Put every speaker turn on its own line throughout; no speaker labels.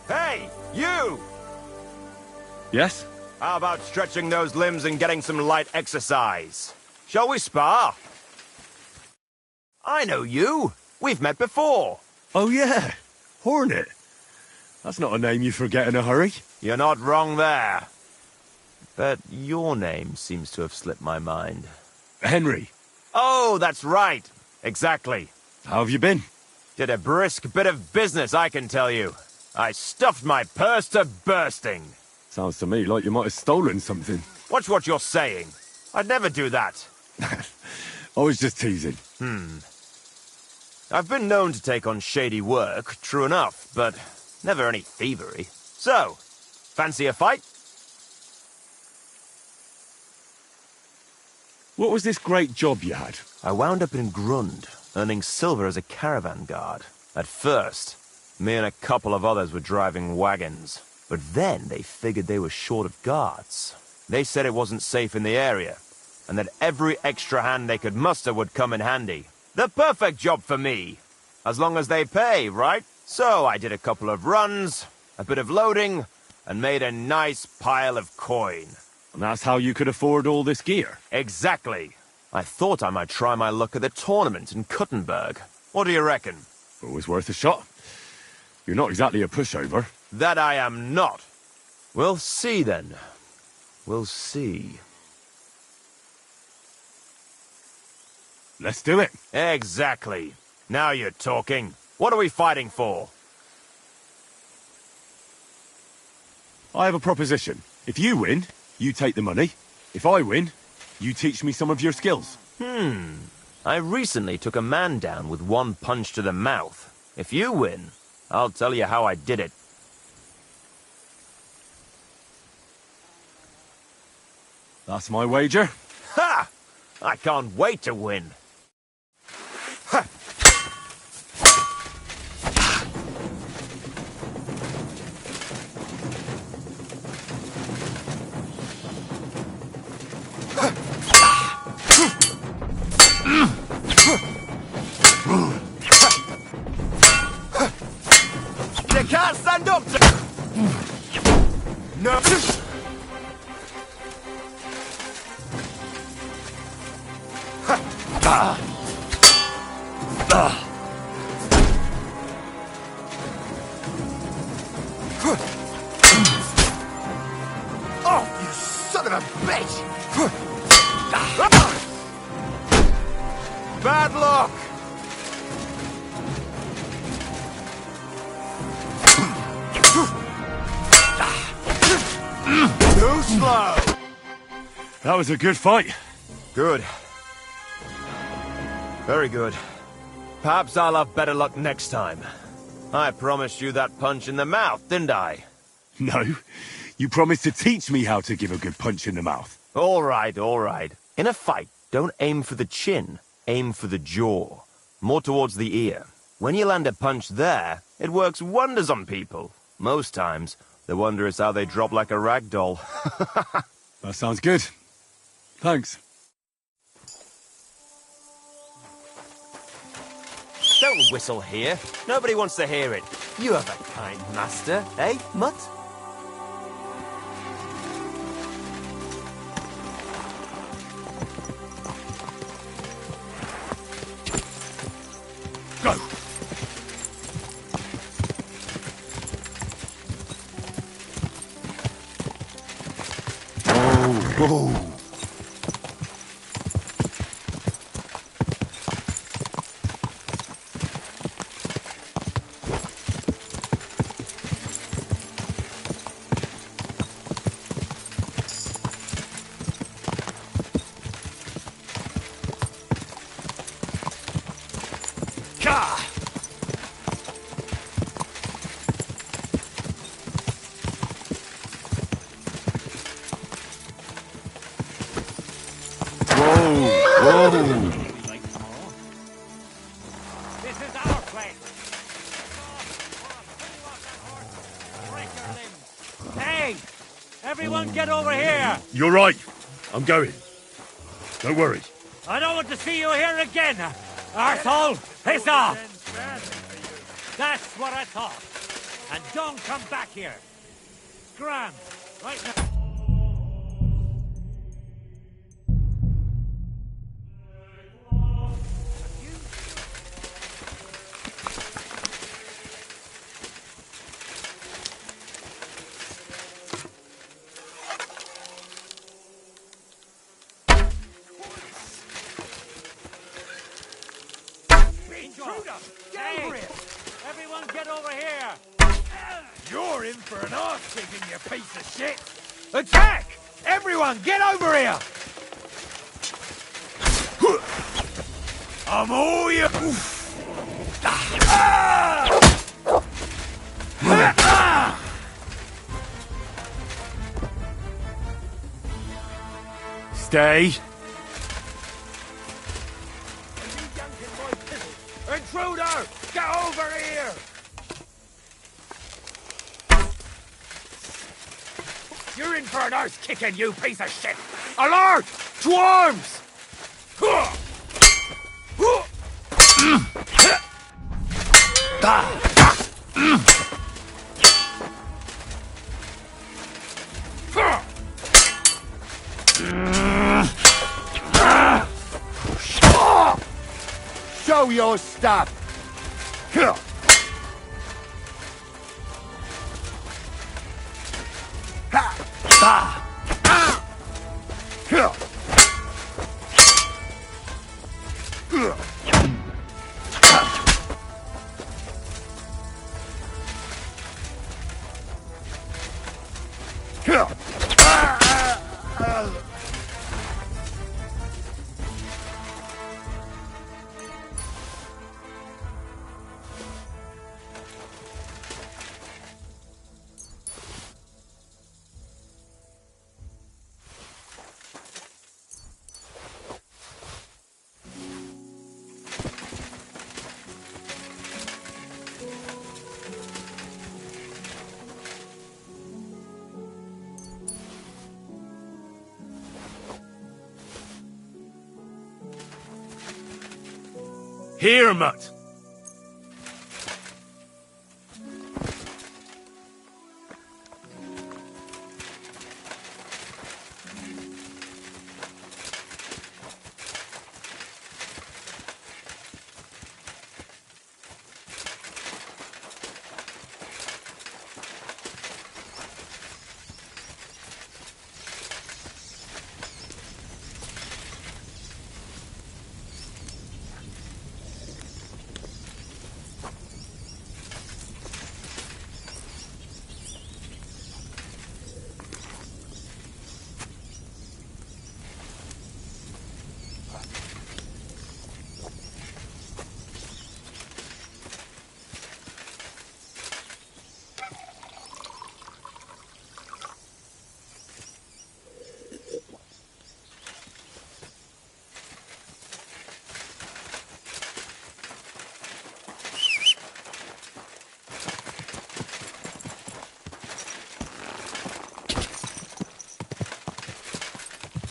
Hey, you!
Yes?
How about stretching those limbs and getting some light exercise? Shall we spar? I know you. We've met before.
Oh yeah, Hornet. That's not a name you forget in a hurry.
You're not wrong there. But your name seems to have slipped my mind.
Henry.
Oh, that's right. Exactly.
How have you been?
Did a brisk bit of business, I can tell you. I stuffed my purse to bursting.
Sounds to me like you might have stolen something.
Watch what you're saying. I'd never do that.
I was just teasing.
I've been known to take on shady work, true enough, but never any thievery. So, fancy a fight?
What was this great job you had?
I wound up in Grund, earning silver as a caravan guard. At first, me and a couple of others were driving wagons. But then they figured they were short of guards. They said it wasn't safe in the area, and that every extra hand they could muster would come in handy. The perfect job for me, as long as they pay, right? So I did a couple of runs, a bit of loading, and made a nice pile of coin.
And that's how you could afford all this gear?
Exactly. I thought I might try my luck at the tournament in Kuttenberg. What do you reckon?
Always worth a shot. You're not exactly a pushover.
That I am not. We'll see then. We'll see.
Let's do it.
Exactly. Now you're talking. What are we fighting for?
I have a proposition. If you win, you take the money. If I win, you teach me some of your skills.
I recently took a man down with one punch to the mouth. If you win, I'll tell you how I did it.
That's my wager.
Ha! I can't wait to win. Ha! You can't stand up to... No. Oh, you son of a bitch! Bad luck! Too slow!
That was a good fight.
Good. Very good. Perhaps I'll have better luck next time. I promised you that punch in the mouth, didn't I?
No, you promised to teach me how to give a good punch in the mouth.
All right, all right. In a fight, don't aim for the chin. Aim for the jaw. More towards the ear. When you land a punch there, it works wonders on people. Most times, the wonder is how they drop like a rag doll.
That sounds good. Thanks.
Don't whistle here. Nobody wants to hear it. You have a kind master, eh, Mutt?
Go! Oh!
This is our place. Hey! Everyone get over here!
You're right. I'm going. Don't worry.
I don't want to see you here again! Arsehole! Piss off! That's what I thought. And don't come back here. Grand. Right now. Get over here! Everyone get over here!
You're in for an arse-kicking, you piece of shit! Attack! Everyone, get over here! I'm all you...
Stay.
Intruder! Get over here! You're in for an arse kicking, you piece of shit! Alert! To arms!
Show your stuff. Here, mutt.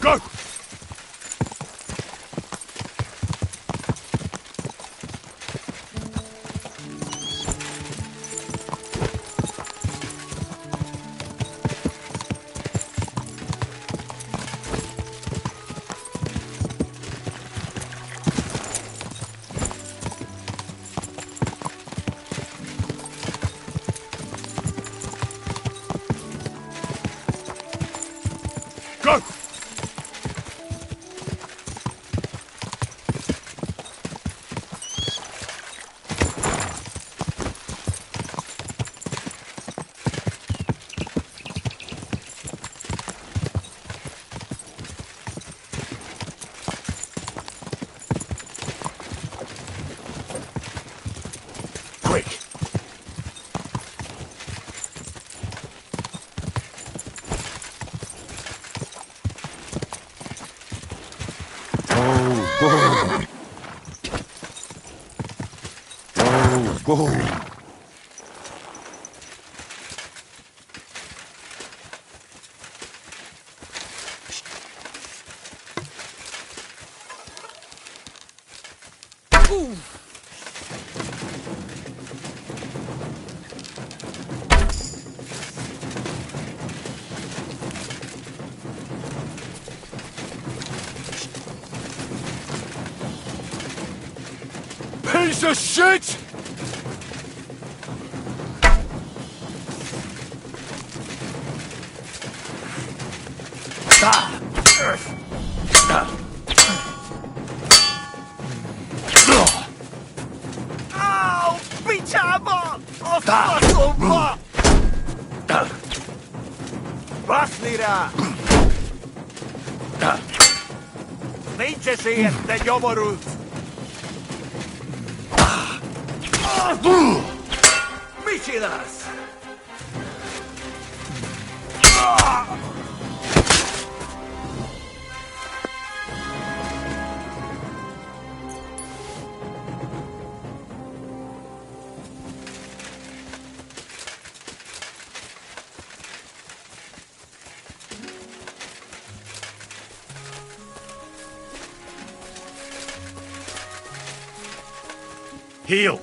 Go! Go! Quick! Oh, boom! Piece of shit!
Au! Bičámo! Oslasovma! Vaslira! Nincs esélyed, te nyomorult! Mit csinálsz?
Heal!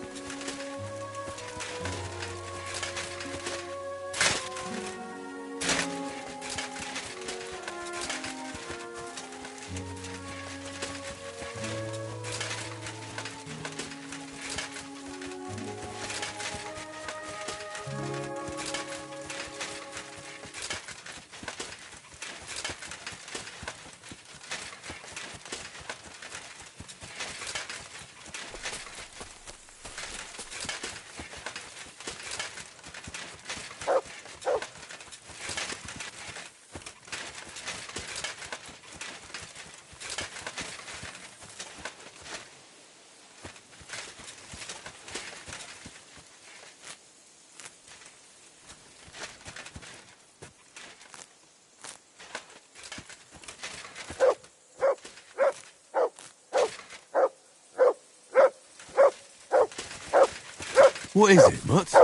What is it, Mutt?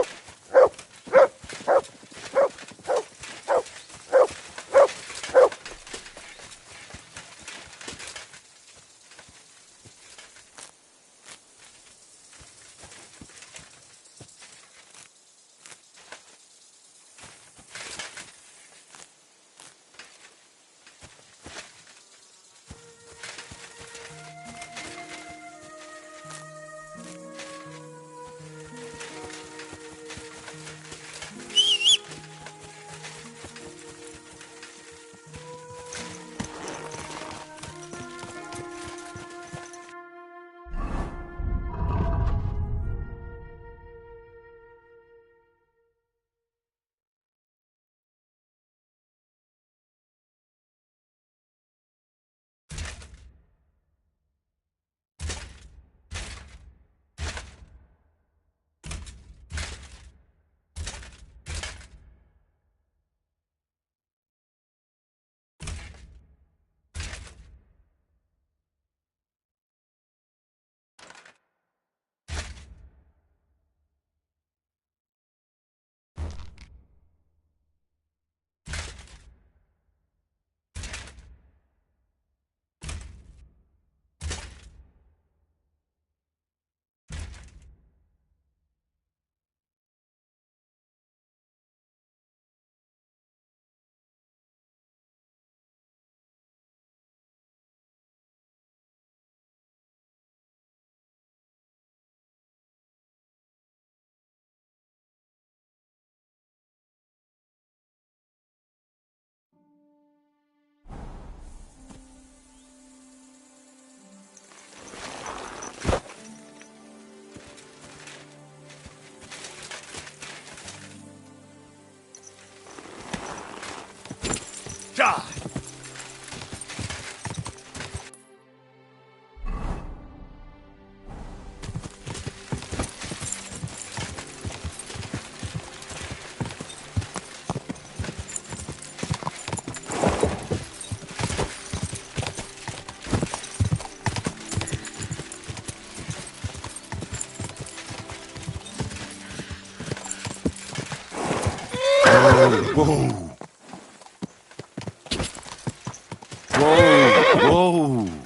God!
Whoa! Whoa! Whoa!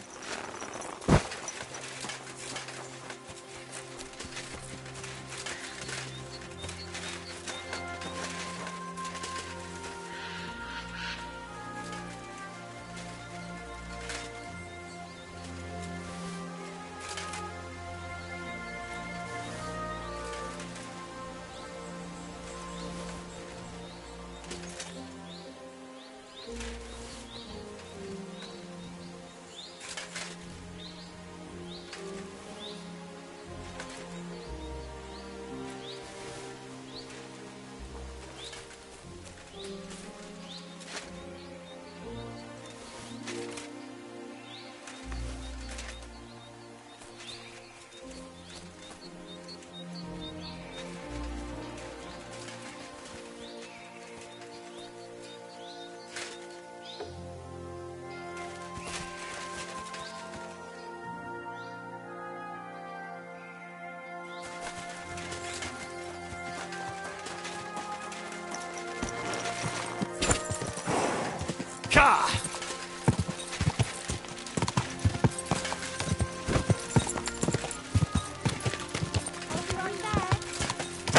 Ka!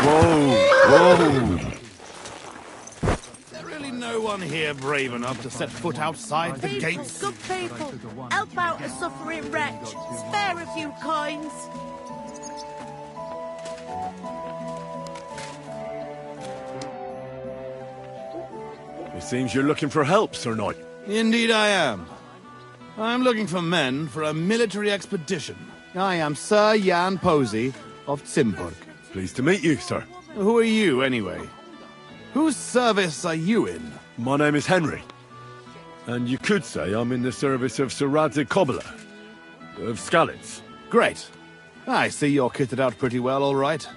Whoa!
There really no one here brave enough to set foot outside the
People,
gates?
good people, help out a suffering wretch. Spare a few coins.
It seems you're looking for help, Sir Knight.
Indeed I am. I'm looking for men for a military expedition. I am Sir Jan Posey of Zimburg.
Pleased to meet you, sir.
Who are you, anyway? Whose service are you in?
My name is Henry. And you could say I'm in the service of Sir Radzig Kobyla, of Skalitz.
Great. I see you're kitted out pretty well, all right.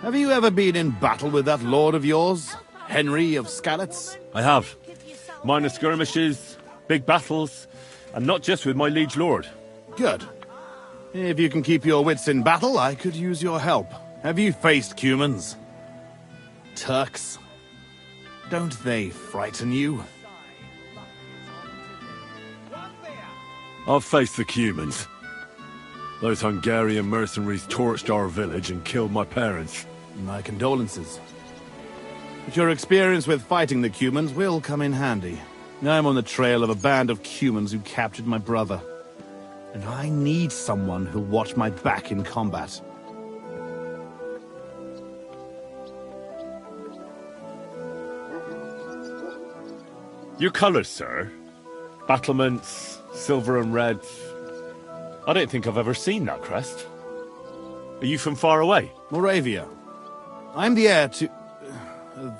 Have you ever been in battle with that lord of yours, Henry of Skalitz?
I have. Minor skirmishes, big battles, and not just with my liege lord.
Good. If you can keep your wits in battle, I could use your help. Have you faced Cumans? Turks? Don't they frighten you?
I've faced the Cumans. Those Hungarian mercenaries torched our village and killed my parents.
My condolences. But your experience with fighting the Cumans will come in handy. I'm on the trail of a band of Cumans who captured my brother. And I need someone who'll watch my back in combat.
Your colours, sir? Battlements, silver and red. I don't think I've ever seen that crest. Are you from far away?
Moravia. I'm the heir to...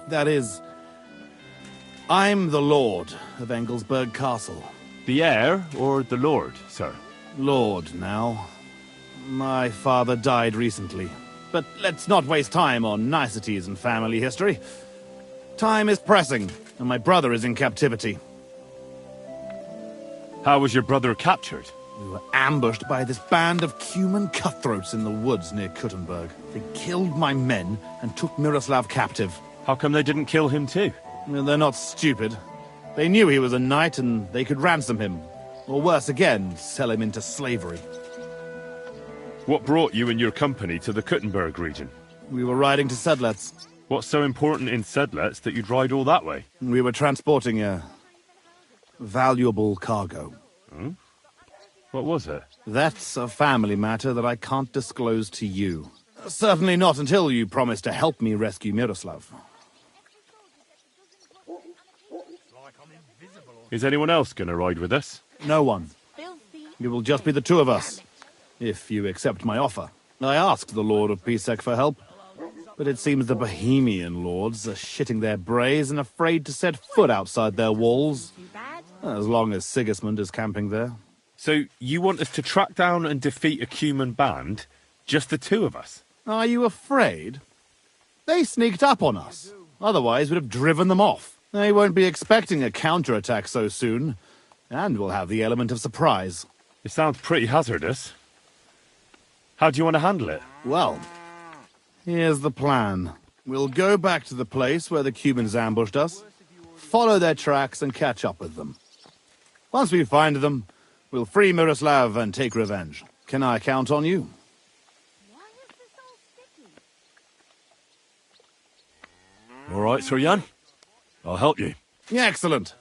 that is... I'm the Lord of Engelsberg Castle.
The heir or the lord, sir?
Lord, now. My father died recently. But let's not waste time on niceties and family history. Time is pressing, and my brother is in captivity.
How was your brother captured?
We were ambushed by this band of Cuman cutthroats in the woods near Kuttenberg. They killed my men and took Miroslav captive.
How come they didn't kill him too?
Well, they're not stupid. They knew he was a knight and they could ransom him. Or worse again, sell him into slavery.
What brought you and your company to the Kuttenberg region?
We were riding to Sedlets.
What's so important in Sedlets that you'd ride all that way?
We were transporting a valuable cargo.
What was it?
That's a family matter that I can't disclose to you. Certainly not until you promise to help me rescue Miroslav.
Is anyone else going to ride with us?
No one. It will just be the two of us, if you accept my offer. I asked the Lord of Pisek for help, but it seems the Bohemian lords are shitting their brays and afraid to set foot outside their walls, as long as Sigismund is camping there.
So you want us to track down and defeat a Cuman band, just the two of us?
Are you afraid? They sneaked up on us. Otherwise, we'd have driven them off. They won't be expecting a counterattack so soon, and we'll have the element of surprise.
It sounds pretty hazardous. How do you want to handle it?
Well, here's the plan. We'll go back to the place where the Cumans ambushed us, follow their tracks and catch up with them. Once we find them, we'll free Miroslav and take revenge. Can I count on you?
All right, Sir Jan. I'll help you.
Excellent.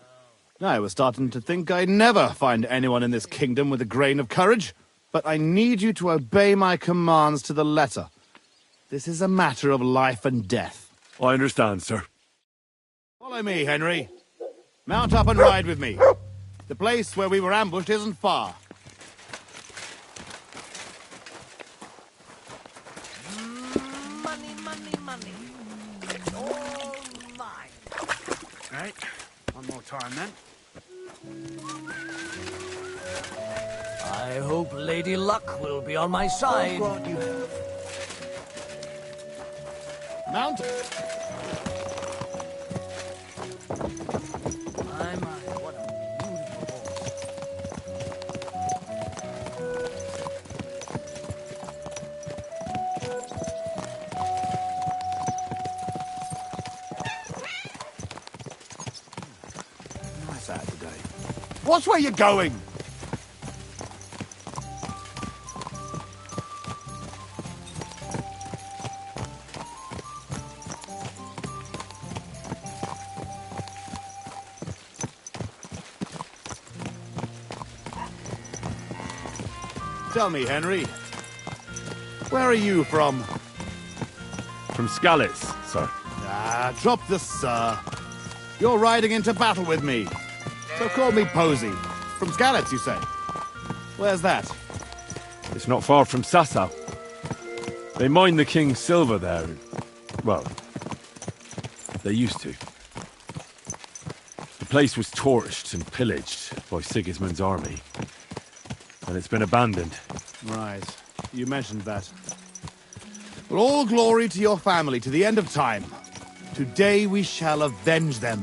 I was starting to think I'd never find anyone in this kingdom with a grain of courage, but I need you to obey my commands to the letter. This is a matter of life and death.
I understand, sir.
Follow me, Henry. Mount up and ride with me. The place where we were ambushed isn't far.
Money, money, money. All mine.
Right. One more time, then.
I hope Lady Luck will be on my side.
Mount.
My, what a beautiful horse.
Nice ad. Watch where you're going! Tell me, Henry, where are you from?
From Scallis, sir.
Ah, drop the sir. You're riding into battle with me. So call me Posey. From Scallis, you say? Where's that?
It's not far from Sasau. They mine the king's silver there. Well, they used to. The place was torched and pillaged by Sigismund's army. And it's been abandoned.
Right. You mentioned that. Well, all glory to your family to the end of time. Today we shall avenge them.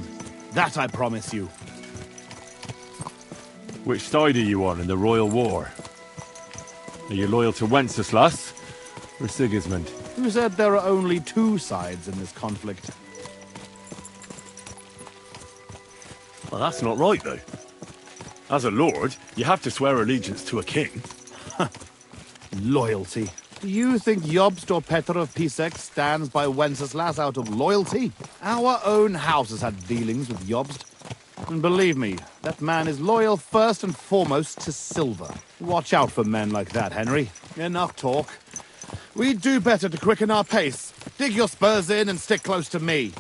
That I promise you.
Which side are you on in the royal war? Are you loyal to Wenceslas or Sigismund?
Who said there are only two sides in this conflict?
Well, that's not right, though. As a lord, you have to swear allegiance to a king.
Loyalty. Do you think Jobst or Petr of Pisek stands by Wenceslas out of loyalty? Our own house has had dealings with Jobst. And believe me, that man is loyal first and foremost to silver. Watch out for men like that, Henry. Enough talk. We'd do better to quicken our pace. Dig your spurs in and stick close to me.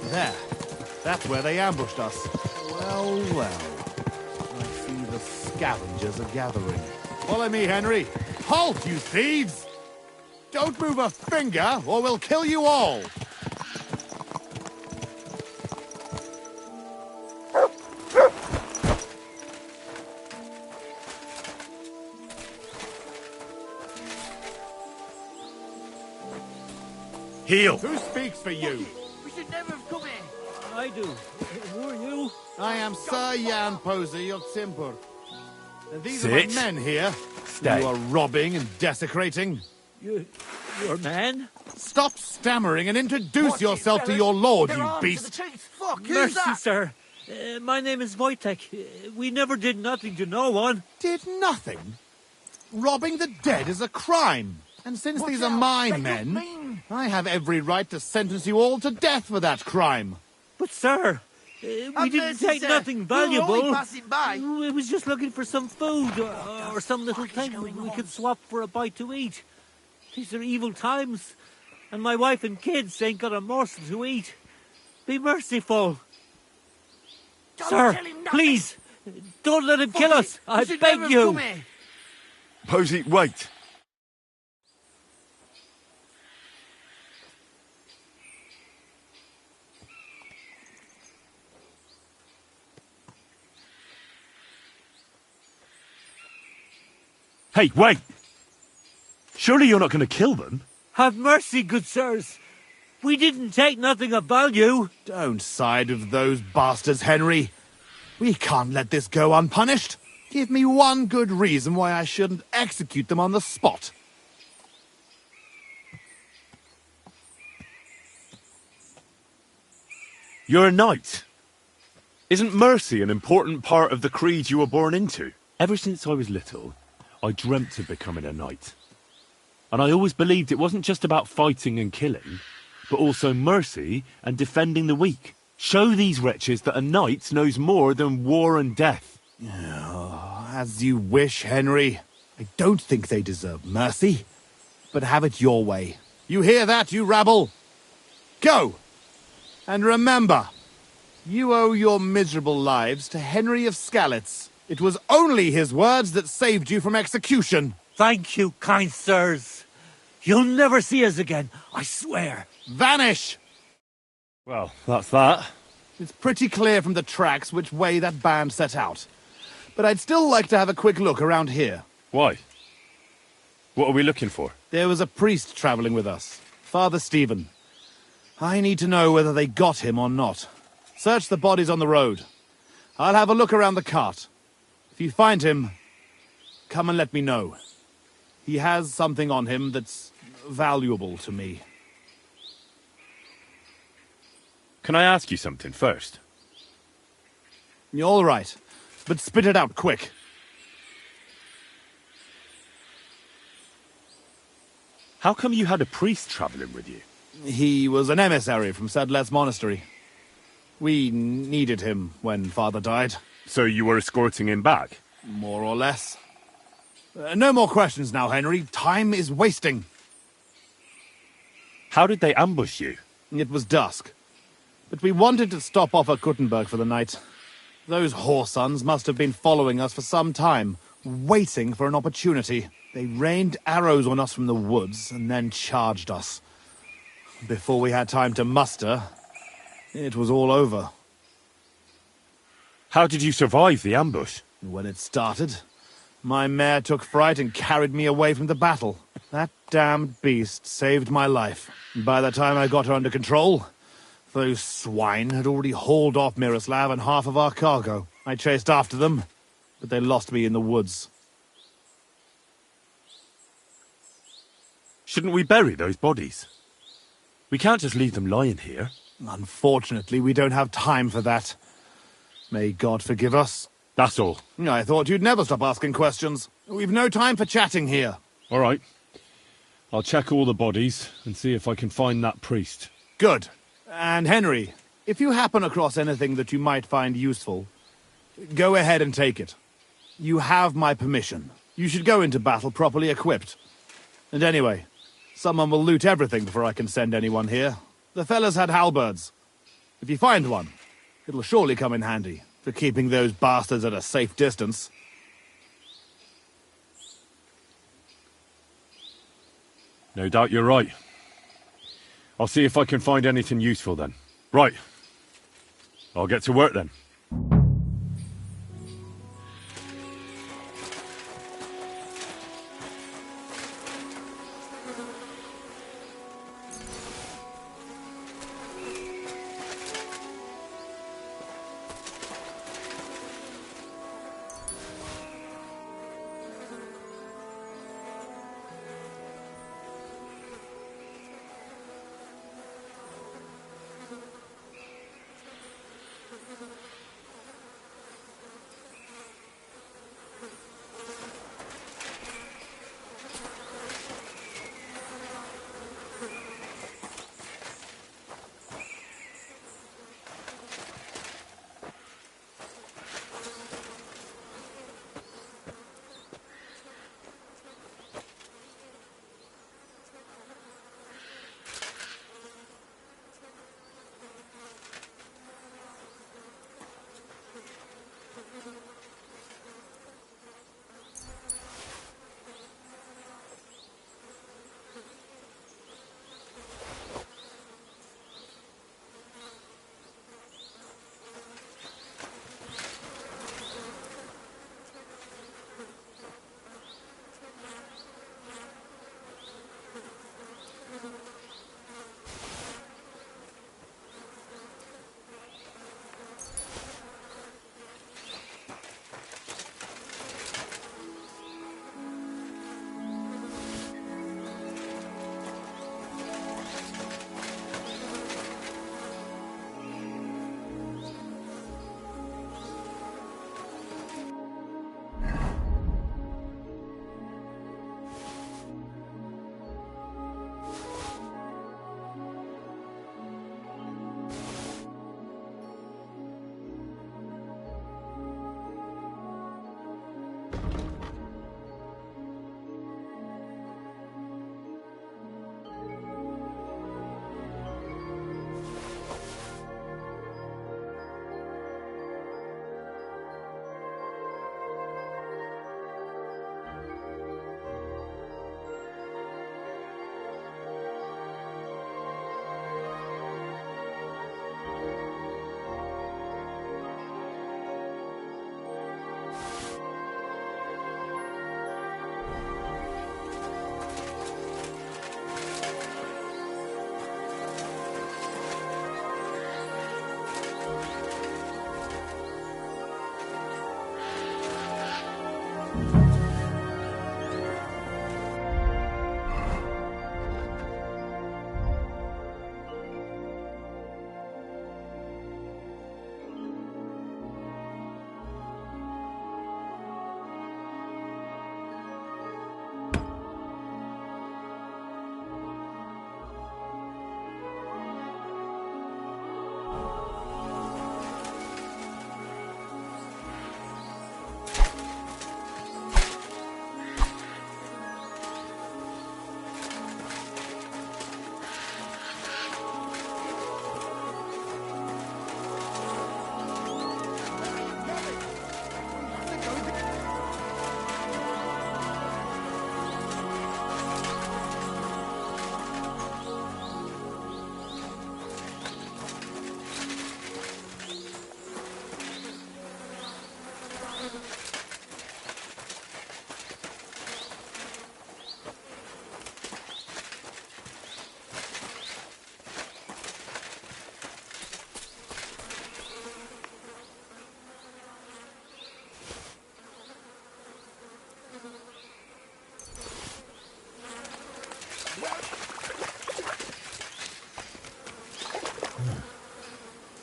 There. That's where they ambushed us. Well, well. I see the scavengers are gathering. Follow me, Henry. Halt, you thieves! Don't move a finger, or we'll kill you all!
Heel!
Who speaks for you?
We should never have come here.
I do. Who are you?
I am Sir Jan Posey of Simpur. And these are
Sit.
my men here.
Stay.
You are robbing and desecrating.
You're a man?
Stop stammering and introduce
Watch it,
yourself to
fellas.
your lord,
They're
you
armed to
beast.
the teeth. Fuck, who's
Mercy,
that?
sir. My name is Wojtek. We never did nothing to no one.
Did nothing? Robbing the dead is a crime. And since
Watch
these are
out,
my
they look
men,
mean.
I have every right to sentence you all to death for that crime.
But, sir, we didn't take nothing
We were
valuable.
only passing by.
We was just looking for some food or some little thing we could swap for a bite to eat. These are evil times, and my wife and kids ain't got a morsel to eat. Be merciful.
Don't
Sir,
tell him nothing.
please, don't let him kill
Fuck
us.
it.
I
We should
beg
never have
you.
come here.
Posey, wait! Hey, wait! Surely you're not going to kill them?
Have mercy, good sirs. We didn't take nothing of value.
Don't side with those bastards, Henry. We can't let this go unpunished. Give me one good reason why I shouldn't execute them on the spot.
You're a knight. Isn't mercy an important part of the creed you were born into? Ever since I was little, I dreamt of becoming a knight. And I always believed it wasn't just about fighting and killing, but also mercy and defending the weak. Show these wretches that a knight knows more than war and death.
Oh, as you wish, Henry. I don't think they deserve mercy, but have it your way. You hear that, you rabble? Go! And remember, you owe your miserable lives to Henry of Skalitz. It was only his words that saved you from execution.
Thank you, kind sirs. You'll never see us again, I swear.
Vanish!
Well, that's that.
It's pretty clear from the tracks which way that band set out. But I'd still like to have a quick look around here.
Why? What are we looking for?
There was a priest traveling with us, Father Stephen. I need to know whether they got him or not. Search the bodies on the road. I'll have a look around the cart. If you find him, come and let me know. He has something on him that's valuable to me.
Can I ask you something first?
You're all right, but spit it out quick.
How come you had a priest traveling with you?
He was an emissary from Sadlet's monastery. We needed him when Father died.
So you were escorting him back?
More or less. No more questions now, Henry. Time is wasting.
How did they ambush you?
It was dusk. But we wanted to stop off at Kuttenberg for the night. Those whoresons must have been following us for some time, waiting for an opportunity. They rained arrows on us from the woods and then charged us. Before we had time to muster, it was all over.
How did you survive the ambush?
When it started, my mare took fright and carried me away from the battle. That damned beast saved my life. By the time I got her under control, those swine had already hauled off Miroslav and half of our cargo. I chased after them, but they lost me in the woods.
Shouldn't we bury those bodies? We can't just leave them lying here.
Unfortunately, we don't have time for that. May God forgive us.
That's all.
I thought you'd never stop asking questions. We've no time for chatting here.
All right. I'll check all the bodies and see if I can find that priest.
Good. And Henry, if you happen across anything that you might find useful, go ahead and take it. You have my permission. You should go into battle properly equipped. And anyway, someone will loot everything before I can send anyone here. The fellas had halberds. If you find one, it'll surely come in handy for keeping those bastards at a safe distance.
No doubt you're right. I'll see if I can find anything useful then. Right. I'll get to work then.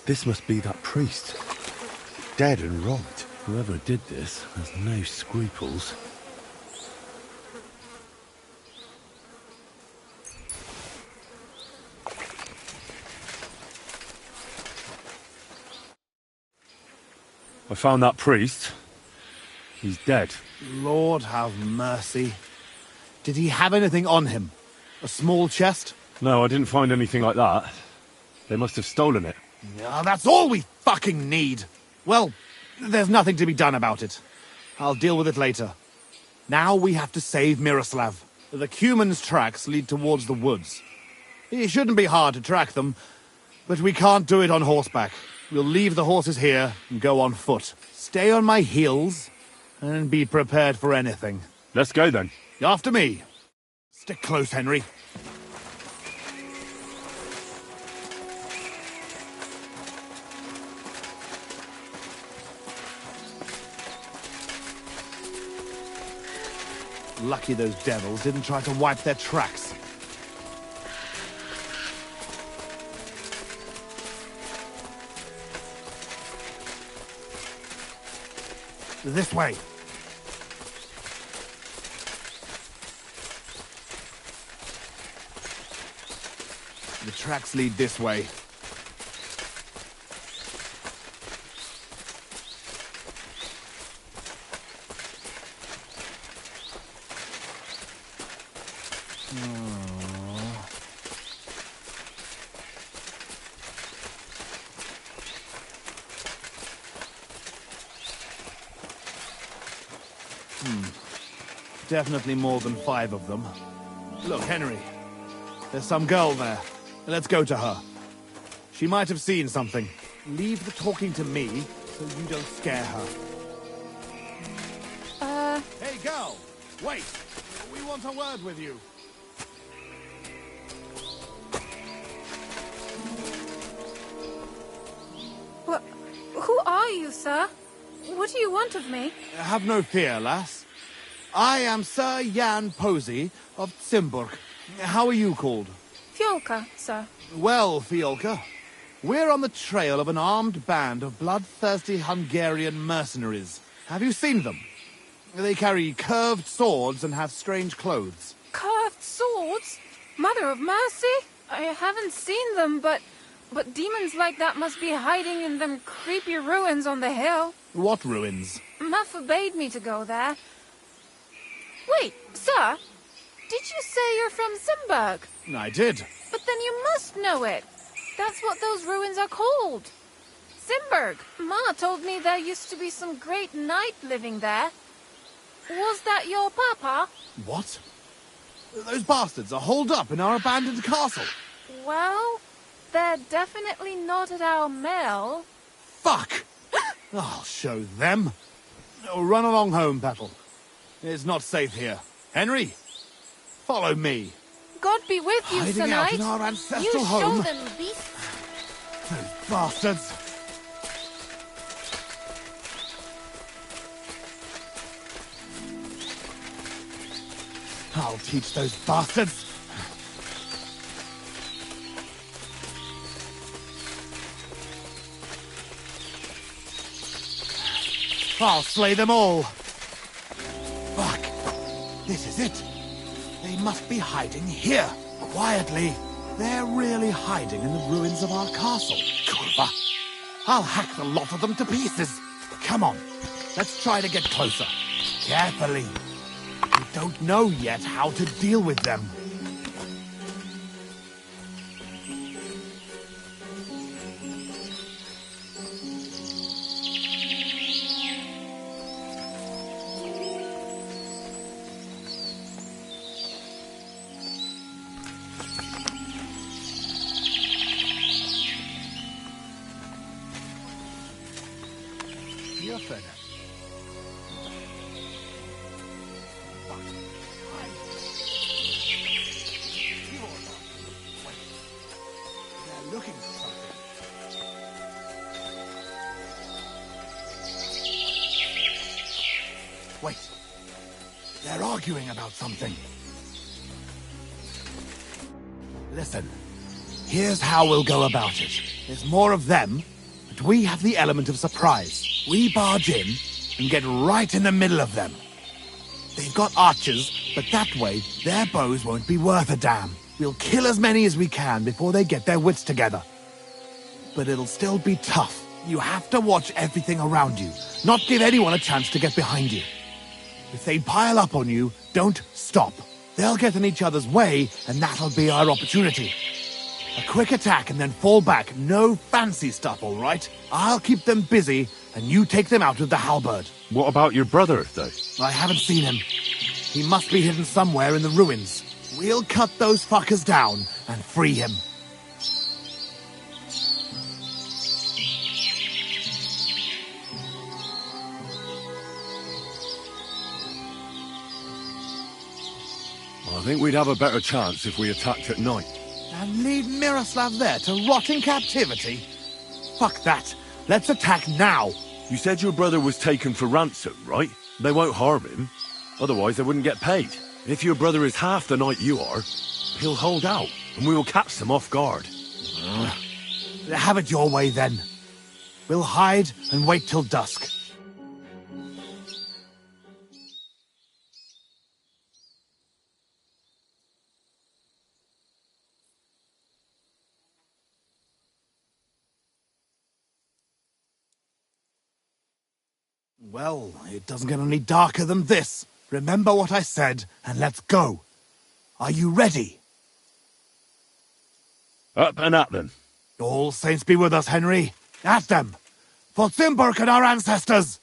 This must be that priest. Dead and robbed. Whoever did this has no scruples. I found that priest. He's dead.
Lord have mercy. Did he have anything on him? A small chest?
No, I didn't find anything like that. They must have stolen it.
Yeah, that's all we fucking need. Well, there's nothing to be done about it. I'll deal with it later. Now we have to save Miroslav. The Cuman's tracks lead towards the woods. It shouldn't be hard to track them, but we can't do it on horseback. We'll leave the horses here and go on foot. Stay on my heels and be prepared for anything.
Let's go then.
After me. Stick close, Henry. Lucky those devils didn't try to wipe their tracks. This way. The tracks lead this way. Definitely more than 5 of them. Look, Henry. There's some girl there. Let's go to her. She might have seen something. Leave the talking to me, so you don't scare her. Hey, girl! Wait! We want a word with you.
Who are you, sir? What do you want of me?
Have no fear, lass. I am Sir Jan Posey of Zimburg. How are you called?
Fiolka, sir.
Well, Fiolka, we're on the trail of an armed band of bloodthirsty Hungarian mercenaries. Have you seen them? They carry curved swords and have strange clothes.
Curved swords? Mother of mercy? I haven't seen them, but demons like that must be hiding in them creepy ruins on the hill.
What ruins?
Ma forbade me to go there. Wait, sir, did you say you're from Zimburg?
I did.
But then you must know it. That's what those ruins are called. Zimburg. Ma told me there used to be some great knight living there. Was that your papa?
What? Those bastards are holed up in our abandoned castle.
Well, they're definitely not at our mill.
Fuck! I'll show them. Run along home, Battle. It's not safe here. Henry, follow me.
God be with you, Sir
Hiding out
Knight.
in our ancestral
You
home.
show them, beast.
Those bastards. I'll teach those bastards. I'll slay them all. Fuck. This is it. They must be hiding here, quietly. They're really hiding in the ruins of our castle. Kurva. I'll hack the lot of them to pieces. Come on. Let's try to get closer. Carefully. We don't know yet how to deal with them. You're finished. They're looking for something. Wait. They're arguing about something. Listen. Here's how we'll go about it. There's more of them, But we have the element of surprise. We barge in and get right in the middle of them. They've got archers, but that way their bows won't be worth a damn. We'll kill as many as we can before they get their wits together. But it'll still be tough. You have to watch everything around you, not give anyone a chance to get behind you. If they pile up on you, don't stop. They'll get in each other's way, and that'll be our opportunity. A quick attack and then fall back. No fancy stuff, all right? I'll keep them busy, and you take them out with the halberd.
What about your brother, though?
I haven't seen him. He must be hidden somewhere in the ruins. We'll cut those fuckers down and free him.
I think we'd have a better chance if we attacked at night.
And leave Miroslav there to rot in captivity? Fuck that. Let's attack now.
You said your brother was taken for ransom, right? They won't harm him. Otherwise they wouldn't get paid. If your brother is half the knight you are, he'll hold out, and we will catch them off guard.
Have it your way, then. We'll hide and wait till dusk. Well, it doesn't get any darker than this. Remember what I said, and let's go. Are you ready?
Up and at them.
All saints be with us, Henry. At them! For Simburg and our ancestors!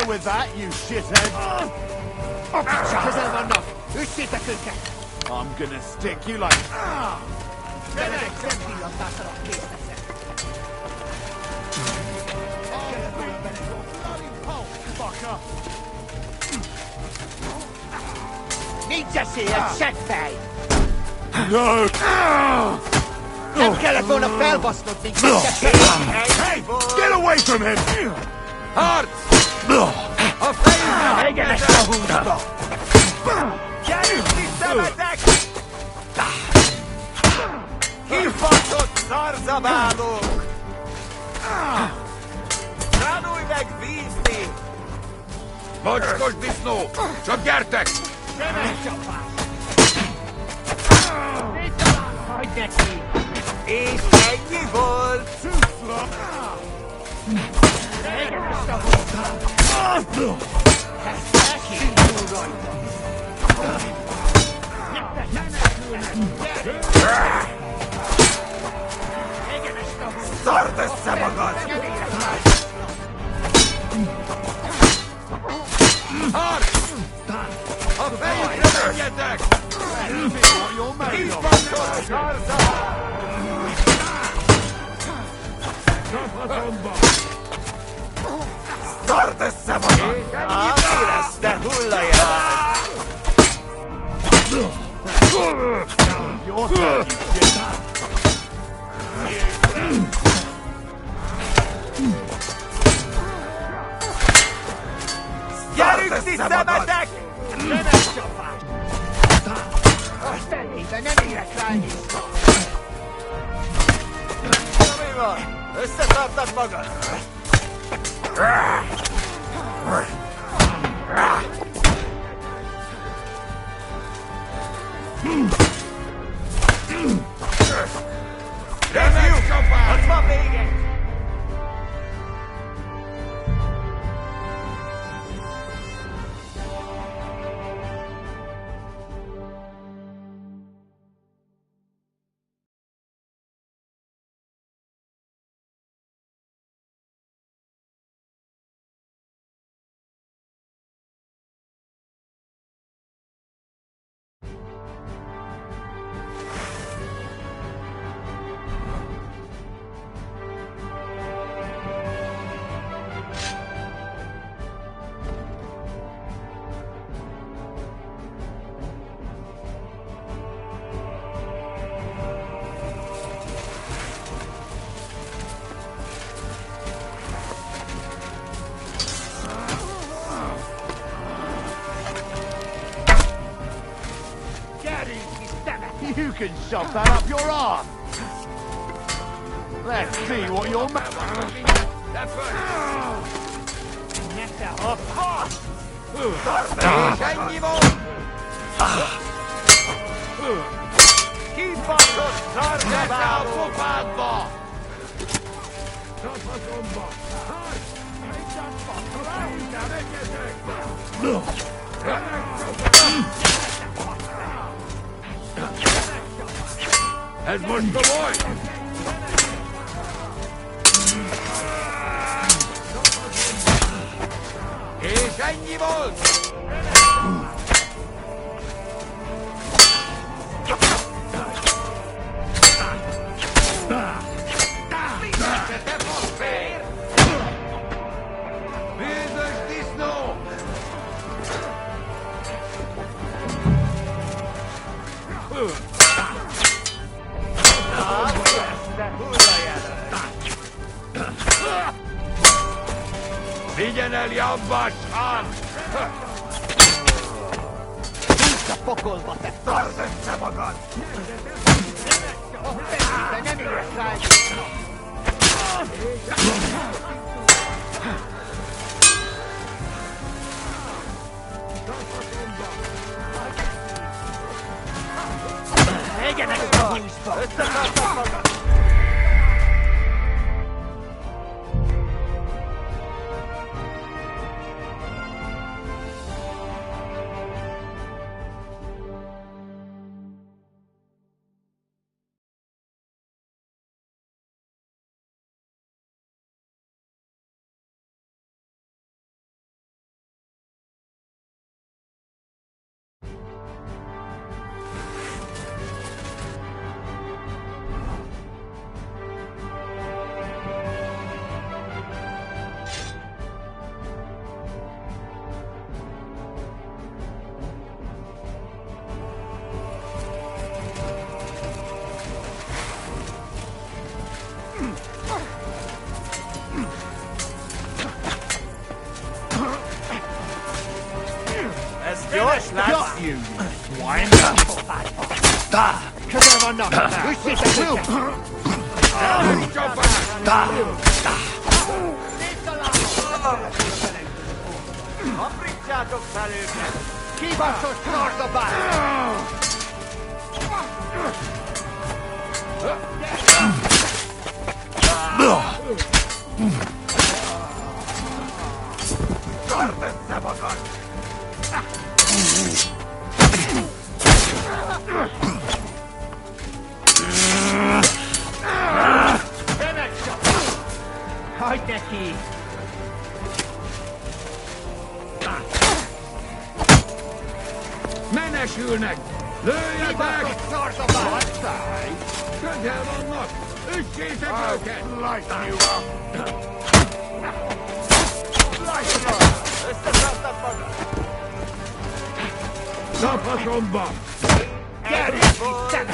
With that, you shithead. I'm gonna stick you like...
Need to see a check pay.
No!
Nem kellett volna felbasznodni.
Hey! Get away from him!
Harc! A fejünkre! Egyenes a húsba! Gyerünk visszametek! Kifaszott szarzabálók! Tanulj meg vízni!
Mocskos disznó! Csak gyertek!
Szemescsapás! Hagyd neki! És ennyi volt! Egyenes a húsba! Ezt elkívül rajta! Egyenes a húsba!
Szard össze magad!
Harc! A fejükre menjetek! Kifaszott szarzabálók!
Szard össze magad!
Érezte hullaját! Gyerünk visszametek! Nemes csapás! A szemébe nem érek rá vissza! Mi van? Összetartad magad?
Nemes csapás!
Az van vége! can shove that up your arse. Let's see what you're
Ez most komoly! És ennyi volt! Bűnös disznó! Vigyen el jambácskán!
Húzz a pokolba, te
Tartsd össze magad!
te nem érsz rá egy...
Egyenek a húsba!
Összetartad magad!
Gyors lesz!
You swine! Közel vannak! Üssétek őket!
Aprítsátok fel őket!
Kibaszott szardabál!
Tartsd össze magad!
Hagyd neki!
Menekülnek! Lőjetek!
Kibaszott szardabál!
Közel vannak! Üssétek őket!
Light you up!
Összetartad magad!
Szapasomba!
Gyerünk itt, te!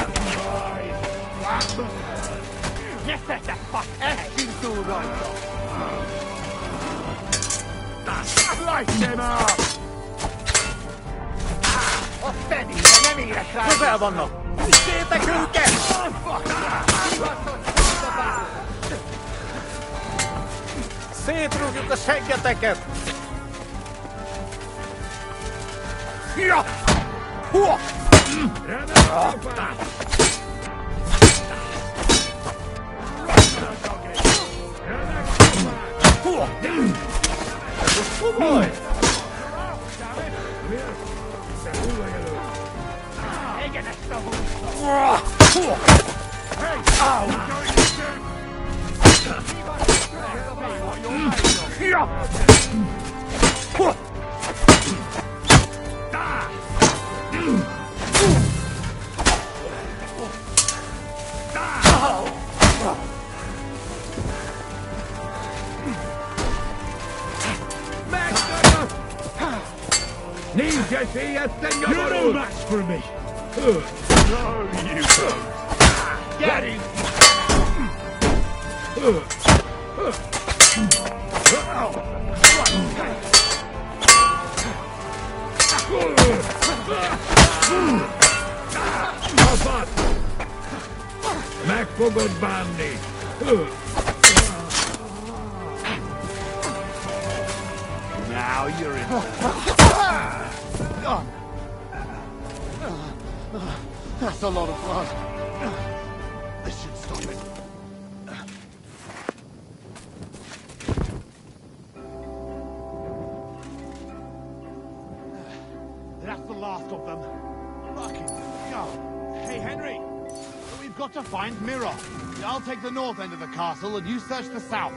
Gyertek, fasz! Essünk túl rajta! Light them up! A fedélyre nem érek rá!
Közel vannak! Üssétek őket! Szétrúgjuk a seggeteket!
Ja! Hua!
Hua! Komoly!
Egyenek a húsba!
Hua! Au!
Ja!
Hua!
Nincs esélyed, te
You're no
nyomorult!
match for me!
No, you don't!
Get him!
Kapad! fogadni.
Now you're in. That's a lot of blood. This should stop it. That's the last of them. Fucking God. Hey, Henry. We've got to find Mirror. I'll take the north end of the castle and you search the south.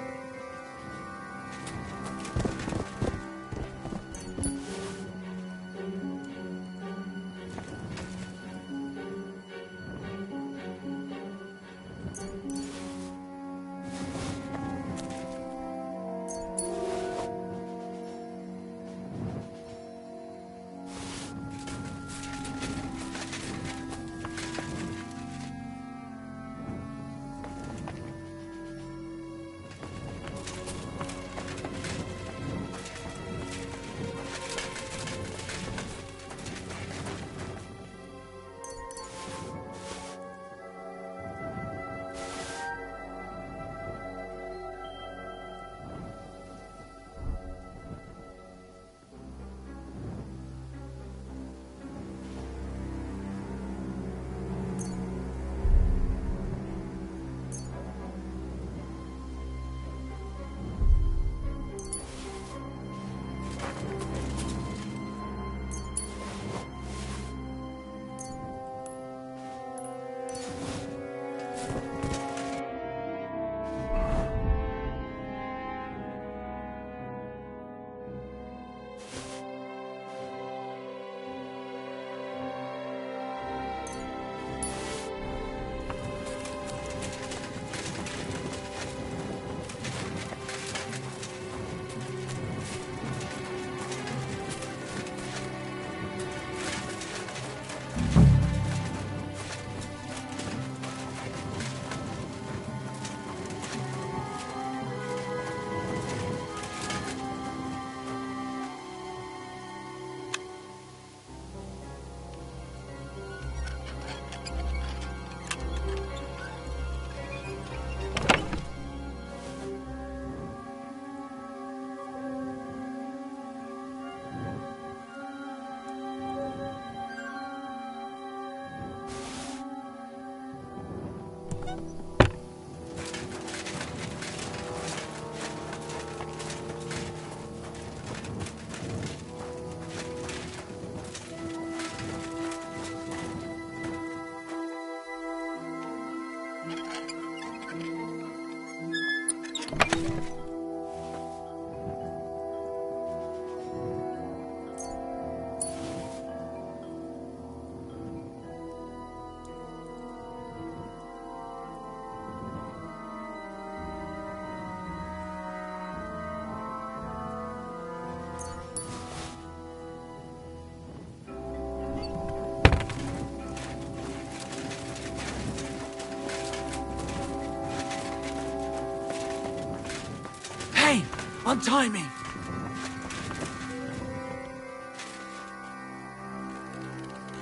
Untie me!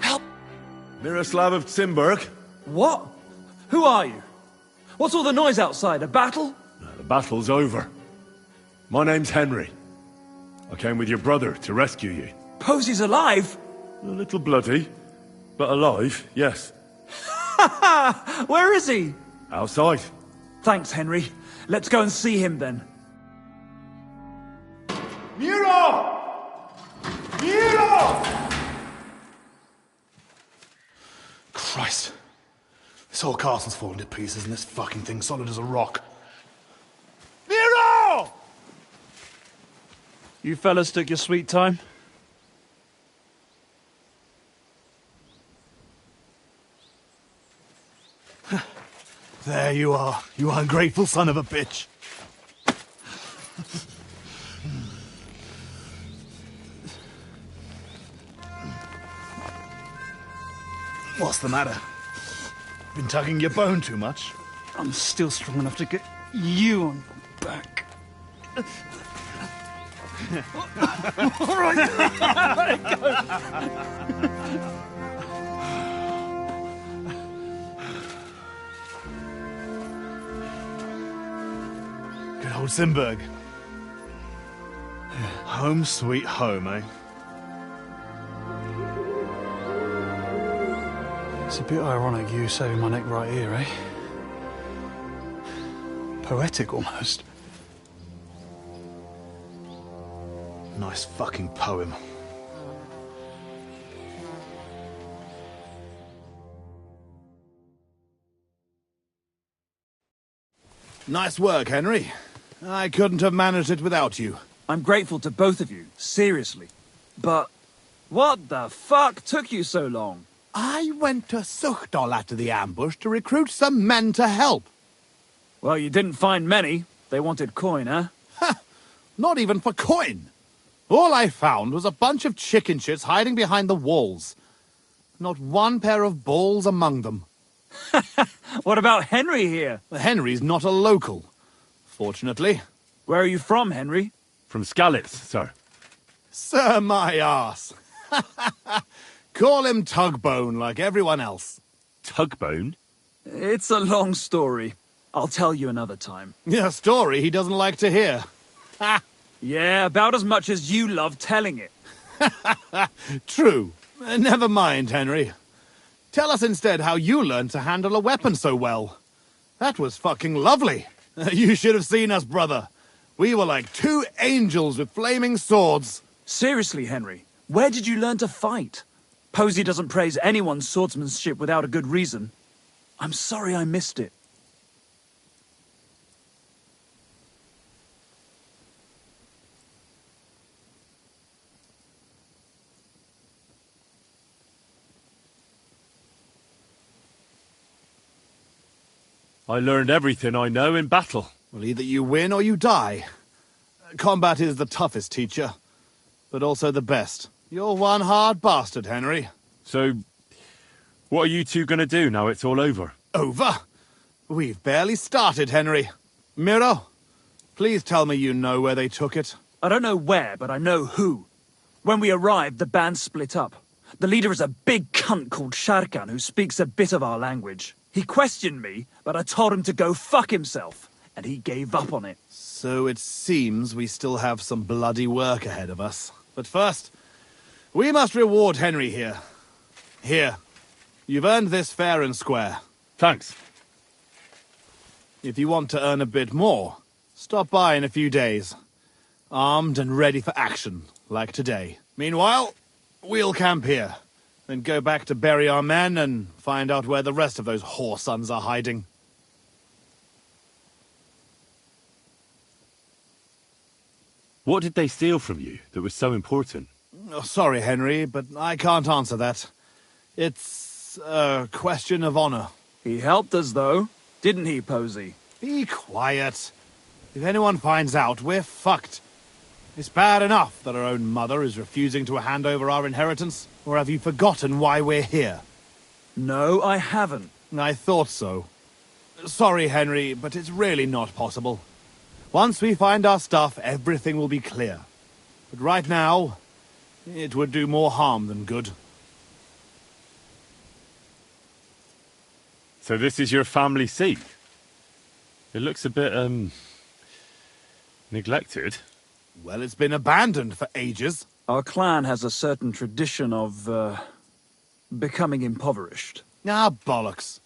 Help!
Miroslav of Cimberg?
What? Who are you? What's all the noise outside? A battle?
The battle's over. My name's Henry. I came with your brother to rescue you.
Posy's alive?
A little bloody, but alive, yes.
Ha ha! Where is he?
Outside.
Thanks, Henry. Let's go and see him then.
Miro! Miro! Christ. This whole castle's falling to pieces and this fucking thing's solid as a rock. Miro!
You fellas took your sweet time?
There you are, you ungrateful son of a bitch. What's the matter? Been tugging your bone too much?
I'm still strong enough to get you on your back. All right.
Good old Simberg. Home sweet home, eh?
It's a bit ironic you saving my neck right here, eh? Poetic, almost.
Nice fucking poem. Nice work, Henry. I couldn't have managed it without you.
I'm grateful to both of you, seriously. But what the fuck took you so long?
I went to Suchdol after the ambush to recruit some men to help.
Well, you didn't find many. They wanted coin, huh?
Ha! Not even for coin. All I found was a bunch of chicken shits hiding behind the walls. Not one pair of balls among them.
What about Henry here?
Henry's not a local, fortunately.
Where are you from, Henry?
From Skalitz, sir.
Sir, my arse. Call him Tugbone like everyone else.
Tugbone?
It's a long story. I'll tell you another time.
A story he doesn't like to hear.
Yeah, about as much as you love telling it.
True. Never mind, Henry. Tell us instead how you learned to handle a weapon so well. That was fucking lovely. You should have seen us, brother. We were like two angels with flaming swords.
Seriously, Henry, where did you learn to fight? Posey doesn't praise anyone's swordsmanship without a good reason. I'm sorry I missed it.
I learned everything I know in battle.
Well, either you win or you die. Combat is the toughest teacher, but also the best. You're one hard bastard, Henry.
So, what are you two gonna do now it's all over?
Over? We've barely started, Henry. Miro, please tell me you know where they took it.
I don't know where, but I know who. When we arrived, the band split up. The leader is a big cunt called Sharkan who speaks a bit of our language. He questioned me, but I told him to go fuck himself, and he gave up on it.
So it seems we still have some bloody work ahead of us. But first, we must reward Henry here. Here. You've earned this fair and square.
Thanks.
If you want to earn a bit more, stop by in a few days. Armed and ready for action, like today. Meanwhile, we'll camp here. Then go back to bury our men and find out where the rest of those whoresons are hiding.
What did they steal from you that was so important?
Oh, sorry, Henry, but I can't answer that. It's a question of honor.
He helped us, though. Didn't he, Posey?
Be quiet. If anyone finds out, we're fucked. It's bad enough that our own mother is refusing to hand over our inheritance. Or have you forgotten why we're here?
No, I haven't.
I thought so. Sorry, Henry, but it's really not possible. Once we find our stuff, everything will be clear. But right now, it would do more harm than good.
So this is your family seat? It looks a bit, neglected.
Well, it's been abandoned for ages.
Our clan has a certain tradition of, becoming impoverished.
Ah, bollocks.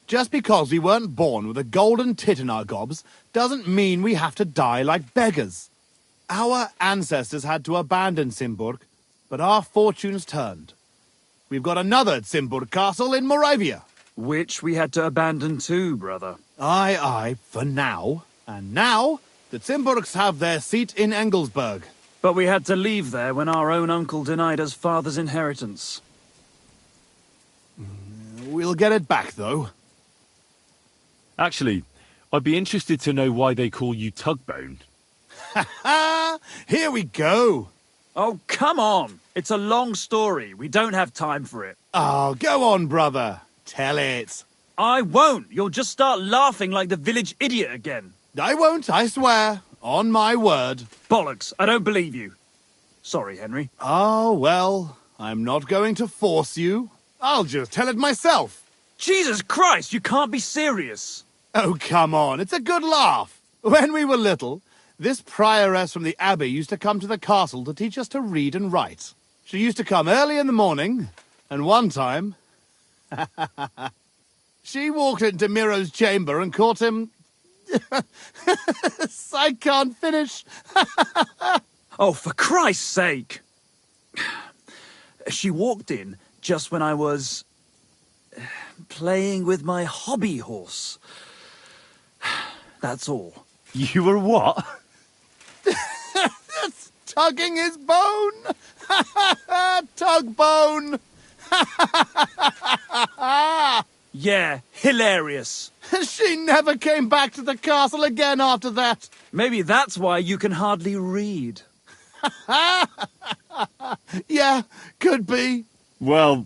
Just because we weren't born with a golden tit in our gobs doesn't mean we have to die like beggars. Our ancestors had to abandon Simburg, but our fortunes turned. We've got another Simburg castle in Moravia.
Which we had to abandon too, brother.
Aye, for now. And now, the Simburgs have their seat in Engelsberg.
But we had to leave there when our own uncle denied us father's inheritance.
We'll get it back, though.
Actually, I'd be interested to know why they call you Tugbone.
Ha! Here we go!
Oh, come on! It's a long story. We don't have time for it.
Oh, go on, brother. Tell it.
I won't. You'll just start laughing like the village idiot again.
I won't, I swear. On my word.
Bollocks. I don't believe you. Sorry, Henry.
Oh, well, I'm not going to force you. I'll just tell it myself.
Jesus Christ, you can't be serious.
Oh, come on. It's a good laugh. When we were little, this prioress from the abbey used to come to the castle to teach us to read and write. She used to come early in the morning, and one time... she walked into Miro's chamber and caught him... I can't finish.
Oh, for Christ's sake! She walked in just when I was... playing with my hobby horse. That's all.
You were what?
Tugging his bone! Tug bone!
Yeah, hilarious.
She never came back to the castle again after that.
Maybe that's why you can hardly read.
Yeah, could be.
Well,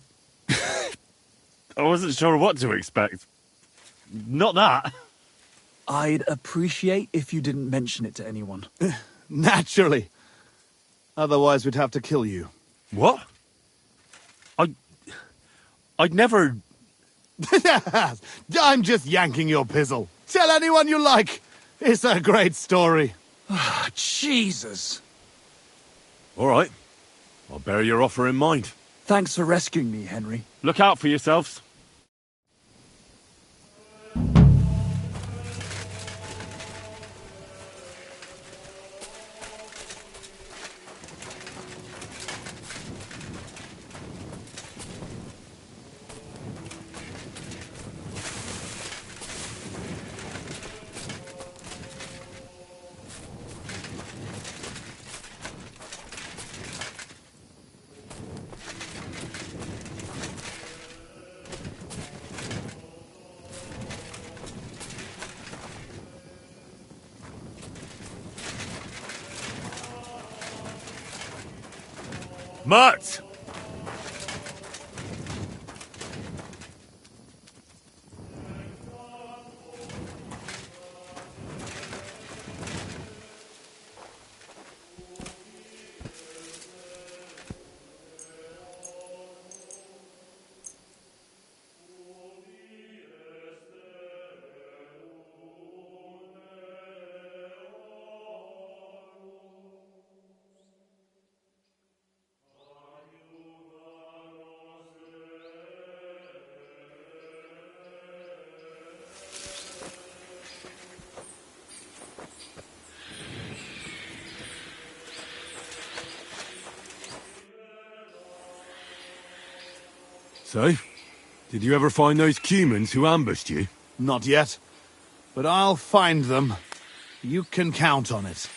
I wasn't sure what to expect. Not that.
I'd appreciate if you didn't mention it to anyone.
Naturally. Otherwise we'd have to kill you.
What? I'd never...
I'm just yanking your pizzle. Tell anyone you like. It's a great story.
Jesus.
All right. I'll bear your offer in mind.
Thanks for rescuing me, Henry.
Look out for yourselves. Mutt! So, did you ever find those humans who ambushed you?
Not yet. But I'll find them. You can count on it.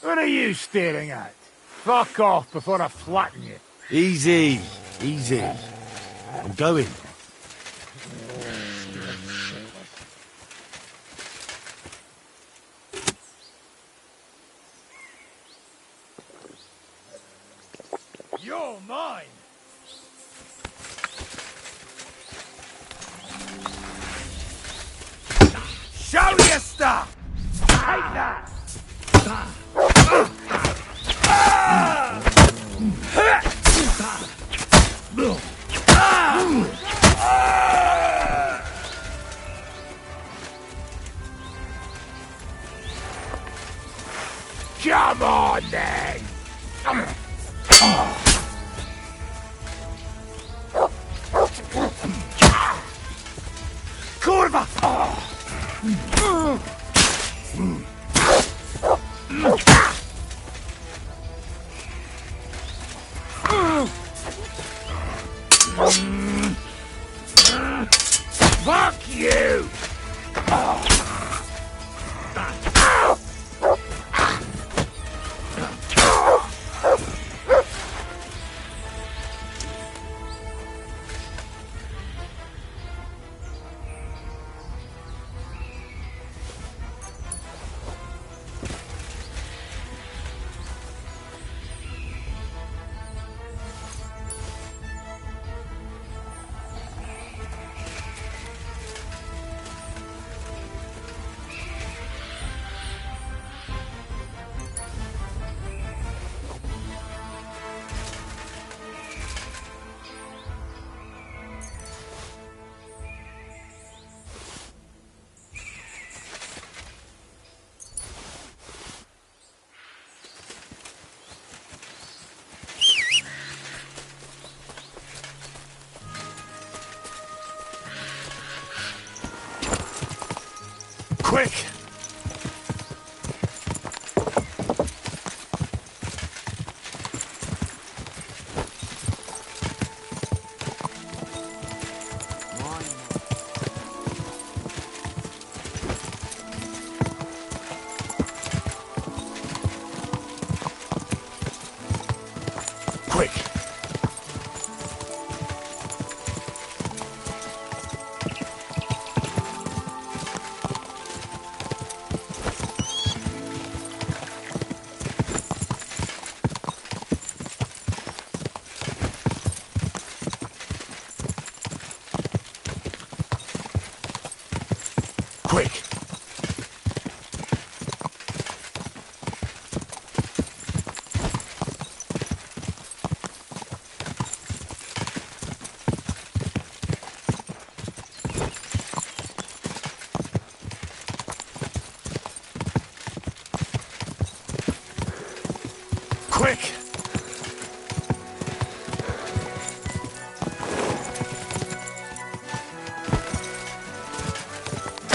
What are you staring at? Fuck off before I flatten you.
Easy, easy. I'm going.
You're mine. Show your stuff. Take that. Come on, then! Kurwa! Fuck you!
Quick! Quick! Quick! Quick!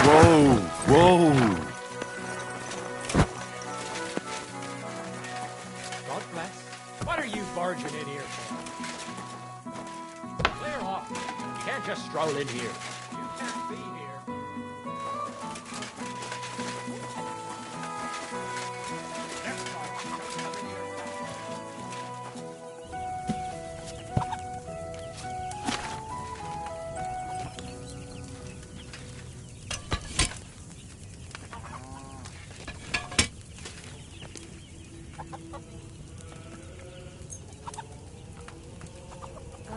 Whoa! Whoa!
God bless. What are you barging in here for? Clear off. You can't just stroll in here. You can't be here.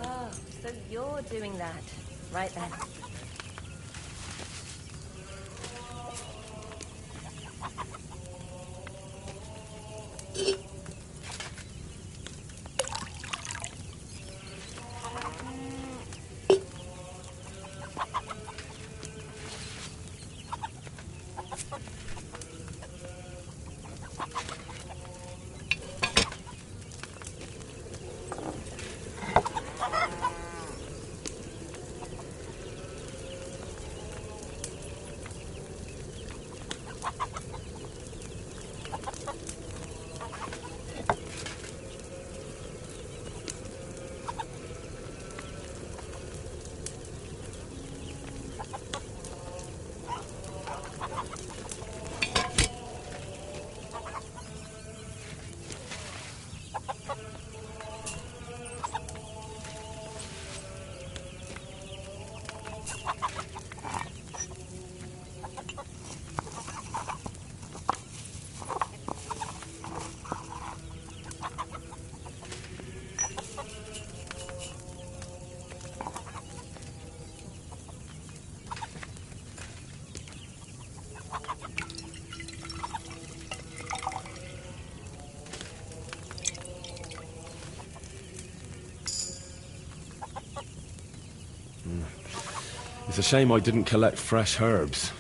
Oh, so you're doing that. Right then.
It's a shame I didn't collect fresh herbs.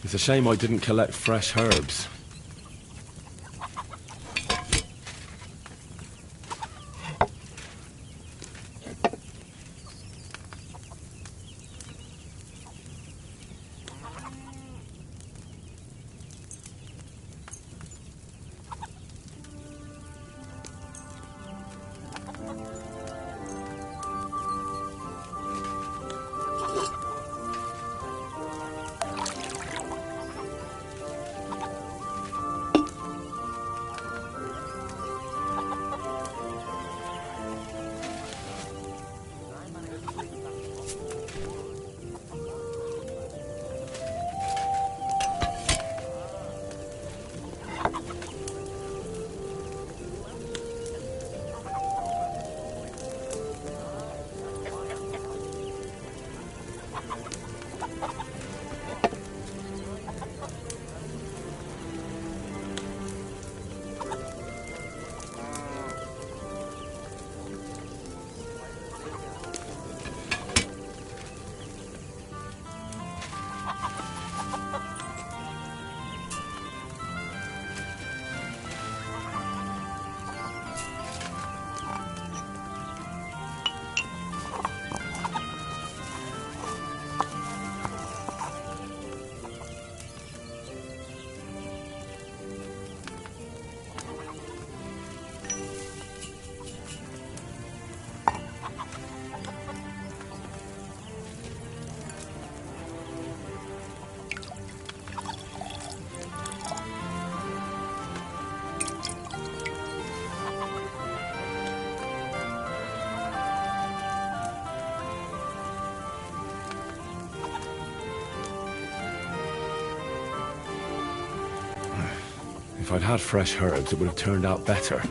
It's a shame I didn't collect fresh herbs. If I'd had fresh herbs, it would have turned out better.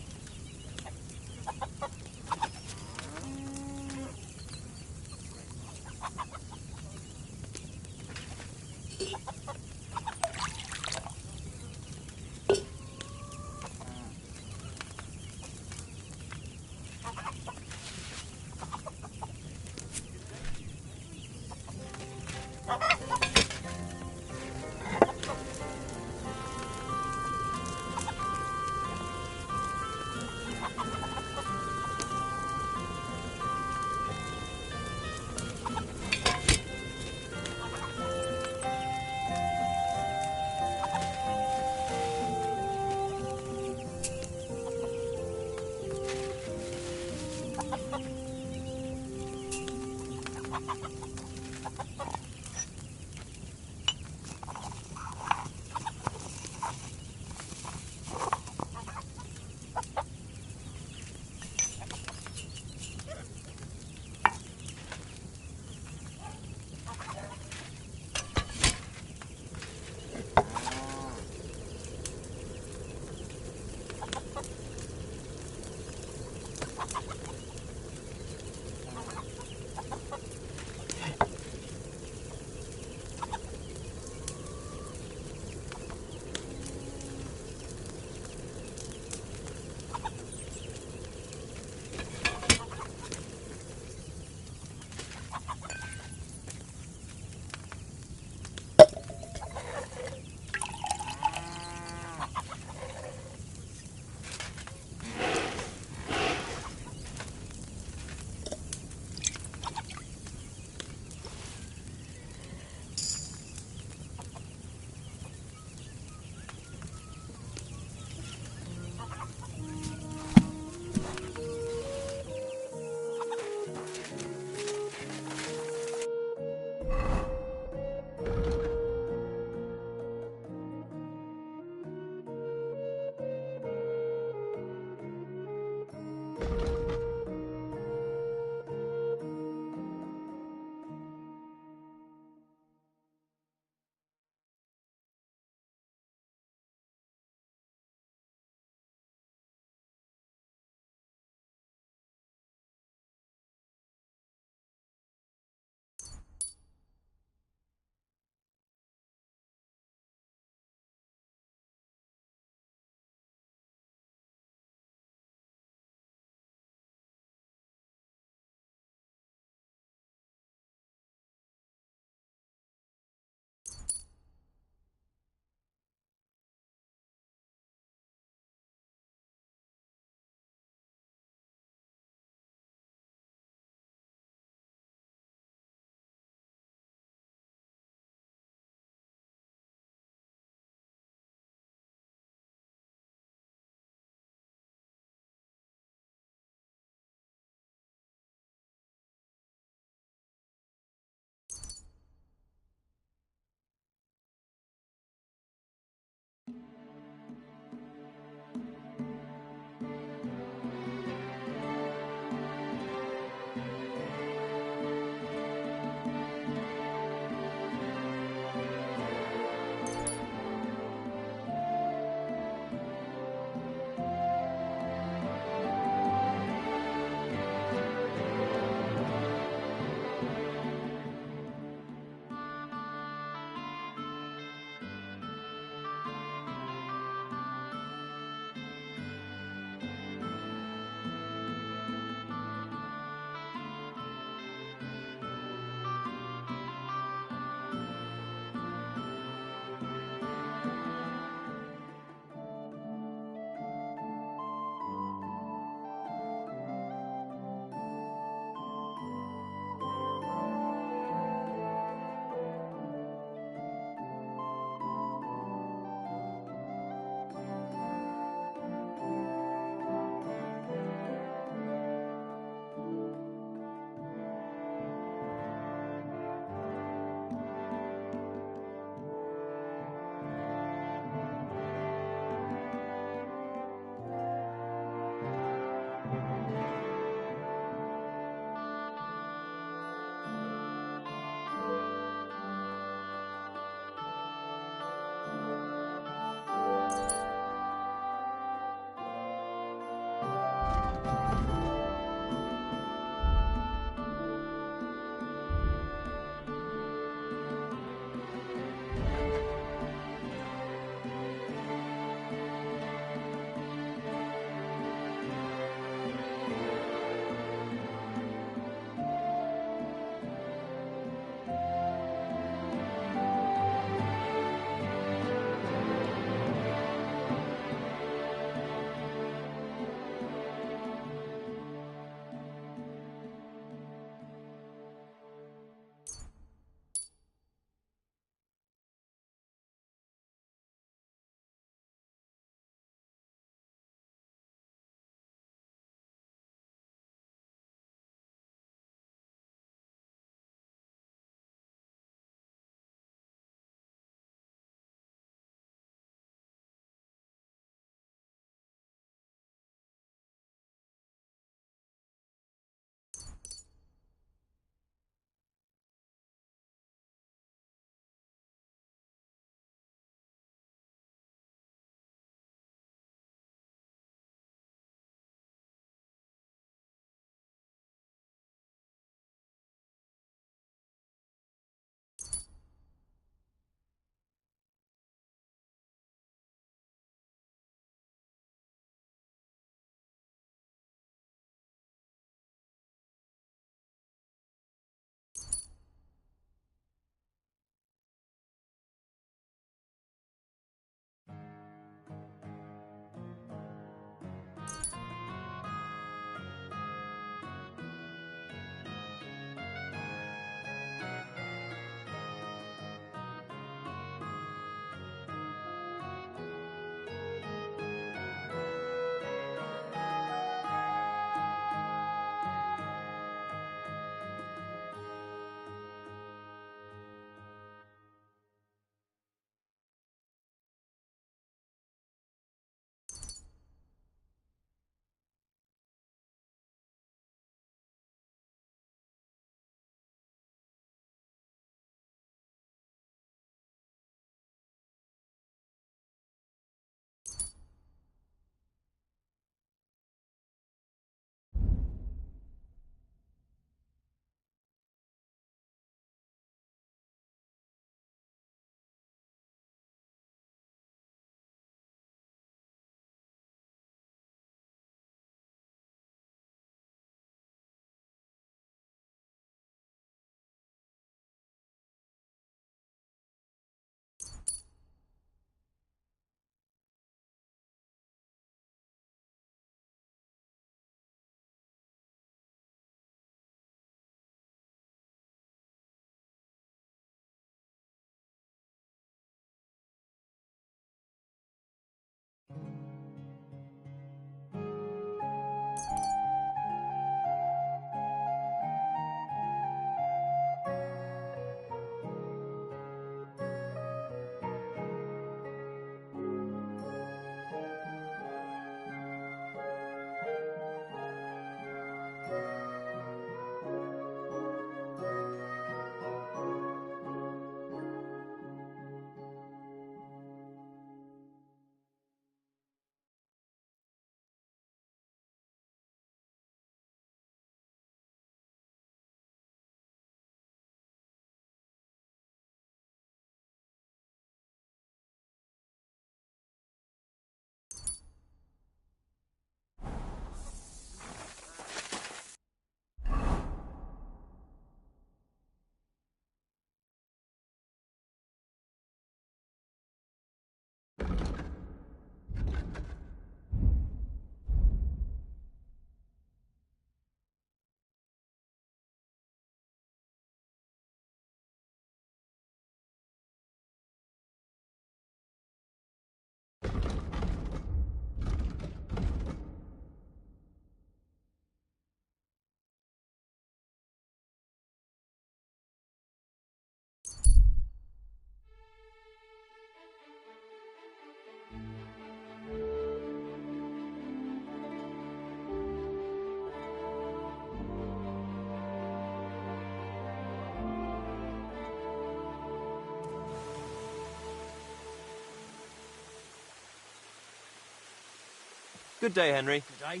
Good day, Henry.
Good day.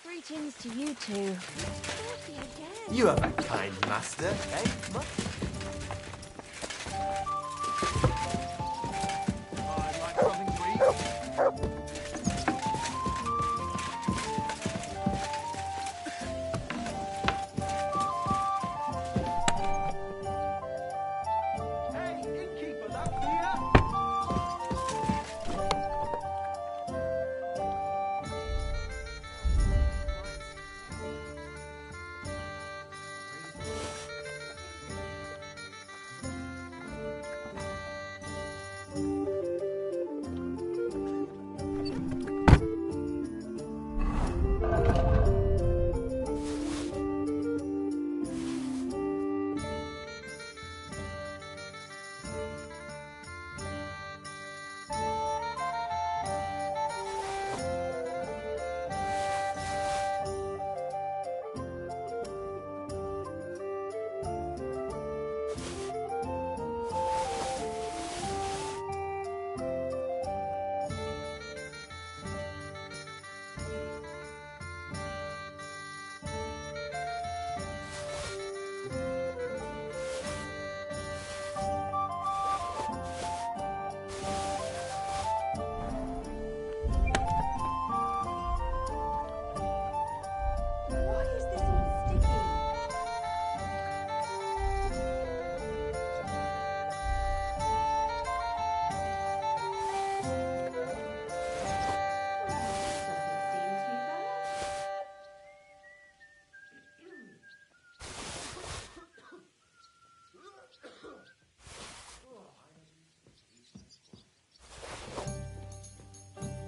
Greetings to you two. Dirty again.
You have a kind master, eh?
I'd like something to eat.
Hey, innkeeper, that beer?
Why is this all sticky? Doesn't seem too bad.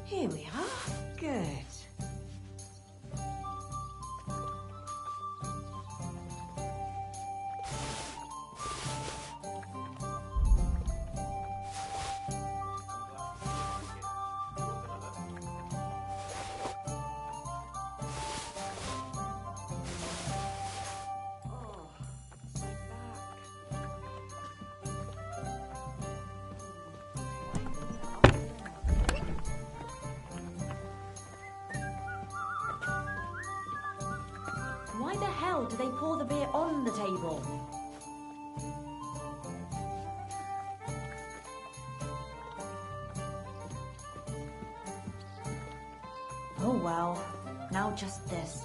Here we are. Good. Why the hell do they pour the beer on the table? Oh well, now just this.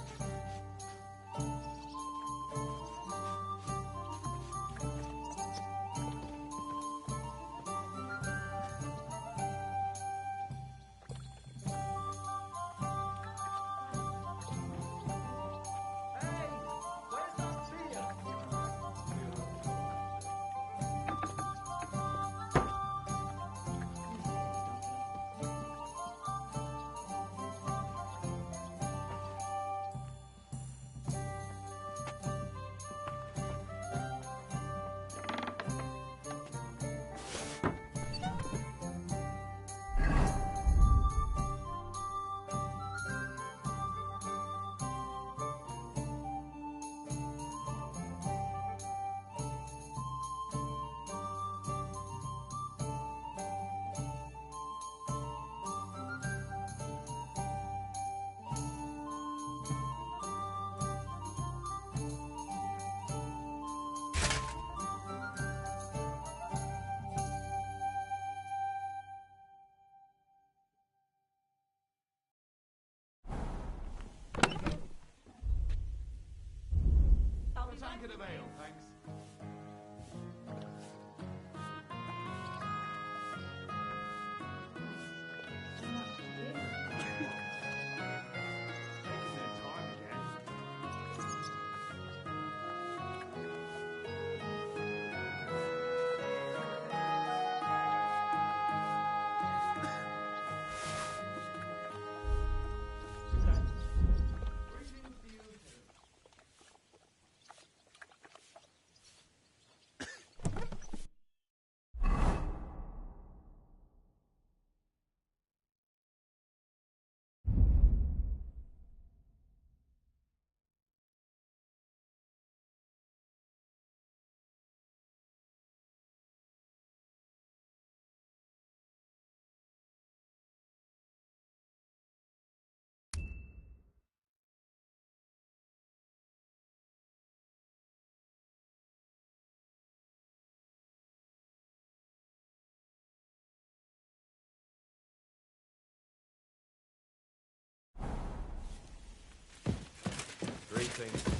something.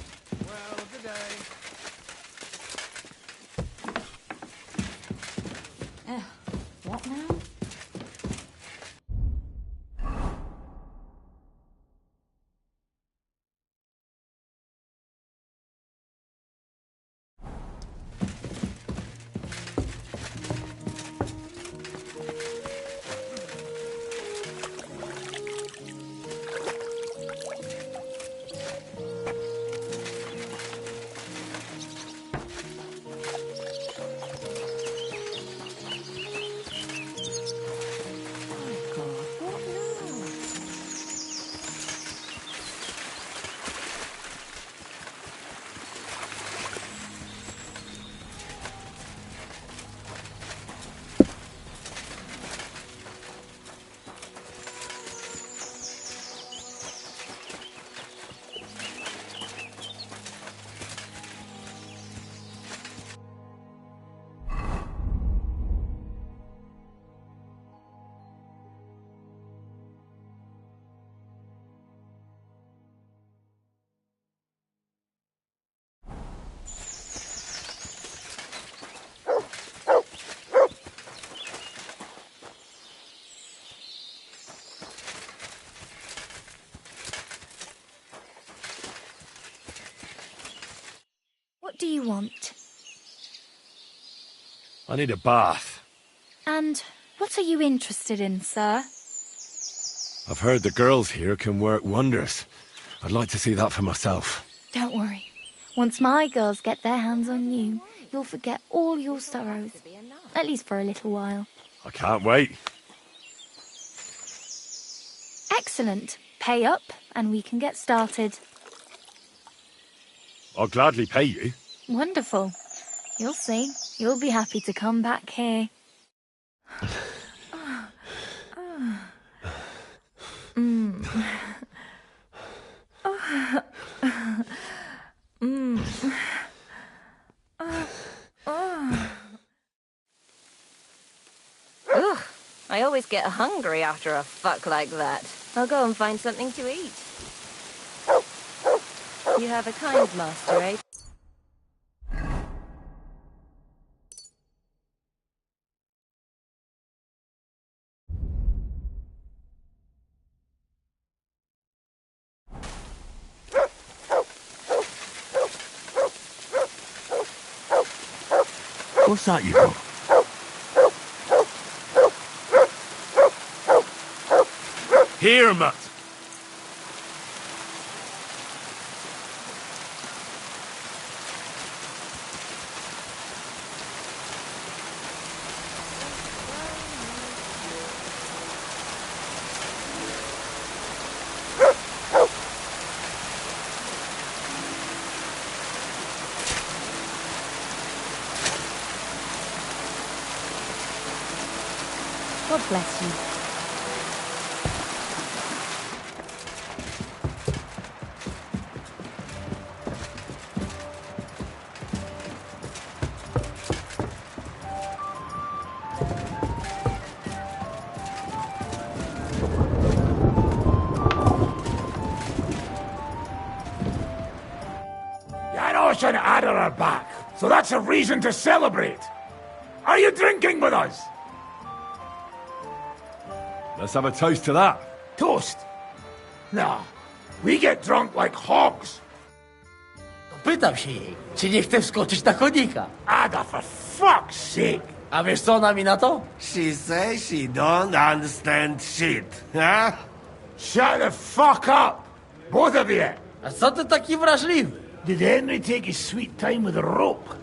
Well, good day.
What now? What do you want?
I need a bath.
And what are you interested in, sir?
I've heard the girls here can work wonders. I'd like to see that for myself.
Don't worry. Once my girls get their hands on you, you'll forget all your sorrows. At least for a little while.
I can't wait.
Excellent. Pay up, and we can get started.
I'll gladly pay you.
Wonderful. You'll see. You'll be happy to come back here.
Ugh, I always get hungry after a fuck like that. I'll go and find something to eat. You have a kind master, eh?
What's that you got? Here, Mutt.
God bless you.
Yanos and Ada are back, so that's a reason to celebrate. Are you drinking with us?
Let's have a toast to that.
Toast? Nah, we get drunk like hogs.
Pytam się jej, czy nie chce wskoczyć na konika.
Ada, for fuck's sake!
A wiesz co ona mi na to?
She says she don't understand shit, huh?
Shut the fuck up! Both of you!
A co ty taki wrażliwy?
Did Henry take his sweet time with a rope?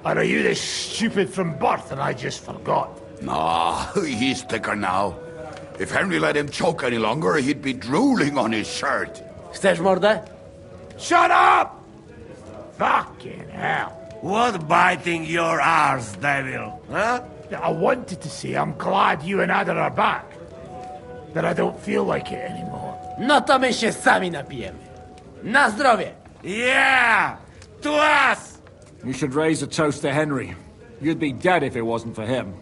Or are you this stupid from birth and I just forgot?
No, he's thicker now. If Henry let him choke any longer, he'd be drooling on his shirt.
Chcesz mordę?
Shut up! Fucking hell.
What biting your arse, devil, huh?
I wanted to say I'm glad you and Ada are back. That I don't feel like it anymore.
No to my się sami napijemy. Na zdrowie!
Yeah! To us!
You should raise a toast to Henry. You'd be dead if it wasn't for him.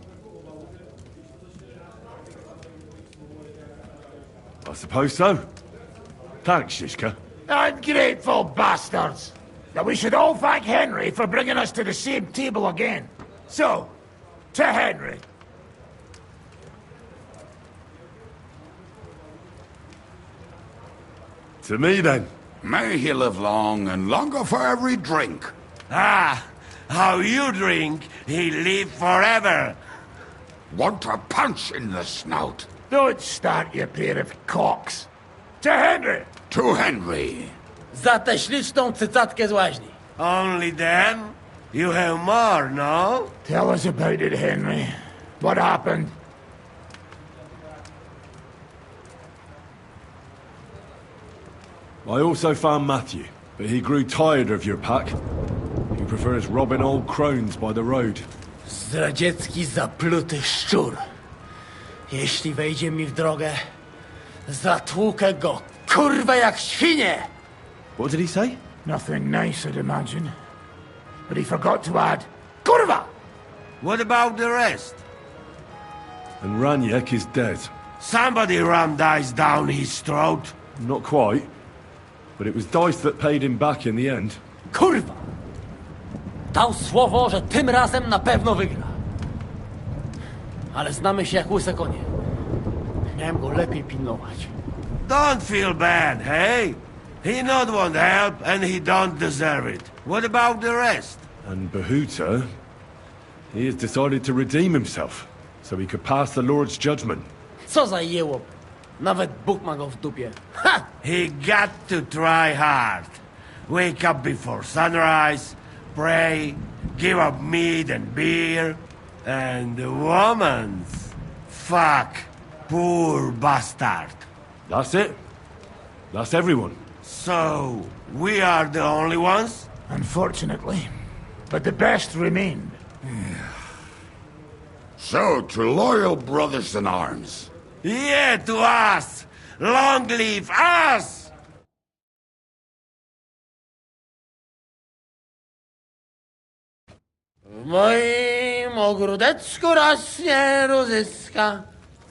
I suppose so. Thanks, Shishka.
Ungrateful bastards! That we should all thank Henry for bringing us to the same table again. So, to Henry.
To me, then. May he live long, and longer for every drink.
Ah, how you drink, he live forever.
Want a punch in the snout.
Don't start, you pair of cocks. To Henry!
To Henry.
Za tę śliczną cycatkę z łaźni.
Only them? You have more, no?
Tell us about it, Henry. What happened?
I also found Matthew, but he grew tired of your pack. He prefers robbing old crones by the road.
Zdradziecki, zapluty szczur. Jeśli wejdzie mi w drogę, zatłukę go, kurwa, jak świnie!
What did he say?
Nothing nice, I'd imagine. But he forgot to add, kurwa!
What about the rest?
And Raniek is dead.
Somebody rammed dice down his throat.
Not quite. But it was dice that paid him back in the end.
Kurwa! Dał słowo, że tym razem na pewno wygra. Ale znamy się jak łyse konie. Miałem go lepiej pilnować.
Don't feel bad, hey? He not want help, and he don't deserve it. What about the rest?
And Behuta, he has decided to redeem himself, so he could pass the Lord's judgment.
Co za jełop. Nawet Bóg ma go w dupie. Ha!
He got to try hard. Wake up before sunrise, pray, give up meat and beer, and the woman's. Fuck. Poor bastard.
That's it. That's everyone.
So, we are the only ones?
Unfortunately. But the best remained.
So, to loyal brothers in arms.
Yeah, to us! Long live us!
W moim ogródeczku rośnie rózyska.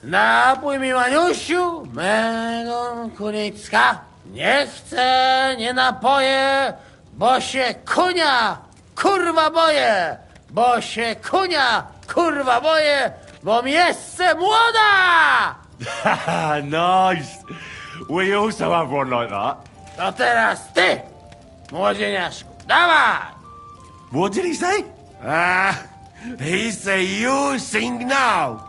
Napój mi, Maniusiu, mego kunicka. Nie chcę, nie napoję, bo się kunia, kurwa boję. Bo się kunia, kurwa boję, bo miejsce młoda!
Nice. We also have one like that.
To teraz ty, młodzieniaszku, dawaj!
What did he say?
He say you sing now.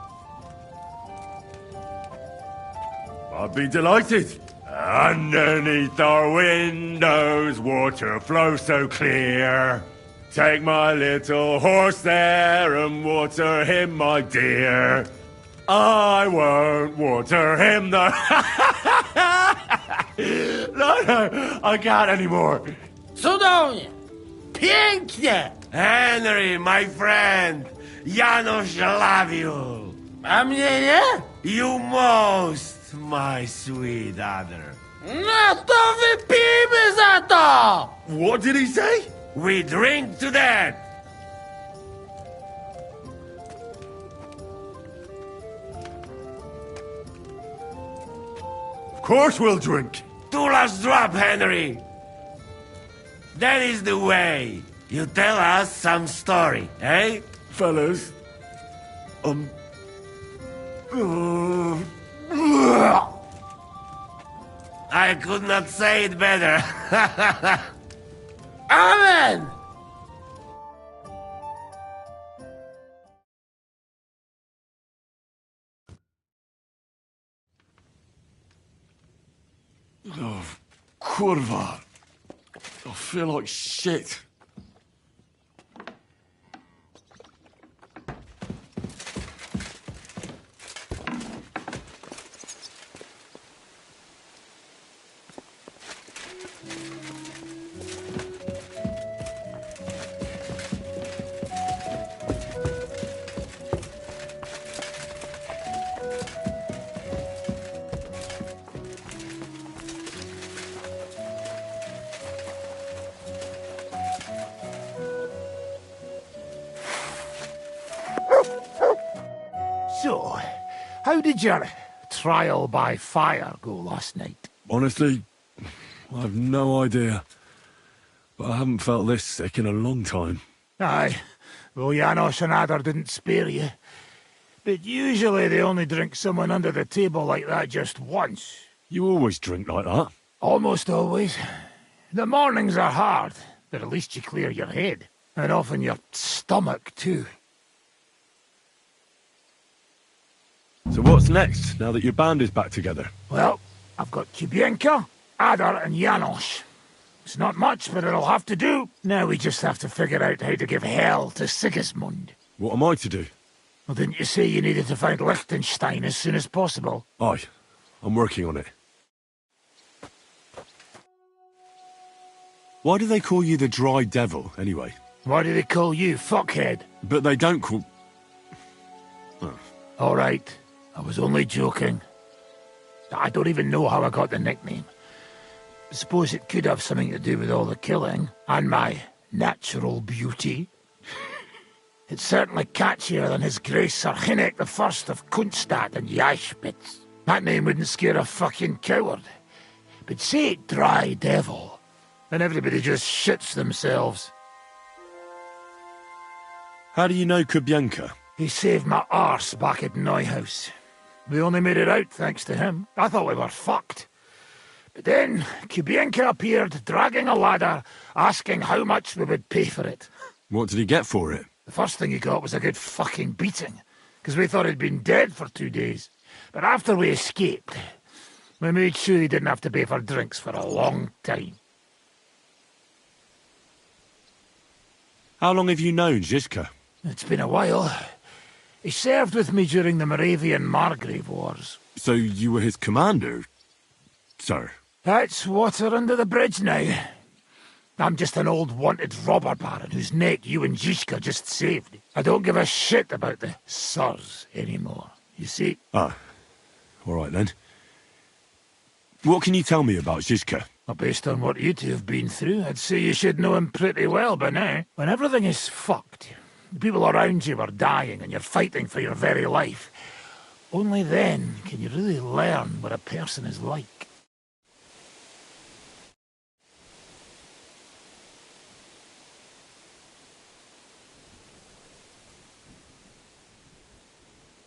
I'd be delighted. Underneath our windows, water flows so clear. Take my little horse there and water him, my dear. I won't water him, though. No, I can't anymore.
Cudownie! Pięknie!
Henry, my friend, Janusz love you.
A mnie nie?
You most, my sweet other.
No to wypijmy za to!
What did he say?
We drink to that.
Of course we'll drink.
Two last drop, Henry. That is the way. You tell us some story, eh?
Fellas,
I could not say it better.
Amen!
oh, kurwa. I feel like shit.
So, how did your trial by fire go last night?
Honestly, I've no idea. But I haven't felt this sick in a long time.
Aye. Well, Janos and Adar didn't spare you. But usually they only drink someone under the table like that just once.
You always drink like that?
Almost always. The mornings are hard, but at least you clear your head. And often your stomach, too.
So what's next, now that your band is back together?
Well, I've got Kubienka, Adar and Janos. It's not much, but it'll have to do. Now we just have to figure out how to give hell to Sigismund.
What am I to do?
Well, didn't you say you needed to find Liechtenstein as soon as possible?
Aye, I'm working on it. Why do they call you the Dry Devil, anyway?
Why do they call you fuckhead?
But they don't call... Oh.
All right, I was only joking. I don't even know how I got the nickname. I suppose it could have something to do with all the killing, and my natural beauty. It's certainly catchier than His Grace Sir Hinnek the First of Kunststadt and Yashpitz. That name wouldn't scare a fucking coward. But say it Dry Devil, and everybody just shits themselves.
How do you know Kubienka?
He saved my arse back at Neuhaus. We only made it out thanks to him. I thought we were fucked. But then Kubienka appeared, dragging a ladder, asking how much we would pay for it.
What did he get for it?
The first thing he got was a good fucking beating, because we thought he'd been dead for 2 days. But after we escaped, we made sure he didn't have to pay for drinks for a long time.
How long have you known Žižka?
It's been a while. He served with me during the Moravian Margrave Wars.
So you were his commander, sir?
That's water under the bridge now. I'm just an old wanted robber baron whose neck you and Žižka just saved. I don't give a shit about the sirs anymore, you see?
Ah, all right then. What can you tell me about Žižka?
Well, based on what you two have been through, I'd say you should know him pretty well by now. When everything is fucked, the people around you are dying and you're fighting for your very life, only then can you really learn what a person is like.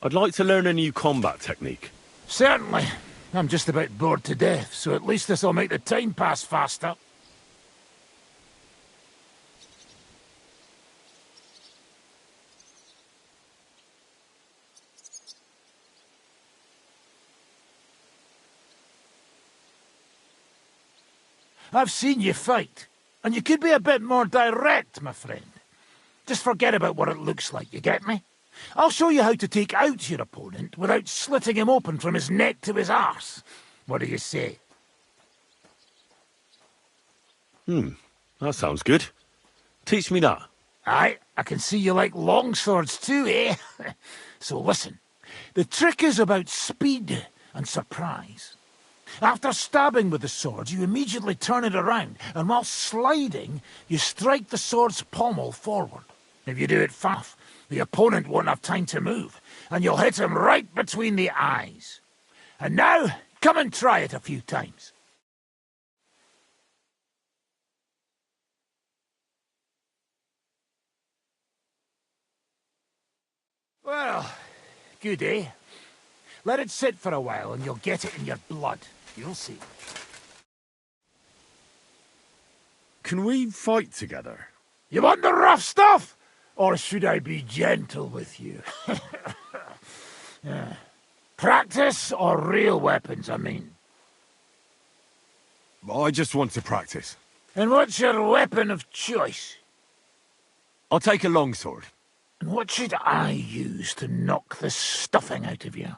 I'd like to learn a new combat technique.
Certainly. I'm just about bored to death, so at least this'll make the time pass faster. I've seen you fight, and you could be a bit more direct, my friend. Just forget about what it looks like, you get me? I'll show you how to take out your opponent without slitting him open from his neck to his arse. What do you say?
That sounds good. Teach me that.
Aye, I can see you like long swords too, eh? So listen, the trick is about speed and surprise. After stabbing with the sword, you immediately turn it around, and while sliding, you strike the sword's pommel forward. If you do it fast, the opponent won't have time to move, and you'll hit him right between the eyes. And now, come and try it a few times. Well, good, eh? Let it sit for a while and you'll get it in your blood. You'll see.
Can we fight together?
You want the rough stuff? Or should I be gentle with you? Yeah. Practice or real weapons, I mean?
I just want to practice.
And what's your weapon of choice?
I'll take a longsword.
And what should I use to knock the stuffing out of you?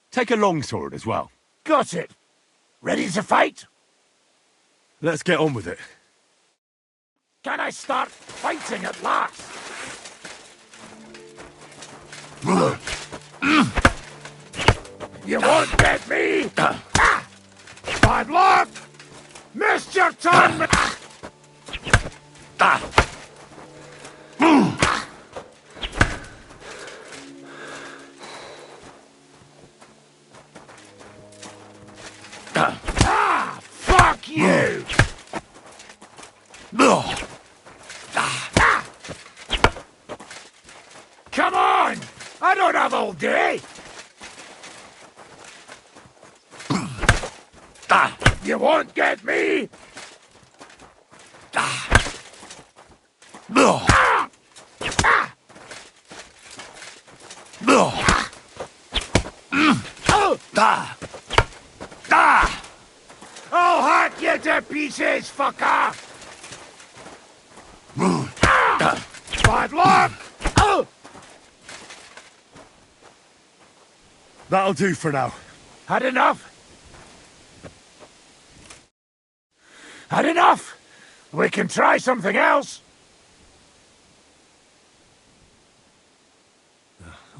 Take a longsword as well.
Got it. Ready to fight?
Let's get on with it.
Can I start fighting at last? You won't get me! Bad luck! Missed your turn! Fuck Fuck you! Come on! I don't have all day! You won't get me! I'll hack you to pieces, fucker! Bad luck!
That'll do for now.
Had enough? Had enough? We can try something else.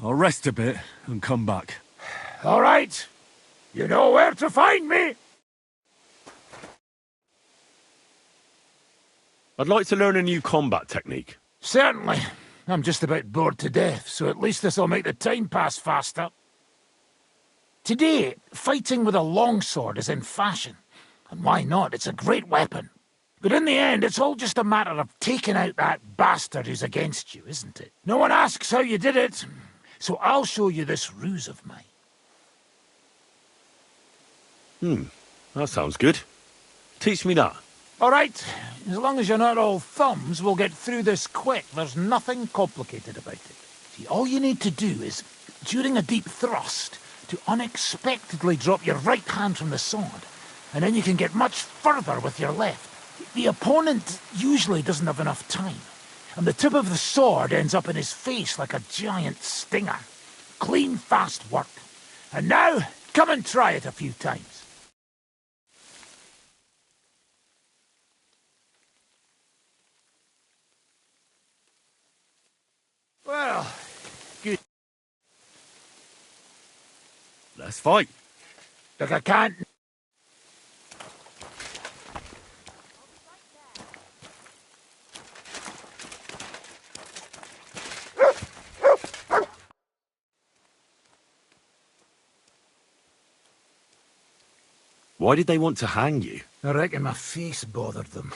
I'll rest a bit and come back.
All right. You know where to find me.
I'd like to learn a new combat technique.
Certainly. I'm just about bored to death, so at least this'll make the time pass faster. Today, fighting with a longsword is in fashion. And why not? It's a great weapon. But in the end, it's all just a matter of taking out that bastard who's against you, isn't it? No one asks how you did it, so I'll show you this ruse of mine.
That sounds good. Teach me that.
All right. As long as you're not all thumbs, we'll get through this quick. There's nothing complicated about it. See, all you need to do is, during a deep thrust, to unexpectedly drop your right hand from the sword, and then you can get much further with your left. The opponent usually doesn't have enough time, and the tip of the sword ends up in his face like a giant stinger. Clean, fast work. And now, come and try it a few times. Well, good.
Let's fight.
Look, I can't...
Why did they want to hang you?
I reckon my face bothered them.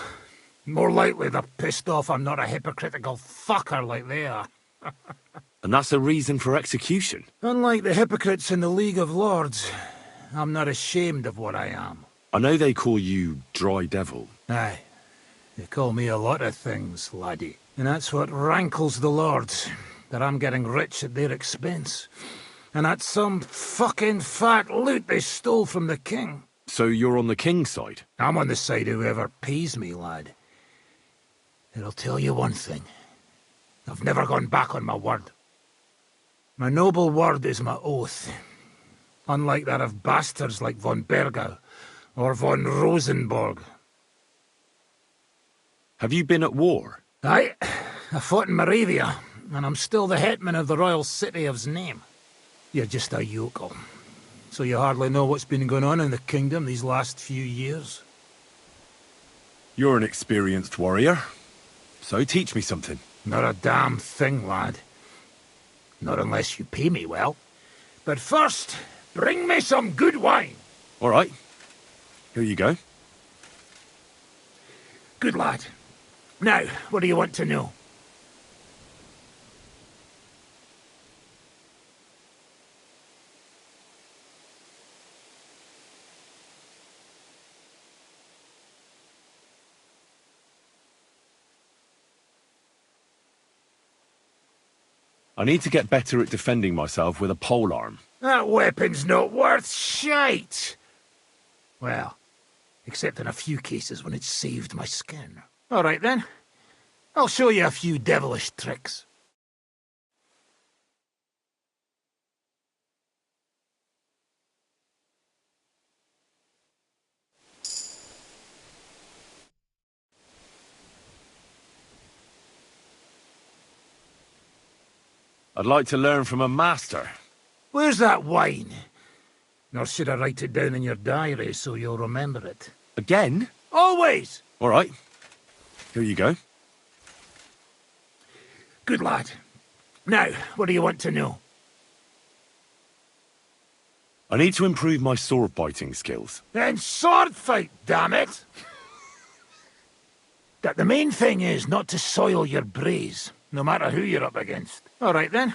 More likely they're pissed off I'm not a hypocritical fucker like they are.
And that's a reason for execution?
Unlike the hypocrites in the League of Lords, I'm not ashamed of what I am.
I know they call you Dry Devil.
Aye. They call me a lot of things, laddie. And that's what rankles the Lords, that I'm getting rich at their expense. And that's some fucking fat loot they stole from the king.
So you're on the king's side?
I'm on the side of whoever pays me, lad. And I'll tell you one thing. I've never gone back on my word. My noble word is my oath. Unlike that of bastards like von Bergau or von Rosenborg.
Have you been at war?
Aye. I fought in Moravia, and I'm still the hetman of the royal city of Znaim. You're just a yokel. So you hardly know what's been going on in the kingdom these last few years?
You're an experienced warrior. So teach me something.
Not a damn thing, lad. Not unless you pay me well. But first, bring me some good wine.
All right. Here you go.
Good lad. Now, what do you want to know?
I need to get better at defending myself with a polearm.
That weapon's not worth shite. Well, except in a few cases when it's saved my skin. All right then. I'll show you a few devilish tricks.
I'd like to learn from a master.
Where's that wine? Nor should I write it down in your diary so you'll remember it.
Again?
Always!
All right. Here you go.
Good lad. Now, what do you want to know?
I need to improve my sword biting skills.
Then sword fight, damn it! That the main thing is not to soil your braze, no matter who you're up against. All right then.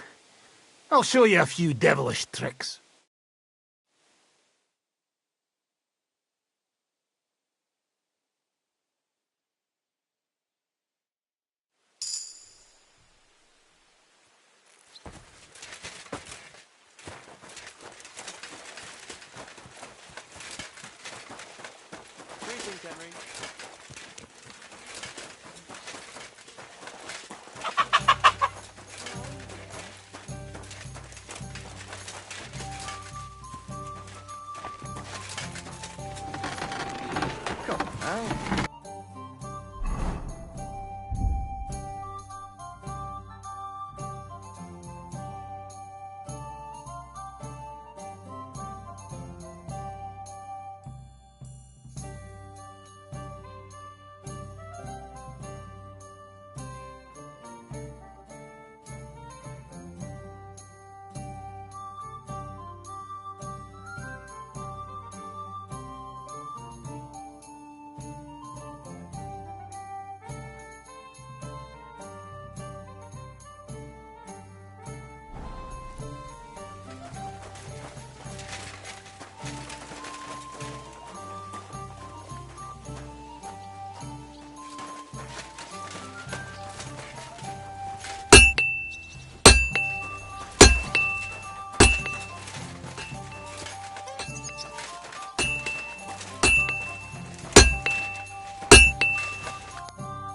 I'll show you a few devilish tricks.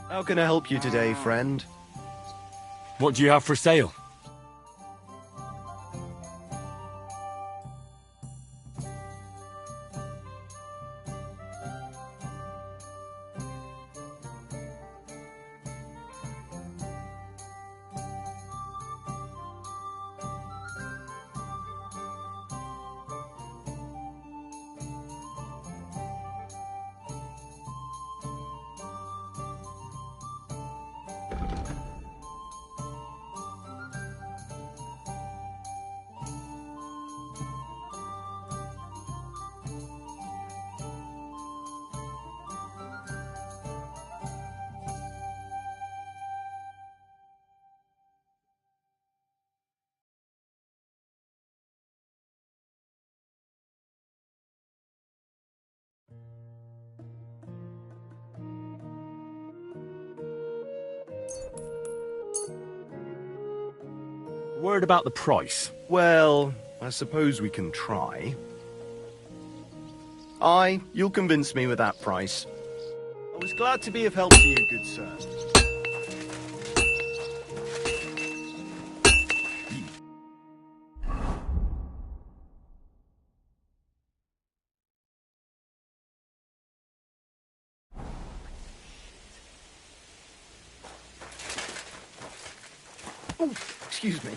How can I help you today, friend?
What do you have for sale? Word about the price.
Well, I suppose we can try. You'll convince me with that price. I was glad to be of help to you, good sir. Oh, excuse me.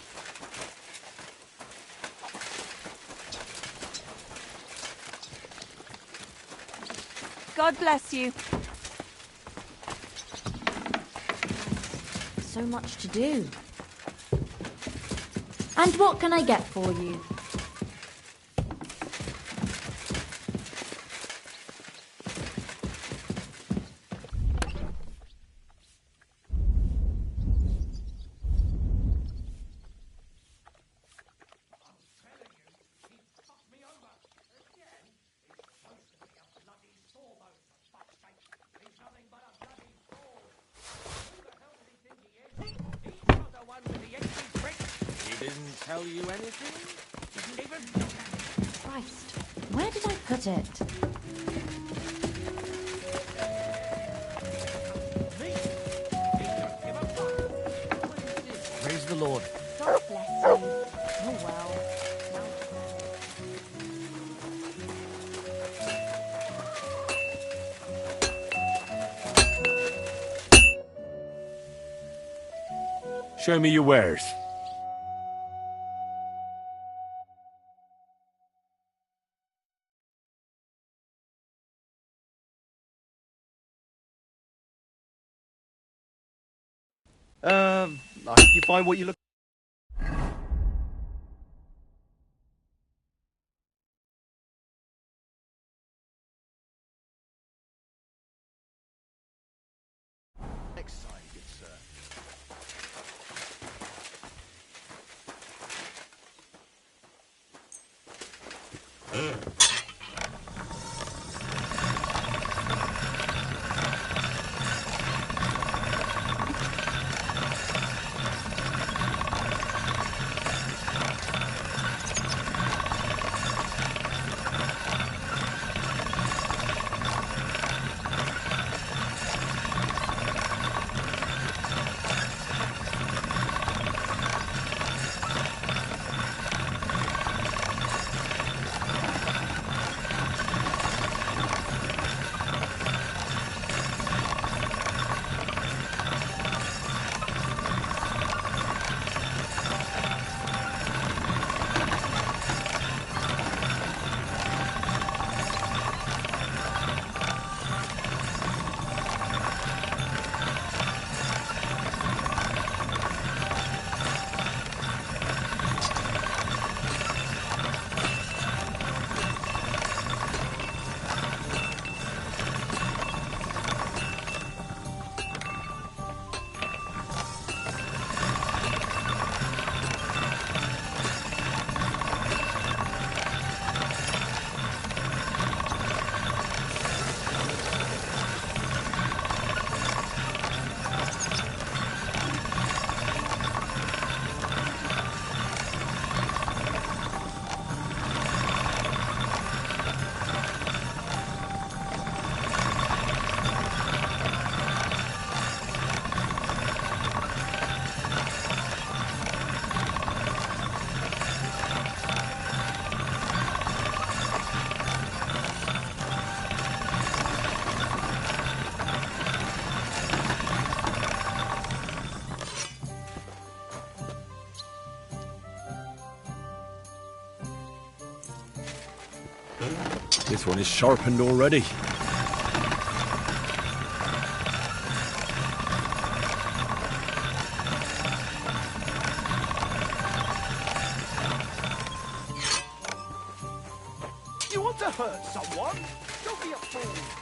God bless you.
So much to do. And what can I get for you?
He didn't tell you anything? Didn't even...
Christ, where did I put it?
Praise the Lord.
God bless you. Oh well.
Show me your wares.
I hope you find what you look
This one is sharpened already.
You want to hurt someone? Don't be a fool.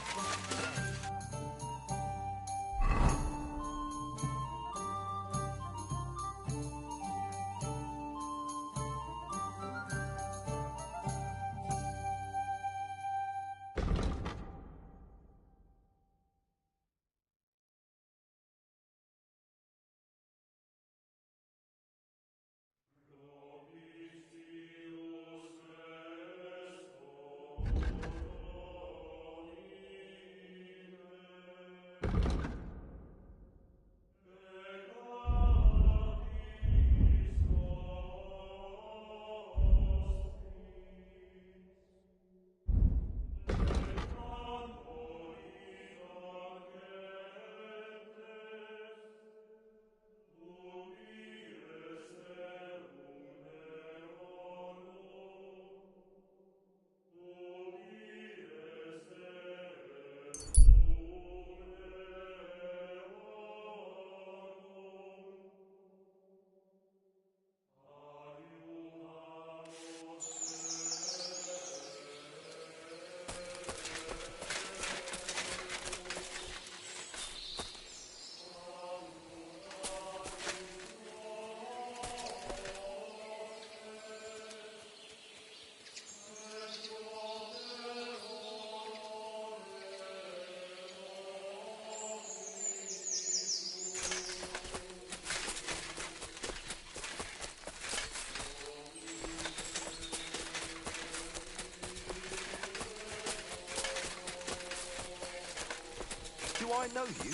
Do I know you?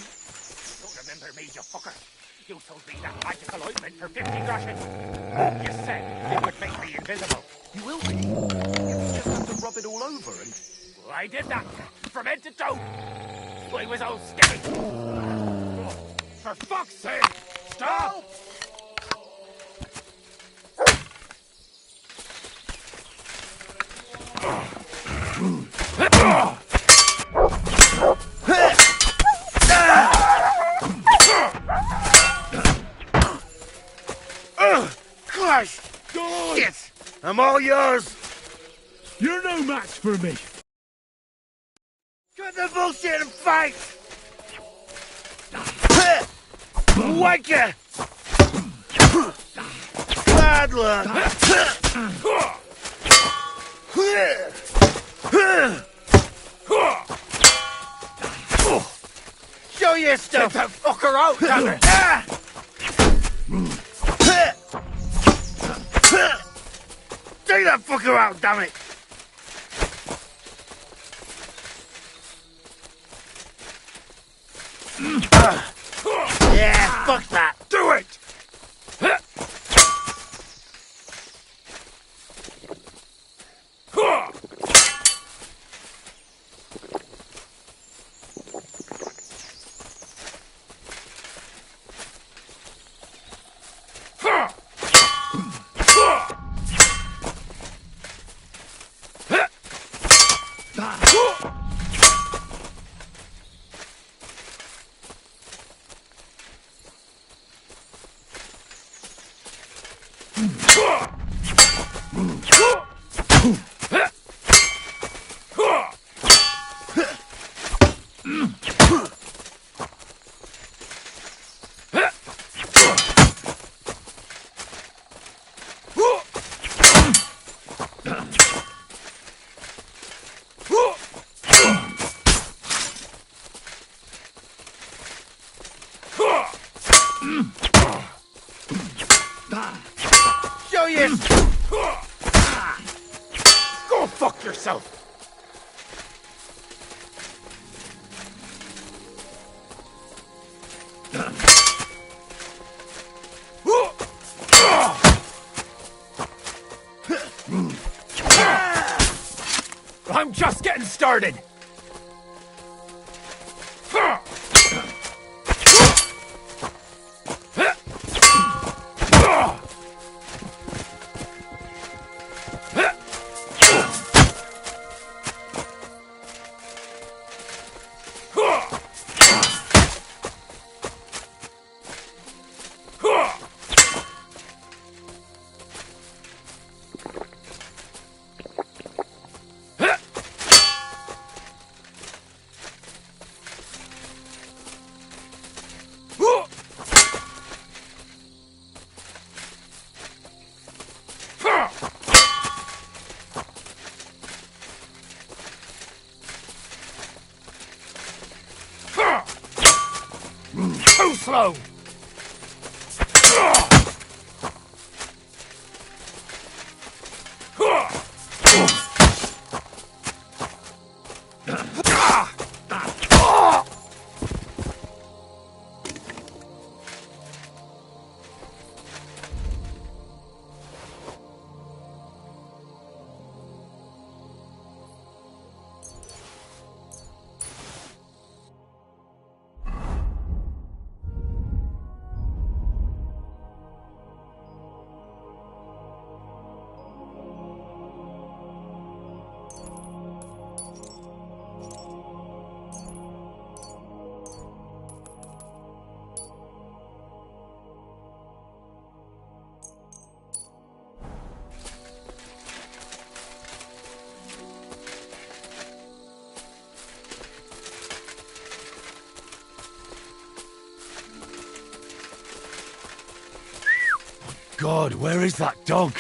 Don't remember me, you fucker. You sold me that magical ointment for 50 groschen. You said it would make me invisible.
You will be. You just have to rub it all over and...
I did that, from head to toe. I was all skinny. For fuck's sake, stop!
Christ! Shit! I'm all yours!
You're no match for me!
Cut the bullshit and fight! Wanker! Bad luck! Show your stuff!
Get that fucker out, damn it!
Take that fucker out, damn it! Yeah, fuck that!
Do it!
Show your...
Go fuck yourself! I'm just getting started! Too slow! God, where is that dog?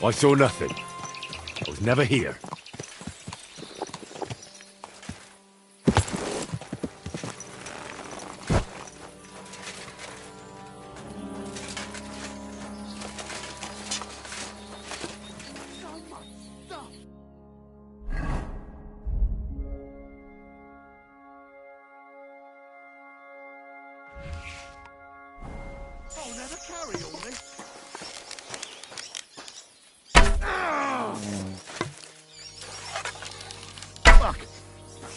I saw nothing. I was never here.
I'll never carry all this. Fuck!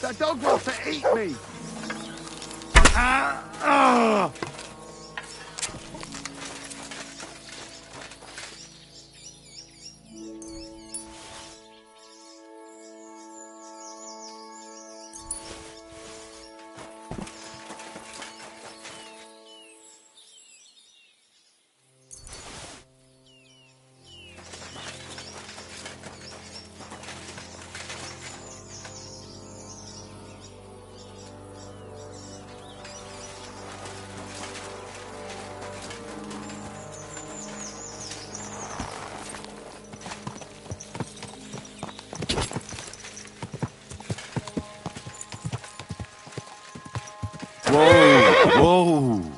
That dog wants to eat me!
Whoa! Whoa!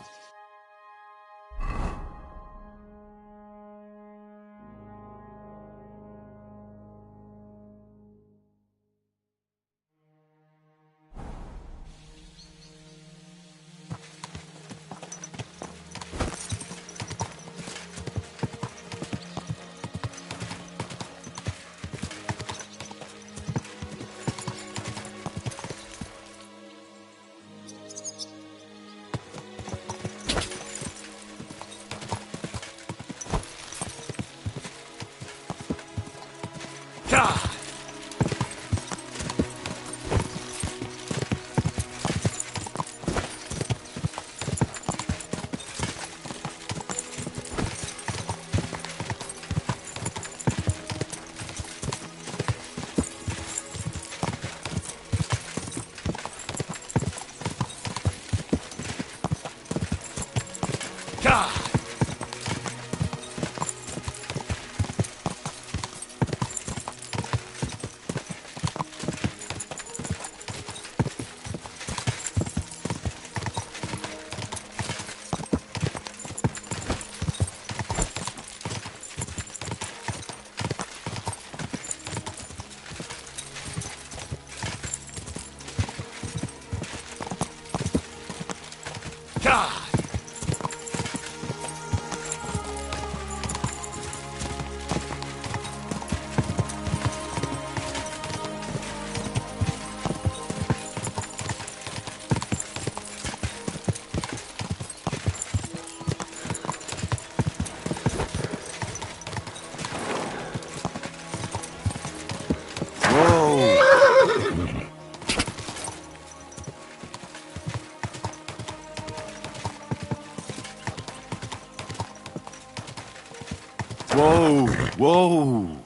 Whoa! Whoa!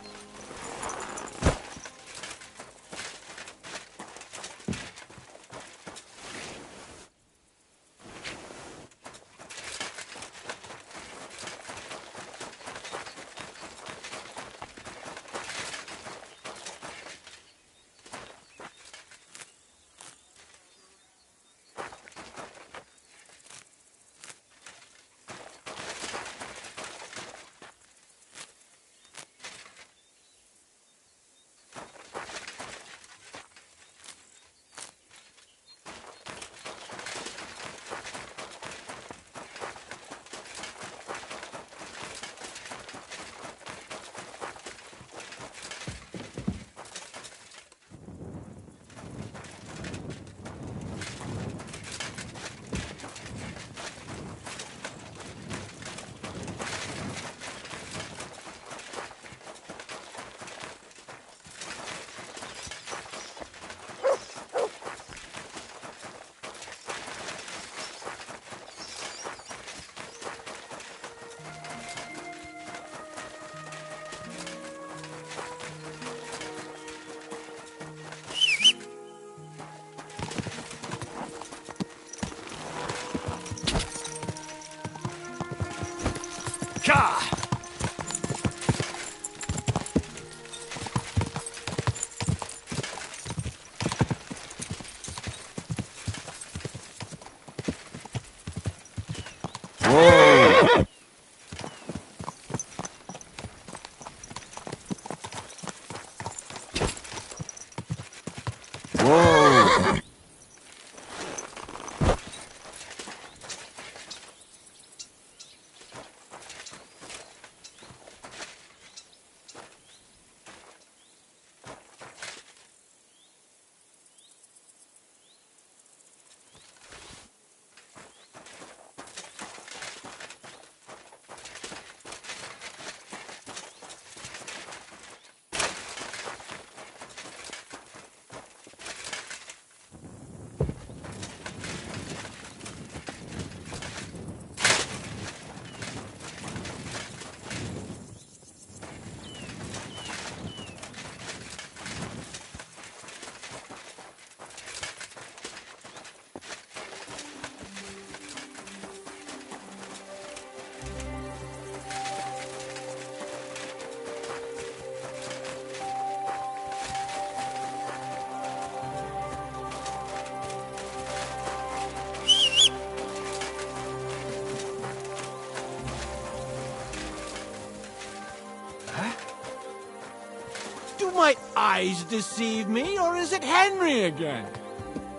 eyes deceive me, or is it Henry again?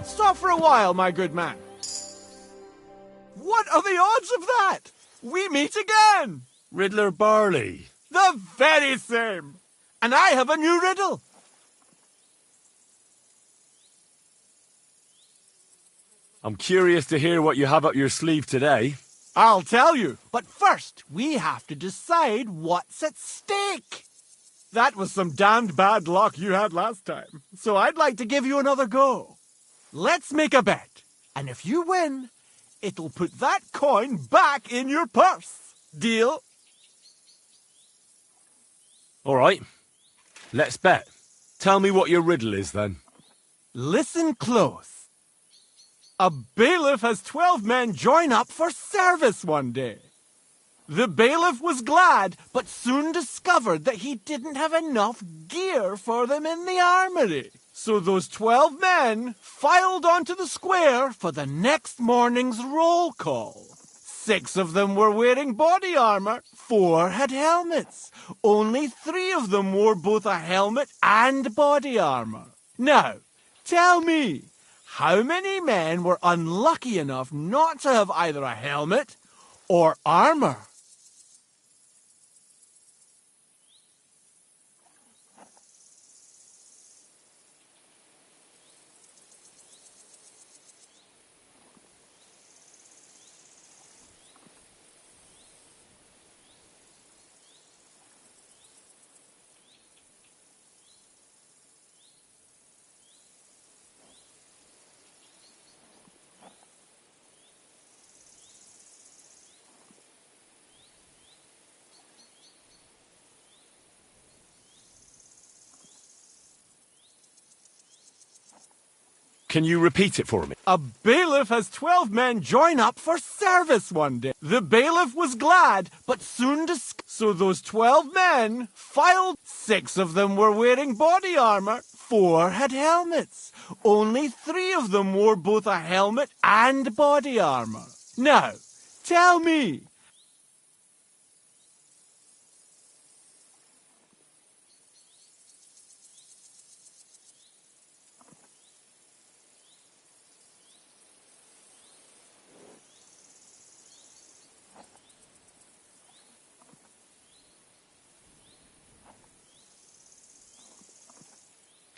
Stop for a while, my good man. What are the odds of that? We meet again!
Riddler Barley.
The very same! And I have a new riddle.
I'm curious to hear what you have up your sleeve today.
I'll tell you, but first we have to decide what's at stake. That was some damned bad luck you had last time, so I'd like to give you another go. Let's make a bet, and if you win, it'll put that coin back in your purse. Deal?
All right. Let's bet. Tell me what your riddle is, then.
Listen close. A bailiff has 12 men join up for service one day. The bailiff was glad, but soon discovered that he didn't have enough gear for them in the armory. So those 12 men filed onto the square for the next morning's roll call. 6 of them were wearing body armor, 4 had helmets. Only 3 of them wore both a helmet and body armor. Now, tell me, how many men were unlucky enough not to have either a helmet or armor?
Can you repeat it for me?
A bailiff has 12 men join up for service one day. The bailiff was glad, but soon so those 12 men filed. 6 of them were wearing body armor, 4 had helmets. Only 3 of them wore both a helmet and body armor. Now, tell me,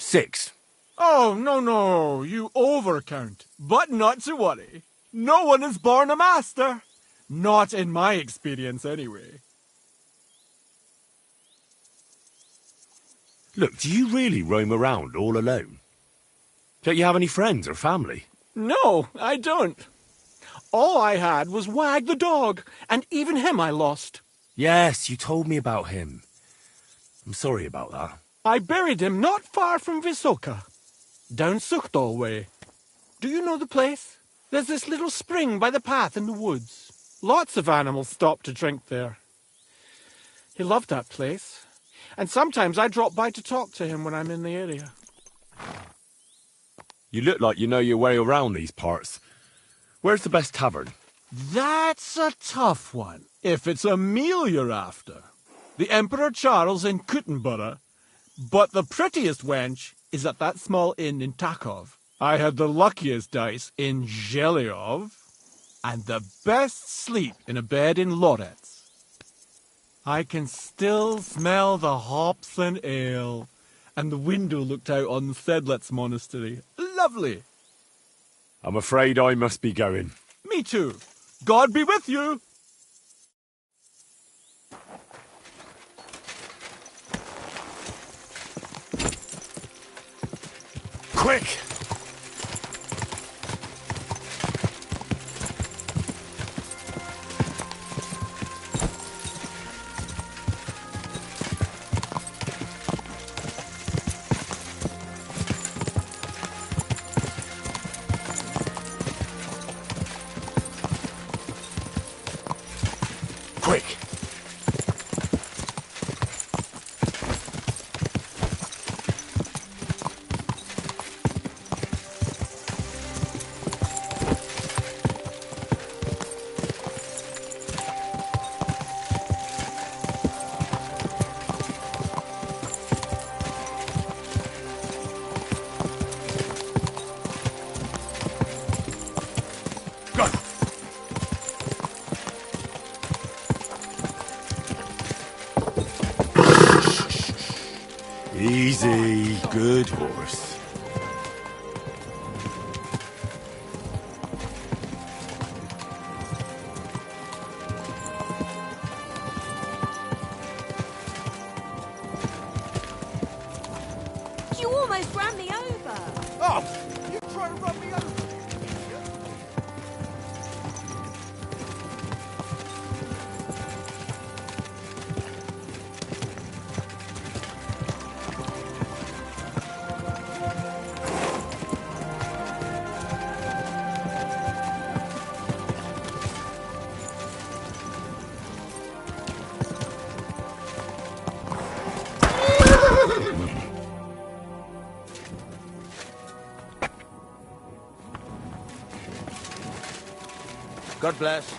Six.
Oh, no, you overcount. But not to worry. No one is born a master. Not in my experience, anyway.
Look, do you really roam around all alone? Don't you have any friends or family?
No, I don't. All I had was Wag the dog, and even him I lost.
Yes, you told me about him. I'm sorry about that.
I buried him not far from Visoka, down Suchdol way. Do you know the place? There's this little spring by the path in the woods. Lots of animals stop to drink there. He loved that place, and sometimes I drop by to talk to him when I'm in the area.
You look like you know your way around these parts. Where's the best tavern?
That's a tough one, if it's a meal you're after. The Emperor Charles in Kuttenborough. But the prettiest wench is at that small inn in Takov. I had the luckiest dice in Zhelyov, and the best sleep in a bed in Lorets. I can still smell the hops and ale, and the window looked out on Sedlets Monastery. Lovely.
I'm afraid I must be going.
Me too. God be with you.
Quick! Quick! course.
You almost ran me over.
Oh, you trying to run me over?
God bless.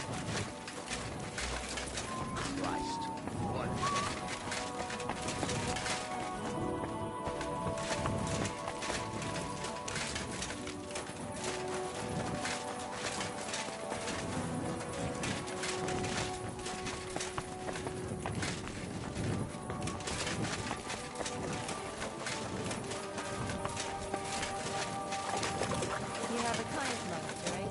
You have a kind moment, right?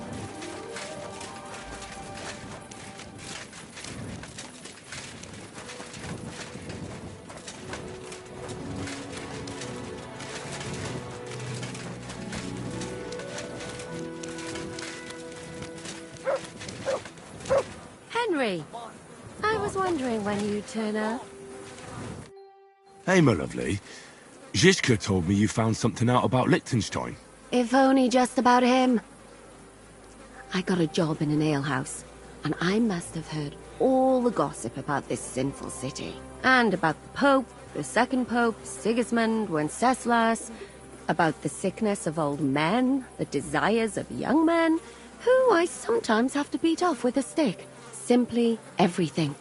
Henry, I was wondering when you'd turn up.
Hey, my lovely. Zizka told me you found something out about Liechtenstein.
If only just about him. I got a job in an alehouse, and I must have heard all the gossip about this sinful city. And about the Pope, the second Pope, Sigismund, Wenceslas, about the sickness of old men, the desires of young men, who I sometimes have to beat off with a stick. Simply everything.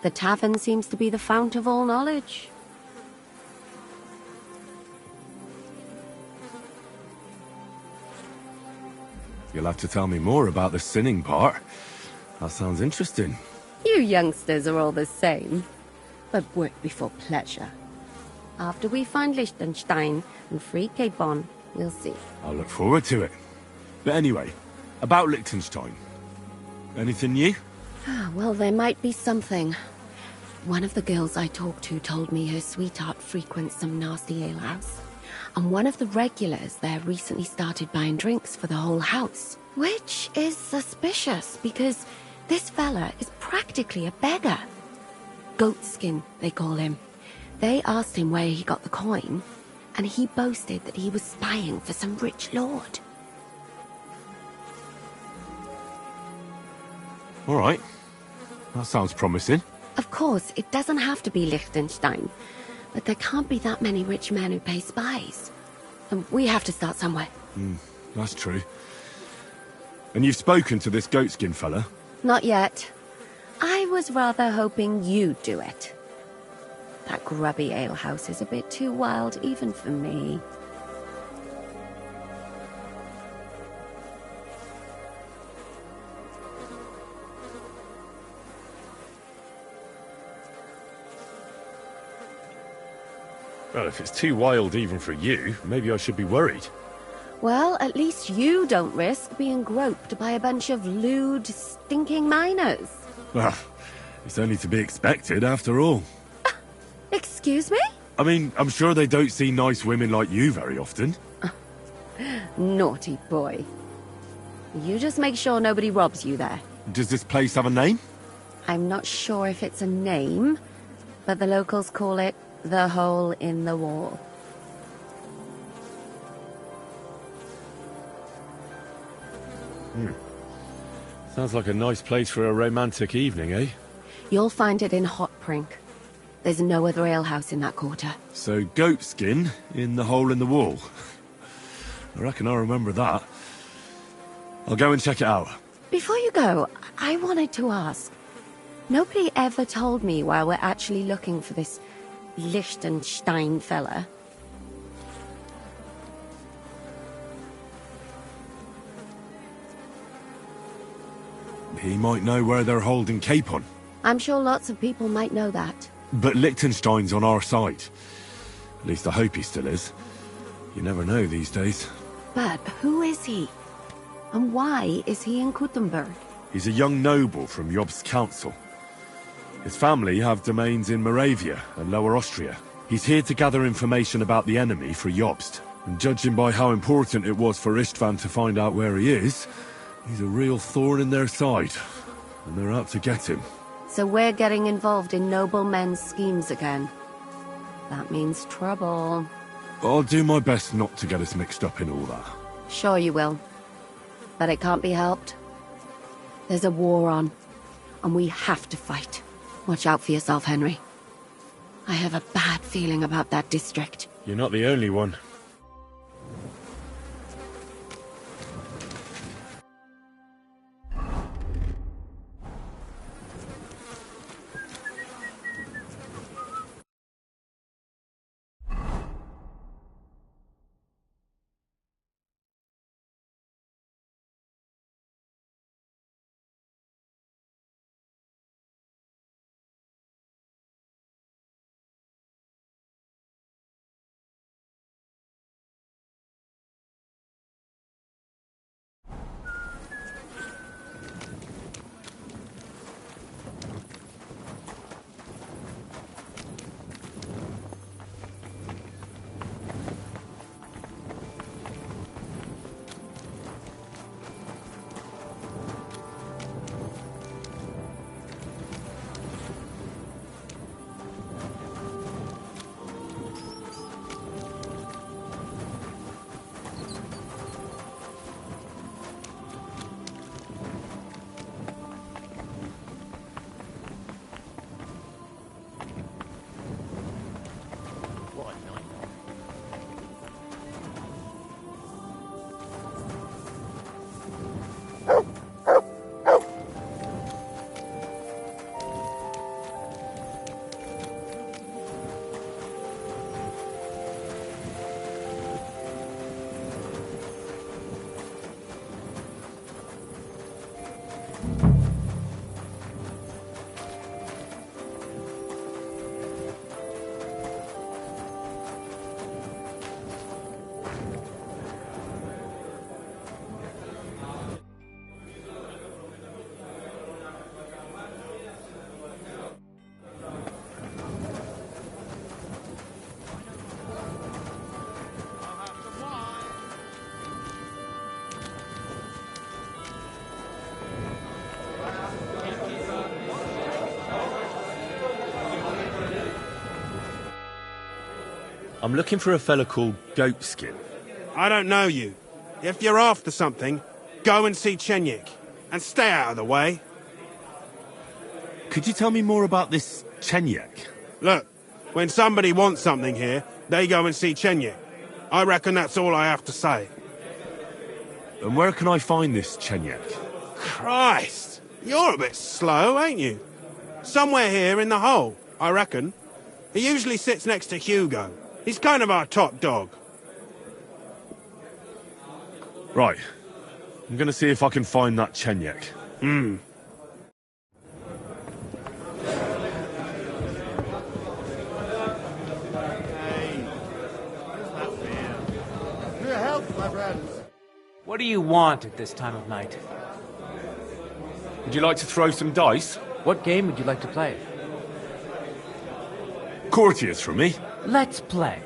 The tavern seems to be the fount of all knowledge.
You'll have to tell me more about the sinning part. That sounds interesting.
You youngsters are all the same, but work before pleasure. After we find Liechtenstein and free Cape Bon, we'll see.
I'll look forward to it. But anyway, about Liechtenstein. Anything new?
Well, there might be something. One of the girls I talked to told me her sweetheart frequents some nasty alehouse. And one of the regulars there recently started buying drinks for the whole house. Which is suspicious, because this fella is practically a beggar. Goatskin, they call him. They asked him where he got the coin, and he boasted that he was spying for some rich lord.
All right. That sounds promising.
Of course, it doesn't have to be Liechtenstein, but there can't be that many rich men who pay spies. And we have to start somewhere.
That's true. And you've spoken to this goatskin fella?
Not yet. I was rather hoping you'd do it. That grubby alehouse is a bit too wild even for me.
Well, if it's too wild even for you, maybe I should be worried.
Well, at least you don't risk being groped by a bunch of lewd, stinking miners.
Well, it's only to be expected after all.
Excuse me?
I mean, I'm sure they don't see nice women like you very often.
Naughty boy. You just make sure nobody robs you there.
Does this place have a name?
I'm not sure if it's a name, but the locals call it the Hole in the Wall.
Sounds like a nice place for a romantic evening, eh?
You'll find it in Hot Prink. There's no other alehouse in that quarter.
So, goatskin in the hole in the wall. I reckon I remember that. I'll go and check it out.
Before you go, I wanted to ask. Nobody ever told me why we're actually looking for this Liechtenstein fella.
He might know where they're holding Capon.
I'm sure lots of people might know that.
But Liechtenstein's on our side. At least I hope he still is. You never know these days.
But who is he? And why is he in Kuttenberg?
He's a young noble from Jobst's council. His family have domains in Moravia and Lower Austria. He's here to gather information about the enemy for Jobst. And judging by how important it was for Istvan to find out where he is, he's a real thorn in their side. And they're out to get him.
So we're getting involved in noblemen's schemes again. That means trouble.
I'll do my best not to get us mixed up in all that.
Sure you will. But it can't be helped. There's a war on, and we have to fight. Watch out for yourself, Henry. I have a bad feeling about that district.
You're not the only one. I'm looking for a fella called Goatskin.
I don't know you. If you're after something, go and see Chenyik. And stay out of the way.
Could you tell me more about this Chenyik?
Look, when somebody wants something here, they go and see Chenyik. I reckon that's all I have to say.
And where can I find this Chenyik?
Christ! You're a bit slow, ain't you? Somewhere here in the hole, I reckon. He usually sits next to Hugo. He's kind of our top dog.
Right. I'm gonna see if I can find that Chenyik.
Hmm.
Your health, my friends.
What do you want at this time of night?
Would you like to throw some dice?
What game would you like to play?
Courtiers for me.
Let's play.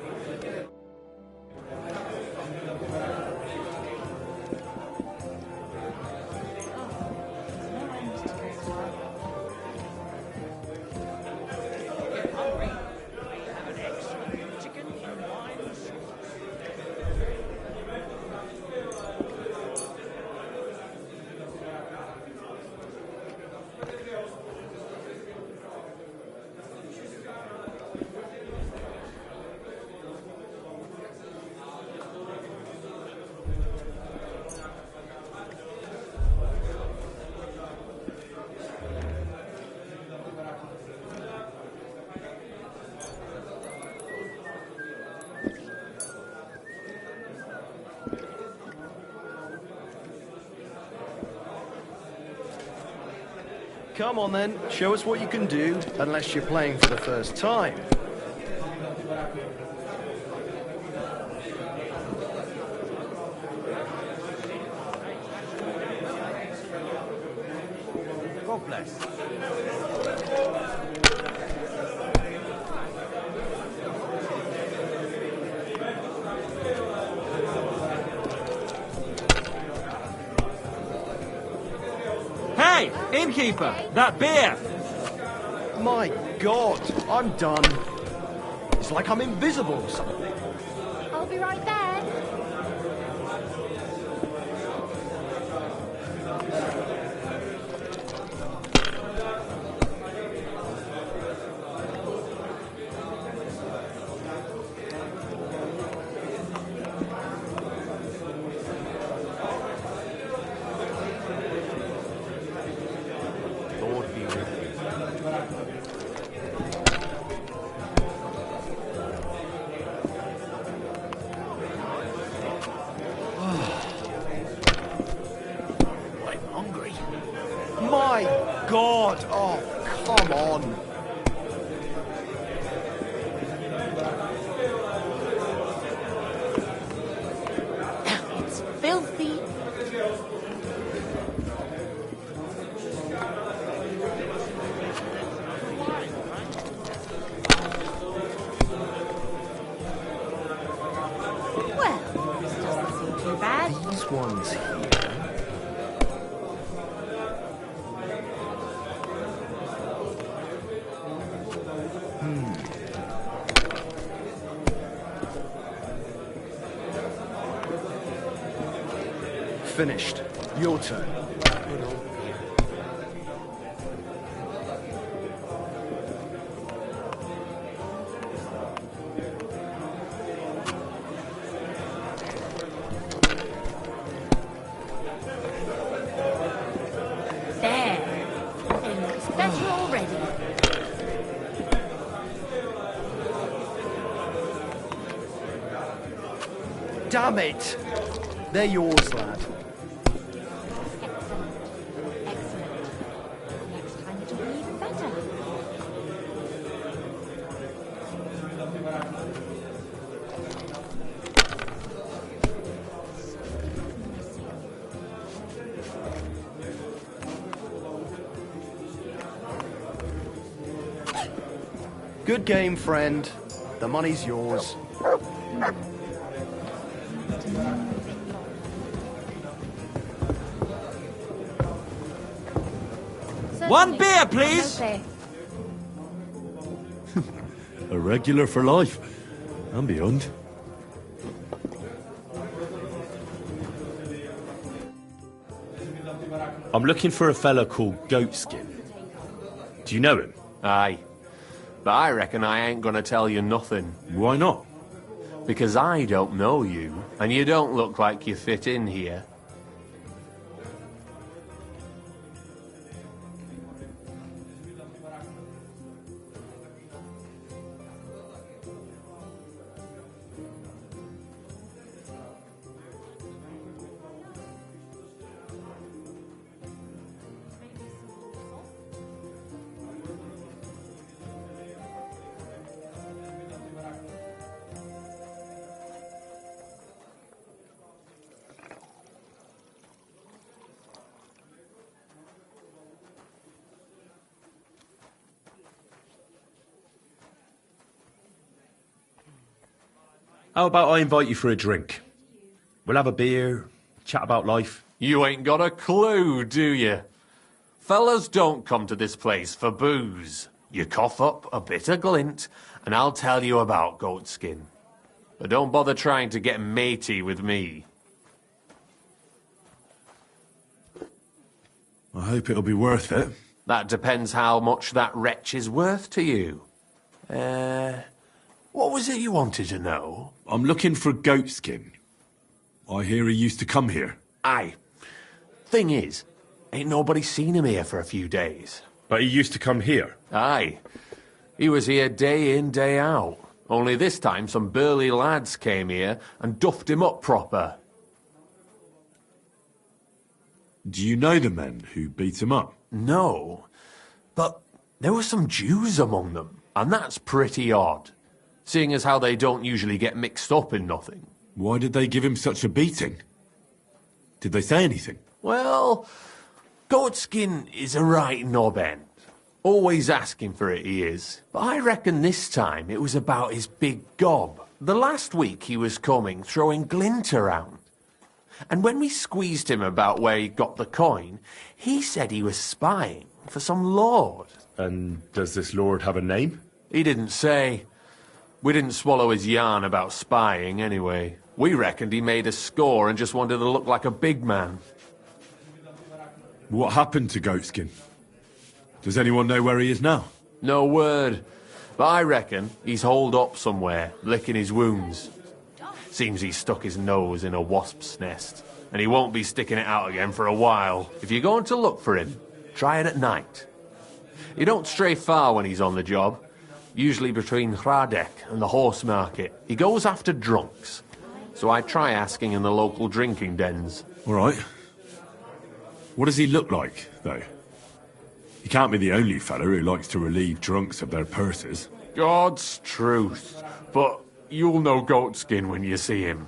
Come on then, show us what you can do, unless you're playing for the first time. God bless.
Hey, innkeeper, that beer!
My God, I'm done. It's like I'm invisible or something.
I'll be right there.
Lord be with you.
I'm hungry. My God! Oh, come on.
It's filthy. Well, this doesn't seem too bad.
These ones here. Finished. Your turn.
There. It looks better already.
Damn it! They're yours, lad.
Excellent. Next time it'll be even better.
Good game, friend. The money's yours.
One beer, please!
Okay.
A regular for life. And beyond. I'm looking for a fella called Goatskin. Do you know him?
Aye. But I reckon I ain't gonna tell you nothing.
Why not?
Because I don't know you, and you don't look like you fit in here.
How about I invite you for a drink? We'll have a beer, chat about life.
You ain't got a clue, do you? Fellas don't come to this place for booze. You cough up a bit of glint, and I'll tell you about Goatskin. But don't bother trying to get matey with me.
I hope it'll be worth it.
That depends how much that wretch is worth to you. What was it you wanted to know?
I'm looking for Goatskin. I hear he used to come here.
Aye. Thing is, ain't nobody seen him here for a few days.
But he used to come here?
Aye. He was here day in, day out. Only this time some burly lads came here and duffed him up proper.
Do you know the men who beat him up?
No. But there were some Jews among them, and that's pretty odd. Seeing as how they don't usually get mixed up in nothing.
Why did they give him such a beating? Did they say anything?
Well,
Goatskin is a right knob end. Always asking for it, he is. But I reckon this time it was about his big gob. The last week he was coming, throwing glint around. And when we squeezed him about where he got the coin, he said he was spying for some lord.
And does this lord have a name?
He didn't say. We didn't swallow his yarn about spying, anyway. We reckoned he made a score and just wanted to look like a big man.
What happened to Goatskin? Does anyone know where he is now?
No word. But I reckon he's holed up somewhere, licking his wounds. Seems he stuck his nose in a wasp's nest, and he won't be sticking it out again for a while. If you're going to look for him, try it at night. He don't stray far when he's on the job. Usually between Hradek and the horse market. He goes after drunks. So I try asking in the local drinking dens.
All right. What does he look like, though? He can't be the only fella who likes to relieve drunks of their purses.
God's truth. But you'll know Goatskin when you see him.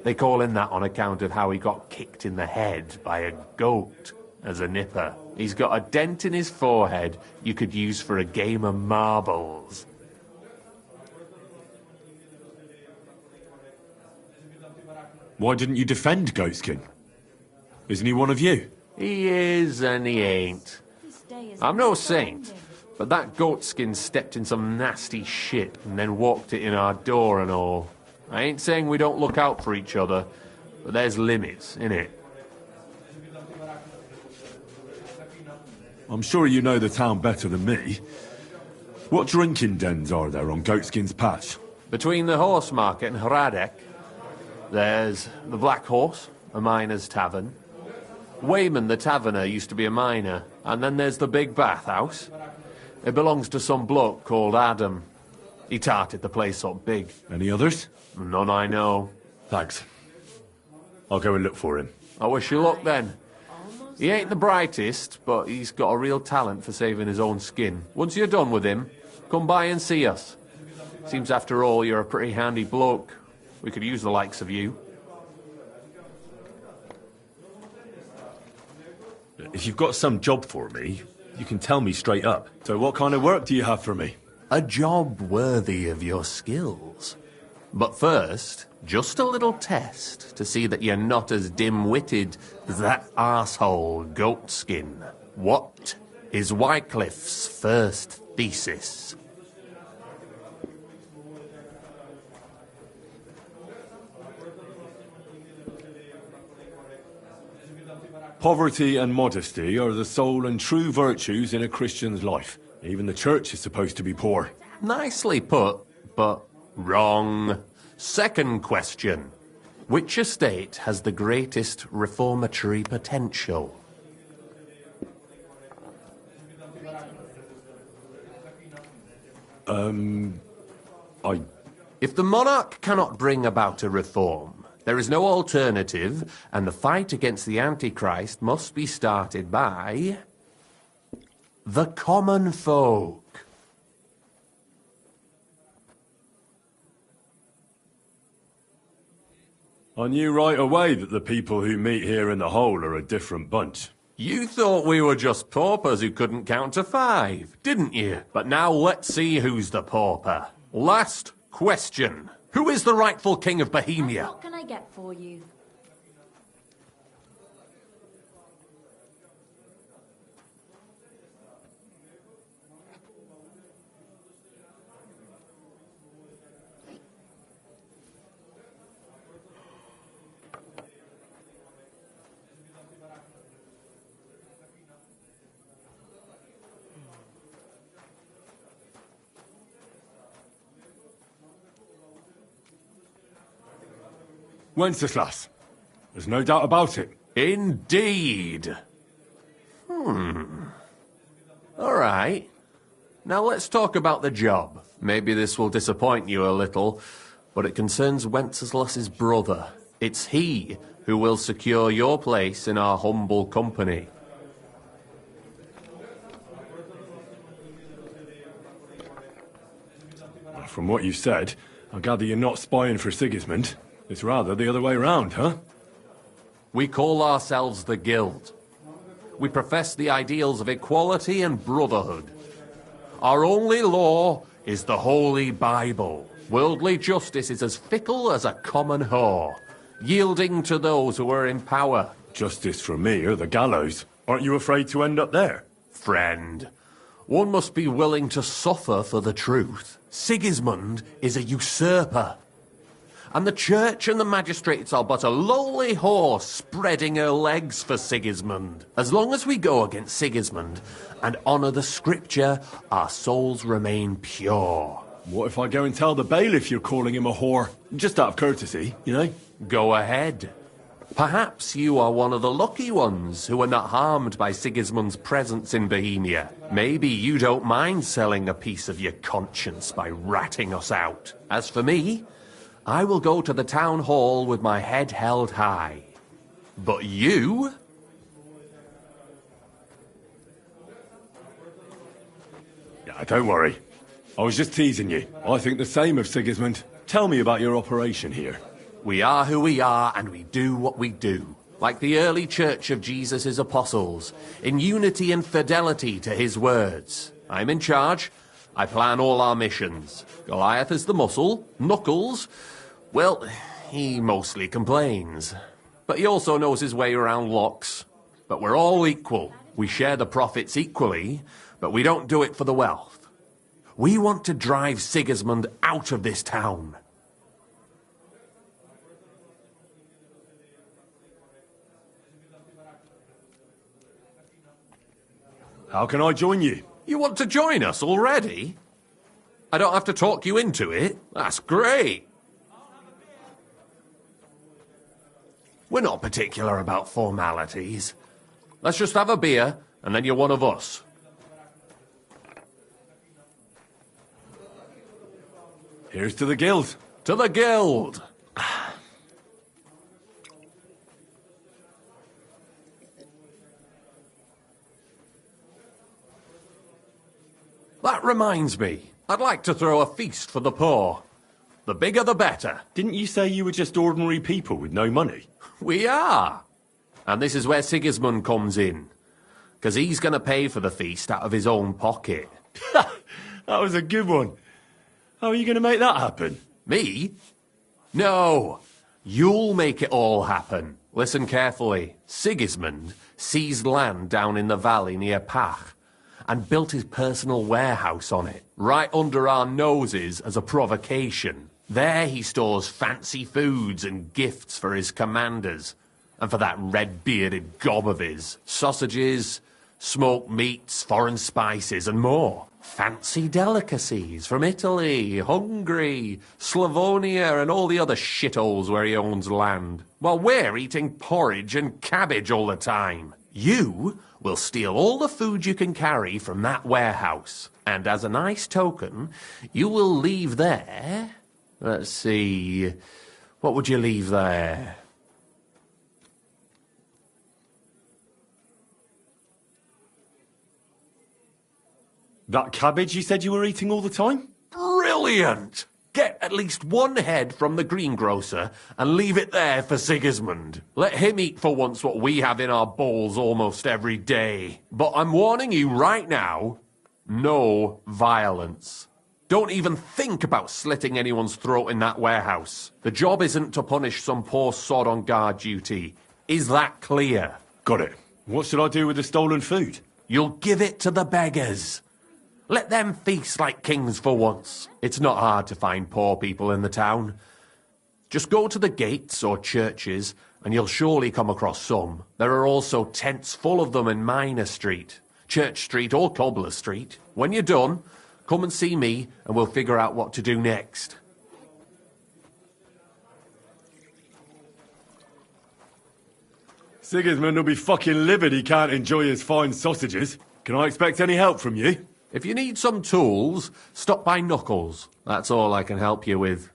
They call him that on account of how he got kicked in the head by a goat as a nipper. He's got a dent in his forehead you could use for a game of marbles.
Why didn't you defend Goatskin? Isn't he one of you?
He is and he ain't. I'm no saint, but that Goatskin stepped in some nasty shit and then walked it in our door and all. I ain't saying we don't look out for each other, but there's limits, innit?
I'm sure you know the town better than me. What drinking dens are there on Goatskin's patch?
Between the horse market and Hradek, there's the Black Horse, a miner's tavern. Wayman the taverner used to be a miner, and then there's the Big Bathhouse. It belongs to some bloke called Adam. He tarted the place up big.
Any others?
None I know.
Thanks. I'll go and look for him.
I wish you luck then. He ain't the brightest, but he's got a real talent for saving his own skin. Once you're done with him, come by and see us. Seems after all you're a pretty handy bloke. We could use the likes of you.
If you've got some job for me, you can tell me straight up. So what kind of work do you have for me?
A job worthy of your skills. But first, just a little test to see that you're not as dim-witted as that arsehole Goatskin. What is Wycliffe's first thesis?
Poverty and modesty are the sole and true virtues in a Christian's life. Even the church is supposed to be poor.
Nicely put, but wrong. Second question. Which estate has the greatest reformatory potential? If the monarch cannot bring about a reform, there is no alternative, and the fight against the Antichrist must be started by the common folk.
I knew right away that the people who meet here in the hole are a different bunch.
You thought we were just paupers who couldn't count to 5, didn't you? But now let's see who's the pauper. Last question. Who is the rightful king of Bohemia?
What can I get for you?
Wenceslas. There's no doubt about it.
Indeed. All right. Now let's talk about the job. Maybe this will disappoint you a little, but it concerns Wenceslas's brother. It's he who will secure your place in our humble company.
From what you said, I gather you're not spying for Sigismund. It's rather the other way round, huh?
We call ourselves the Guild. We profess the ideals of equality and brotherhood. Our only law is the Holy Bible. Worldly justice is as fickle as a common whore, yielding to those who are in power.
Justice for me or the gallows? Aren't you afraid to end up there?
Friend, one must be willing to suffer for the truth. Sigismund is a usurper. And the church and the magistrates are but a lowly horse spreading her legs for Sigismund. As long as we go against Sigismund and honour the scripture, our souls remain pure.
What if I go and tell the bailiff you're calling him a whore? Just out of courtesy, you know?
Go ahead. Perhaps you are one of the lucky ones who are not harmed by Sigismund's presence in Bohemia. Maybe you don't mind selling a piece of your conscience by ratting us out. As for me, I will go to the town hall with my head held high. But you?
Yeah, don't worry. I was just teasing you. I think the same of Sigismund. Tell me about your operation here.
We are who we are, and we do what we do. Like the early church of Jesus' apostles, in unity and fidelity to his words. I'm in charge. I plan all our missions. Goliath is the muscle. Knuckles, well, he mostly complains. But he also knows his way around locks. But we're all equal. We share the profits equally, but we don't do it for the wealth. We want to drive Sigismund out of this town.
How can I join you?
You want to join us already? I don't have to talk you into it. That's great. We're not particular about formalities. Let's just have a beer, and then you're one of us.
Here's to the guild.
To the guild! That reminds me, I'd like to throw a feast for the poor. The bigger the better.
Didn't you say you were just ordinary people with no money?
We are. And this is where Sigismund comes in. Because he's going to pay for the feast out of his own pocket.
That was a good one. How are you going to make that happen?
Me? No. You'll make it all happen. Listen carefully. Sigismund seized land down in the valley near Pach and built his personal warehouse on it, right under our noses as a provocation. There he stores fancy foods and gifts for his commanders, and for that red-bearded gob of his. Sausages, smoked meats, foreign spices, and more. Fancy delicacies from Italy, Hungary, Slavonia, and all the other shitholes where he owns land. While we're eating porridge and cabbage all the time. You will steal all the food you can carry from that warehouse. And as a nice token, you will leave there... Let's see... What would you leave there?
That cabbage you said you were eating all the time?
Brilliant! Get at least one head from the greengrocer and leave it there for Sigismund. Let him eat for once what we have in our bowls almost every day. But I'm warning you right now, no violence. Don't even think about slitting anyone's throat in that warehouse. The job isn't to punish some poor sod on guard duty. Is that clear?
Got it. What should I do with the stolen food?
You'll give it to the beggars. Let them feast like kings for once. It's not hard to find poor people in the town. Just go to the gates or churches, and you'll surely come across some. There are also tents full of them in Minor Street, Church Street or Cobbler Street. When you're done, come and see me, and we'll figure out what to do next.
Sigismund will be fucking livid he can't enjoy his fine sausages. Can I expect any help from you?
If you need some tools, stop by Knuckles. That's all I can help you with.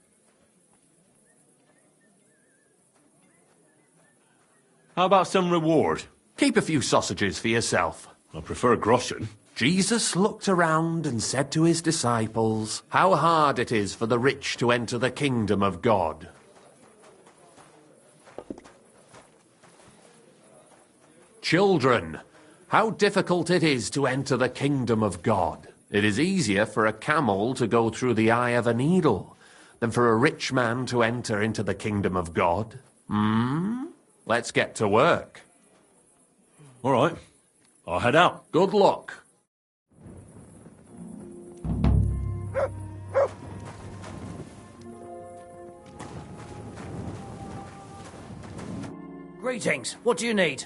How about some reward?
Keep a few sausages for yourself.
I prefer groschen.
Jesus looked around and said to his disciples, how hard it is for the rich to enter the kingdom of God. Children, how difficult it is to enter the kingdom of God. It is easier for a camel to go through the eye of a needle than for a rich man to enter into the kingdom of God. Let's get to work.
All right. I'll head out.
Good luck.
Greetings. What do you need?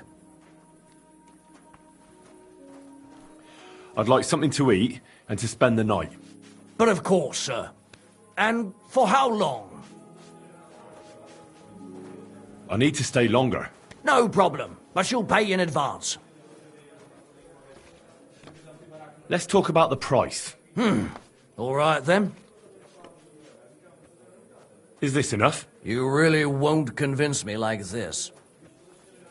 I'd like something to eat and to spend the night.
But of course, sir. And for how long?
I need to stay longer.
No problem. I shall pay in advance.
Let's talk about the price.
All right, then.
Is this enough?
You really won't convince me like this.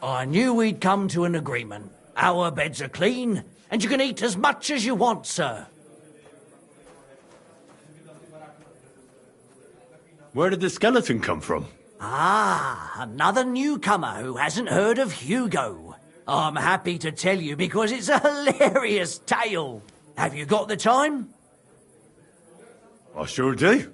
I knew we'd come to an agreement. Our beds are clean, and you can eat as much as you want, sir.
Where did the skeleton come from?
Ah, another newcomer who hasn't heard of Hugo. I'm happy to tell you because it's a hilarious tale. Have you got the time?
I sure do.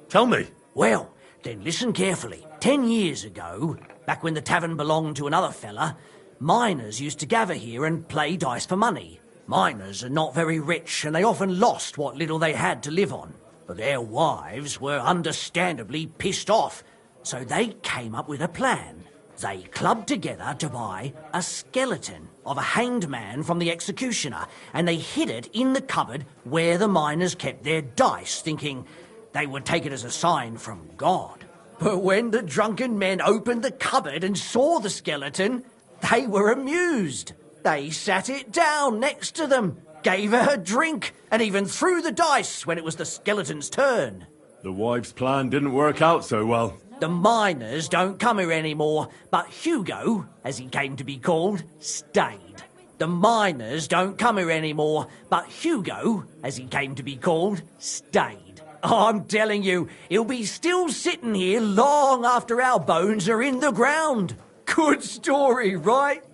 Tell me.
Well, then listen carefully. 10 years ago, back when the tavern belonged to another fella, miners used to gather here and play dice for money. Miners are not very rich and they often lost what little they had to live on. But their wives were understandably pissed off, so they came up with a plan. They clubbed together to buy a skeleton of a hanged man from the executioner, and they hid it in the cupboard where the miners kept their dice, thinking they would take it as a sign from God. But when the drunken men opened the cupboard and saw the skeleton, they were amused. They sat it down next to them, gave her a drink, and even threw the dice when it was the skeleton's turn.
The wives' plan didn't work out so well.
The miners don't come here anymore, but Hugo, as he came to be called, stayed. The miners don't come here anymore, but Hugo, as he came to be called, stayed. I'm telling you, he'll be still sitting here long after our bones are in the ground. Good story, right?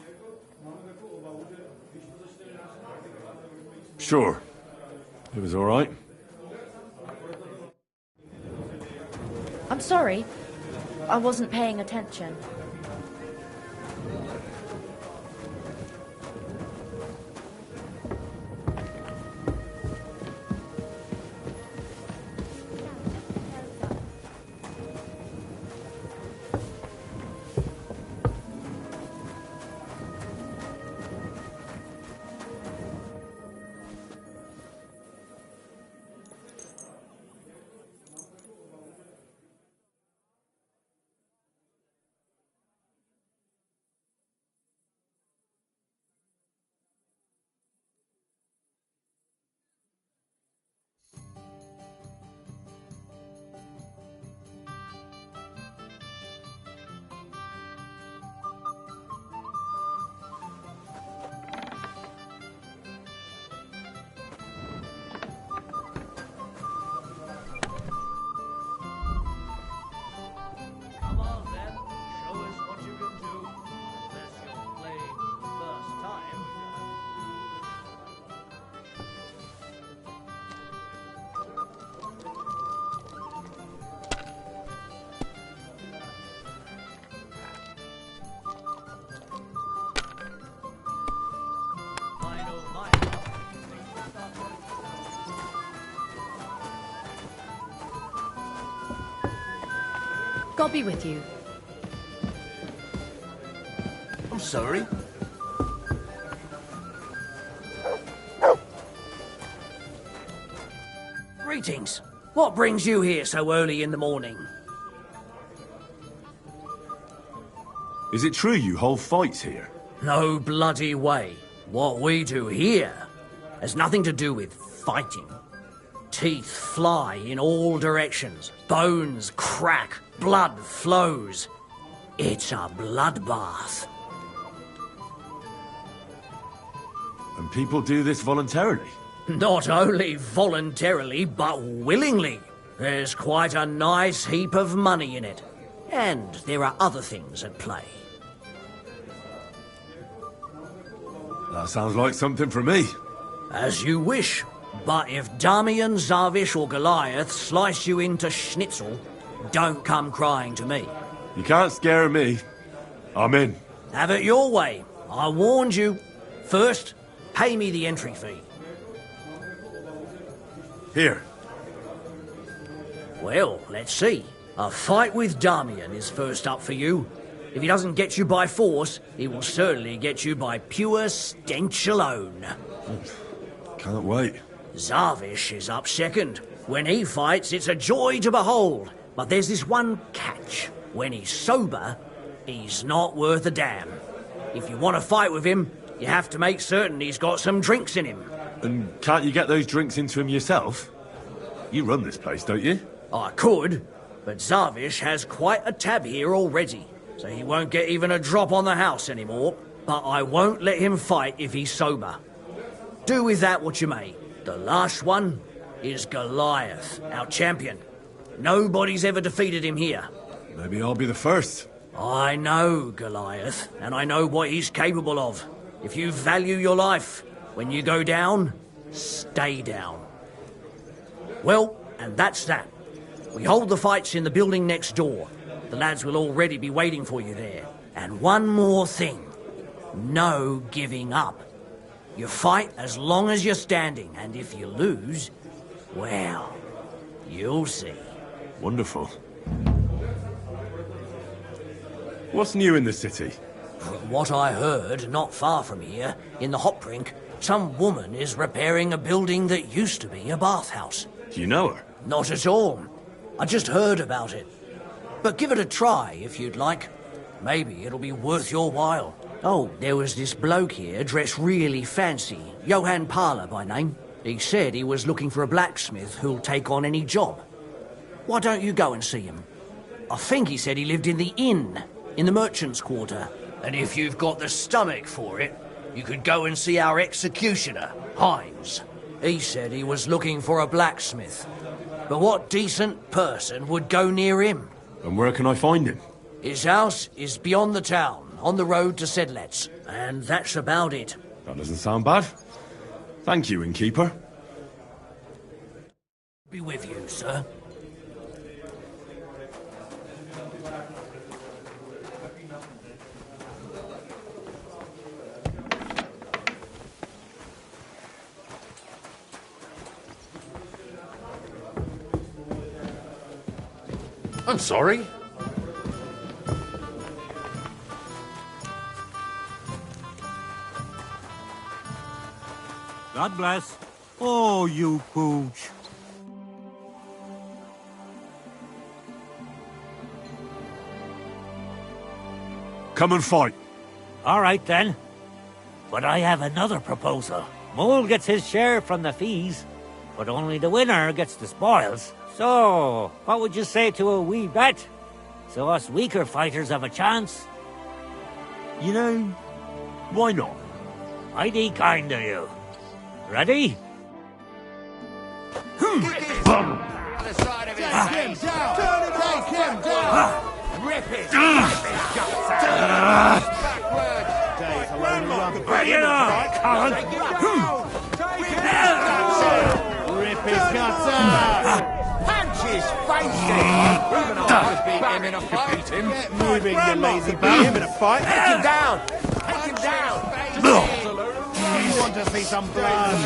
Sure. It was all right.
I'm sorry. I wasn't paying attention. God be with you.
I'm sorry.
Greetings. What brings you here so early in the morning?
Is it true you hold fights here?
No bloody way. What we do here has nothing to do with fighting. Teeth fly in all directions. Bones crack. Blood flows. It's a bloodbath.
And people do this voluntarily?
Not only voluntarily, but willingly. There's quite a nice heap of money in it. And there are other things at play.
That sounds like something for me.
As you wish. But if Damian, Zavish or Goliath slice you into schnitzel, don't come crying to me.
You can't scare me. I'm in.
Have it your way. I warned you. First, pay me the entry fee.
Here.
Well, let's see. A fight with Damian is first up for you. If he doesn't get you by force, he will certainly get you by pure stench alone.
Can't wait.
Zavish is up second. When he fights, it's a joy to behold. But there's this one catch. When he's sober, he's not worth a damn. If you want to fight with him, you have to make certain he's got some drinks in him.
And can't you get those drinks into him yourself? You run this place, don't you?
I could, but Zavish has quite a tab here already, so he won't get even a drop on the house anymore. But I won't let him fight if he's sober. Do with that what you may. The last one is Goliath, our champion. Nobody's ever defeated him here.
Maybe I'll be the first.
I know Goliath, and I know what he's capable of. If you value your life, when you go down, stay down. Well, and that's that. We hold the fights in the building next door. The lads will already be waiting for you there. And one more thing. No giving up. You fight as long as you're standing, and if you lose, well, you'll see.
Wonderful. What's new in the city?
From what I heard, not far from here, in the hop rink, some woman is repairing a building that used to be a bathhouse.
Do you know her?
Not at all. I just heard about it. But give it a try if you'd like. Maybe it'll be worth your while. Oh, there was this bloke here dressed really fancy. Johann Parler by name. He said he was looking for a blacksmith who'll take on any job. Why don't you go and see him? I think he said he lived in the inn, in the merchant's quarter. And if you've got the stomach for it, you could go and see our executioner, Hines. He said he was looking for a blacksmith. But what decent person would go near him?
And where can I find him?
His house is beyond the town, on the road to Sedlets. And that's about it.
That doesn't sound bad. Thank you, innkeeper.
Be with you, sir.
I'm sorry.
God bless. Oh, you pooch.
Come and fight.
All right, then. But I have another proposal. Mole gets his share from the fees, but only the winner gets the spoils. So, what would you say to a wee bet? So us weaker fighters have a chance?
You know, why not?
Mighty kind of you. Ready?
Take him down! Take him down! Rip it! Guts out! Backwards!
Bring it on, Colin!
Rip his guts out! Punch his face in! Even I could beat him in a fight.
Get moving, you lazy bum. Him in a fight.
Take him down! Take him down!
You want to see some blood?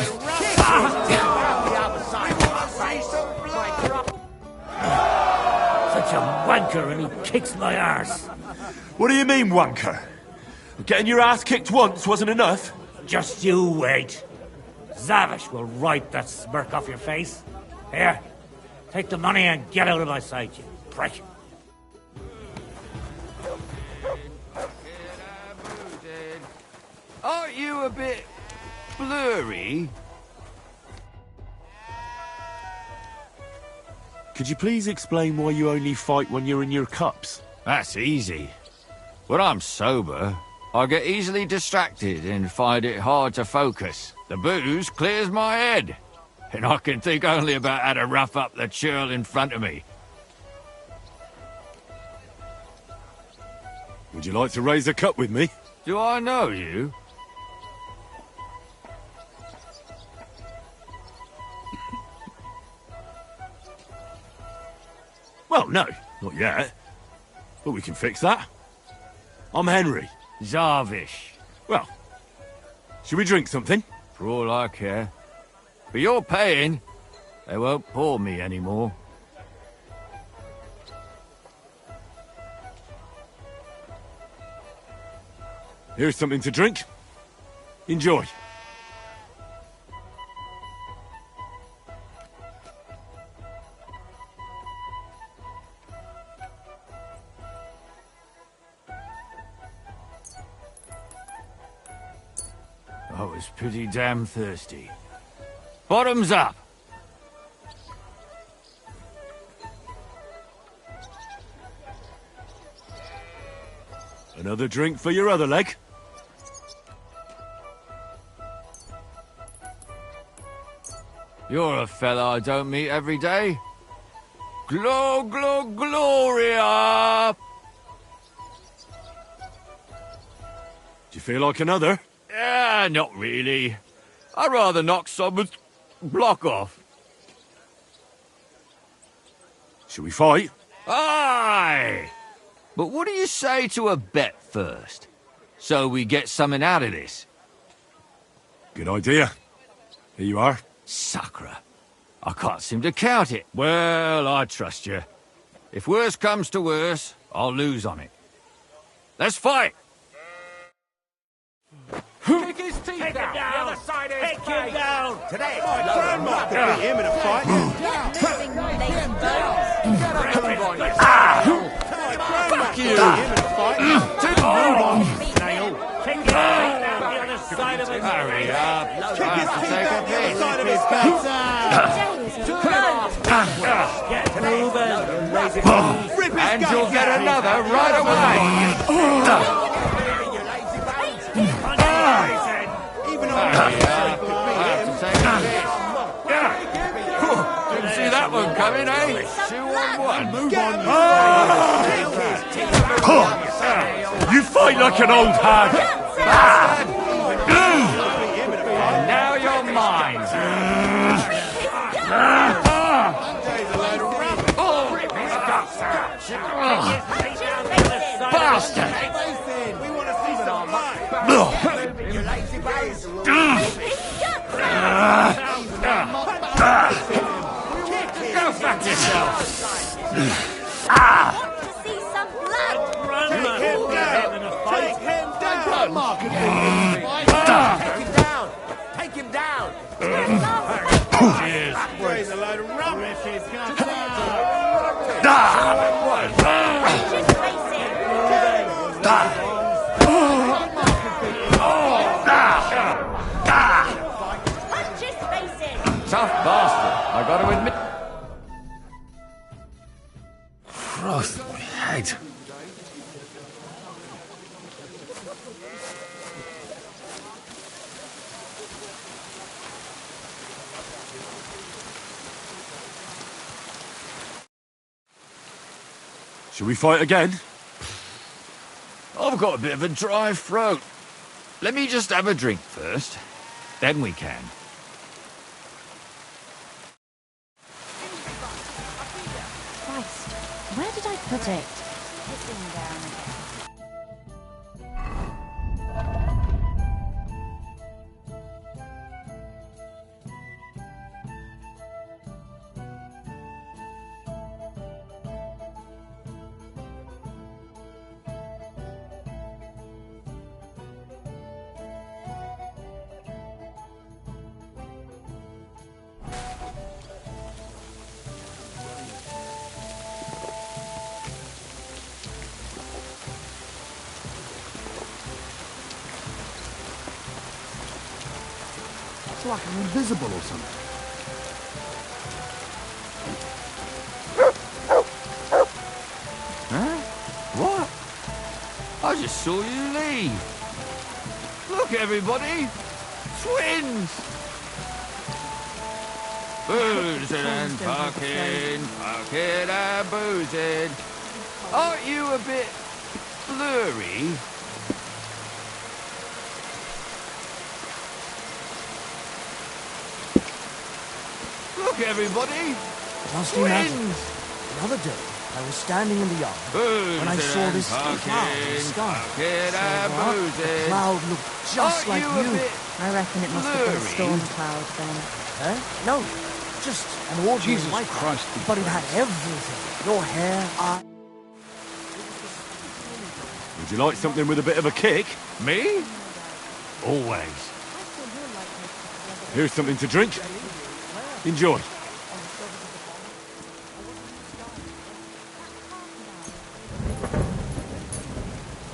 Such a wanker, and he kicks my arse.
What do you mean, wanker? Getting your ass kicked once wasn't enough?
Just you wait. Zavish will wipe that smirk off your face. Here, take the money and get out of my sight, you prick.
Aren't you a bit blurry?
Could you please explain why you only fight when you're in your cups?
That's easy. When I'm sober, I get easily distracted and find it hard to focus. The booze clears my head, and I can think only about how to rough up the churl in front of me.
Would you like to raise a cup with me?
Do I know you?
Well, no, not yet. But we can fix that. I'm Henry.
Zarvish.
Well, should we drink something?
For all I care. But you're paying. They won't pour me anymore.
Here's something to drink. Enjoy.
I was pretty damn thirsty. Bottoms up!
Another drink for your other leg.
You're a fella I don't meet every day. Gloria!
Do you feel like another?
Yeah, not really. I'd rather knock someone's block off.
Should we fight?
Aye! But what do you say to a bet first? So we get something out of this.
Good idea. Here you are.
Sacre. I can't seem to count it. Well, I trust you. If worse comes to worse, I'll lose on it. Let's fight!
Kick his teeth out. The other side of his face. Kick him down.
Today, my grandma could beat him in a fight.
Fuck you!
Kick him down the other side of his face.
Hurry up. I have to take a piss.
Get moving.
And you'll get another right away. Didn't see that one coming, eh? 2 on 1.
You fight like an old hag!
Now you're mine. Bastard!
We want to see some fight. You lazy bays.
Go fuck yourself!
See some blood.
Take him down. Take him down.
Cheers.
Praise a load of rubbish.
Tough bastard, I gotta admit.
Frost, my head. Should we fight again?
I've got a bit of a dry throat. Let me just have a drink first. Then we can.
Christ, where did I put it?
It's like I'm invisible or something.
Huh? What? I just saw you leave. Look, everybody! Twins! Boozing and fucking and boozing. Aren't you a bit blurry? Look, everybody!
Can't you imagine?
Twins!
The other day, I was standing in the yard when I saw this cloud in the sky. The cloud looked just like you.
I reckon it must have been a storm cloud then.
No, just an ordinary white cloud. But it had everything. Your hair, eyes.
Would you like something with a bit of a kick?
Me? Always.
Here's something to drink. Enjoy.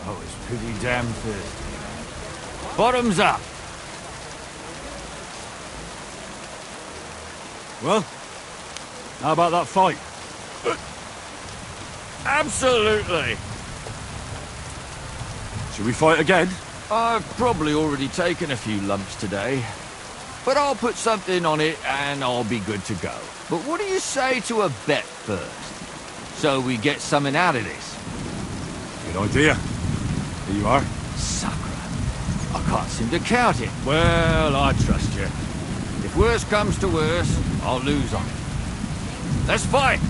Oh, it's pretty damn thirsty. Bottoms up.
Well, how about that fight?
Absolutely.
Should we fight again?
I've probably already taken a few lumps today. But I'll put something on it and I'll be good to go. But what do you say to a bet first? So we get something out of this.
Good idea. Here you are.
Sucker. I can't seem to count it. Well, I trust you. If worse comes to worse, I'll lose on it. Let's fight!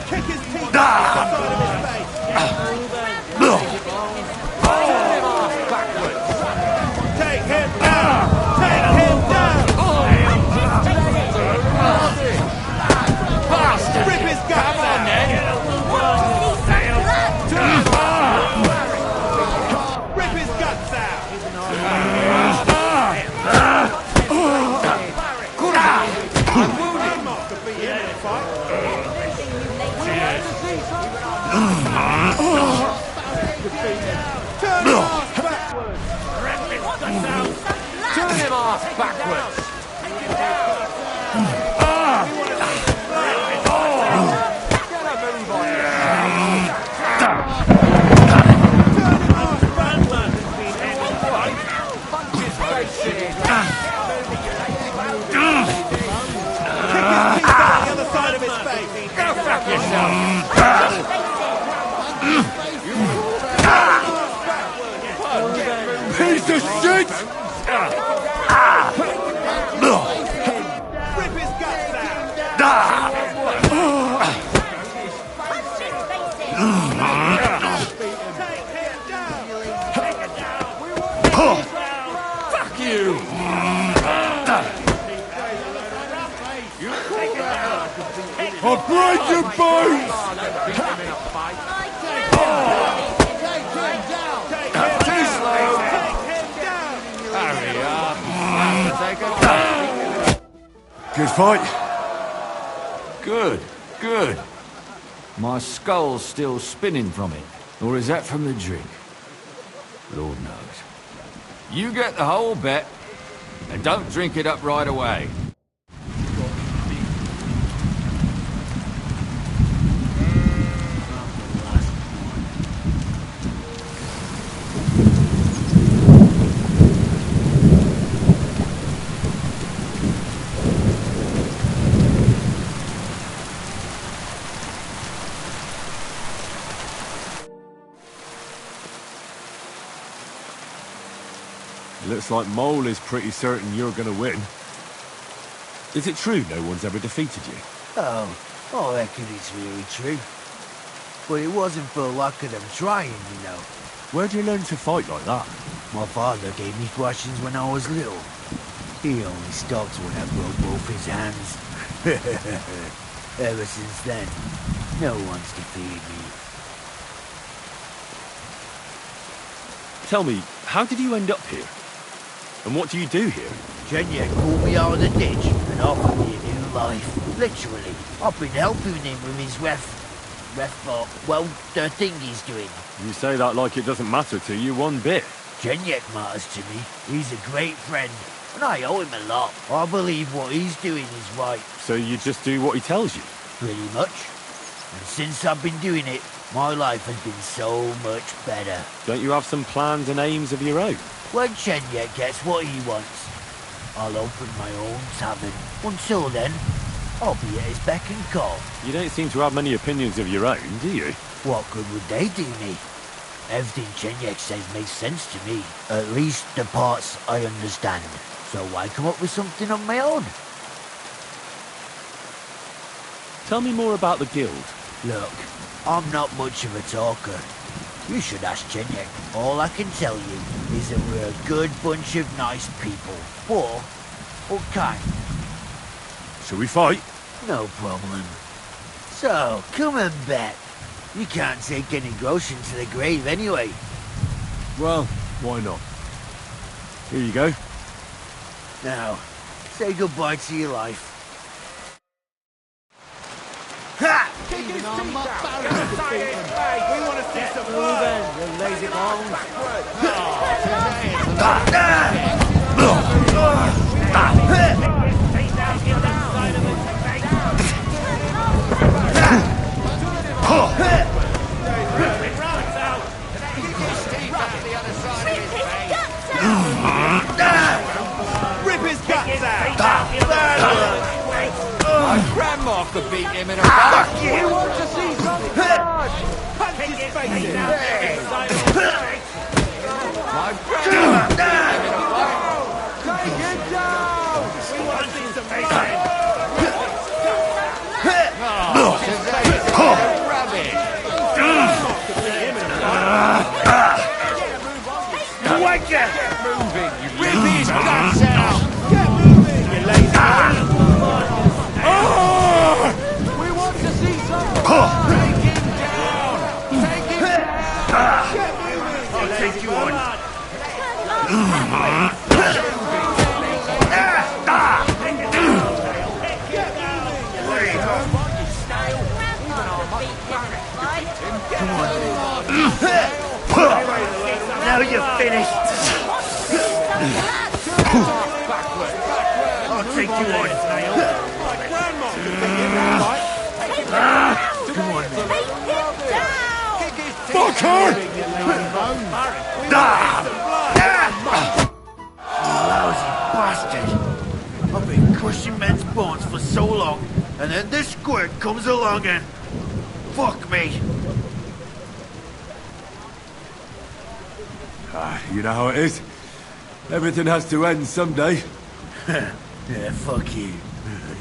Kick his teeth out the side of his face. Take him down! Take him down!
Bastard!
Rip his guts out! Rip his guts out! I'm not to beat him in a fight. Turn him off backwards!
Turn him off backwards!
The other side of his face!
Go fuck yourself!
Piece of shit!
Rip his guts out!
Fuck you!
I'll break your bones!
Too slow! Hurry up!
Good fight.
Good, good. My skull's still spinning from it. Or is that from the drink? Lord knows. You get the whole bet, and don't drink it up right away.
It looks like Mole is pretty certain you're going to win. Is it true no one's ever defeated you?
Oh, I reckon it's really true. But it wasn't for lack of them trying, you know.
Where'd you learn to fight like that?
My father gave me thrashings when I was little. He only stopped when I broke both his hands. Ever since then, no one's defeated me.
Tell me, how did you end up here? And what do you do here?
Jenya pulled me out of the ditch and offered me a new life. Literally. I've been helping him with his well, the thing he's doing.
You say that like it doesn't matter to you one bit.
Jenyek matters to me. He's a great friend, and I owe him a lot. I believe what he's doing is right.
So you just do what he tells you?
Pretty much. And since I've been doing it, my life has been so much better.
Don't you have some plans and aims of your own?
When Chenyek gets what he wants, I'll open my own tavern. Until then, I'll be at his beck and call.
You don't seem to have many opinions of your own, do you?
What good would they do me? Everything Chenyek says makes sense to me. At least the parts I understand. So why come up with something on my own?
Tell me more about the guild.
Look, I'm not much of a talker. You should ask Chenyek. All I can tell you is that we're a good bunch of nice people. But kind.
Shall we fight?
No problem. So, come and bet. You can't take any groschen to the grave anyway.
Well, why not? Here you go.
Now, say goodbye to your life. Ha!
Kick his teeth out! We want to see some blood!
You lazy bones!
Rip his guts out!
My grandma could beat him in a fight.
We want to see some blood! Punch his face in!
My grandma could beat him in a fight.
Take him down! We want to see some blood!
Oh, today is a bit of rubbish.
Wake it!
Moving, you rip his guts out.
Get moving, you lazy We want to see some blood!
Take him down. Take him down.
Get moving! I'll take you on!
Now you're finished. I'll take you on. Come on, Lousy bastard! I've been crushing men's bones for so long, and then this squirt comes along and... fuck me!
You know how it is. Everything has to end someday.
Yeah, fuck you.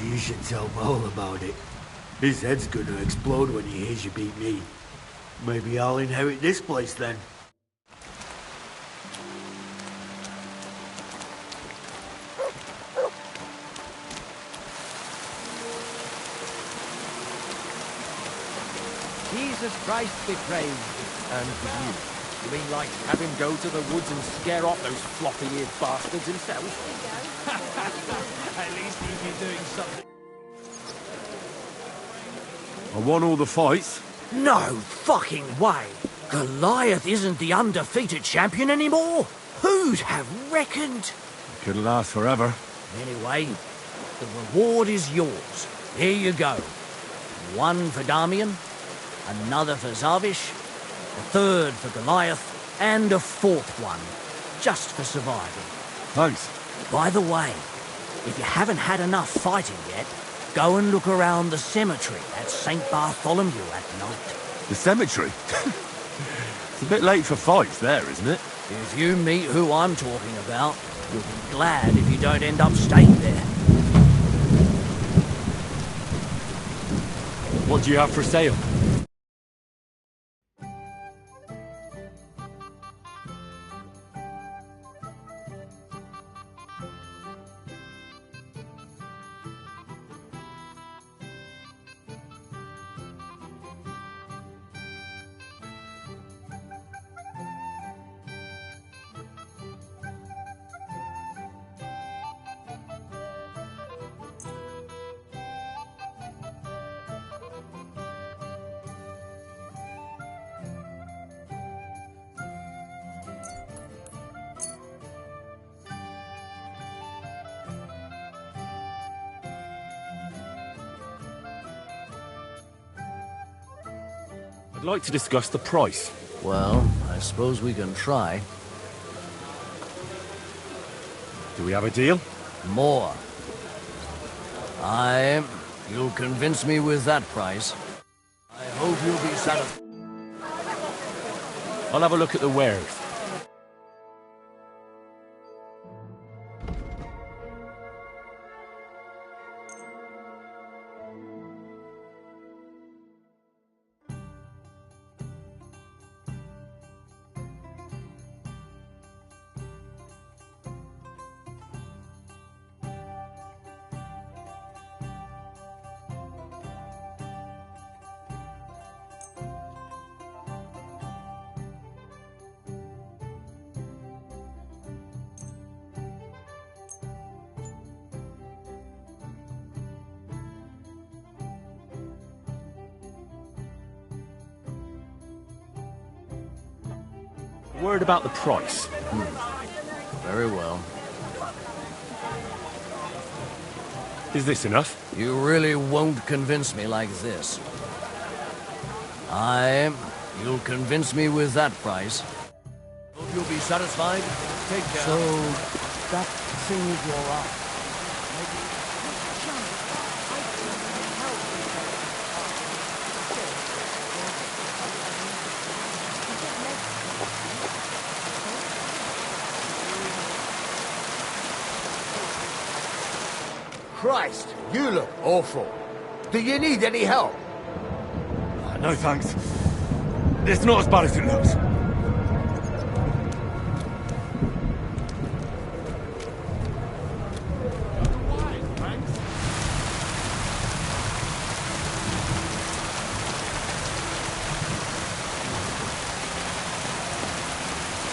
You should tell Mole about it. His head's gonna explode when he hears you beat me. Maybe I'll inherit this place then.
Jesus Christ be praised, and with you. You mean like have him go to the woods and scare off those floppy-eared bastards himself? At least he'd be doing something.
I won all the fights.
No fucking way. Goliath isn't the undefeated champion anymore. Who'd have reckoned?
Couldn't last forever.
Anyway, the reward is yours. Here you go. One for Damian, another for Zavish, a third for Goliath, and a fourth one, just for surviving.
Thanks.
By the way, if you haven't had enough fighting yet, go and look around the cemetery at St. Bartholomew at night.
The cemetery? It's a bit late for fights there, isn't it?
If you meet who I'm talking about, you'll be glad if you don't end up staying there.
What do you have for sale? I'd like to discuss the price.
Well, I suppose we can try.
Do we have a deal?
More. Aye, you'll convince me with that price. I hope you'll be satisfied.
I'll have a look at the wares. Word about the price.
Very well.
Is this enough?
You really won't convince me like this. Aye, you'll convince me with that price. Hope you'll be satisfied. Take care. So, that thing is your eye.
Christ, you look awful. Do you need any help?
No thanks. It's not as bad as it looks.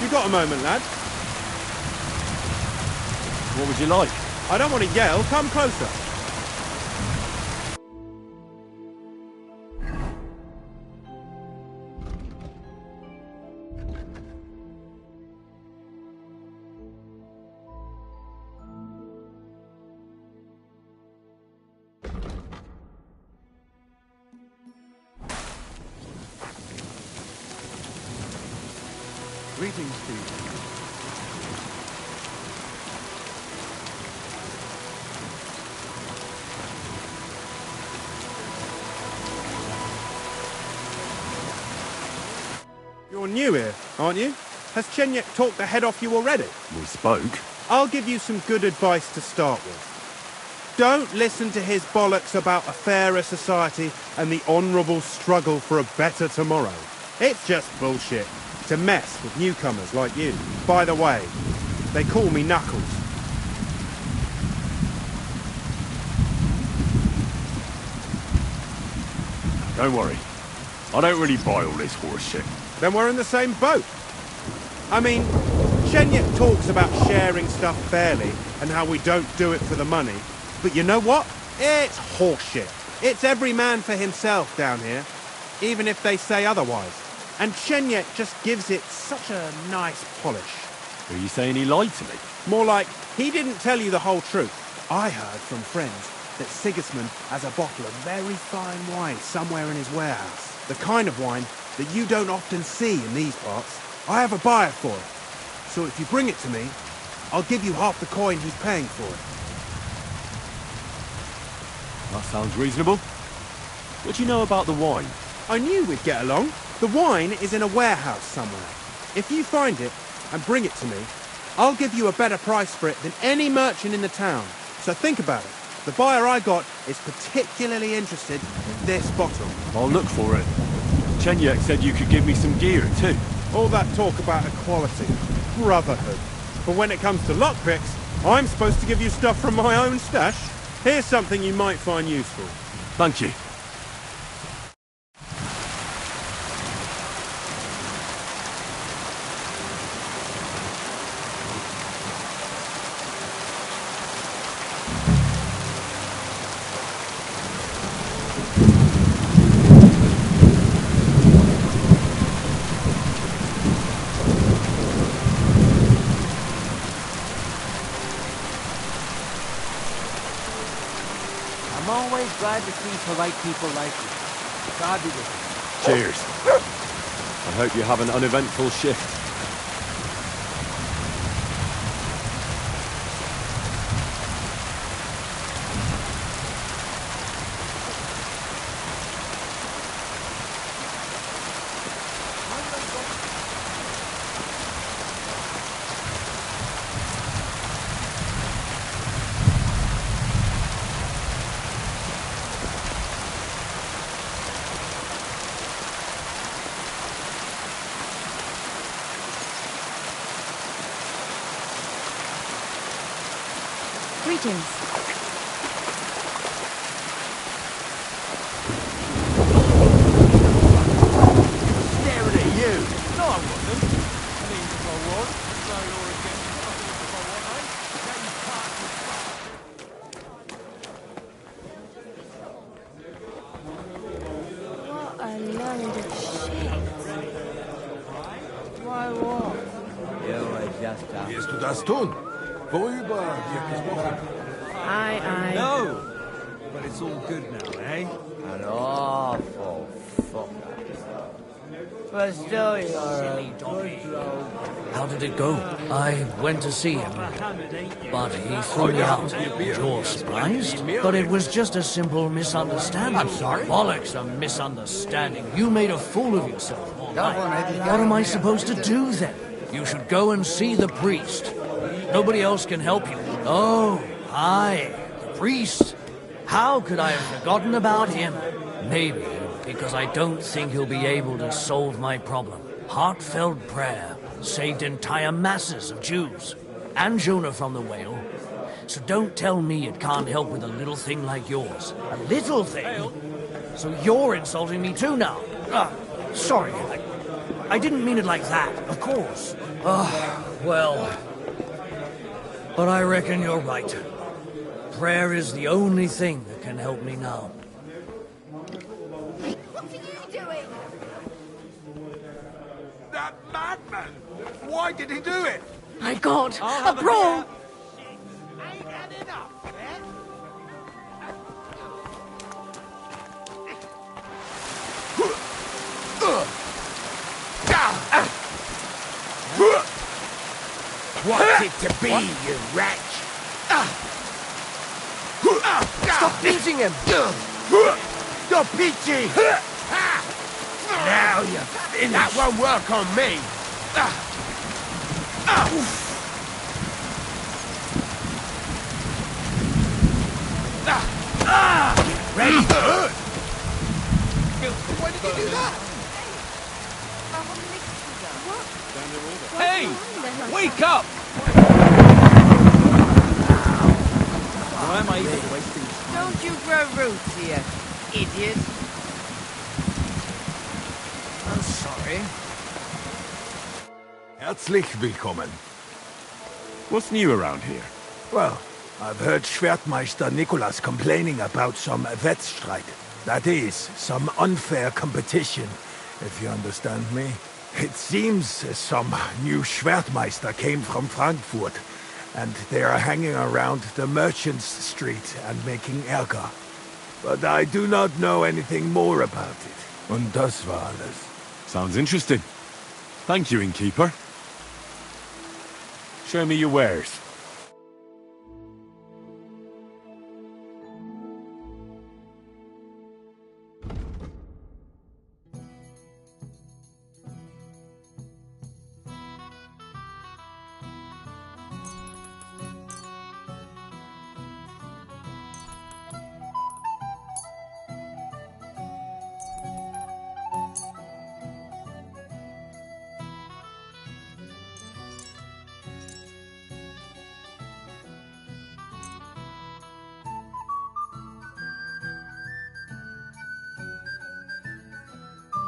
You got a moment, lad?
What would you like?
I don't want to yell. Come closer.
Greetings to you.
You're new here, aren't you? Has Chenyek talked the head off you already?
We spoke.
I'll give you some good advice to start with. Don't listen to his bollocks about a fairer society and the honourable struggle for a better tomorrow. It's just bullshit to mess with newcomers like you. By the way, they call me Knuckles.
Don't worry. I don't really buy all this horse shit.
Then we're in the same boat. I mean, Chenyek talks about sharing stuff fairly and how we don't do it for the money. But you know what? It's horseshit. It's every man for himself down here, even if they say otherwise. And Chenyek just gives it such a nice polish.
Are you saying he lied to me?
More like, he didn't tell you the whole truth. I heard from friends that Sigismund has a bottle of very fine wine somewhere in his warehouse. The kind of wine that you don't often see in these parts. I have a buyer for it. So if you bring it to me, I'll give you half the coin he's paying for it.
That sounds reasonable. What do you know about the wine?
I knew we'd get along. The wine is in a warehouse somewhere. If you find it and bring it to me, I'll give you a better price for it than any merchant in the town. So think about it. The buyer I got is particularly interested in this bottle.
I'll look for it. Chenyek said you could give me some gear too.
All that talk about equality, brotherhood. But when it comes to lockpicks, I'm supposed to give you stuff from my own stash. Here's something you might find useful.
Thank you.
I'm always glad to see polite people like you. God be with you.
Cheers. I hope you have an uneventful shift.
Greetings.
Staring at you.
No, I wasn't. I mean, if I was, so you're against fucking if I want, eh? Now you
What a load of shit. Why what?
Wirst du das tun? Worüber wird gesprochen?
Aye.
No! But it's all good now, eh?
An awful fuck. But still, you're a good bloke.
How did it go? I went to see him, but he threw me out. You're surprised? But it was just a simple misunderstanding.
I'm sorry?
Bollocks, a misunderstanding. You made a fool of yourself. What am I supposed to do then? You should go and see the priest. Nobody else can help you. Oh, aye, the priest. How could I have forgotten about him? Maybe because I don't think he'll be able to solve my problem. Heartfelt prayer saved entire masses of Jews. And Jonah from the whale. So don't tell me it can't help with a little thing like yours. A little thing? So you're insulting me too now? Sorry, I didn't mean it like that, of course. Well... But I reckon you're right. Prayer is the only thing that can help me now.
What are you doing?
That madman! Why did he do it?
My God, a brawl!
Ain't had enough, eh?
What's it to be, you wretch?
Stop beating him!
You're peachy! Now you're finished. That won't work on me. Ready?
Why did you do that?
Hey! Wake up! Why am I even wasting time?
Don't you grow roots here, idiot.
I'm sorry.
Herzlich willkommen.
What's new around here?
Well, I've heard Schwertmeister Nicholas complaining about some Wettstreit. That is, some unfair competition, if you understand me. It seems some new Schwertmeister came from Frankfurt, and they are hanging around the Merchants' Street and making Ärger. But I do not know anything more about it. Und das war alles.
Sounds interesting. Thank you, innkeeper. Show me your wares.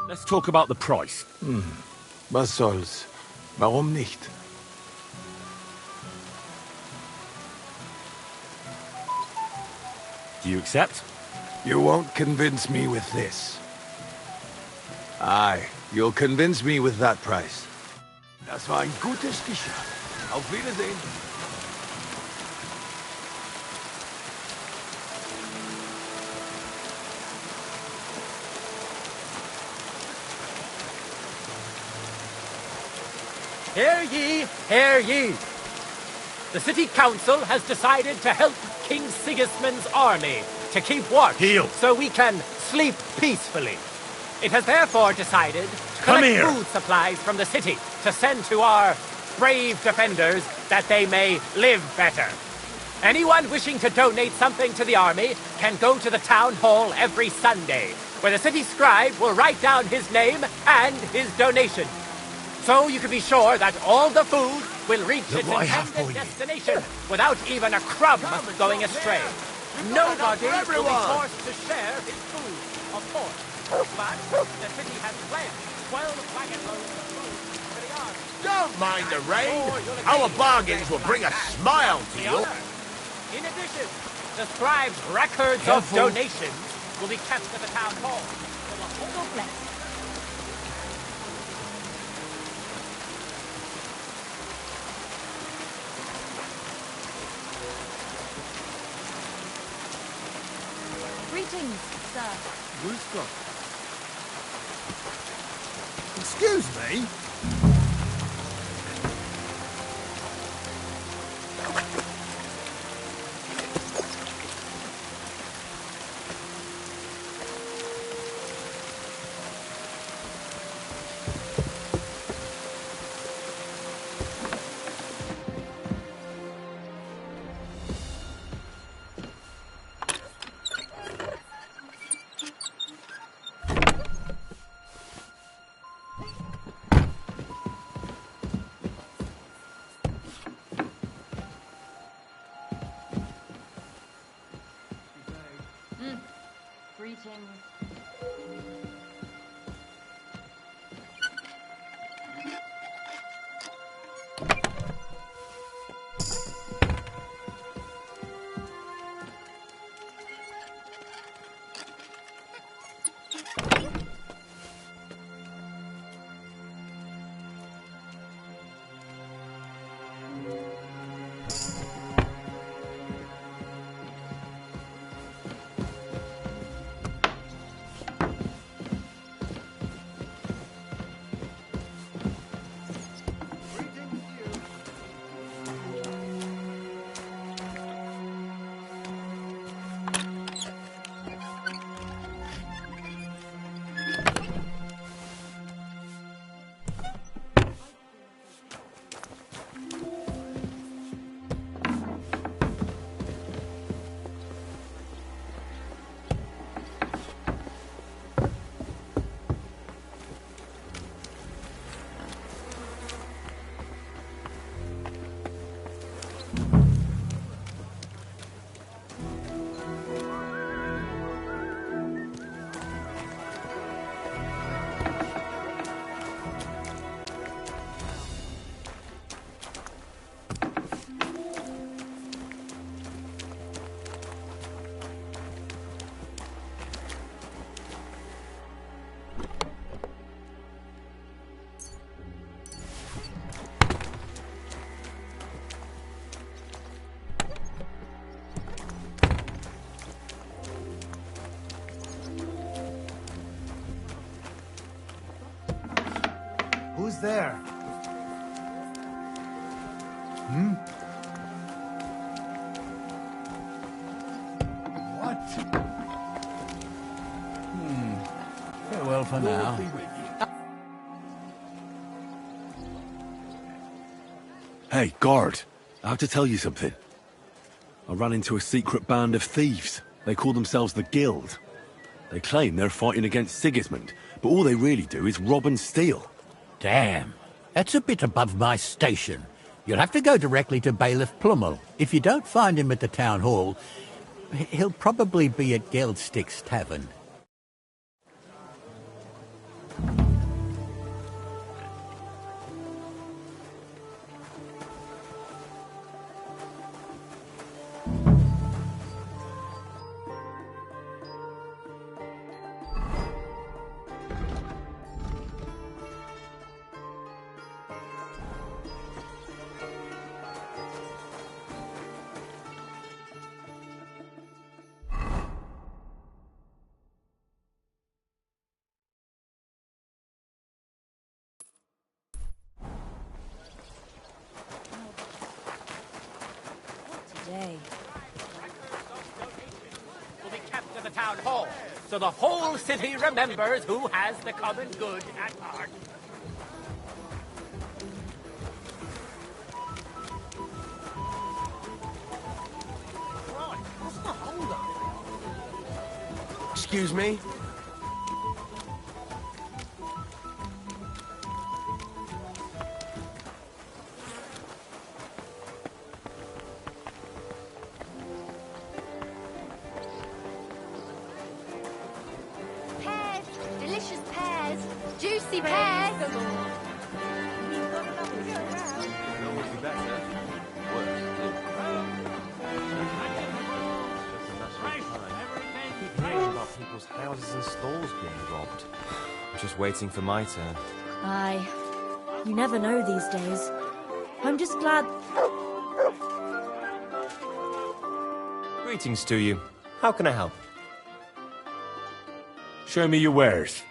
Let's talk about the price.
Was soll's? Warum nicht?
Do you accept?
You won't convince me with this. Aye, you'll convince me with that price. Das war ein gutes Geschäft. Auf Wiedersehen.
Hear ye, hear ye. The city council has decided to help King Sigismund's army to keep watch so we can sleep peacefully. It has therefore decided to collect food supplies from the city to send to our brave defenders that they may live better. Anyone wishing to donate something to the army can go to the town hall every Sunday, where the city scribe will write down his name and his donation. So you can be sure that all the food will reach its intended destination without even a crumb going astray. Nobody will be forced to share his food, of course. But the city has planned 12 wagon loads of food for the army.
Don't mind the rain. Our bargains will bring a smile to you.
In addition, the scribe's records of donations will be kept at the town hall. God bless.
Greetings, sir.
Excuse me?
Who's there? Hmm? What? Farewell for now.
Hey, guard. I have to tell you something. I ran into a secret band of thieves. They call themselves the Guild. They claim they're fighting against Sigismund, but all they really do is rob and steal.
Damn. That's a bit above my station. You'll have to go directly to Bailiff Plummel. If you don't find him at the town hall, he'll probably be at Geldstick's tavern.
Will be kept at the town hall, so the whole city remembers who has the common good at heart.
Excuse me?
Pears, delicious pears, juicy pears.
Keep hearing about people's houses and stalls being robbed. I'm just waiting for my turn.
Aye. You never know these days. I'm just glad...
Greetings to you. How can I help?
Show me your wares.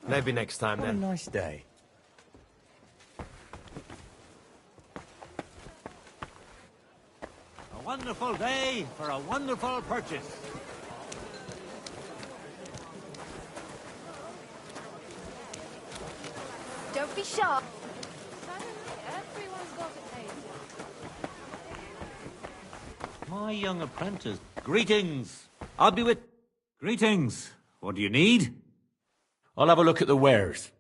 Maybe next time
What
then.
a nice day.
A wonderful day for a wonderful purchase.
Don't be shy. Everyone's got a pay.
My young apprentice. Greetings. I'll be with... Greetings. What do you need?
I'll have a look at the wares.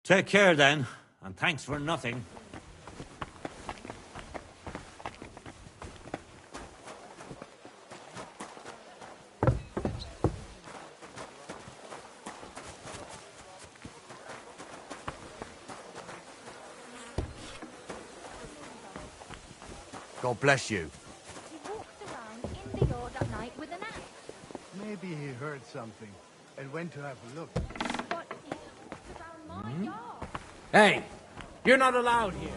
Take care then, and thanks for nothing.
God bless you.
He walked around in the yard at night with an axe.
Maybe he heard something and went to have a look.
But he walked around my yard.
Hey, you're not allowed here.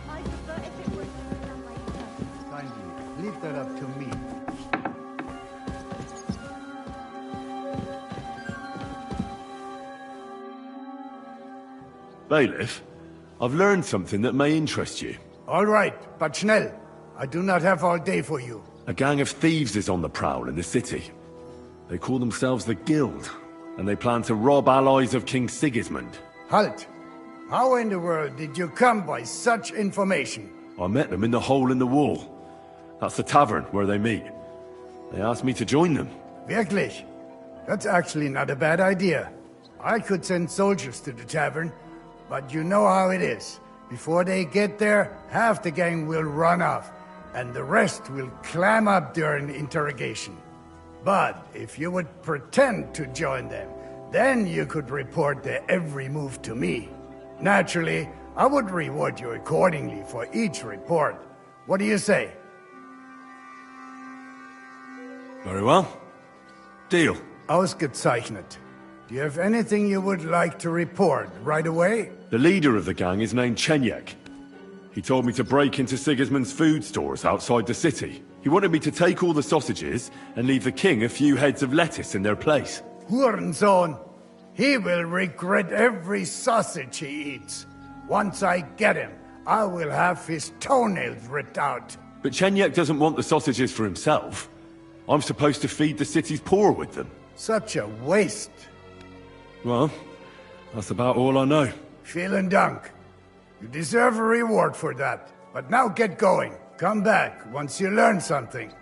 I prefer if it was done later.
Kindly, leave that up to me.
Bailiff, I've learned something that may interest you.
All right, but schnell. I do not have all day for you.
A gang of thieves is on the prowl in the city. They call themselves the Guild, and they plan to rob allies of King Sigismund.
Halt! How in the world did you come by such information?
I met them in the hole in the wall. That's the tavern where they meet. They asked me to join them.
Wirklich? That's actually not a bad idea. I could send soldiers to the tavern, but you know how it is.
Before they get there, half the gang will run off, and the rest will clam up during the interrogation. But if you would pretend to join them, then you could report their every move to me. Naturally, I would reward you accordingly for each report. What do you say?
Very well. Deal.
Ausgezeichnet. Do you have anything you would like to report right away?
The leader of the gang is named Chenyek. He told me to break into Sigismund's food stores outside the city. He wanted me to take all the sausages and leave the king a few heads of lettuce in their place.
Hurensohn! He will regret every sausage he eats. Once I get him, I will have his toenails ripped out.
But Chenyek doesn't want the sausages for himself. I'm supposed to feed the city's poor with them.
Such a waste.
Well, that's about all I know.
Vielen Dank. You deserve a reward for that. But now get going. Come back once you learn something.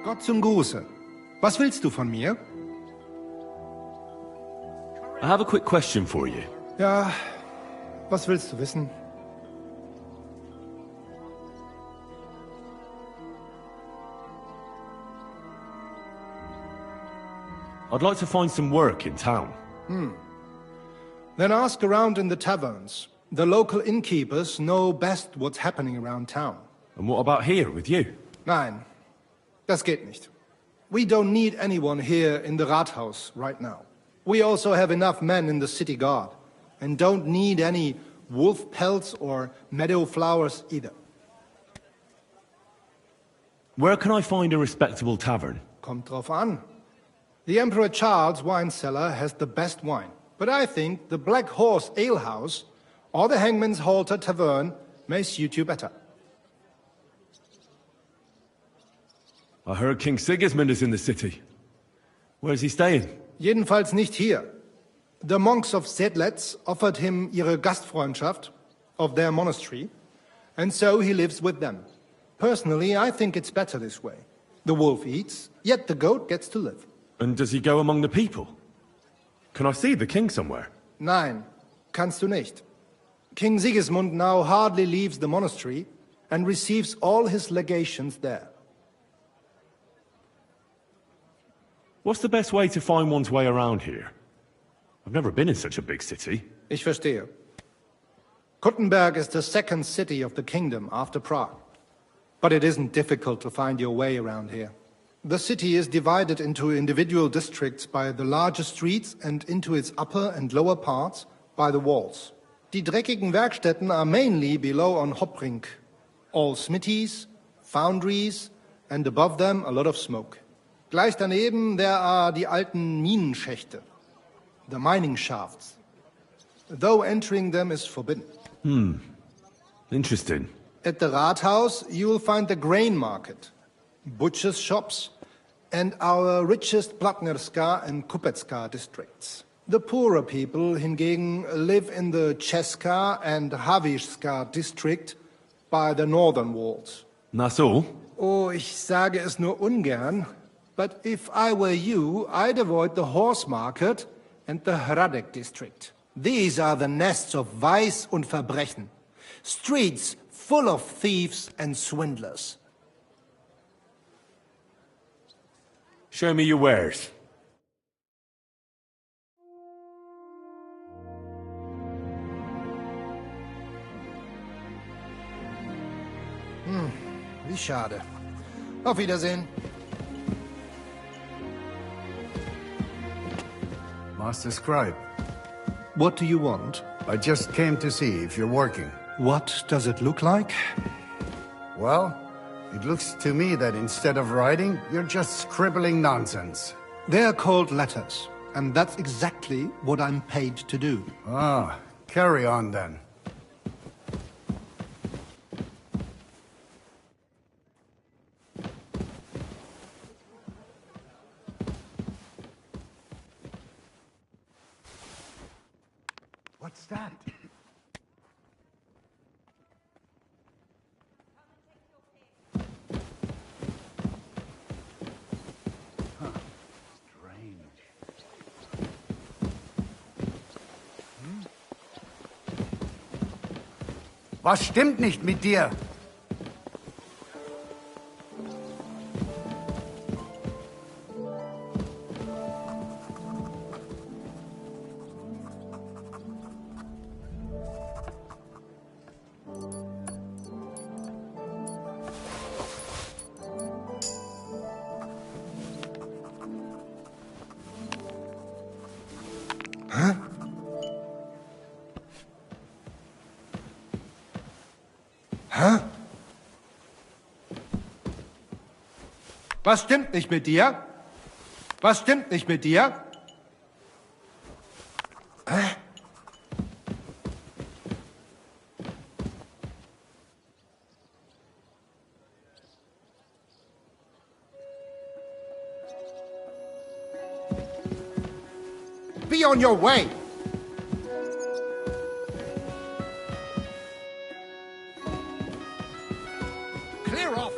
Gott zum Gruße. Was willst du von mir?
I have a quick question for you.
Ja, was willst du wissen?
I'd like to find some work in town.
Then ask around in the taverns. The local innkeepers know best what's happening around town.
And what about here with you?
Nein, das geht nicht. We don't need anyone here in the Rathaus right now. We also have enough men in the city guard, and don't need any wolf pelts or meadow flowers either.
Where can I find a respectable tavern?
Kommt drauf an. The Emperor Charles' wine cellar has the best wine, but I think the Black Horse Ale House or the Hangman's Halter Tavern may suit you better.
I heard King Sigismund is in the city. Where's he staying?
Jedenfalls nicht hier. The monks of Sedlitz offered him ihre Gastfreundschaft of their monastery, and so he lives with them. Personally, I think it's better this way. The wolf eats, yet the goat gets to live.
And does he go among the people? Can I see the king somewhere?
Nein, kannst du nicht. King Sigismund now hardly leaves the monastery and receives all his legations there.
What's the best way to find one's way around here? I've never been in such a big city.
Ich verstehe. Kuttenberg is the second city of the kingdom after Prague. But it isn't difficult to find your way around here. The city is divided into individual districts by the larger streets and into its upper and lower parts by the walls. Die dreckigen Werkstätten are mainly below on Hopbrink. All smithies, foundries, and above them a lot of smoke. Gleich daneben there are die alten Minenschächte, the mining shafts, though entering them is forbidden.
Interesting.
At the Rathaus you will find the grain market, butchers' shops, and our richest Platnerska and Kupecka districts. The poorer people hingegen live in the Česká and Havířská district by the northern walls.
That's all?
Oh, ich sage es nur ungern. But if I were you, I'd avoid the horse market and the Hradec district. These are the nests of vice und Verbrechen. Streets full of thieves and swindlers.
Show me your wares.
Wie schade. Auf Wiedersehen.
Master Scribe.
What do you want?
I just came to see if you're working.
What does it look like?
Well, It looks to me that instead of writing, you're just scribbling nonsense.
They're called letters, and that's exactly what I'm paid to do.
Ah, carry on then. What's that? Was stimmt nicht mit dir?
Hä? Hä? Was stimmt nicht mit dir? Was stimmt nicht mit dir? Hä? Be on your way! Clear off!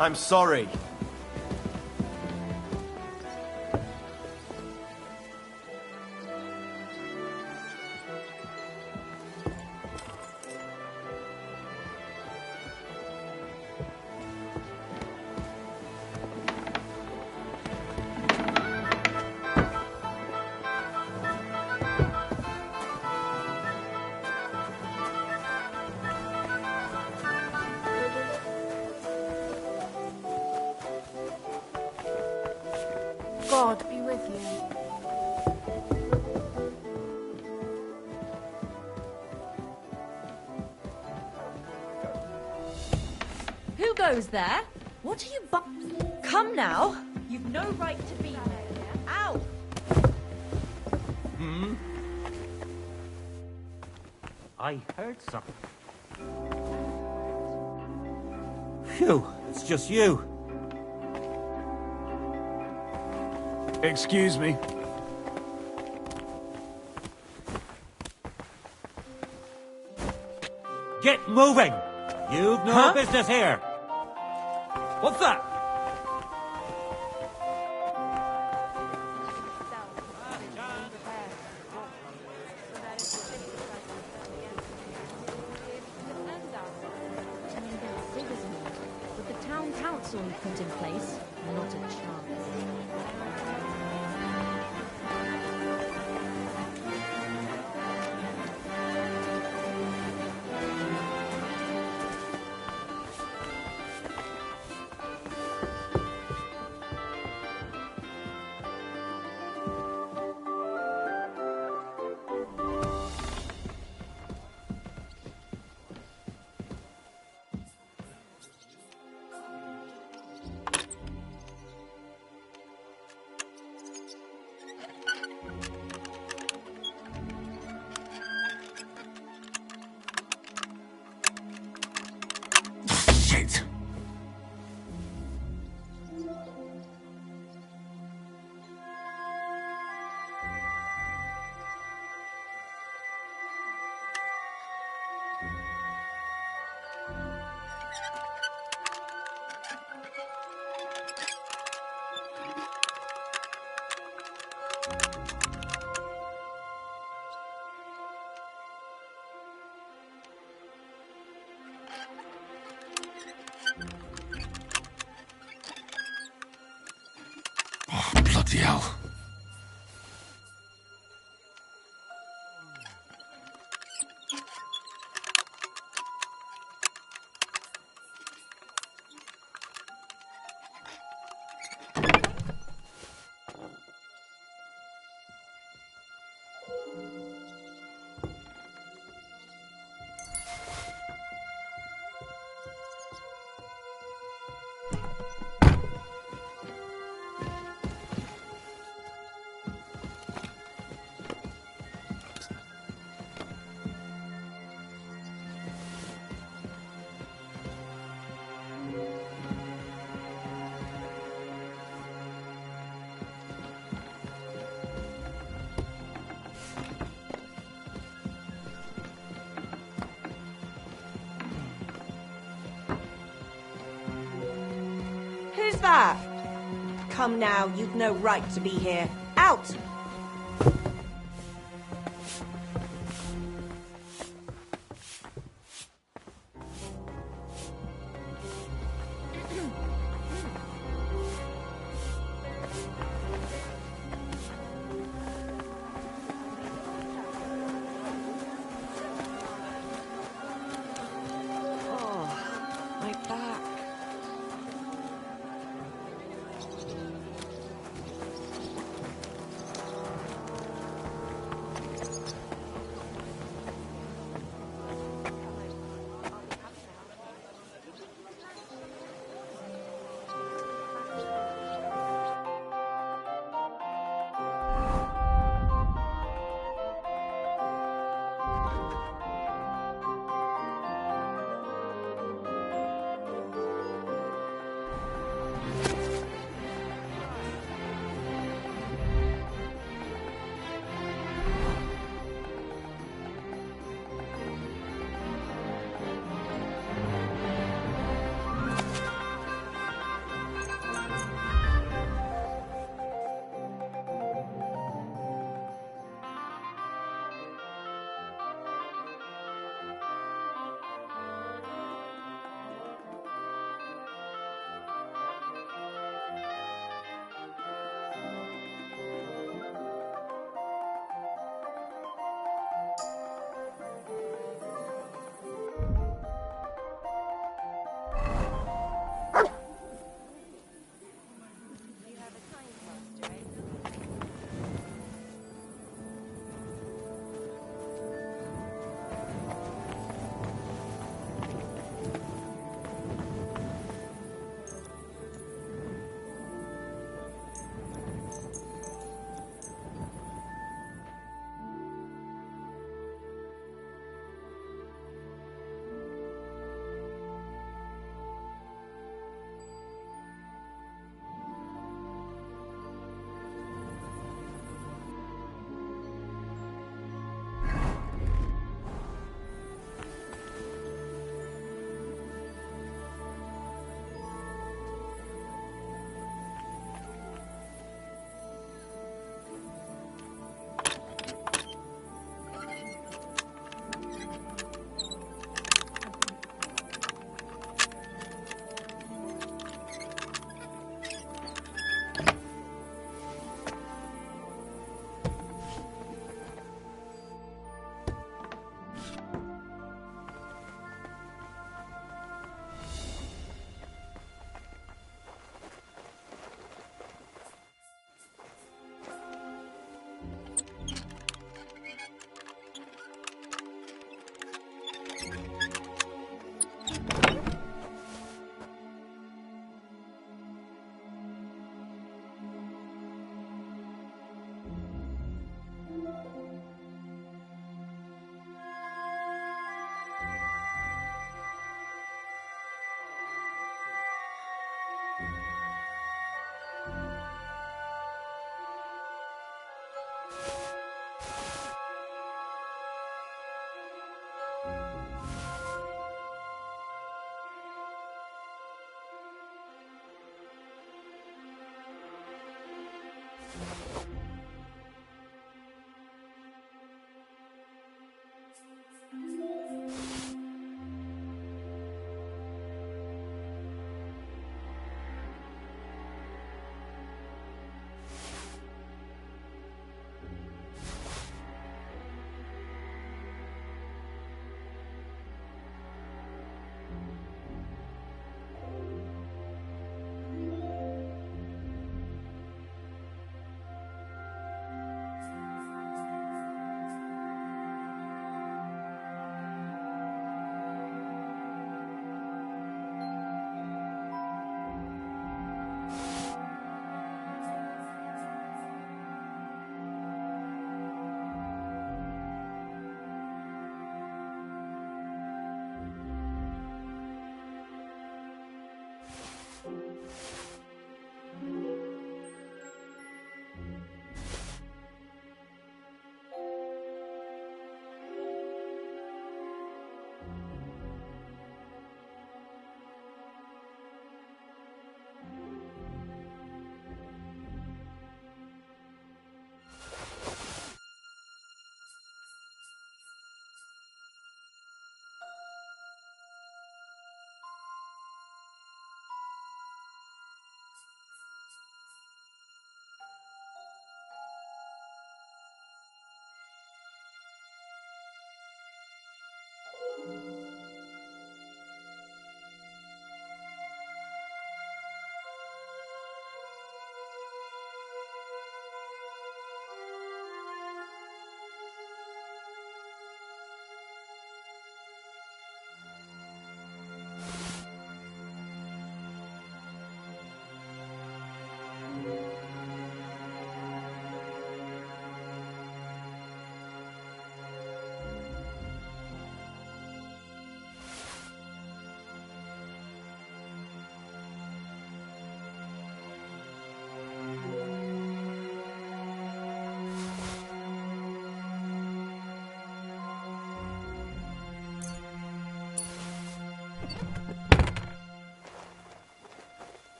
I'm sorry.
God be with you. Who goes there? What are you Come now. You've no right to be here. Out!
Hmm? I heard something. Phew, it's just you.
Excuse me.
Get moving! You've no business here. What's that?
With the town council you put in place, not a chance.
Shit. Bloody hell.
Who's that? Come now, you've no right to be here. Out!
Oh, my back.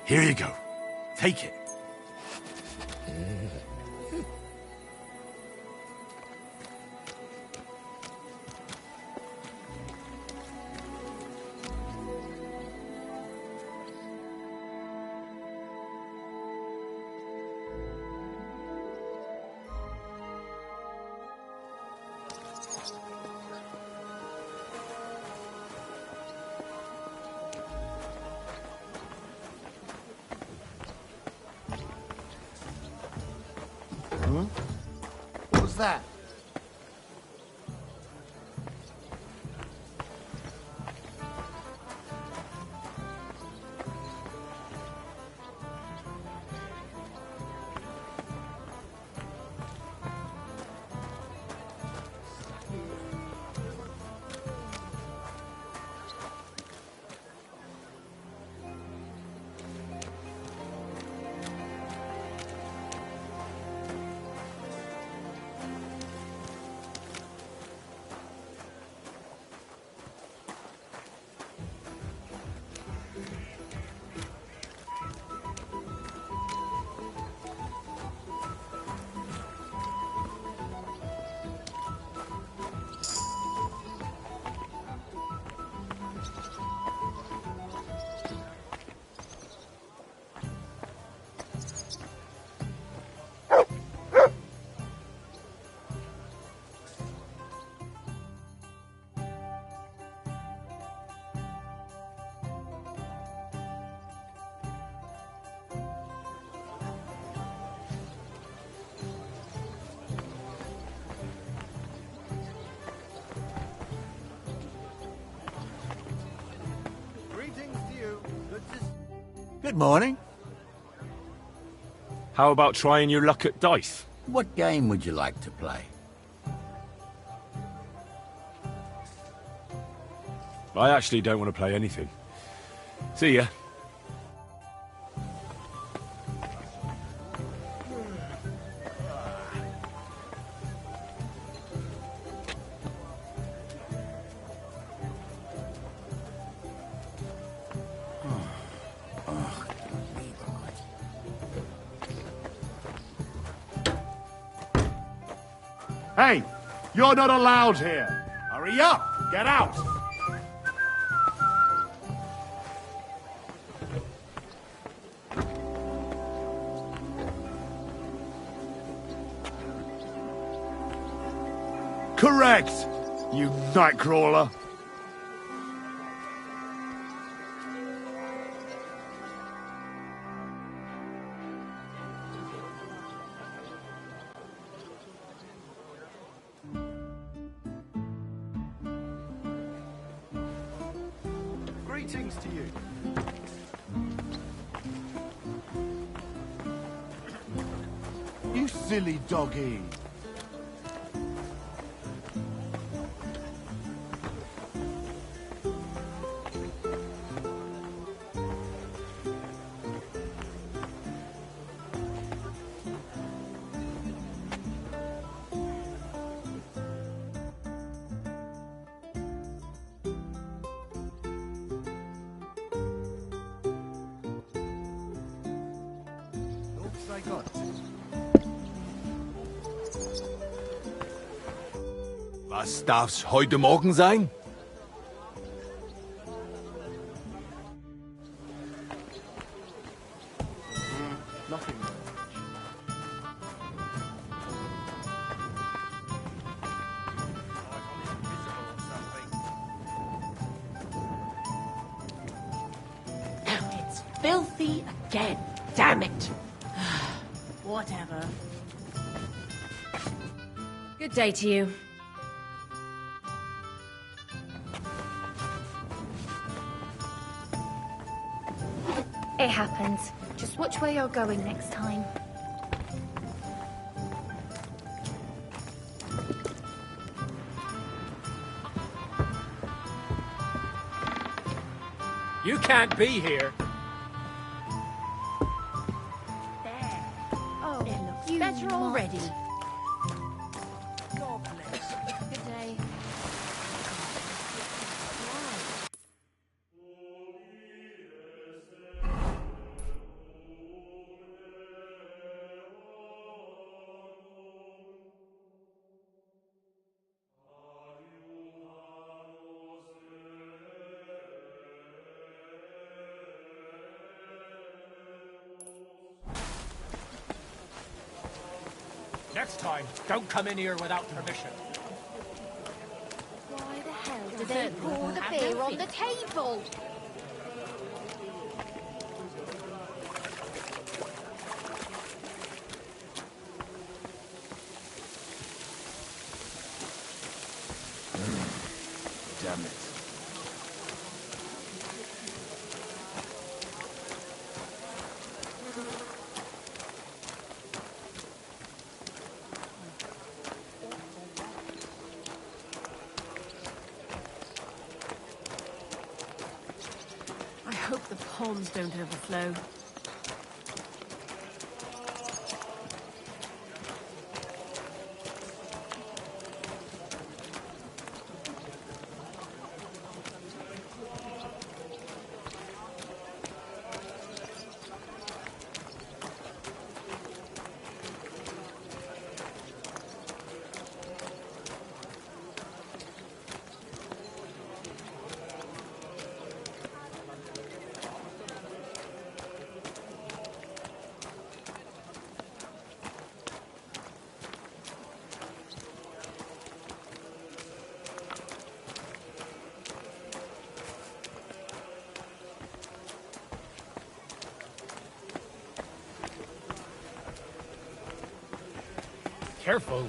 Here you go. Take it.
What was that?
Good morning.
How about trying your luck at dice?
What game would you like to play?
I actually don't want to play anything. See ya.
Hey, you're not allowed here. Hurry up, get out. Correct, you nightcrawler.
Greetings to you.
You silly doggy.
I got.
Was darf's heute Morgen sein?
Nothing.
It's filthy again. Damn it. Whatever.
Good day to you.
It happens. Just watch where you're going next time.
You can't be here.
There.
Oh,
It looks
you
better
mutt.
already.
God bless. Good day.
next time, don't come in here without permission.
Why the hell do they pour the beer on the table?
Damn it.
I hope the ponds don't overflow.
Careful.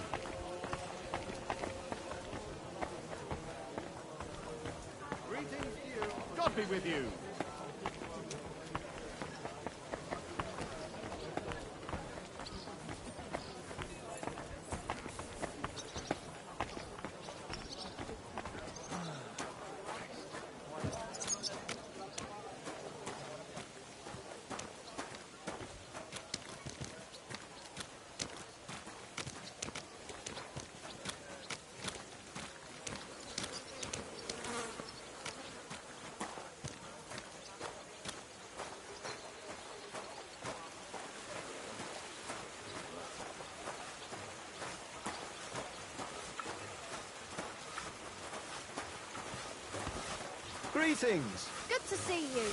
Greetings to you. God be with you.
Greetings!
Good to see you.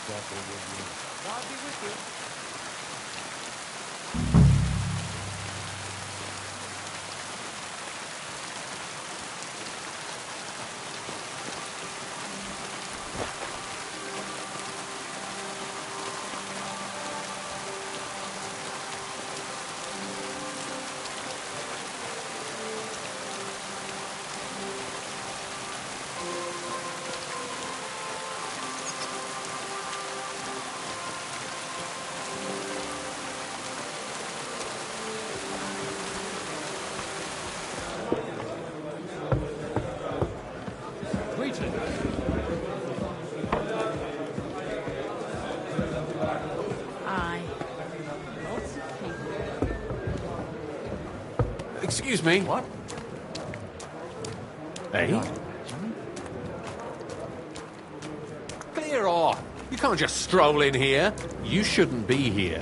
God be with you.
Aye. Lots of people.
Excuse me.
What?
Eh? Clear off. You can't just stroll in here. You shouldn't be here.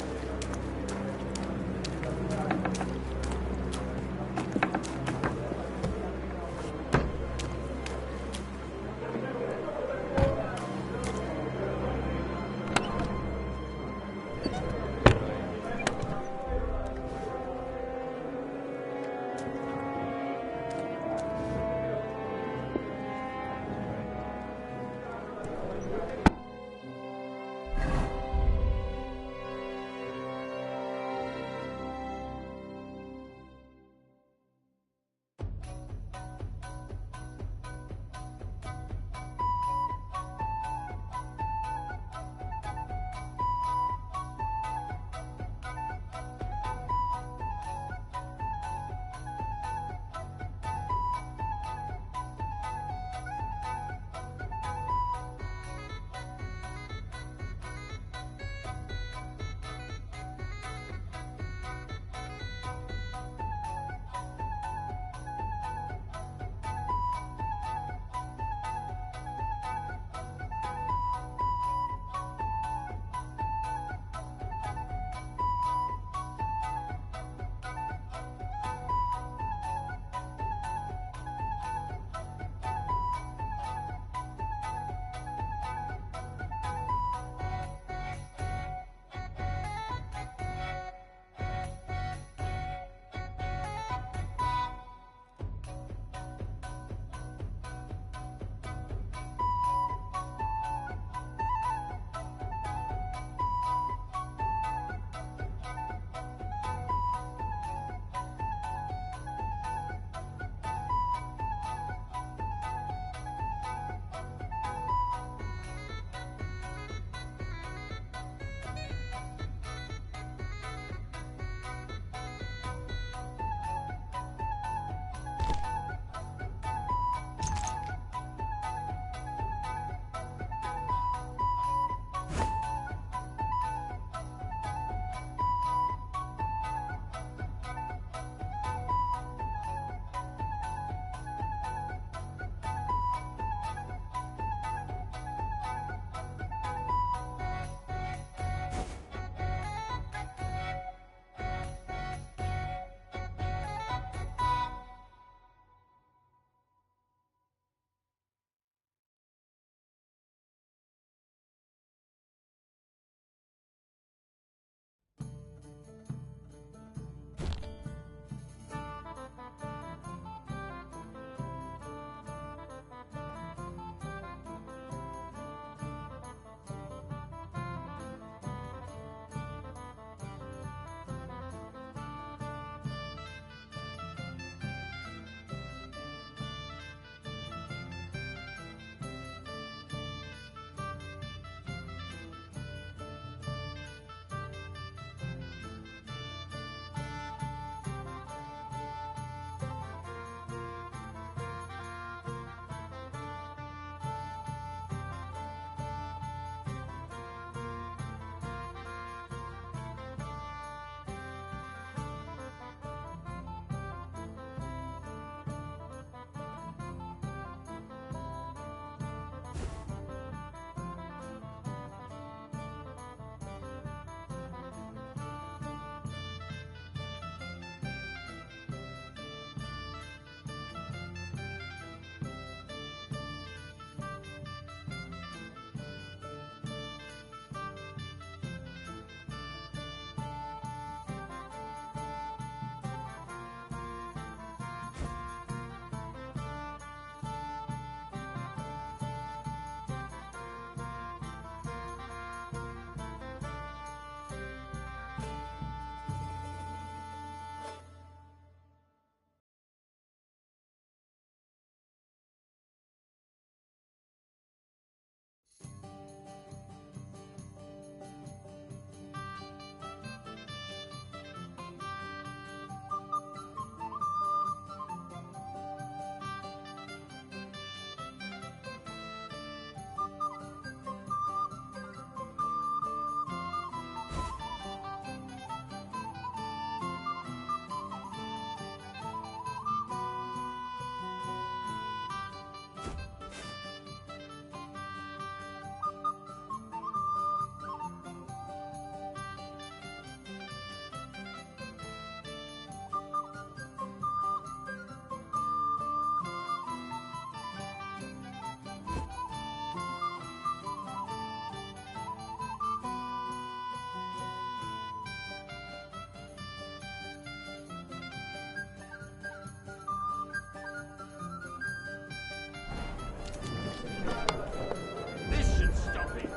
This should stop it.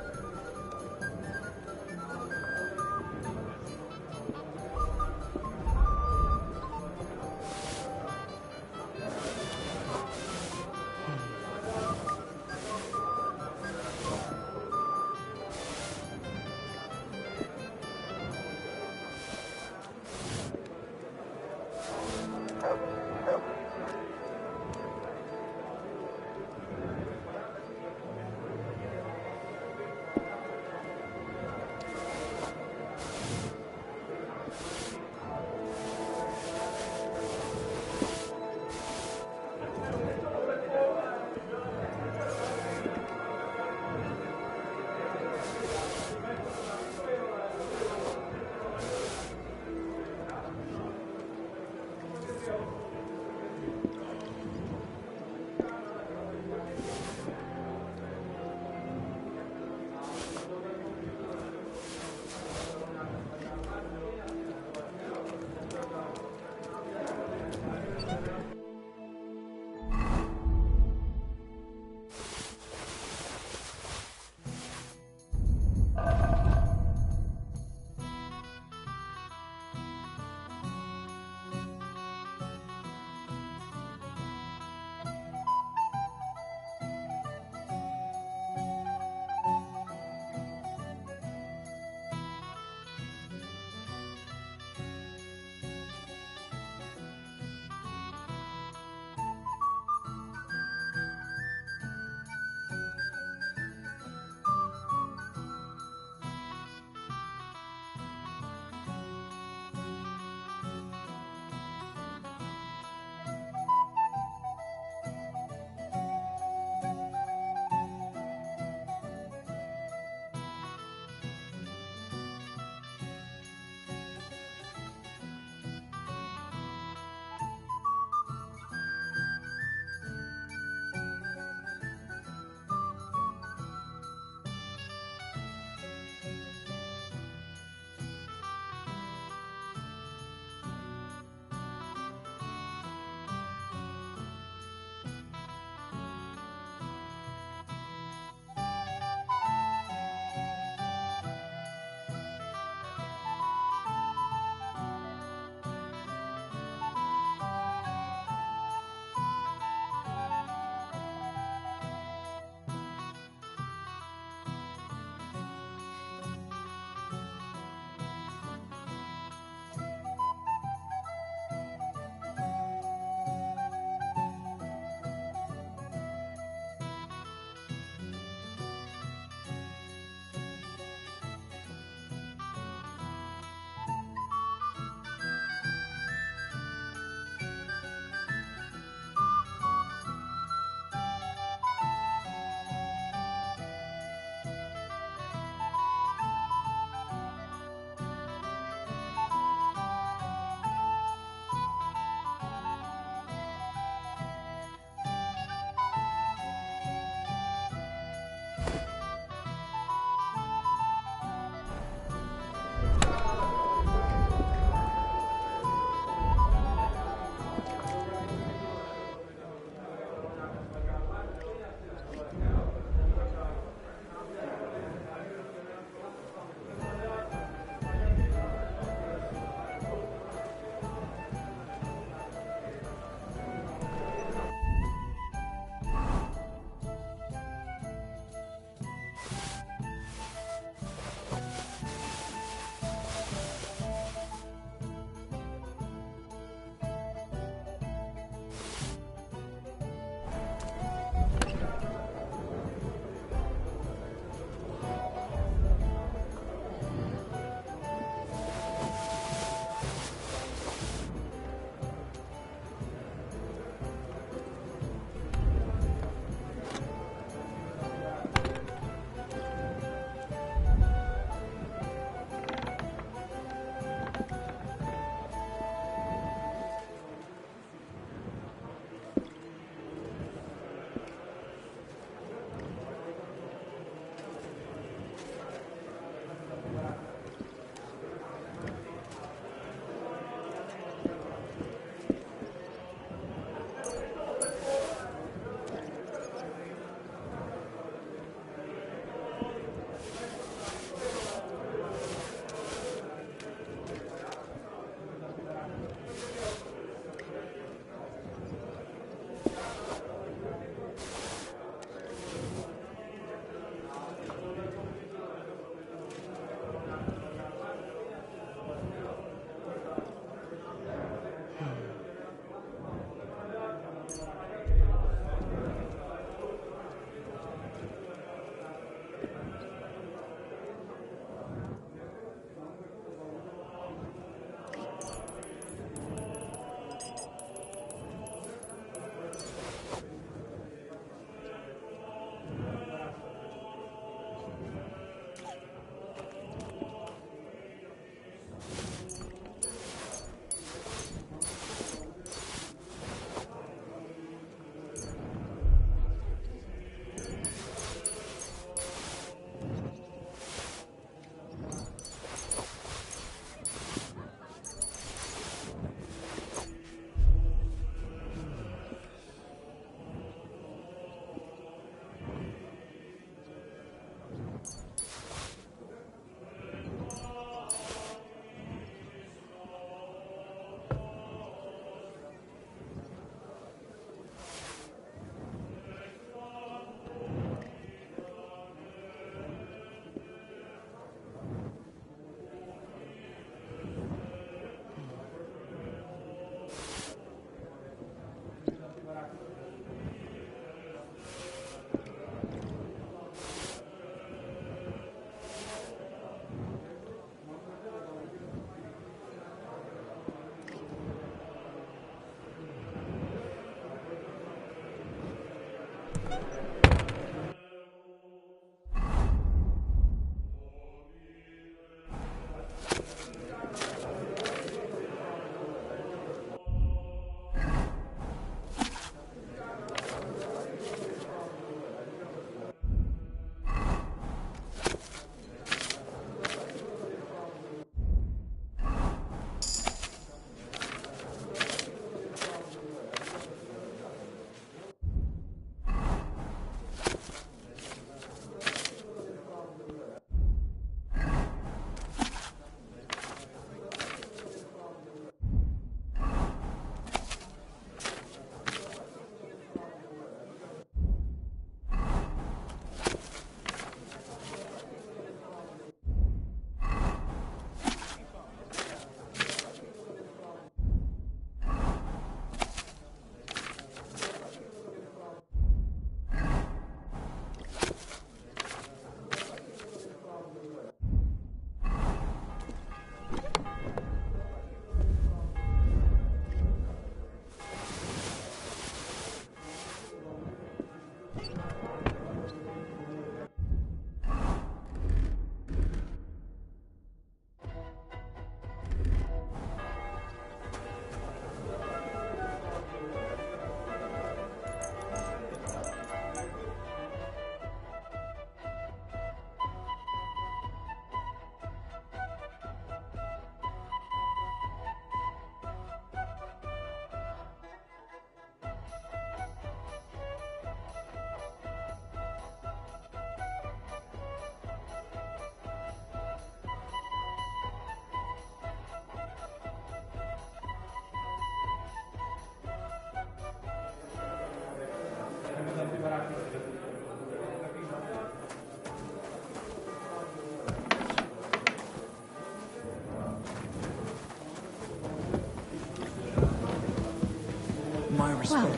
Well,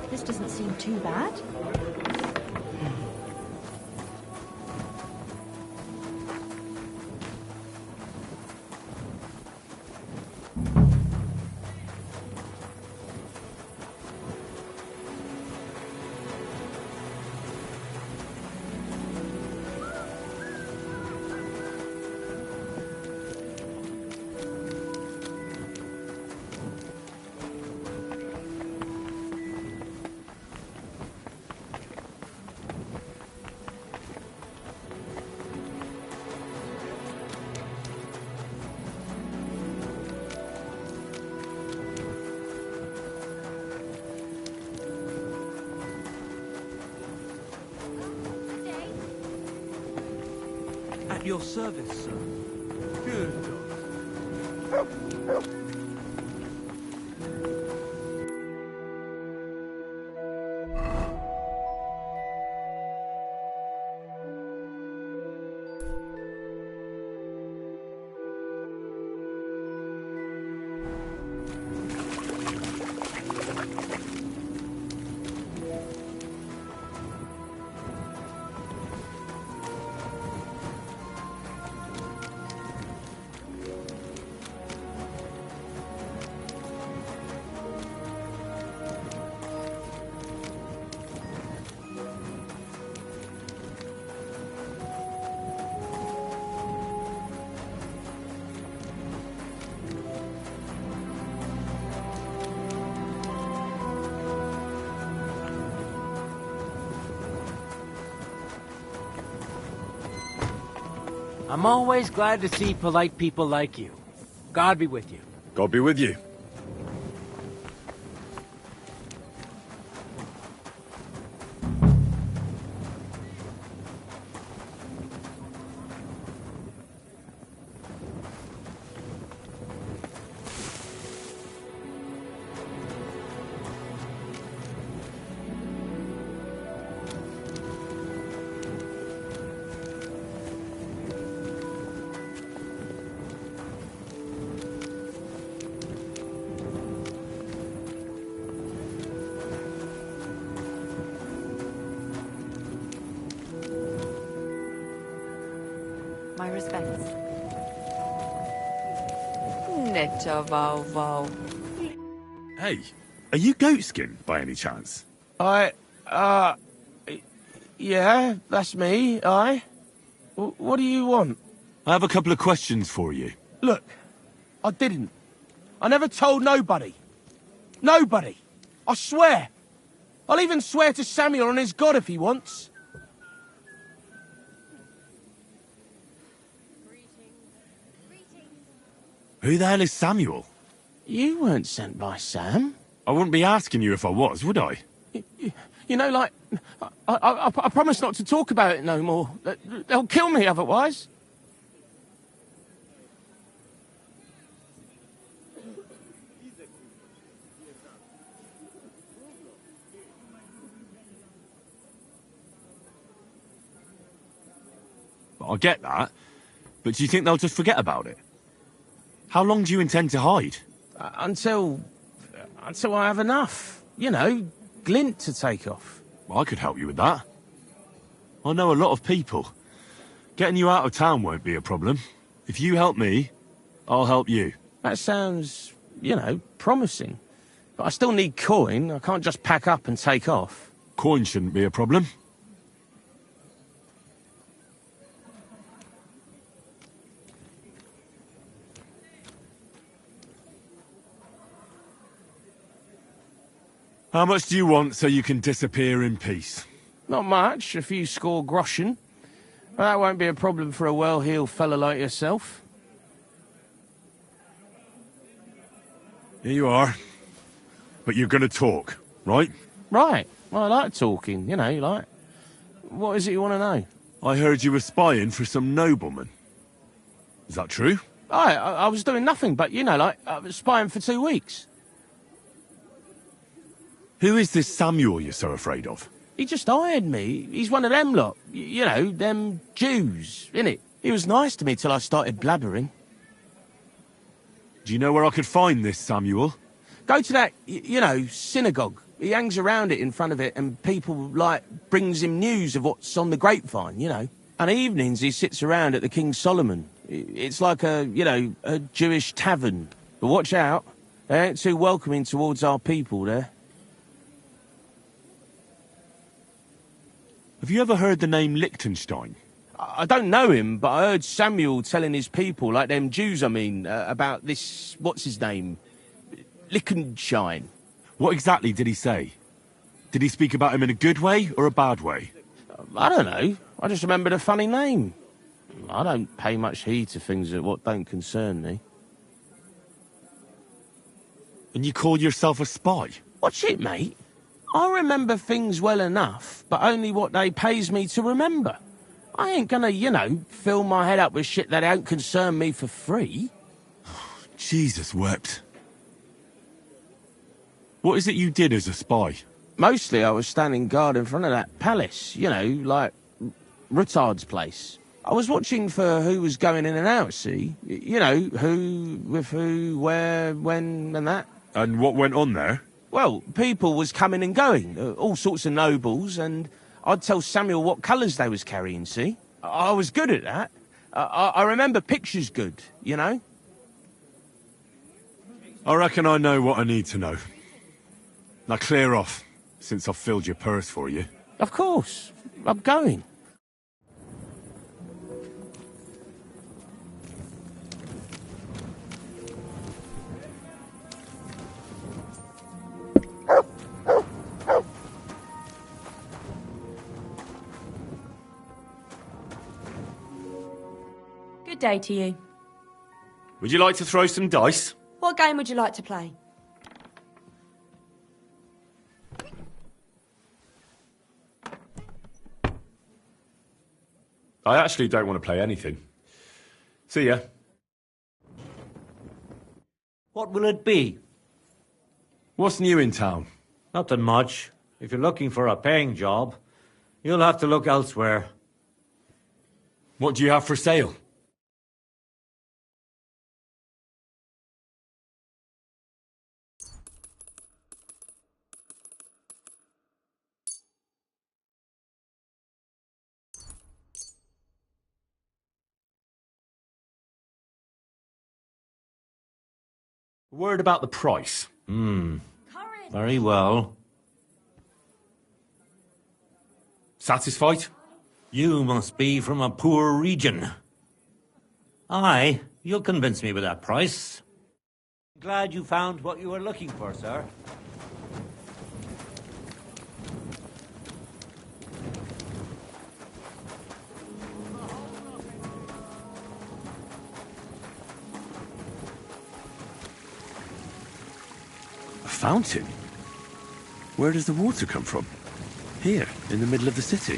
this doesn't seem too bad.
At your service, sir. Good.
I'm always glad to see polite people like you. God be with you.
God be with you.
My respects. Netto Volvo.
Hey, are you Goatskin by any chance?
Yeah, that's me, What do you want?
I have a couple of questions for you.
Look, I didn't. I never told nobody. Nobody. I swear. I'll even swear to Samuel and his God if he wants.
Who the hell is Samuel?
You weren't sent by Sam.
I wouldn't be asking you if I was, would I?
You know, like, I promise not to talk about it no more. They'll kill me otherwise.
I get that, but do you think they'll just forget about it? How long do you intend to hide?
Until I have enough. You know, glint to take off.
I could help you with that. I know a lot of people. Getting you out of town won't be a problem. If you help me, I'll help you.
That sounds, you know, promising. But I still need coin. I can't just pack up and take off.
Coin shouldn't be a problem. How much do you want so you can disappear in peace?
Not much, a few score groschen. But that won't be a problem for a well-heeled fella like yourself.
Here you are. But you're going to talk, right?
Right. Well, I like talking, you know, like... What is it you want to know?
I heard you were spying for some nobleman. Is that true?
I was doing nothing but, you know, like, I was spying for 2 weeks.
Who is this Samuel you're so afraid of?
He just hired me. He's one of them lot. You know, them Jews, innit? He was nice to me till I started blabbering.
Do you know where I could find this Samuel?
Go to that, you know, synagogue. He hangs around it in front of it and people, like, brings him news of what's on the grapevine, you know. And evenings he sits around at the King Solomon. It's like a, you know, a Jewish tavern. But watch out, they ain't too welcoming towards our people there.
Have you ever heard the name Liechtenstein?
I don't know him, but I heard Samuel telling his people, like them Jews, I mean, about this, what's his name? Liechtenstein.
What exactly did he say? Did he speak about him in a good way or a bad way?
I don't know. I just remembered a funny name. I don't pay much heed to things that what don't concern me.
And you call yourself a spy?
What's it, mate? I remember things well enough, but only what they pays me to remember. I ain't gonna, you know, fill my head up with shit that don't concern me for free.
Jesus wept. What is it you did as a spy?
Mostly I was standing guard in front of that palace, you know, like Rutard's place. I was watching for who was going in and out, see? You know, who, with who, where, when, and that.
And what went on there?
Well, people was coming and going, all sorts of nobles, and I'd tell Samuel what colours they was carrying, see? I was good at that. I remember pictures good, you know?
I reckon I know what I need to know. Now clear off, since I've filled your purse for you.
Of course. I'm going.
Good day to you.
Would you like to throw some dice?
What game would you like to play?
I actually don't want to play anything. See ya.
What will it be?
What's new in town?
Nothing much. If you're looking for a paying job, you'll have to look elsewhere.
What do you have for sale? Word about the price.
Very well.
Satisfied?
You must be from a poor region. Aye, you'll convince me with that price. Glad you found what you were looking for, sir.
A fountain? Where does the water come from? Here, in the middle of the city.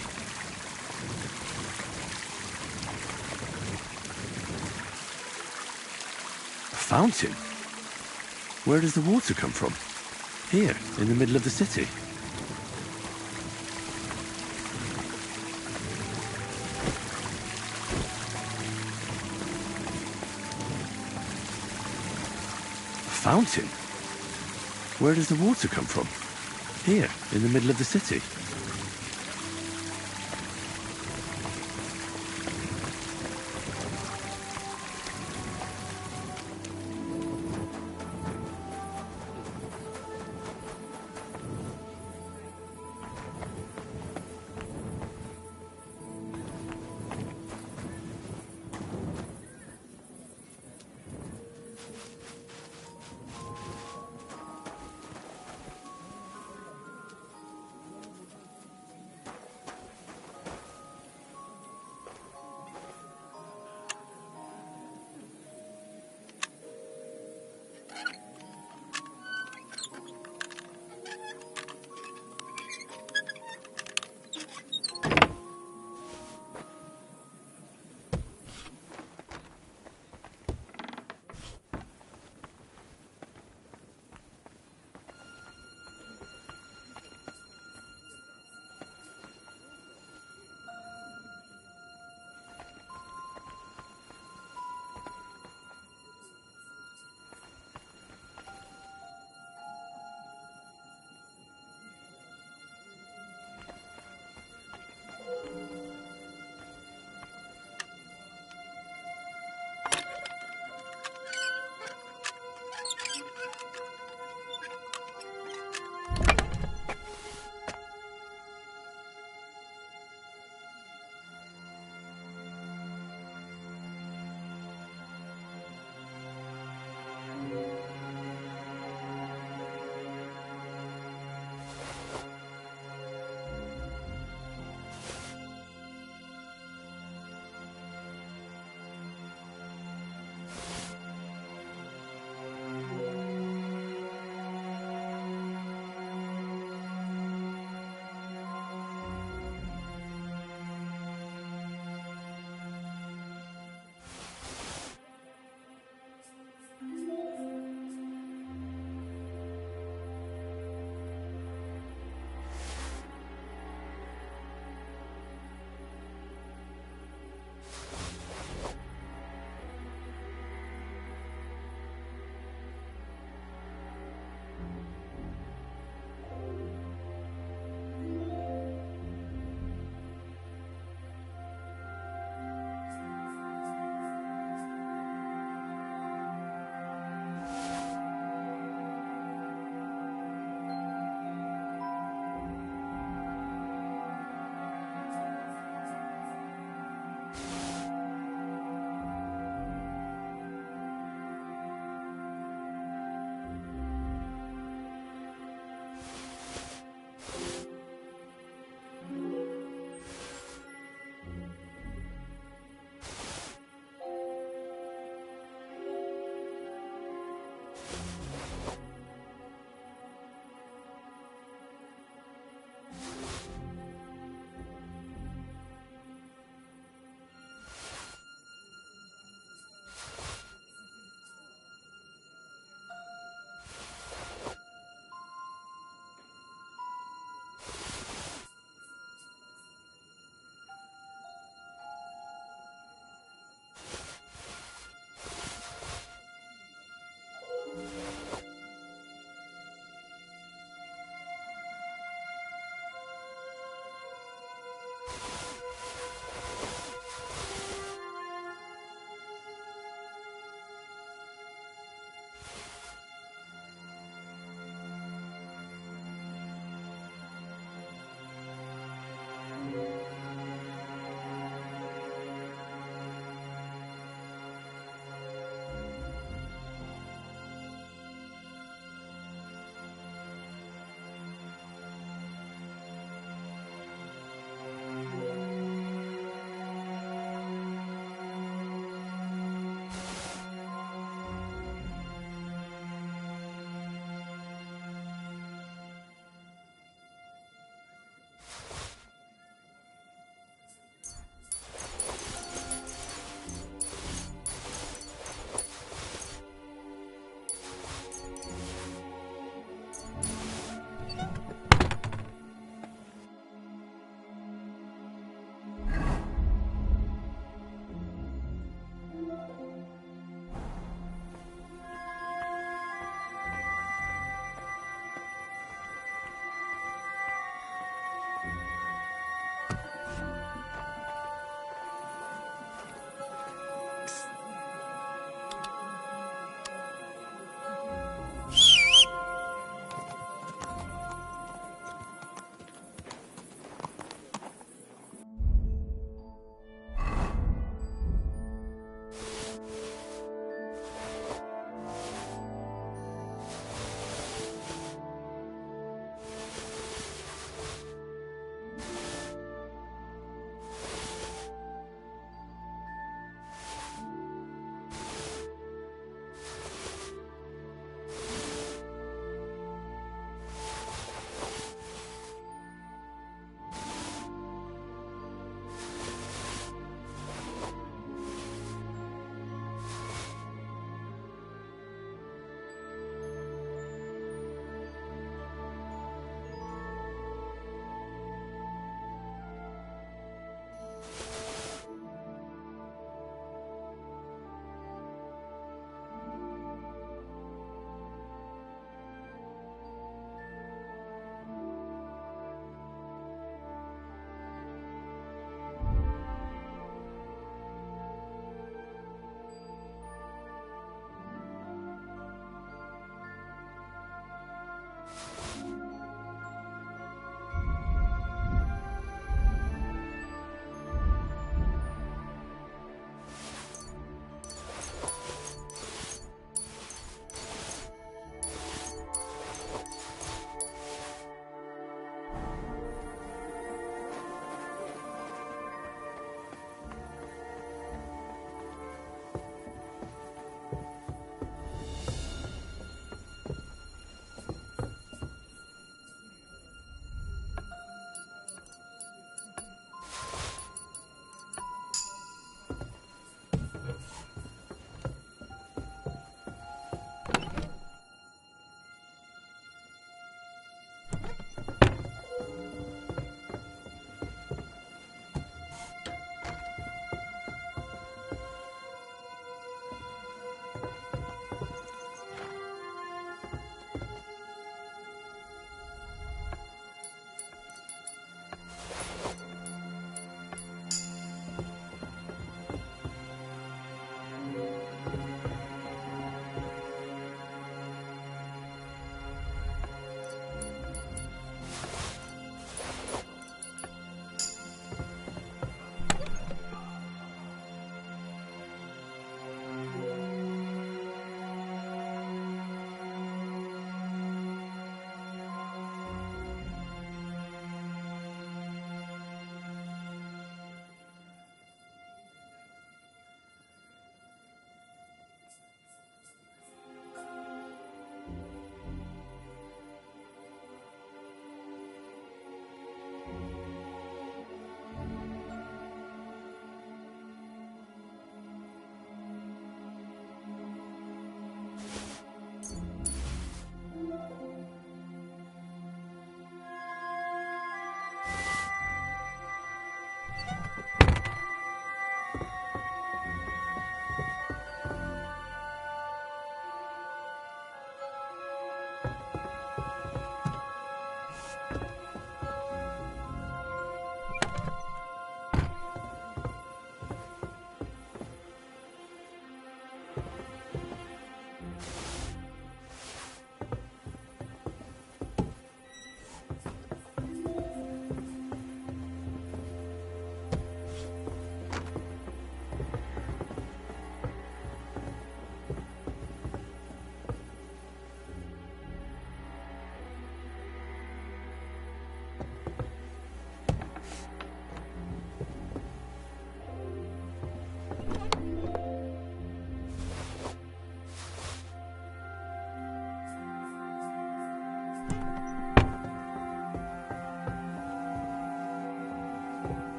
A fountain? Where does the water come from? Here, in the middle of the city. A fountain? Where does the water come from? Here, in the middle of the city.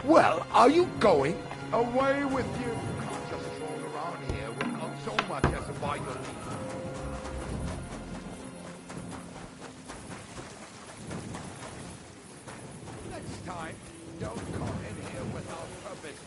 Well, are you going? Away with you. You can't just stroll around here without so much as a by your leave. Next time, don't come in here without purpose.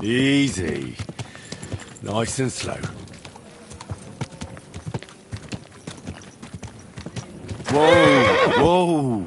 Easy. Nice and slow. Whoa! Whoa!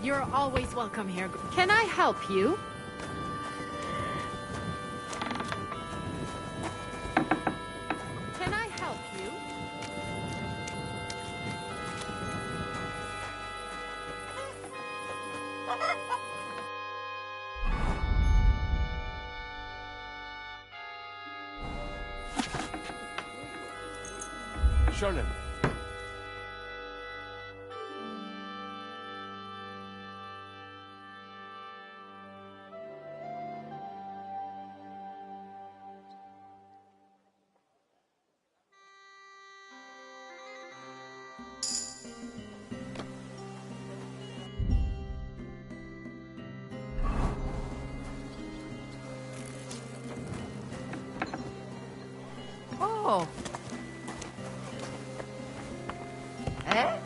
You're always welcome here. Can I help you? Can I help you?
Sherlin.
Oh. Eh?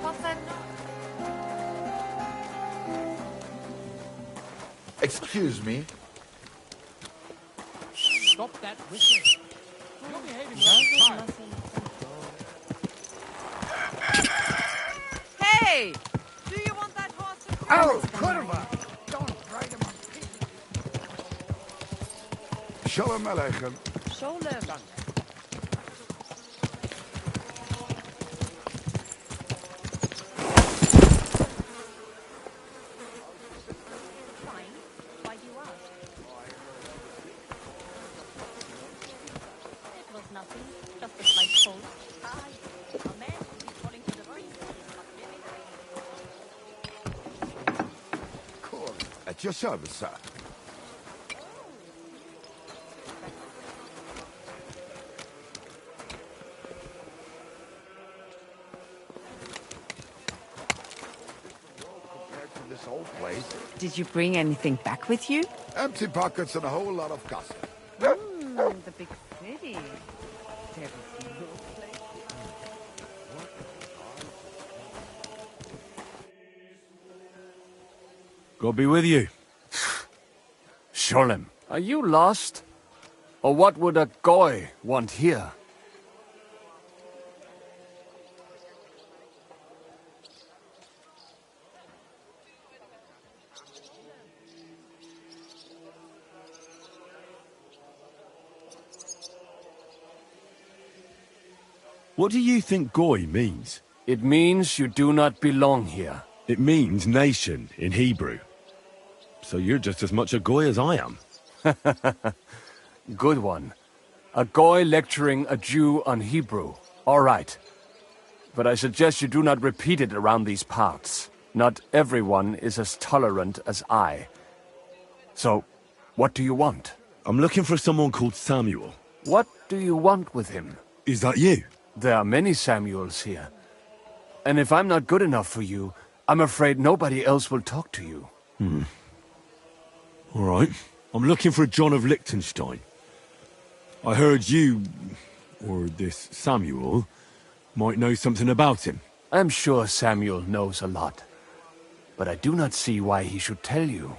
What's that noise?
Excuse me.
Stop that whistling. You're behaving like a child.
Hey! Do you want that horse to
Oh, kurwa! Don't ride him on
Shalom Aleichem.
Sholem.
Why do you ask? It was nothing. Just a slight cold. A man will be calling to the priest.
Cool. At your service, sir. This whole place.
Did you bring anything back with you?
Empty pockets and a whole lot of gossip.
The big city. There is no place.
God be with you.
Sholem, are you lost? Or what would a goy want here?
What do you think goy means?
It means you do not belong here.
It means nation in Hebrew. So you're just as much a goy as I am.
Good one. A goy lecturing a Jew on Hebrew. All right. But I suggest you do not repeat it around these parts. Not everyone is as tolerant as I. So, what do you want?
I'm looking for someone called Samuel.
What do you want with him?
Is that you?
There are many Samuels here. And if I'm not good enough for you, I'm afraid nobody else will talk to you.
All right. I'm looking for John of Liechtenstein. I heard you, or this Samuel, might know something about him.
I'm sure Samuel knows a lot. But I do not see why he should tell you.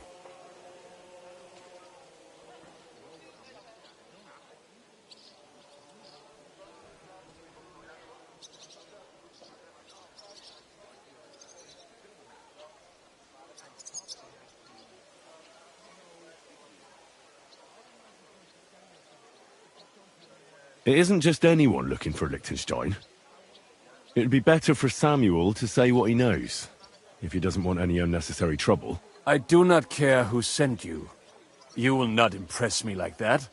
It isn't just anyone looking for Liechtenstein. It'd be better for Samuel to say what he knows, if he doesn't want any unnecessary trouble.
I do not care who sent you. You will not impress me like that.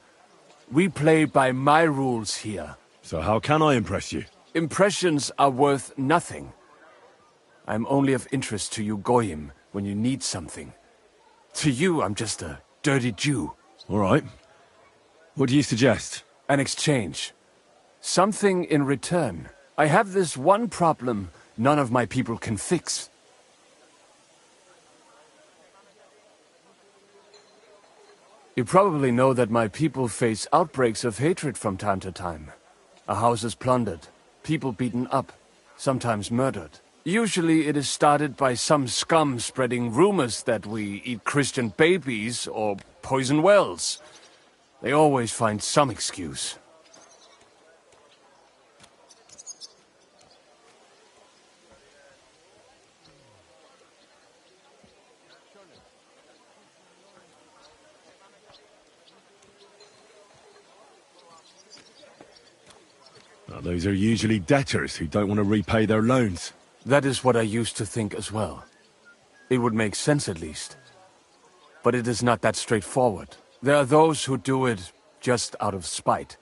We play by my rules here.
So how can I impress you?
Impressions are worth nothing. I'm only of interest to you Goyim when you need something. To you, I'm just a dirty Jew.
All right. What do you suggest?
An exchange. Something in return. I have this one problem none of my people can fix. You probably know that my people face outbreaks of hatred from time to time. A house is plundered, people beaten up, sometimes murdered. Usually it is started by some scum spreading rumors that we eat Christian babies or poison wells. They always find some excuse.
Well, those are usually debtors who don't want to repay their loans.
That is what I used to think as well. It would make sense at least. But it is not that straightforward. There are those who do it just out of spite.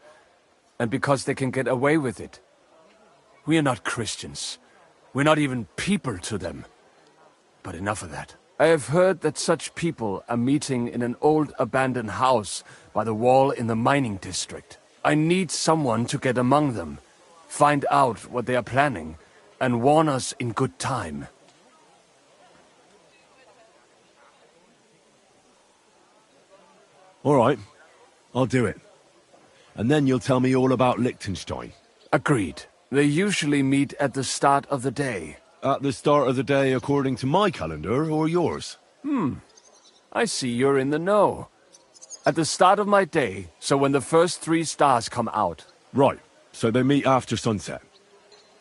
And because they can get away with it. We are not Christians. We're not even people to them. But enough of that. I have heard that such people are meeting in an old abandoned house by the wall in the mining district. I need someone to get among them, find out what they are planning, and warn us in good time.
All right, I'll do it. And then you'll tell me all about Liechtenstein.
Agreed. They usually meet at the start of the day.
At the start of the day according to my calendar, or yours?
I see you're in the know. At the start of my day, so when the first 3 stars come out.
Right, so they meet after sunset.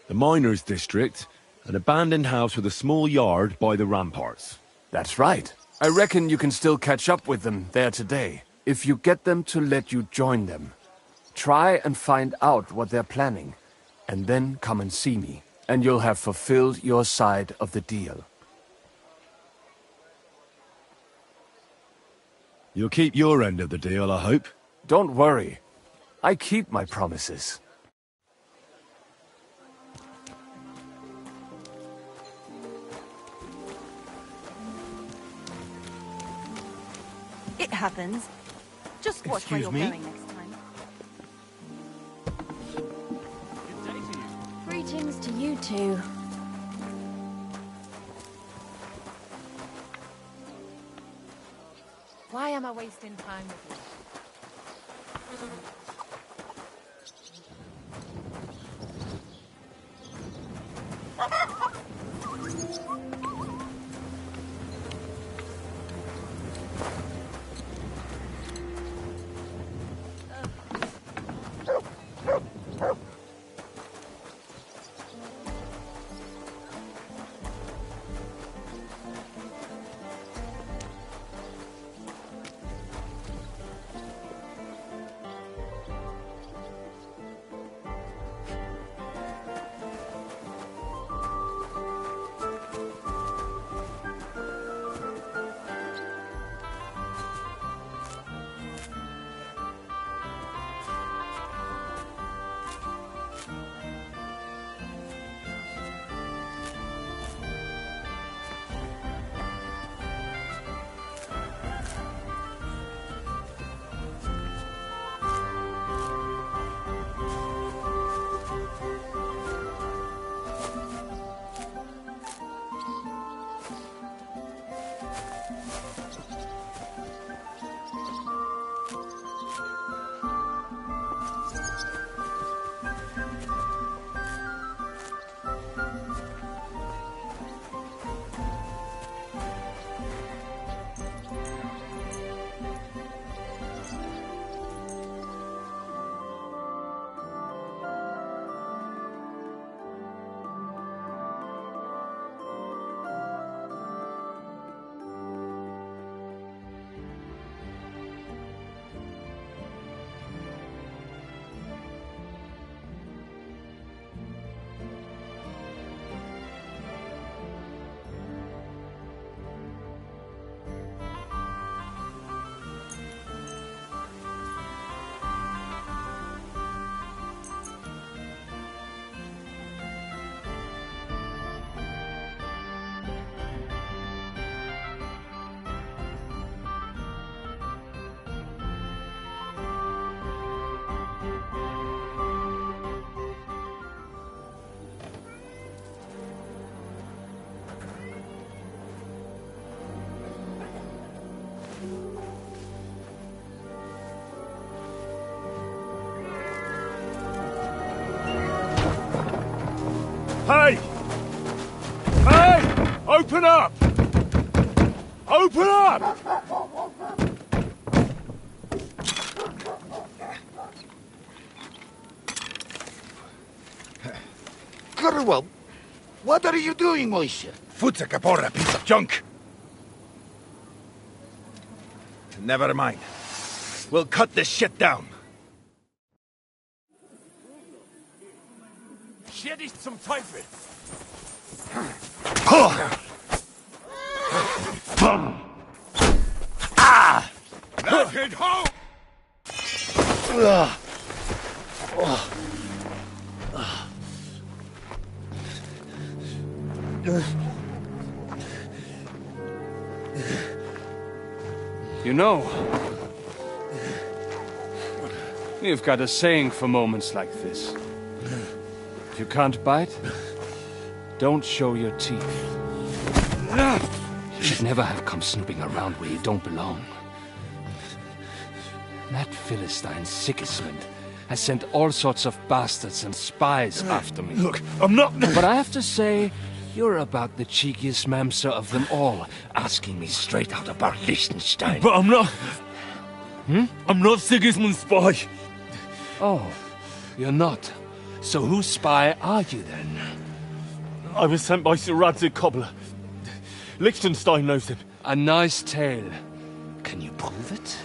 The miners' district, an abandoned house with a small yard by the ramparts.
That's right. I reckon you can still catch up with them there today, if you get them to let you join them. Try and find out what they're planning, and then come and see me, and you'll have fulfilled your side of the deal.
You'll keep your end of the deal, I hope.
Don't worry. I keep my promises.
It happens. Just watch where you're going next time.
Greetings to you two.
Why am I wasting time with you?
Hey! Hey! Open up! Open up!
Well, what are you doing, Moishe?
Futza Capora, piece of junk! Never mind. We'll cut this shit down.
Scher dich zum Teufel!
Lass it home!
You know, we've got a saying for moments like this. If you can't bite, don't show your teeth. You should never have come snooping around where you don't belong. That Philistine Sigismund has sent all sorts of bastards and spies after me.
Look, I'm not...
But I have to say, you're about the cheekiest mamser of them all, asking me straight out about Liechtenstein.
But I'm not... I'm not Sigismund's spy.
Oh, you're not. So whose spy are you then?
I was sent by Sir Radzig Cobbler. Liechtenstein knows him.
A nice tale. Can you prove it?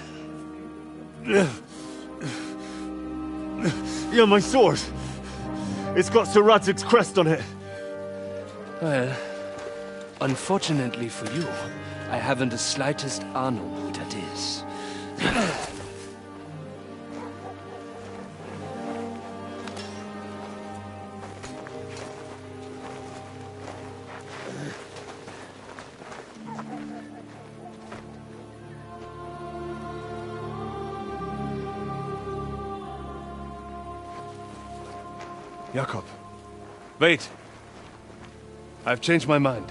Yeah, my sword. It's got Sir Radzig's crest on it.
Well, unfortunately for you, I haven't the slightest ahnung who that is. Jakob, wait. I've changed my mind.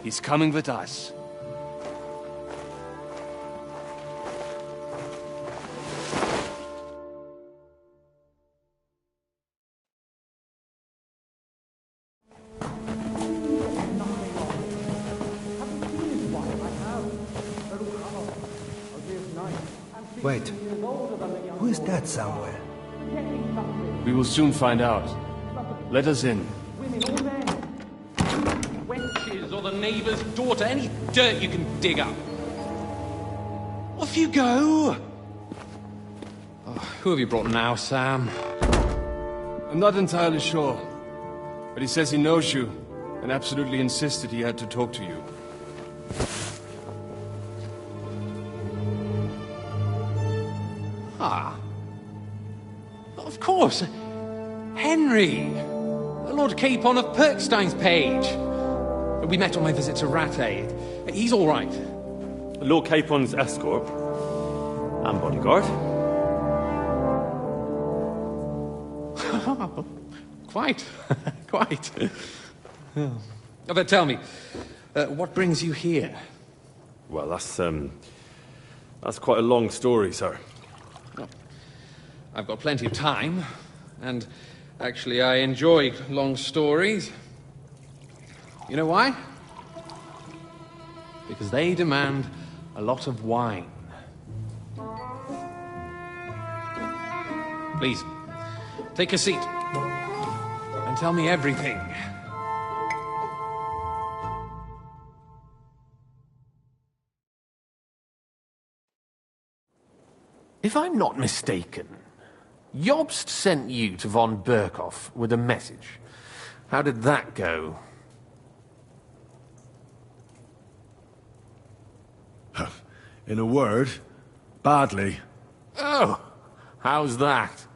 He's coming with us.
Wait, who is that somewhere?
We will soon find out. Let us in.
Wenches or the neighbour's daughter, any dirt you can dig up. Off you go! Oh, who have you brought now, Sam?
I'm not entirely sure, but he says he knows you and absolutely insisted he had to talk to you.
Ah. Of course. Henry. Lord Capon of Perkstein's page. We met on my visit to Rattay. He's all right.
Lord Capon's escort. And bodyguard.
Quite. Quite. Oh, but tell me, what brings you here?
Well, that's quite a long story, sir.
Well, I've got plenty of time, and actually I enjoy long stories. You know why? Because they demand a lot of wine. Please, take a seat and tell me everything.
If I'm not mistaken, Jobst sent you to von Berkhoff with a message. How did that go?
In a word, badly.
Oh, how's that?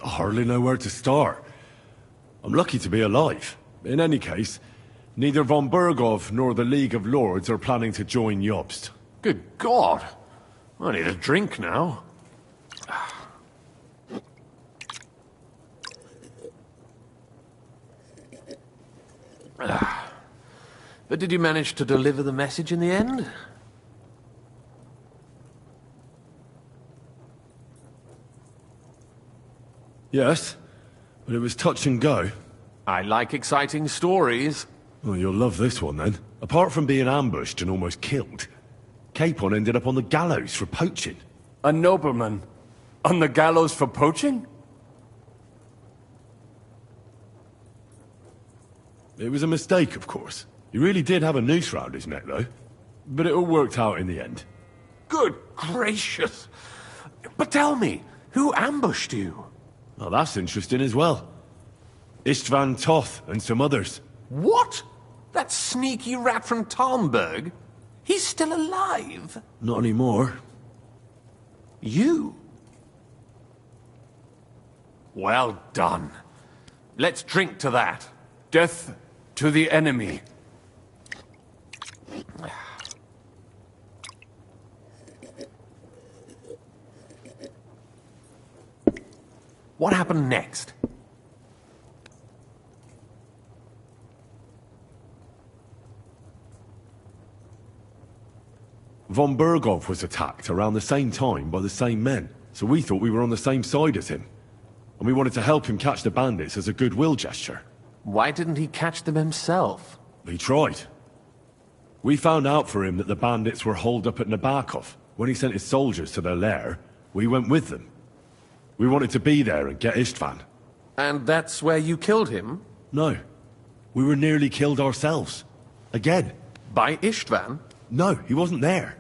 I hardly know where to start. I'm lucky to be alive. In any case, neither von Berghoff nor the League of Lords are planning to join Jobst.
Good God! I need a drink now. But did you manage to deliver the message in the end?
Yes, but it was touch and go.
I like exciting stories.
Well, you'll love this one then. Apart from being ambushed and almost killed, Capon ended up on the gallows for poaching.
A nobleman? On the gallows for poaching?
It was a mistake, of course. He really did have a noose round his neck, though. But it all worked out in the end.
Good gracious! But tell me, who ambushed you?
Well, that's interesting as well. Istvan Toth and some others.
What? That sneaky rat from Talmberg? He's still alive?
Not anymore.
You? Well done. Let's drink to that.
Death to the enemy.
What happened next?
Von Bergov was attacked around the same time by the same men, so we thought we were on the same side as him. And we wanted to help him catch the bandits as a goodwill gesture.
Why didn't he catch them himself?
He tried. We found out for him that the bandits were holed up at Nabokov. When he sent his soldiers to their lair, we went with them. We wanted to be there and get Istvan.
And that's where you killed him?
No. We were nearly killed ourselves. Again.
By Istvan?
No, he wasn't there.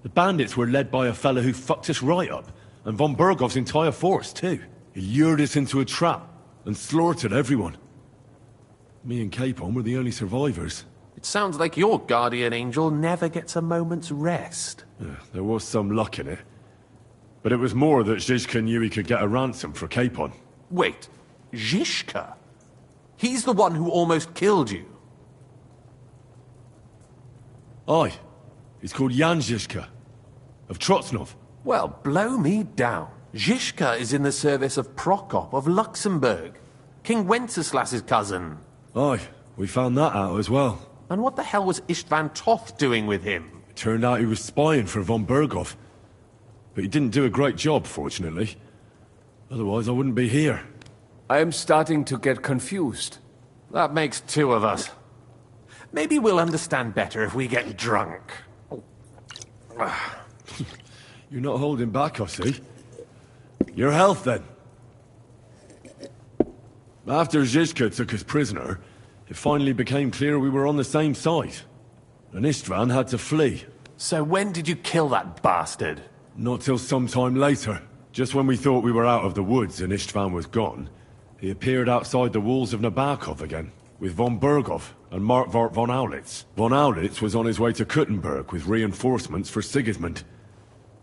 The bandits were led by a fella who fucked us right up, and von Bergov's entire force, too. He lured us into a trap and slaughtered everyone. Me and Capon were the only survivors.
It sounds like your guardian angel never gets a moment's rest.
Yeah, there was some luck in it. But it was more that Zizka knew he could get a ransom for Capon.
Wait, Zizka? He's the one who almost killed you.
Aye. He's called Jan Zizka. Of Trotsnov.
Well, blow me down. Zizka is in the service of Prokop of Luxembourg. King Wenceslas's cousin.
Aye, we found that out as well.
And what the hell was Istvan Toth doing with him?
It turned out he was spying for von Bergov. But he didn't do a great job, fortunately. Otherwise, I wouldn't be here.
I am starting to get confused.
That makes two of us. Maybe we'll understand better if we get drunk.
You're not holding back, I see. Your health, then. After Zizka took us prisoner, it finally became clear we were on the same side. And Istvan had to flee.
So when did you kill that bastard?
Not till some time later. Just when we thought we were out of the woods and Istvan was gone, he appeared outside the walls of Nabokov again, with von Bergov and Markvart von Aulitz. Von Aulitz was on his way to Kuttenberg with reinforcements for Sigismund.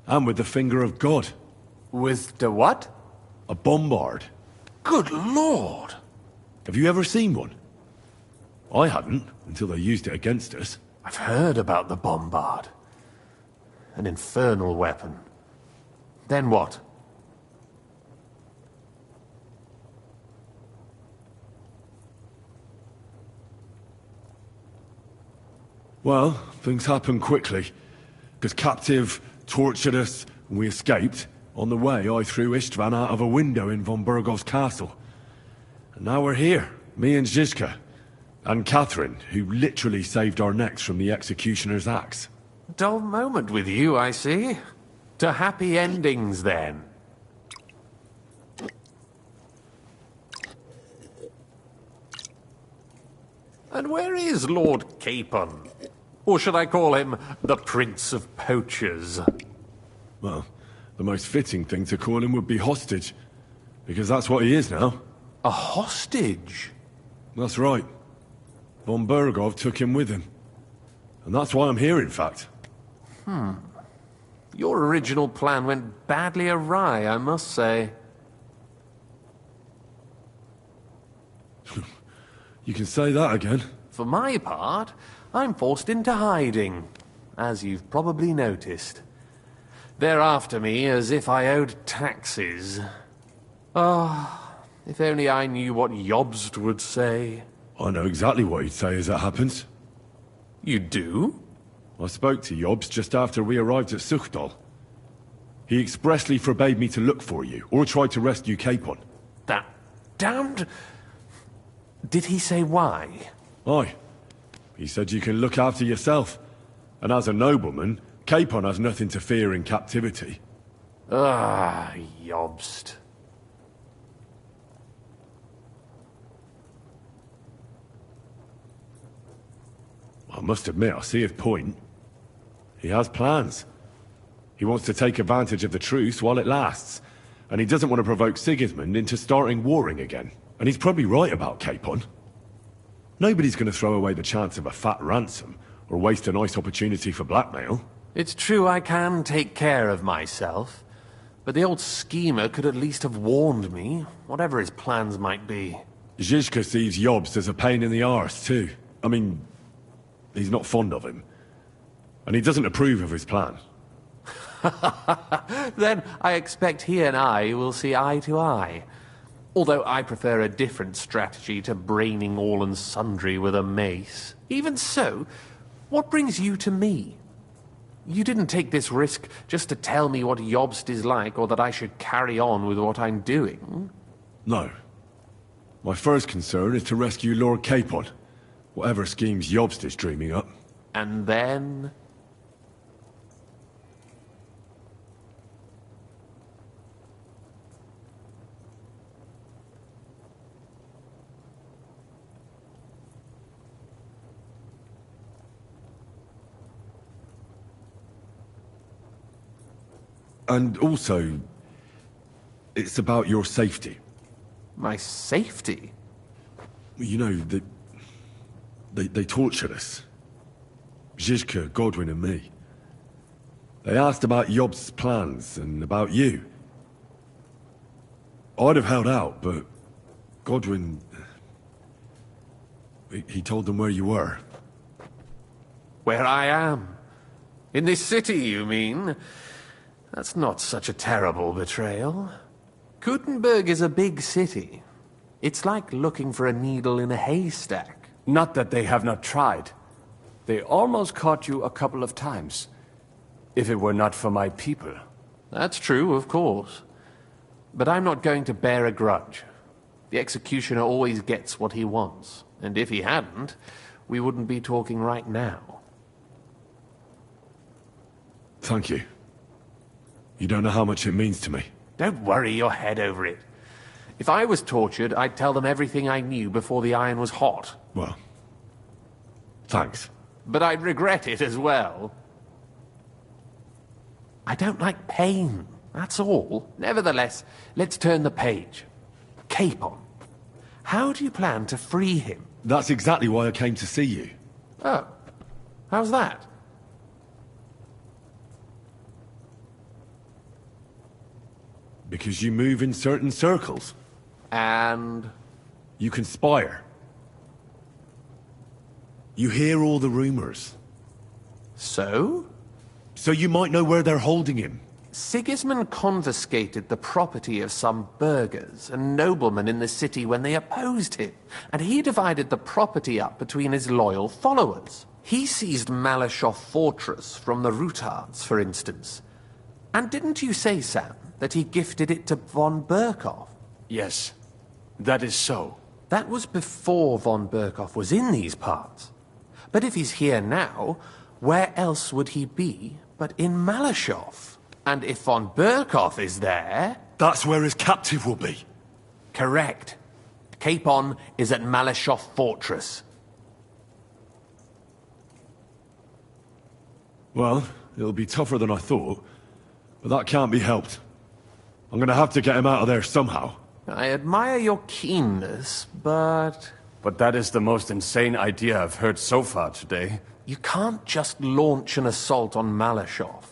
And with the finger of God.
With the what?
A bombard.
Good lord!
Have you ever seen one? I hadn't, until they used it against us.
I've heard about the bombard. An infernal weapon. Then what?
Well, things happened quickly. Because Captive tortured us, and we escaped. On the way, I threw Istvan out of a window in von Bergov's castle. And now we're here, me and Zizka. And Catherine, who literally saved our necks from the executioner's axe.
Dull moment with you, I see. To happy endings, then. And where is Lord Capon? Or should I call him the Prince of Poachers?
Well, the most fitting thing to call him would be hostage. Because that's what he is now.
A hostage?
That's right. Von Bergov took him with him. And that's why I'm here, in fact.
Your original plan went badly awry, I must say.
You can say that again.
For my part, I'm forced into hiding, as you've probably noticed. They're after me as if I owed taxes. Ah, if only I knew what Jobst would say.
I know exactly what he'd say as that happens.
You do?
I spoke to Jobst just after we arrived at Suchdal. He expressly forbade me to look for you, or try to rescue Capon.
That damned... Did he say why?
Aye. He said you can look after yourself. And as a nobleman, Capon has nothing to fear in captivity.
Ah, Jobst.
I must admit, I see his point. He has plans. He wants to take advantage of the truce while it lasts. And he doesn't want to provoke Sigismund into starting warring again. And he's probably right about Capon. Nobody's going to throw away the chance of a fat ransom, or waste a nice opportunity for blackmail.
It's true I can take care of myself, but the old schemer could at least have warned me, whatever his plans might be.
Zizka sees Jobst as a pain in the arse, too. I mean, he's not fond of him. And he doesn't approve of his plan.
Then I expect he and I will see eye to eye. Although I prefer a different strategy to braining all and sundry with a mace. Even so, what brings you to me? You didn't take this risk just to tell me what Jobst is like, or that I should carry on with what I'm doing.
No. My first concern is to rescue Lord Capon, whatever schemes Jobst is dreaming up.
And then...
And also, it's about your safety.
My safety?
You know, they tortured us. Zizka, Godwin and me. They asked about Jobst's plans and about you. I'd have held out, but Godwin... He told them where you were.
Where I am? In this city, you mean? That's not such a terrible betrayal. Gutenberg is a big city. It's like looking for a needle in a haystack.
Not that they have not tried. They almost caught you a couple of times. If it were not for my people.
That's true, of course. But I'm not going to bear a grudge. The executioner always gets what he wants. And if he hadn't, we wouldn't be talking right now.
Thank you. You don't know how much it means to me.
Don't worry your head over it. If I was tortured, I'd tell them everything I knew before the iron was hot.
Well, thanks.
But I'd regret it as well. I don't like pain, that's all. Nevertheless, let's turn the page. Capon. How do you plan to free him?
That's exactly why I came to see you.
Oh. How's that?
Because you move in certain circles.
And?
You conspire. You hear all the rumors.
So?
So you might know where they're holding him.
Sigismund confiscated the property of some burghers and noblemen in the city when they opposed him, and he divided the property up between his loyal followers. He seized Malyshoff Fortress from the Rutards, for instance. And didn't you say, Sam, that he gifted it to von Berkoff?
Yes, that is so.
That was before von Berkoff was in these parts. But if he's here now, where else would he be but in Malyshoff? And if von Berkoff is there...
That's where his captive will be.
Correct. Capon is at Malyshoff Fortress.
Well, it'll be tougher than I thought, but that can't be helped. I'm gonna have to get him out of there somehow.
I admire your keenness, but...
But that is the most insane idea I've heard so far today.
You can't just launch an assault on Malyshoff.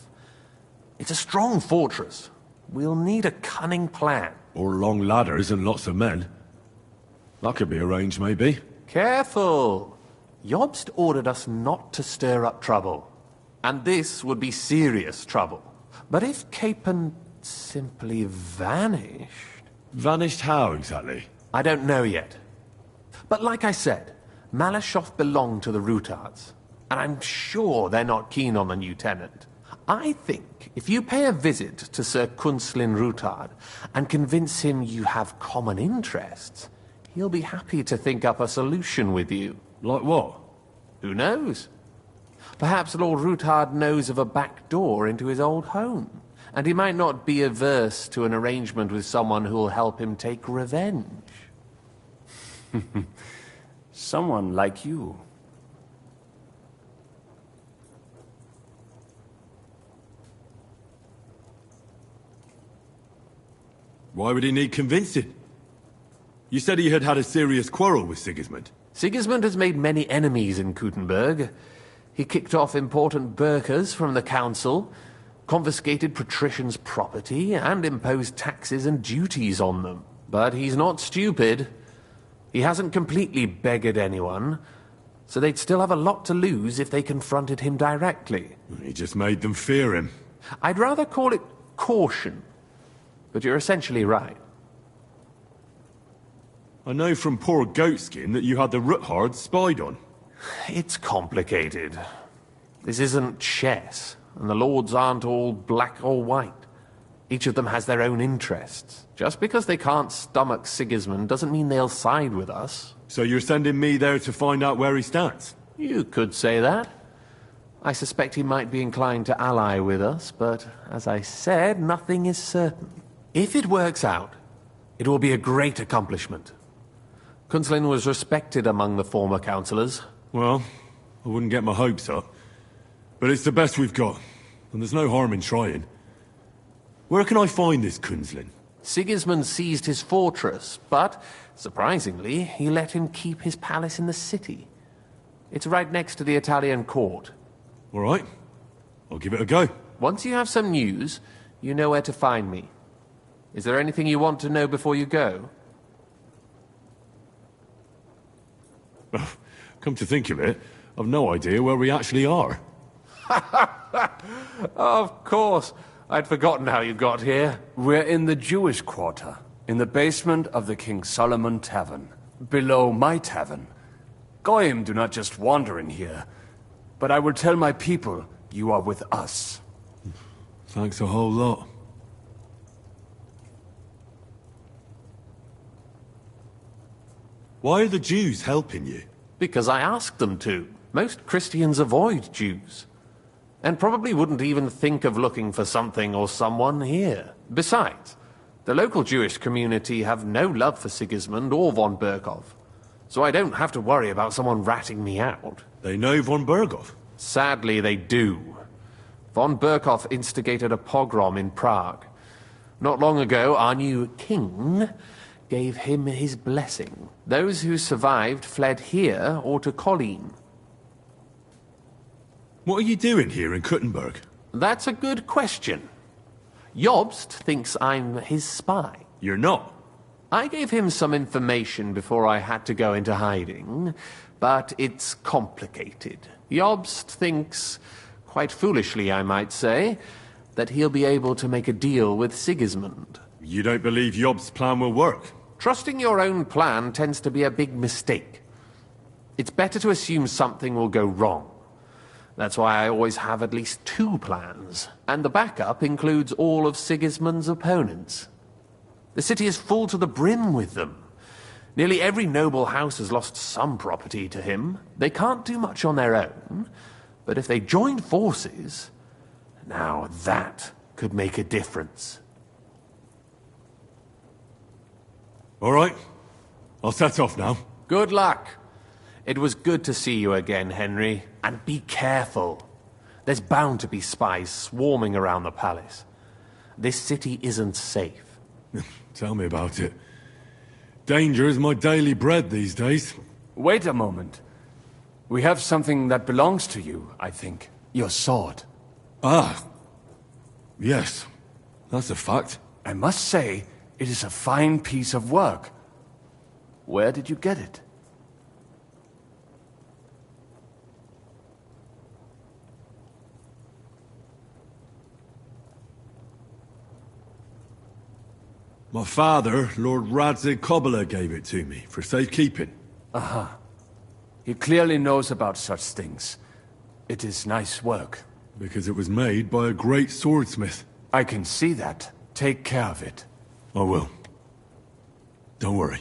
It's a strong fortress. We'll need a cunning plan.
Or long ladders and lots of men. That could be arranged, maybe.
Careful! Jobst ordered us not to stir up trouble. And this would be serious trouble. But if Capon simply vanished...
Vanished how, exactly?
I don't know yet. But like I said, Malyshoff belonged to the Rutards. And I'm sure they're not keen on the new tenant. I think if you pay a visit to Sir Kunslin Rutard and convince him you have common interests, he'll be happy to think up a solution with you.
Like what?
Who knows? Perhaps Lord Rutard knows of a back door into his old home, and he might not be averse to an arrangement with someone who'll help him take revenge.
Someone like you.
Why would he need convincing? You said he had had a serious quarrel with Sigismund.
Sigismund has made many enemies in Kuttenberg. He kicked off important burghers from the council, confiscated patricians' property, and imposed taxes and duties on them. But he's not stupid. He hasn't completely beggared anyone, so they'd still have a lot to lose if they confronted him directly.
He just made them fear him.
I'd rather call it caution, but you're essentially right.
I know from poor Goatskin that you had the Roothards spied on.
It's complicated. This isn't chess, and the lords aren't all black or white. Each of them has their own interests. Just because they can't stomach Sigismund doesn't mean they'll side with us.
So you're sending me there to find out where he stands?
You could say that. I suspect he might be inclined to ally with us, but as I said, nothing is certain. If it works out, it will be a great accomplishment. Kunzlin was respected among the former councillors.
Well, I wouldn't get my hopes up. But it's the best we've got, and there's no harm in trying. Where can I find this Kunzlin?
Sigismund seized his fortress, but, surprisingly, he let him keep his palace in the city. It's right next to the Italian court.
All right. I'll give it a go.
Once you have some news, you know where to find me. Is there anything you want to know before you go?
Come to think of it, I've no idea where we actually are.
Of course. I'd forgotten how you got here.
We're in the Jewish quarter, in the basement of the King Solomon Tavern, below my tavern. Goyim do not just wander in here, but I will tell my people you are with us.
Thanks a whole lot. Why are the Jews helping you?
Because I asked them to. Most Christians avoid Jews. And probably wouldn't even think of looking for something or someone here. Besides, the local Jewish community have no love for Sigismund or von Berkov. So I don't have to worry about someone ratting me out.
They know von Berkov?
Sadly, they do. Von Berkov instigated a pogrom in Prague. Not long ago, our new king gave him his blessing. Those who survived fled here or to Kolin.
What are you doing here in Kuttenberg?
That's a good question. Jobst thinks I'm his spy.
You're not.
I gave him some information before I had to go into hiding, but it's complicated. Jobst thinks, quite foolishly I might say, that he'll be able to make a deal with Sigismund.
You don't believe Jobst's plan will work?
Trusting your own plan tends to be a big mistake. It's better to assume something will go wrong. That's why I always have at least 2 plans, and the backup includes all of Sigismund's opponents. The city is full to the brim with them. Nearly every noble house has lost some property to him. They can't do much on their own, but if they joined forces, now that could make a difference.
All right. I'll set off now.
Good luck. It was good to see you again, Henry. And be careful. There's bound to be spies swarming around the palace. This city isn't safe.
Tell me about it. Danger is my daily bread these days.
Wait a moment. We have something that belongs to you, I think. Your sword.
Ah. Yes. That's a fact.
I must say, it is a fine piece of work. Where did you get it?
My father, Lord Radzig Kobyla, gave it to me for safekeeping.
Aha. He clearly knows about such things. It is nice work.
Because it was made by a great swordsmith.
I can see that. Take care of it.
I will. Don't worry.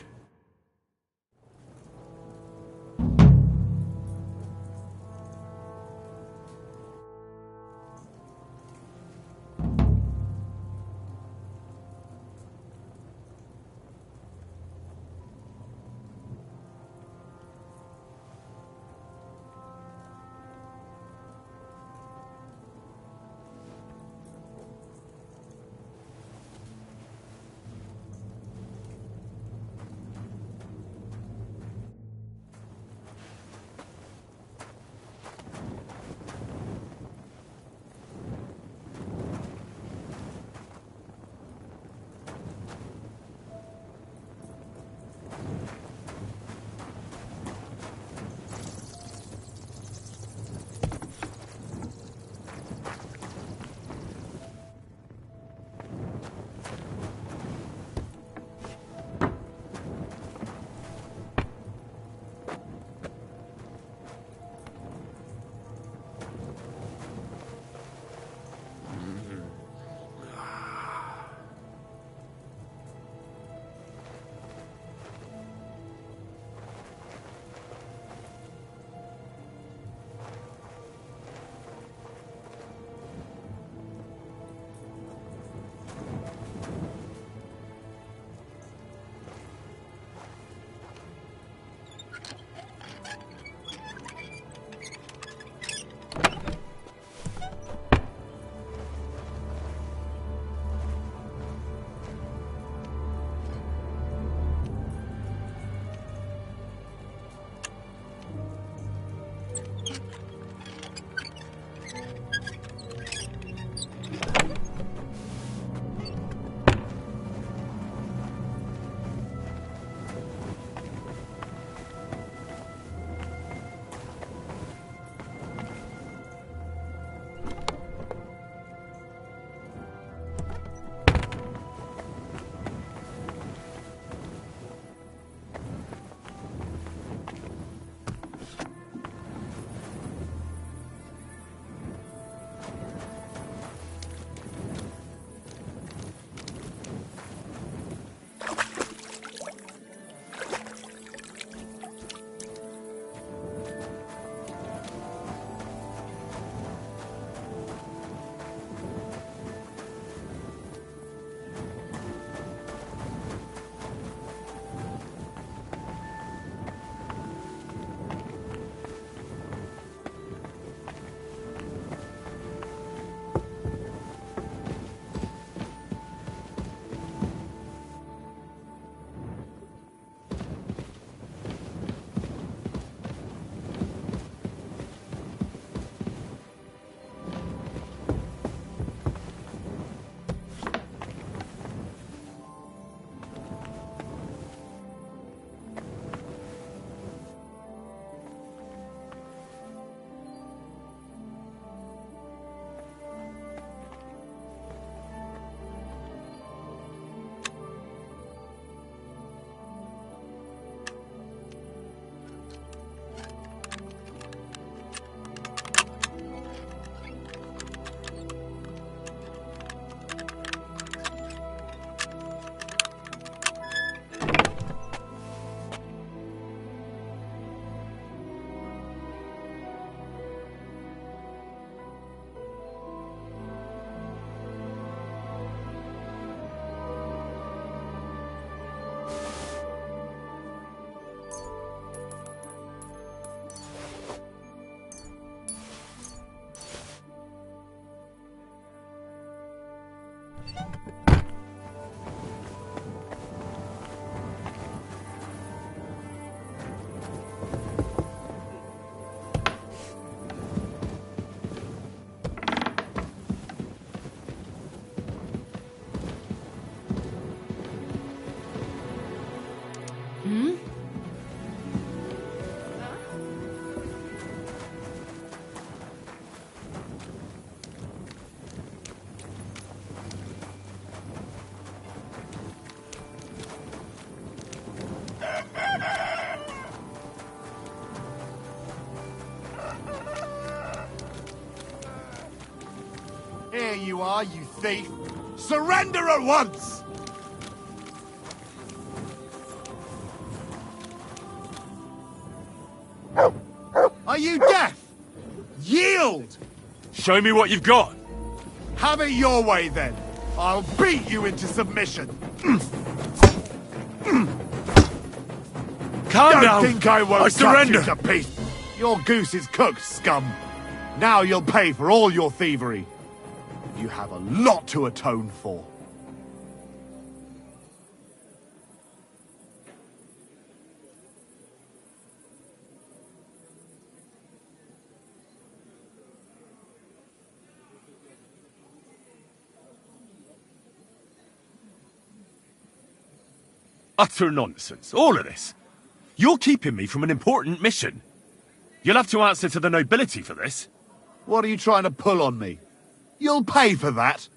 Hmm?
Here you are, you thief! Surrender at once! Are you deaf? Yield!
Show me what you've got.
Have it your way, then. I'll beat you into submission.
Calm
Don't
down.
think I won't
I surrender.
cut you to pieces. Your goose is cooked, scum. Now you'll pay for all your thievery. You have a lot to atone for.
Utter nonsense, all of this. You're keeping me from an important mission. You'll have to answer to the nobility for this.
What are you trying to pull on me? You'll pay for that.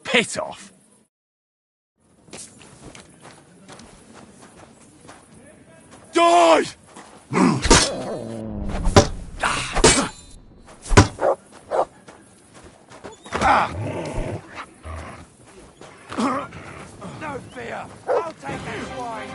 Piss off. Die!
No fear. I'll take that swine.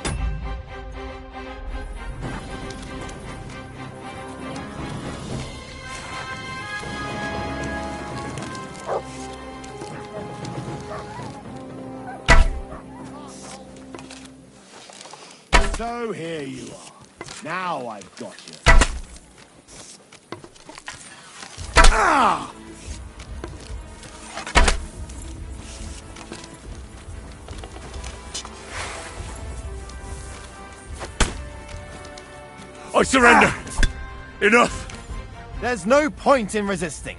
So here you are. Now I've got you. Ah!
I surrender. Enough.
There's no point in resisting.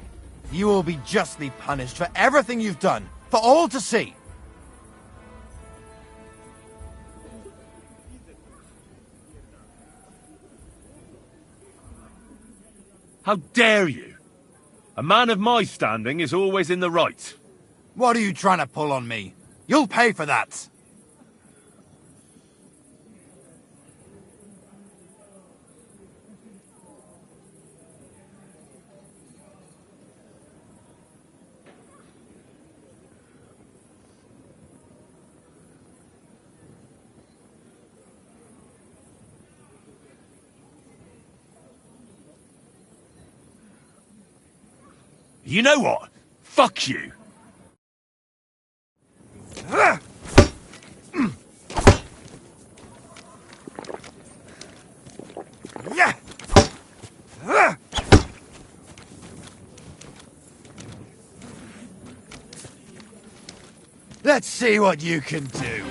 You will be justly punished for everything you've done, for all to see.
How dare you? A man of my standing is always in the right.
What are you trying to pull on me? You'll pay for that.
You know what? Fuck you.
Let's see what you can do.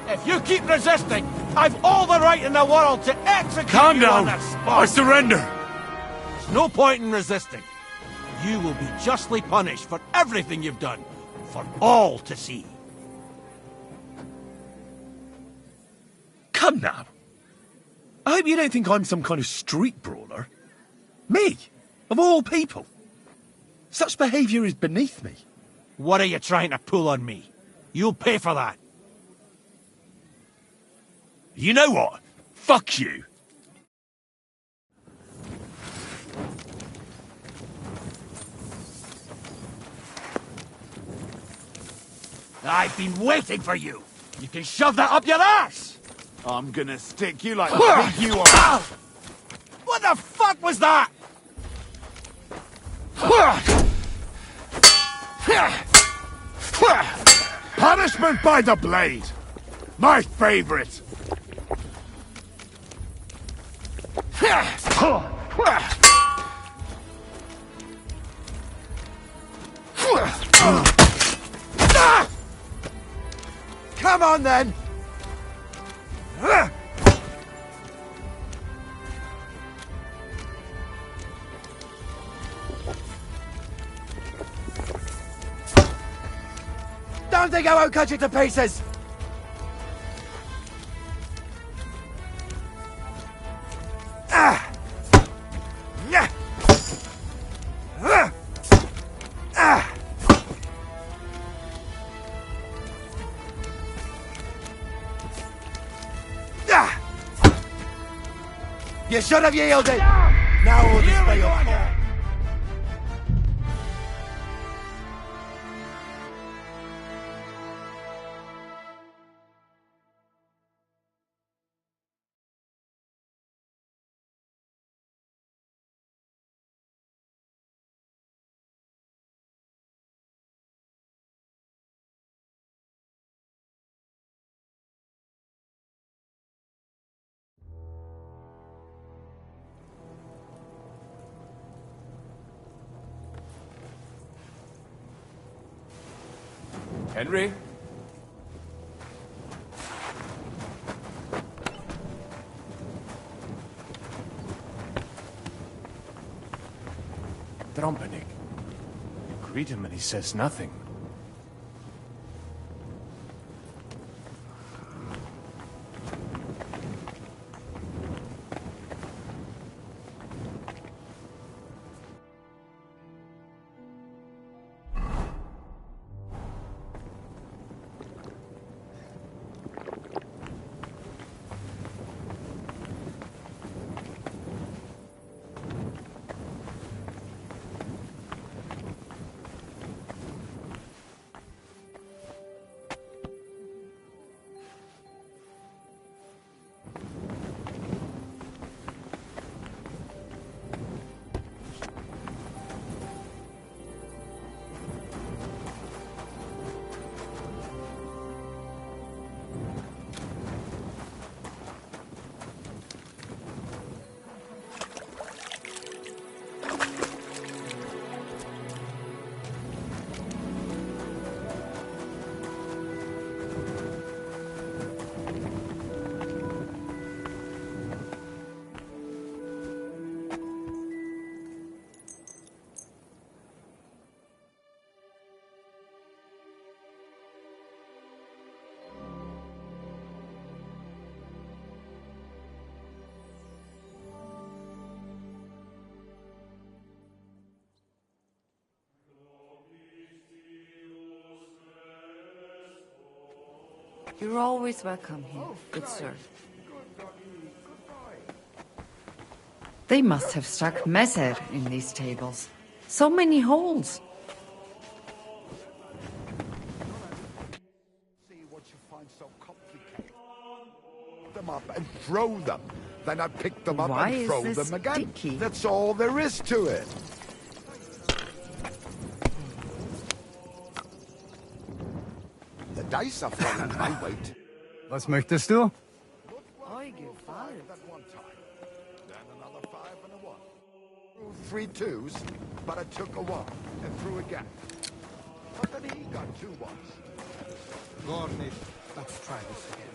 If you keep resisting, I've all the right in the world to execute
Calm
you
down.
on the spot.
I surrender.
There's no point in resisting. You will be justly punished for everything you've done, for all to see.
Come now. I hope you don't think I'm some kind of street brawler. Me, of all people. Such behaviour is beneath me.
What are you trying to pull on me? You'll pay for that.
You know what? Fuck you.
I've been waiting for you. You can shove that up your ass.
I'm gonna stick you like the pig you are.
What the fuck was that?
Punishment by the blade. My favorite.
Come on, then! Don't think I won't cut you to pieces! You should have yielded! Now we'll display your core.
Henry? Trompenig. You greet him and he says nothing.
You're always welcome here, good sir. They must have stuck Messer in these tables. So many holes.
See what you find so complicated. Them up and throw them. Then I pick them up
Why
and
is
throw
this
them again.
sticky?
That's all there is to it. The dice are falling my weight.
Was möchtest du?
I give 5.
That one time. Then another 5 and a 1. Threw 3 twos, but I took a 1 and threw again. But then he got 2 ones.
Gornit, let's try this again.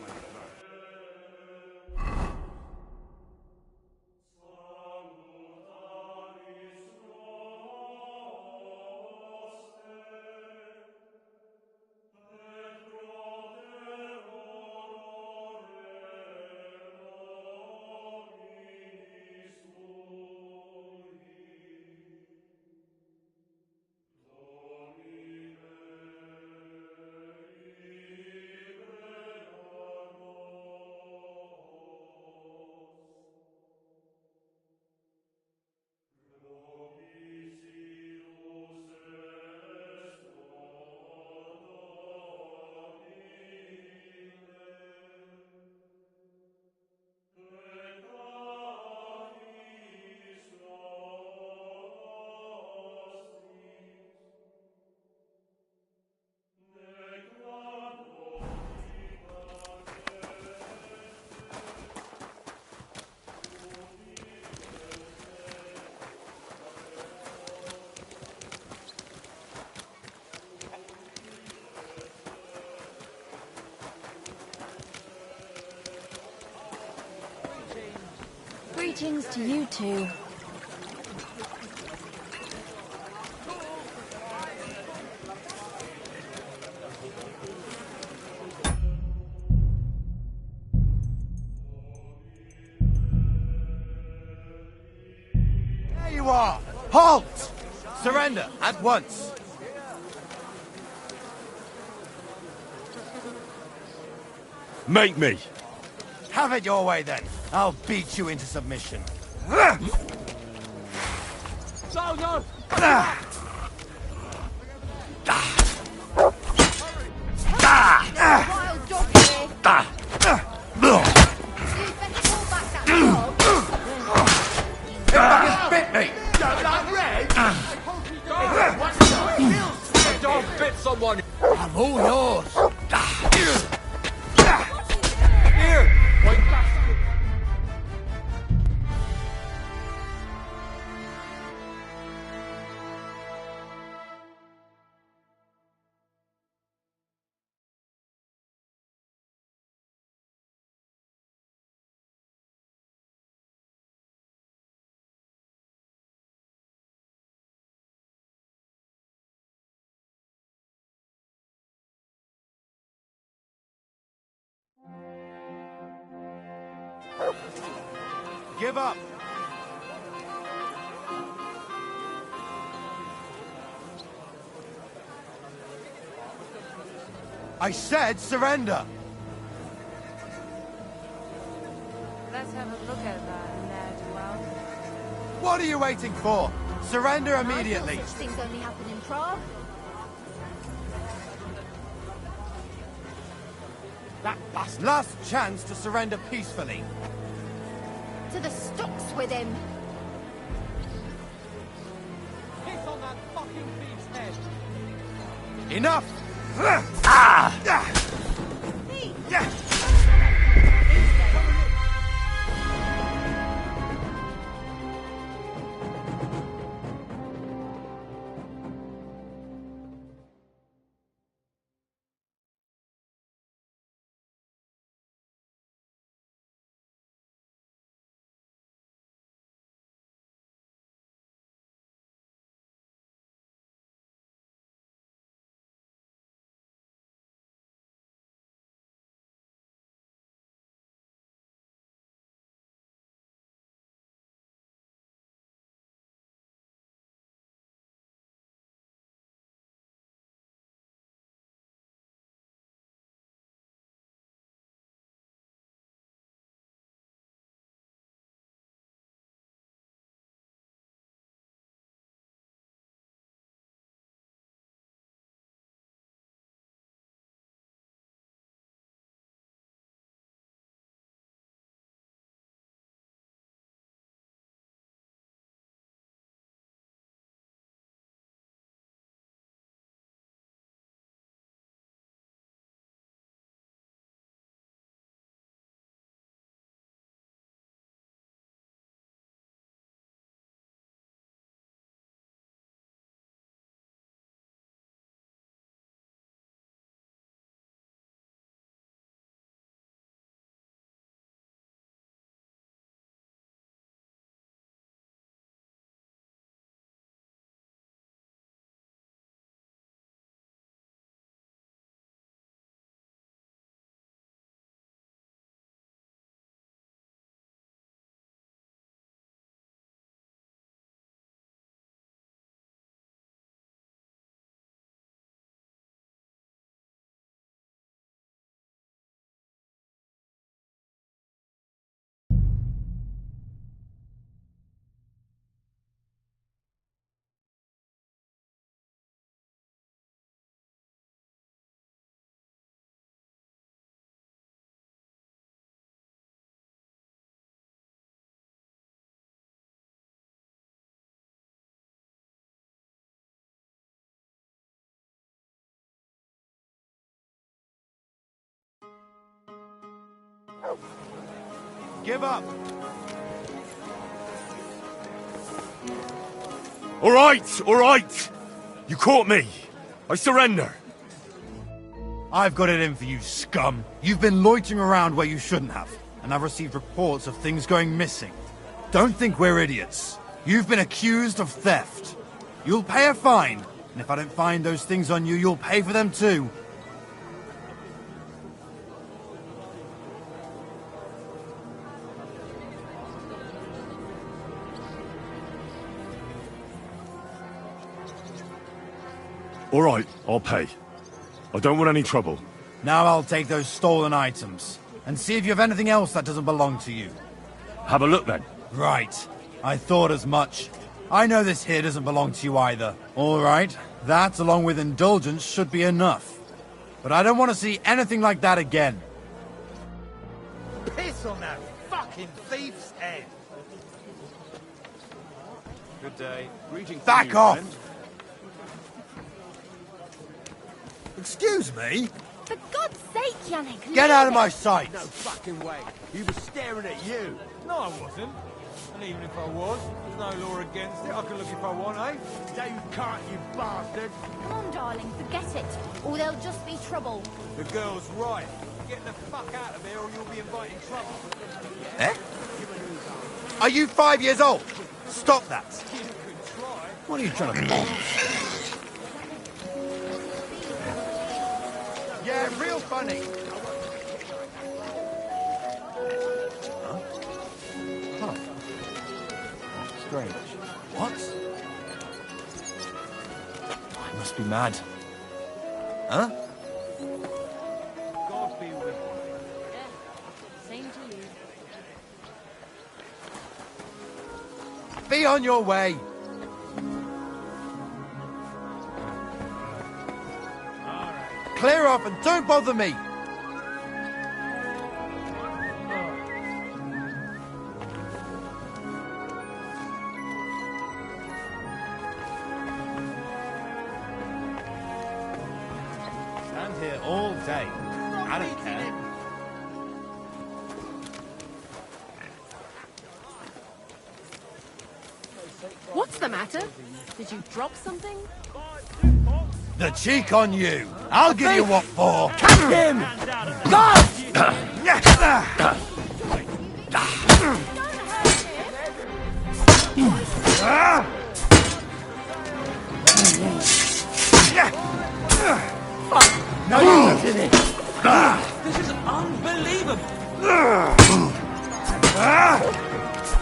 Greetings to you too.
There you are! Halt! Surrender at once!
Make me!
Have it your way then. I'll beat you into submission.
Soldiers!
Wild dog here. You'd better call back that dog.
It fucking bit me!
The dog bit someone!
I'm all yours!
Here! Wait,
Give up! I said surrender!
Let's have a look at that, ne'er-do-well.
What are you waiting for? Surrender immediately!
Such things only happen in Prague.
That bastard! Last chance to surrender peacefully.
To the stocks with him.
piss on that fucking thief's head!
Enough! Give up!
All right! You caught me. I surrender.
I've got it in for you, scum. You've been loitering around where you shouldn't have, and I've received reports of things going missing.
Don't think we're idiots. You've been accused of theft. You'll pay a fine, and if I don't find those things on you, you'll pay for them too.
All right, I'll pay. I don't want any trouble.
Now I'll take those stolen items, and see if you have anything else that doesn't belong to you.
Have a look then.
Right. I thought as much. I know this here doesn't belong to you either. All right. That, along with indulgence, should be enough. But I don't want to see anything like that again.
Piss on that fucking thief's head!
Good day. Greetings.
Back off!
Friend.
Excuse me?
For God's sake, Yannick,
Get out of my sight!
No fucking way. He was staring at you. No, I wasn't. And even if I was, there's no law against it. I can look if I want, eh? No, you can't, you bastard.
Come on, darling, forget it. Or there'll just be trouble.
The girl's right. Get the fuck out of here or you'll be inviting trouble.
Eh? Are you 5 years old? Stop that. What are you trying to do? Yeah, real funny. Huh? Strange. What? I must be mad. Huh?
God be with you.
Yeah, same to you.
Be on your way. Clear off and don't bother me.
Stand here all day. I don't care.
What's the matter? Did you drop something?
The cheek on you. I'll give you what for.
Catch him!
No, you did it.
This is unbelievable.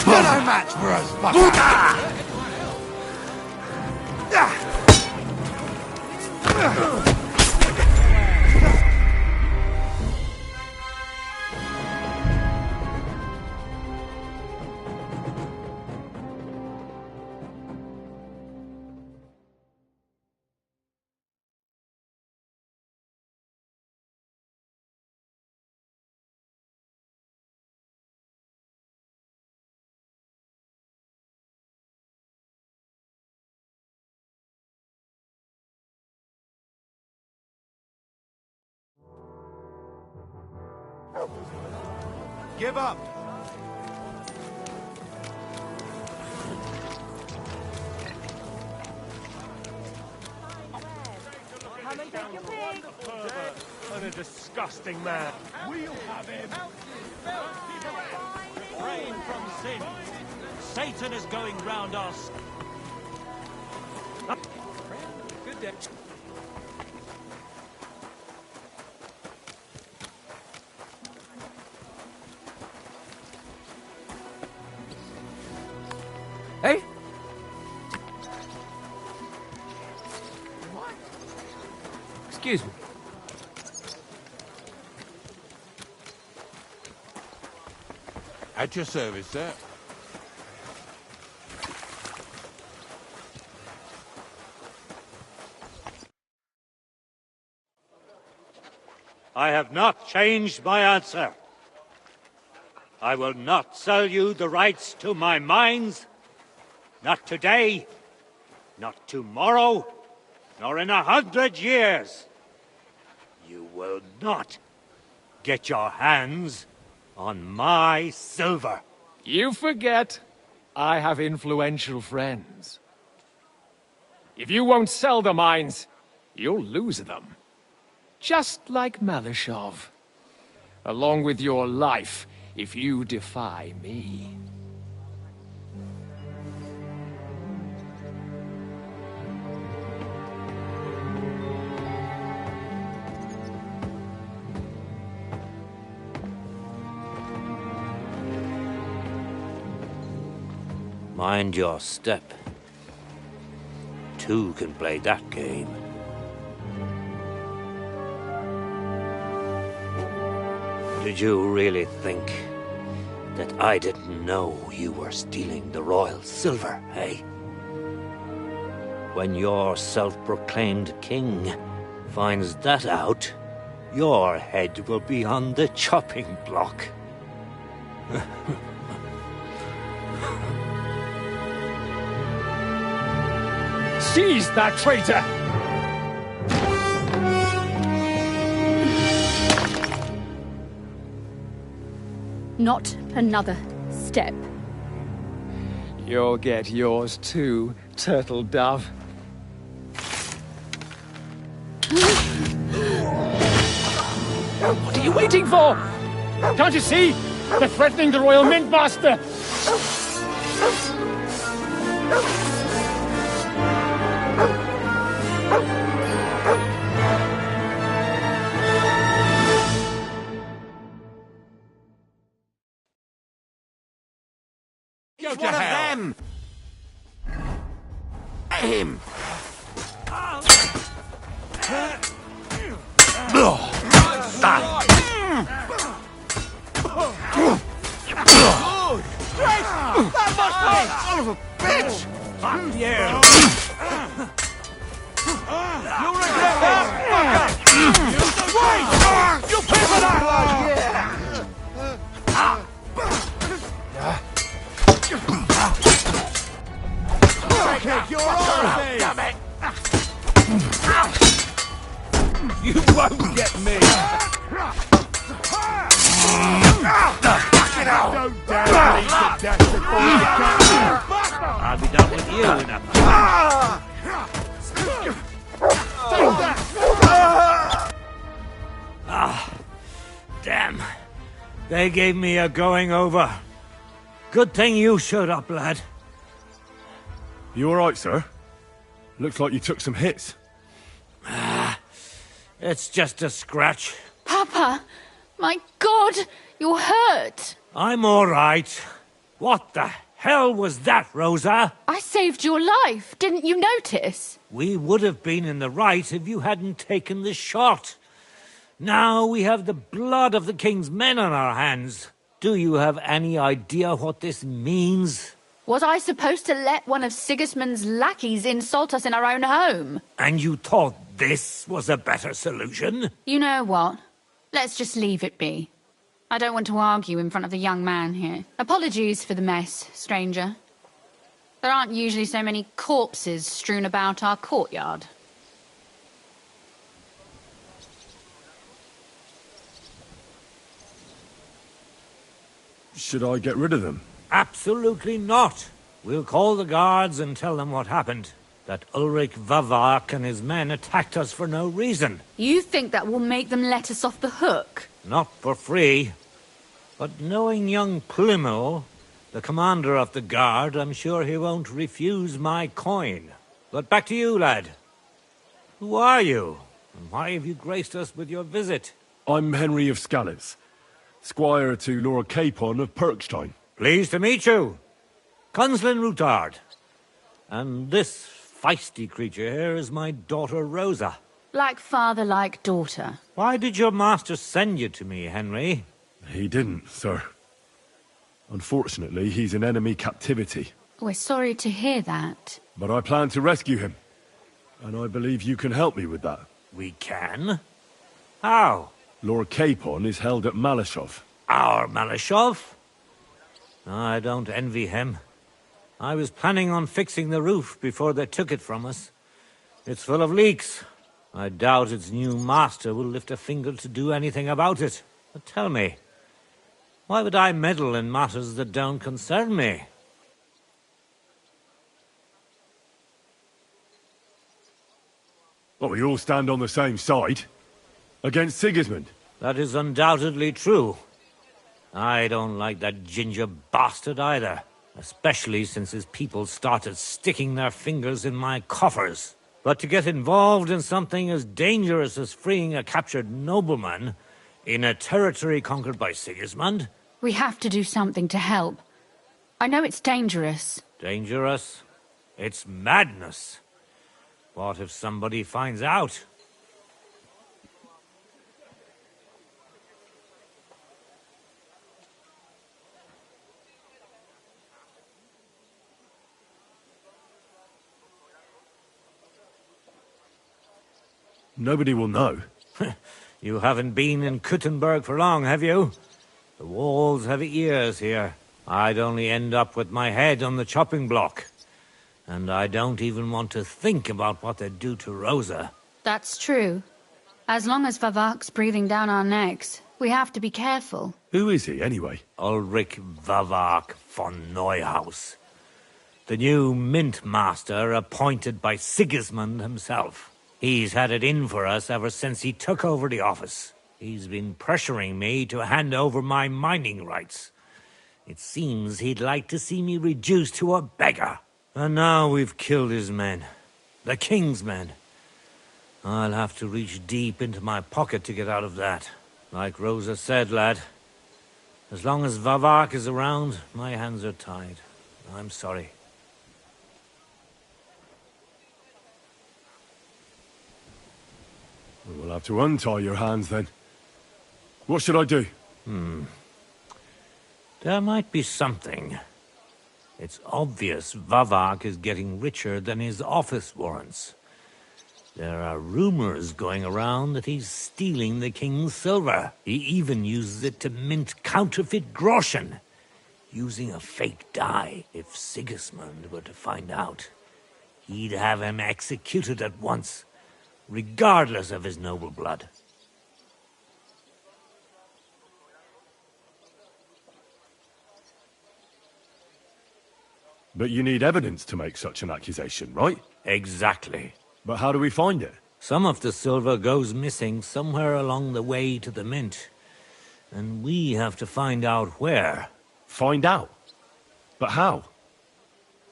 You're no match for us, fucker. Give up.
Come and take your pig. And a disgusting man. We'll have him.
Refrain from sin. Satan is going round us.
Good day.
Hey?
What?
Excuse me.
At your service, sir.
I have not changed my answer. I will not sell you the rights to my mines. Not today, not tomorrow, nor in 100 years. You will not get your hands on my silver.
You forget I have influential friends. If you won't sell the mines, you'll lose them. Just like Malishov. Along with your life, if you defy me.
Mind your step. Two can play that game. Did you really think that I didn't know you were stealing the royal silver, eh? When your self-proclaimed king finds that out, your head will be on the chopping block.
Seize that traitor!
Not another step.
You'll get yours too, turtle dove. What are you waiting for? Can't you see? They're threatening the Royal Mint Master!
Go to hell! Them. Him! That must hurt! Son of a bitch! Fuck you! You'll regret that! Wait! You pay for that! Okay, you're all damn it! You won't get me! Don't dare bleed to death before you can!
I'll be done with you in a damn. They gave me a going over. Good thing you showed up, lad.
You alright, sir? Looks like you took some hits.
It's just a scratch.
Papa! My God! You're hurt!
I'm all right. What the hell was that, Rosa?
I saved your life. Didn't you notice?
We would have been in the right if you hadn't taken the shot. Now we have the blood of the king's men on our hands. Do you have any idea what this means?
Was I supposed to let one of Sigismund's lackeys insult us in our own home?
And you thought this was a better solution?
You know what? Let's just leave it be. I don't want to argue in front of the young man here. Apologies for the mess, stranger. There aren't usually so many corpses strewn about our courtyard.
Should I get rid of them?
Absolutely not. We'll call the guards and tell them what happened. That Ulrich Vavak and his men attacked us for no reason.
You think that will make them let us off the hook?
Not for free. But knowing young Plymouth, the commander of the guard, I'm sure he won't refuse my coin. But back to you, lad. Who are you? And why have you graced us with your visit?
I'm Henry of Scalitz, squire to Lord Capon of Perkstein.
Pleased to meet you. Conslin Routard. And this feisty creature here is my daughter Rosa.
Like father, like daughter.
Why did your master send you to me, Henry?
He didn't, sir. Unfortunately, he's in enemy captivity.
We're sorry to hear that.
But I plan to rescue him. And I believe you can help me with that.
We can? How?
Lord Capon is held at Malashov.
Our Malashov? I don't envy him. I was planning on fixing the roof before they took it from us. It's full of leaks. I doubt its new master will lift a finger to do anything about it. But tell me, why would I meddle in matters that don't concern me?
Well, we all stand on the same side. Against Sigismund.
That is undoubtedly true. I don't like that ginger bastard either. Especially since his people started sticking their fingers in my coffers. But to get involved in something as dangerous as freeing a captured nobleman in a territory conquered by Sigismund?
We have to do something to help. I know it's dangerous.
Dangerous? It's madness. What if somebody finds out?
Nobody will know.
You haven't been in Kuttenberg for long, have you? The walls have ears here. I'd only end up with my head on the chopping block. And I don't even want to think about what they'd do to Rosa.
That's true. As long as Vavak's breathing down our necks, we have to be careful.
Who is he, anyway?
Ulrich Vavak von Neuhaus. The new mint master appointed by Sigismund himself. He's had it in for us ever since he took over the office. He's been pressuring me to hand over my mining rights. It seems he'd like to see me reduced to a beggar. And now we've killed his men. The king's men. I'll have to reach deep into my pocket to get out of that. Like Rosa said, lad. As long as Vavak is around, my hands are tied. I'm sorry.
We'll have to untie your hands then. What should I do?
There might be something. It's obvious Vavak is getting richer than his office warrants. There are rumors going around that he's stealing the king's silver. He even uses it to mint counterfeit groschen, using a fake die. If Sigismund were to find out, he'd have him executed at once, regardless of his noble blood.
But you need evidence to make such an accusation, right?
Exactly.
But how do we find it?
Some of the silver goes missing somewhere along the way to the mint. And we have to find out where.
Find out? But how?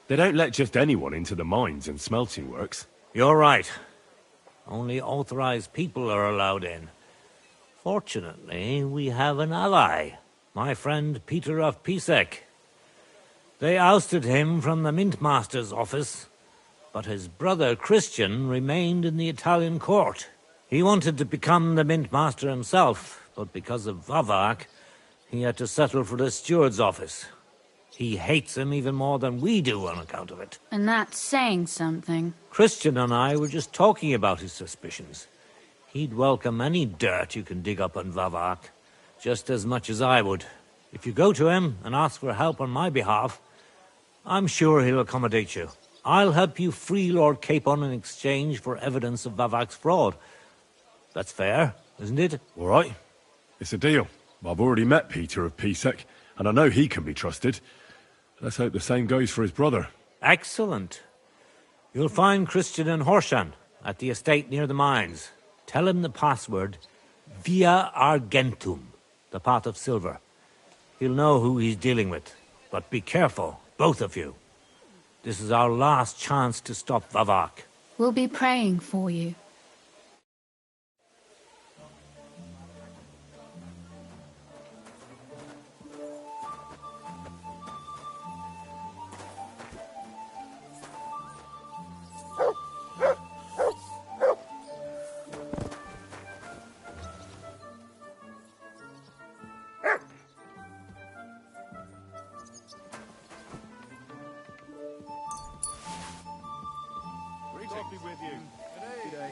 They don't let just anyone into the mines and smelting works.
You're right. Only authorized people are allowed in. Fortunately, we have an ally. My friend Peter of Pisek. They ousted him from the Mintmaster's office, but his brother Christian remained in the Italian court. He wanted to become the Mintmaster himself, but because of Vavak, he had to settle for the steward's office. He hates him even more than we do on account of it.
And that's saying something.
Christian and I were just talking about his suspicions. He'd welcome any dirt you can dig up on Vavak, just as much as I would. If you go to him and ask for help on my behalf, I'm sure he'll accommodate you. I'll help you free Lord Capon in exchange for evidence of Vavak's fraud. That's fair, isn't it?
All right. It's a deal. I've already met Peter of Pisek, and I know he can be trusted. Let's hope the same goes for his brother.
Excellent. You'll find Christian and Horshan at the estate near the mines. Tell him the password, Via Argentum, the pot of silver. He'll know who he's dealing with. But be careful, both of you. This is our last chance to stop Vavak.
We'll be praying for you.
With you. Today.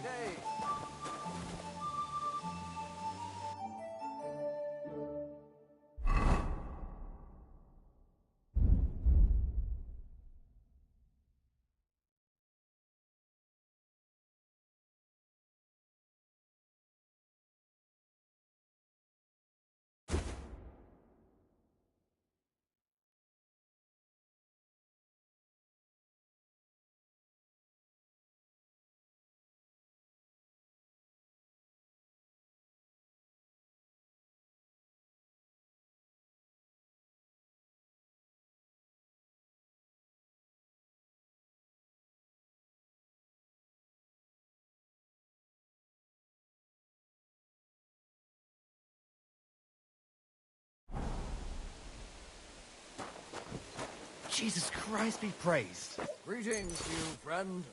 Jesus Christ be praised.
Greetings, you friend.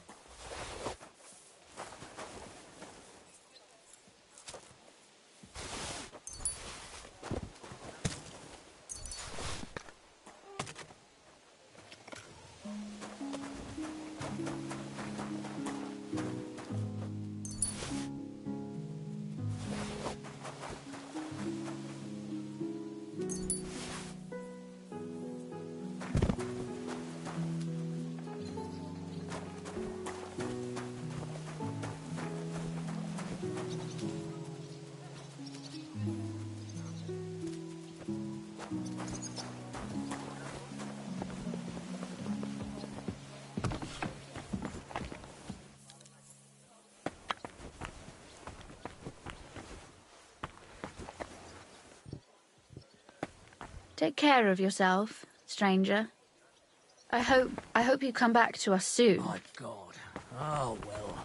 Take care of yourself, stranger. I hope you come back to us soon.
My God. Oh, well.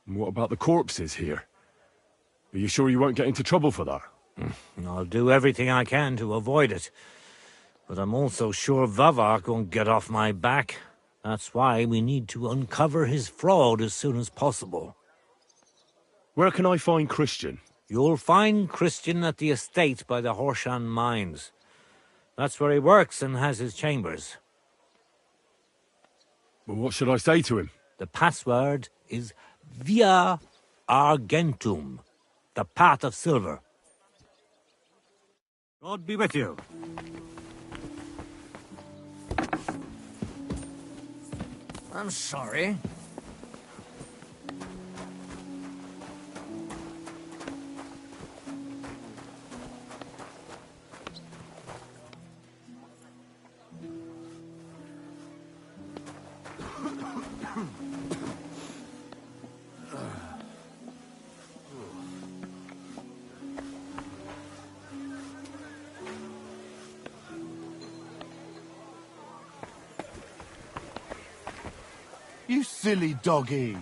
And what about the corpses here? Are you sure you won't get into trouble for that?
I'll do everything I can to avoid it. But I'm also sure Vavak won't get off my back. That's why we need to uncover his fraud as soon as possible.
Where can I find Christian?
You'll find Christian at the estate by the Horshan mines. That's where he works and has his chambers.
Well, what should I say to him?
The password is Via Argentum, the path of silver. God be with you.
I'm sorry.
You silly doggy.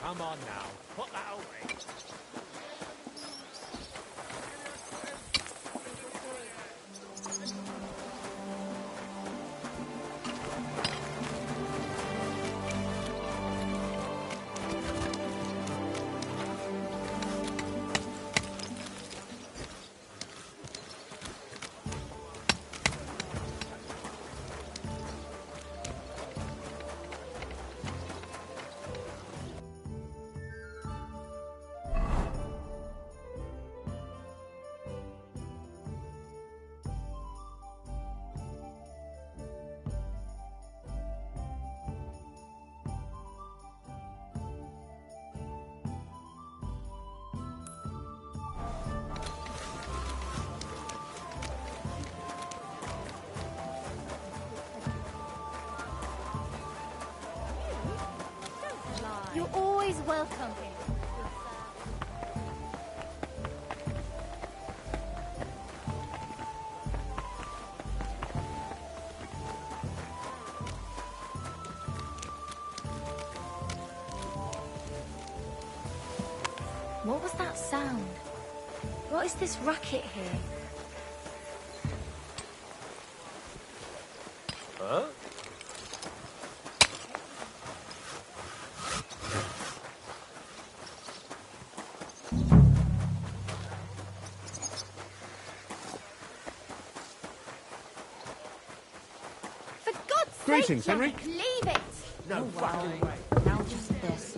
Come on now. Put that away.
You're always welcome here. What was that sound? What is this racket here?
Huh?
For God's
Greetings,
sake,
Henry.
Leave it!
No fucking way.
Now just this.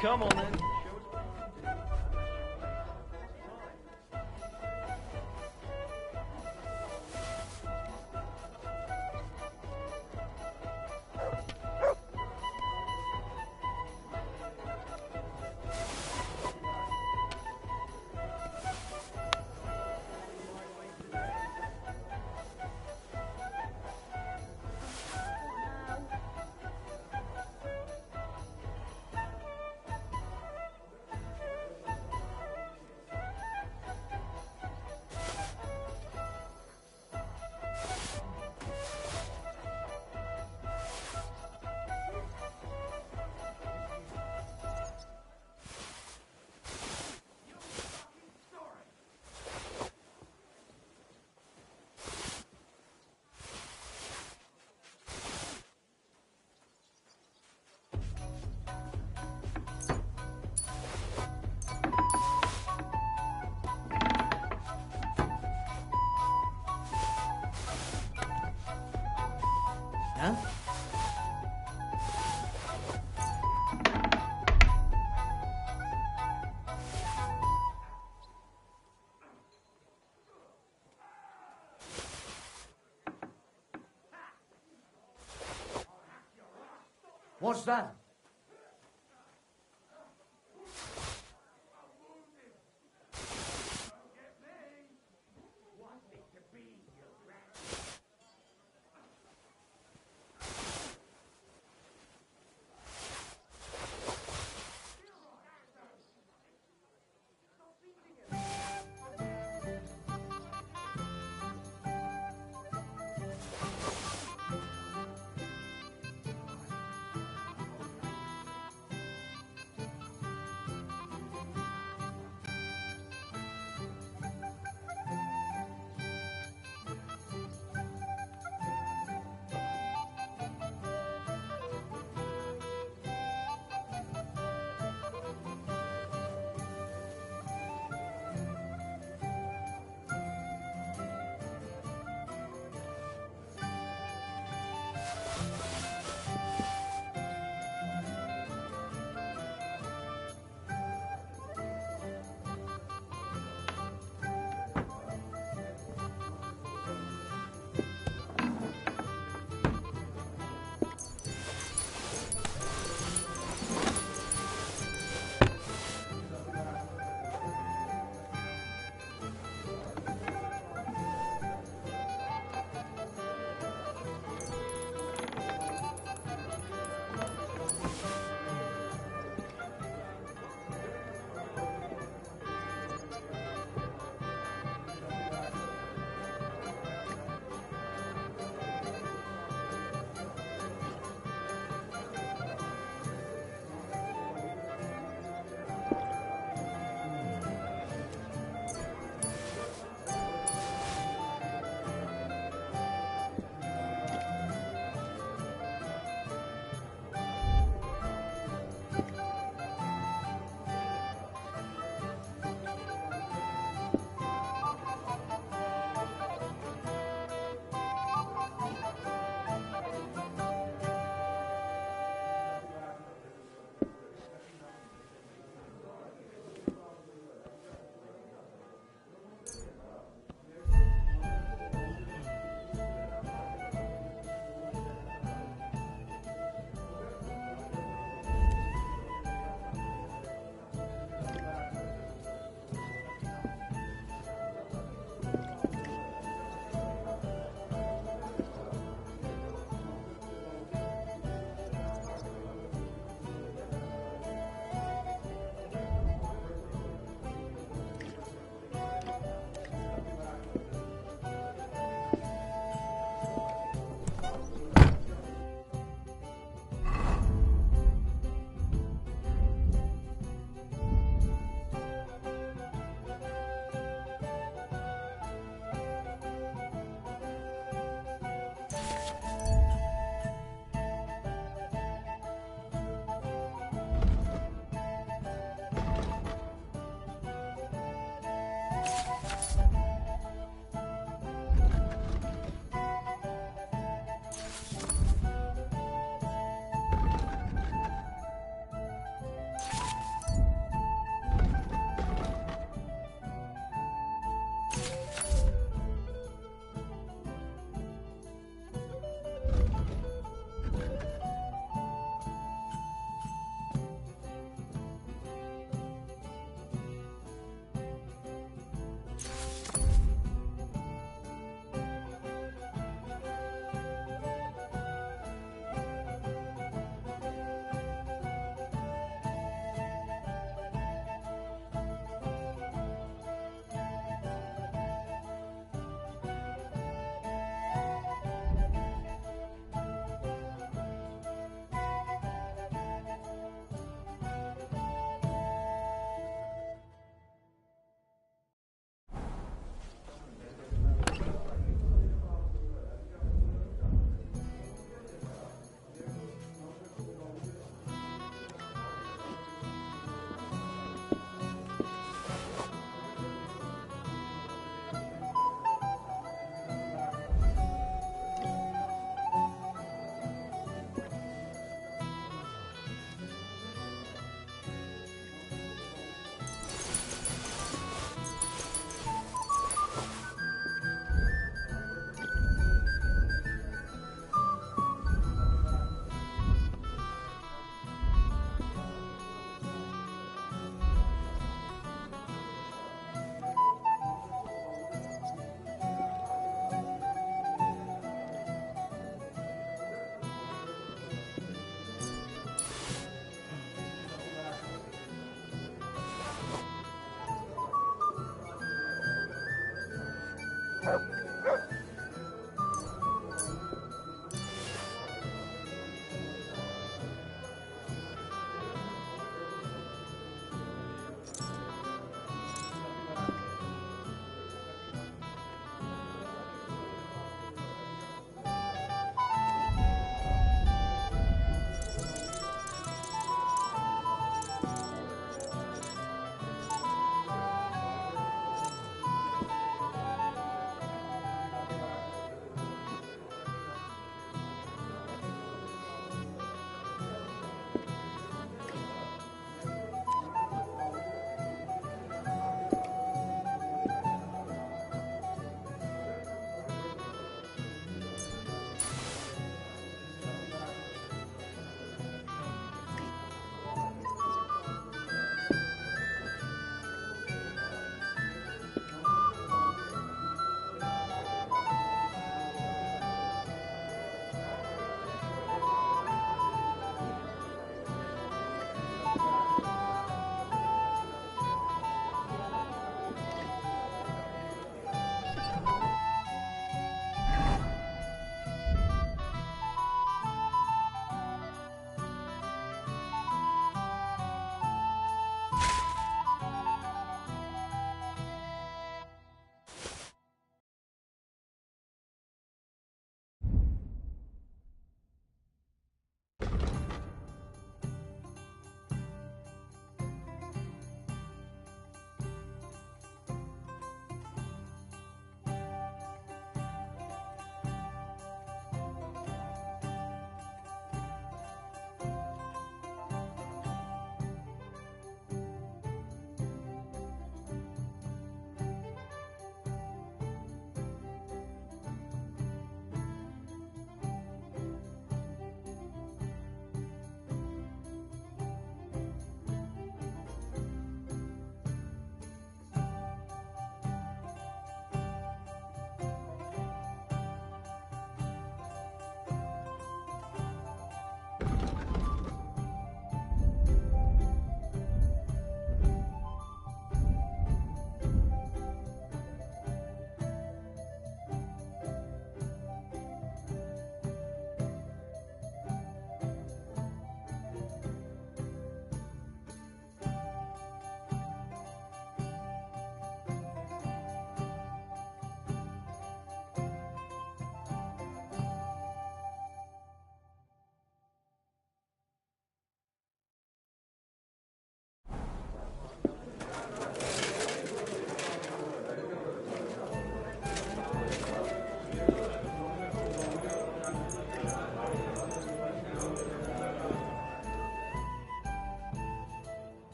Come on then.
Huh?
What's that?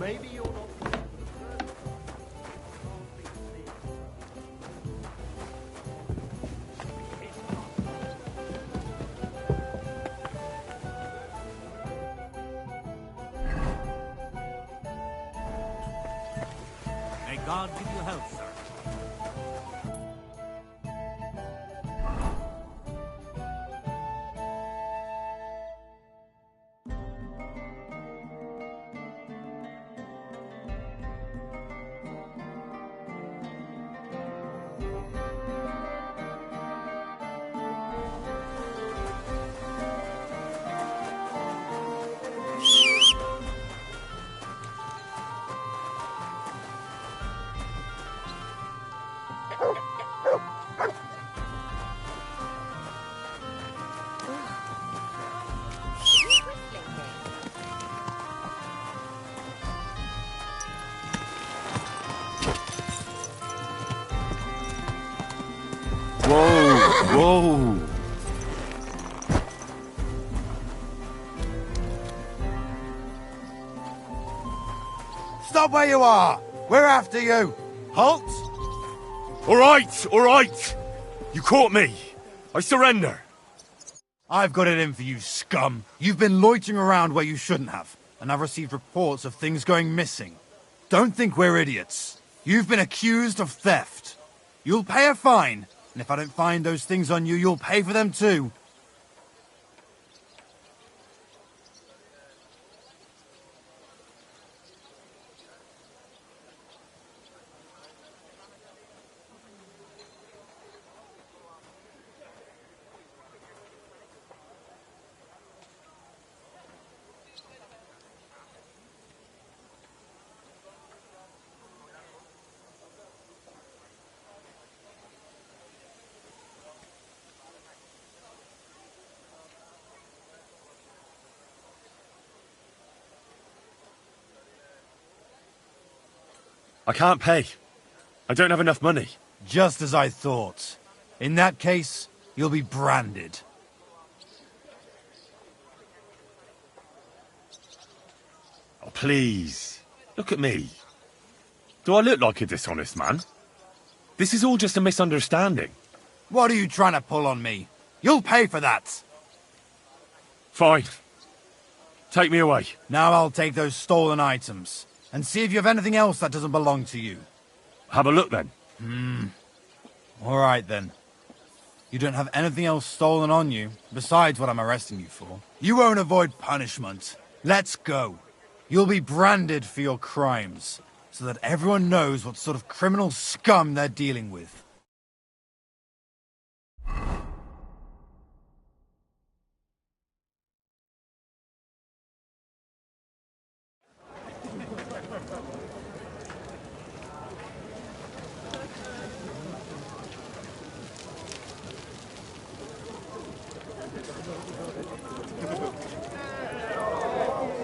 Maybe you're not...
May God give you health, sir.
Whoa!
Stop where you are! We're after you! Halt!
All right! You caught me. I surrender.
I've got it in for you, scum. You've been loitering around where you shouldn't have, and I've received reports of things going missing. Don't think we're idiots. You've been accused of theft. You'll pay a fine, and if I don't find those things on you, you'll pay for them too.
I can't pay. I don't have enough money.
Just as I thought. In that case, you'll be branded.
Oh, please. Look at me. Do I look like a dishonest man? This is all just a misunderstanding.
What are you trying to pull on me? You'll pay for that.
Fine. Take me away.
Now I'll take those stolen items. And see if you have anything else that doesn't belong to you.
Have a look then.
All right then. You don't have anything else stolen on you, besides what I'm arresting you for. You won't avoid punishment. Let's go. You'll be branded for your crimes, so that everyone knows what sort of criminal scum they're dealing with.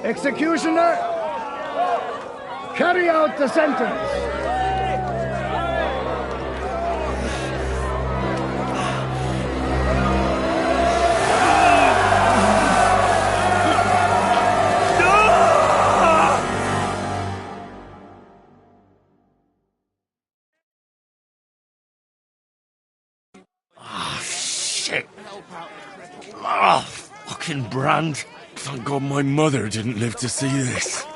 Executioner, carry out the sentence.
Shit. Ah, fucking brand. Thank God my mother didn't live to see this.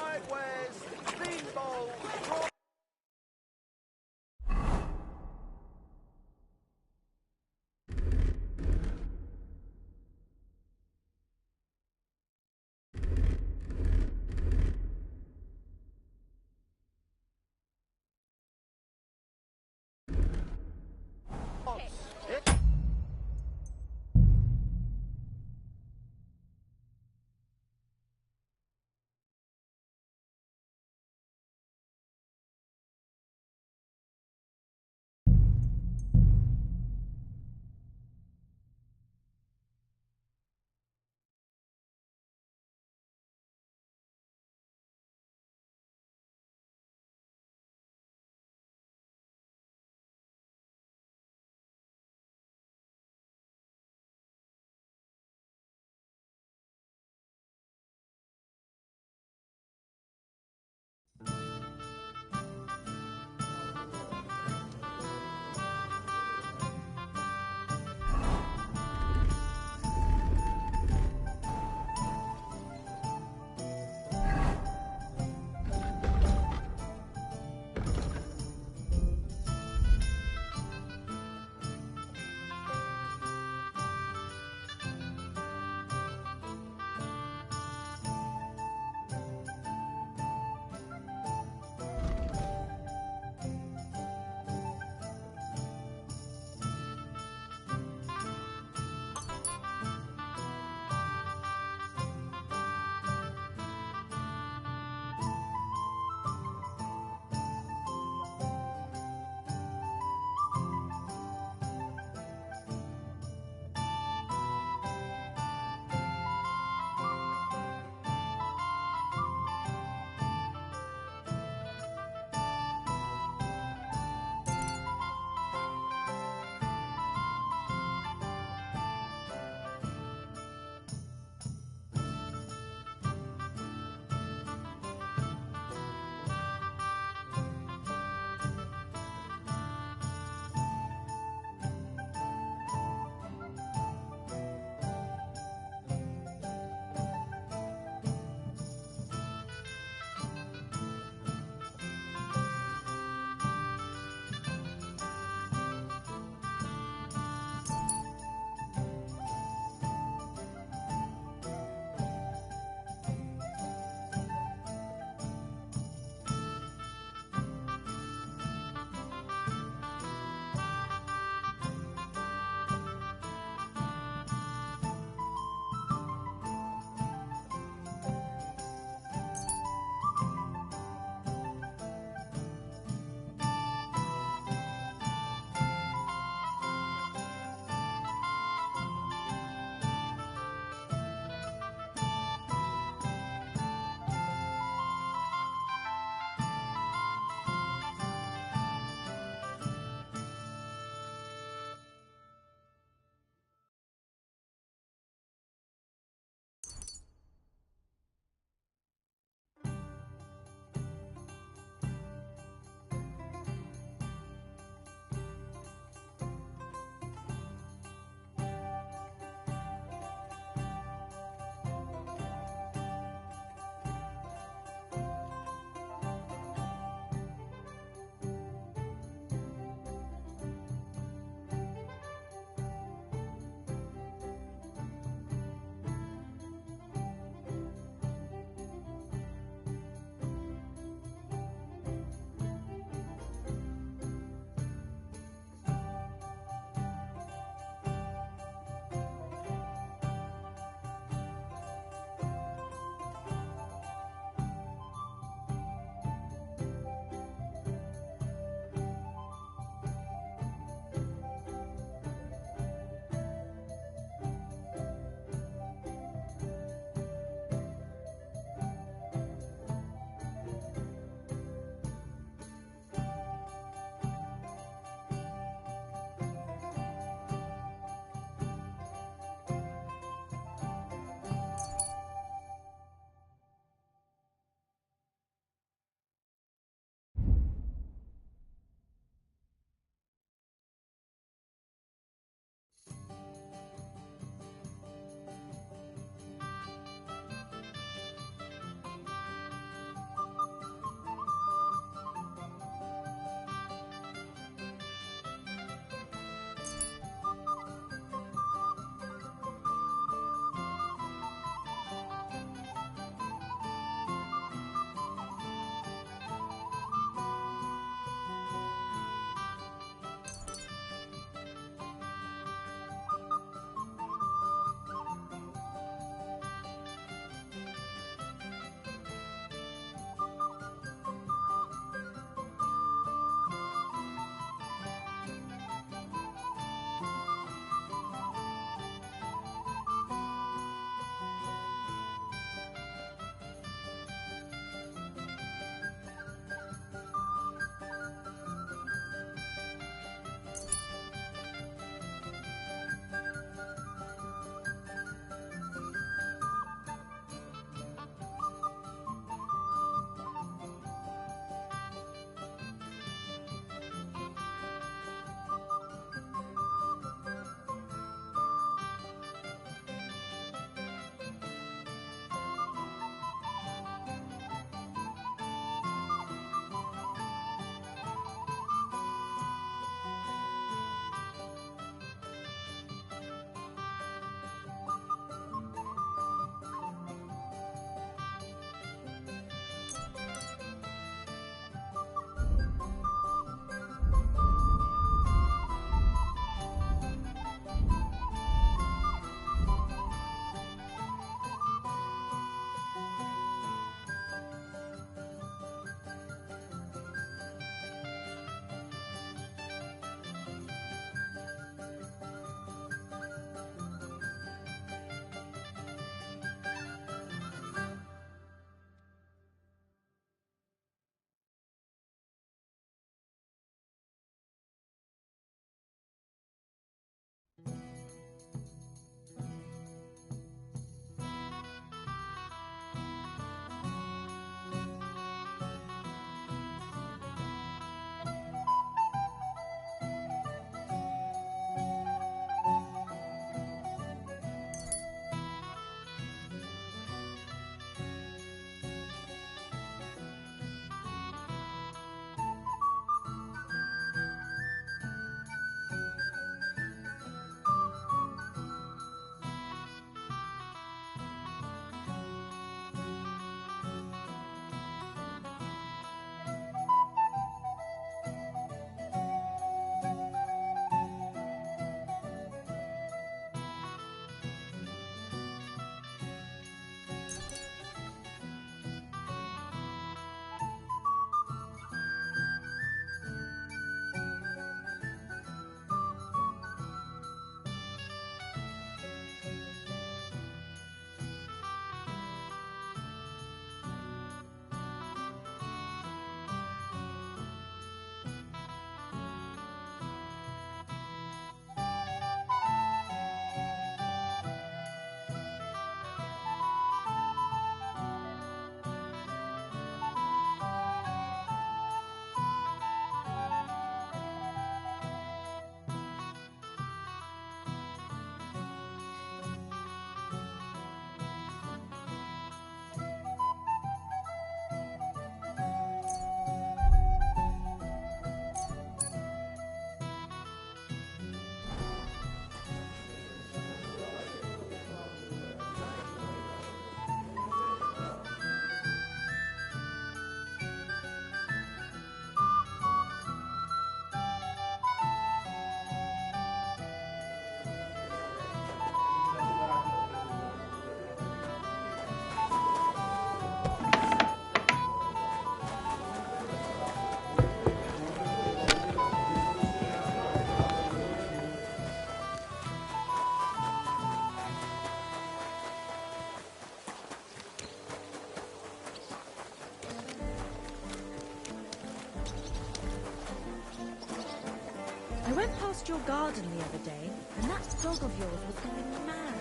I went past your garden the other day, and that dog of yours was going mad.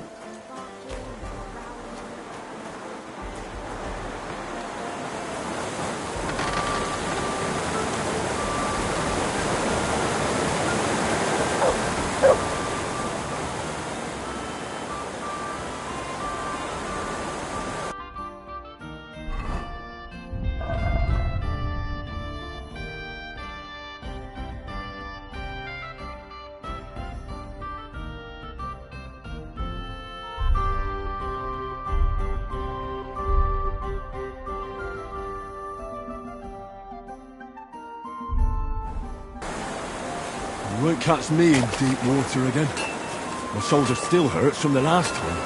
Barking, growling.
You won't catch me in deep water again. My shoulder still hurts from the last one.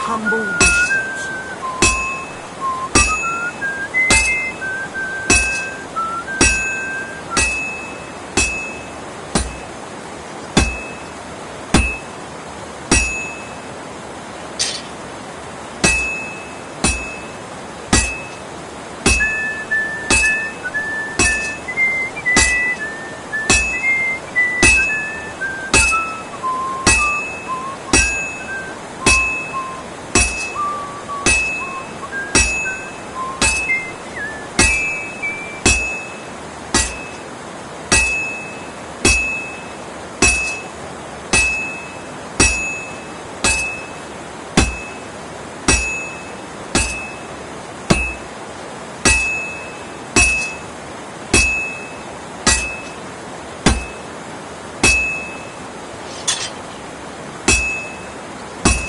Humble respects.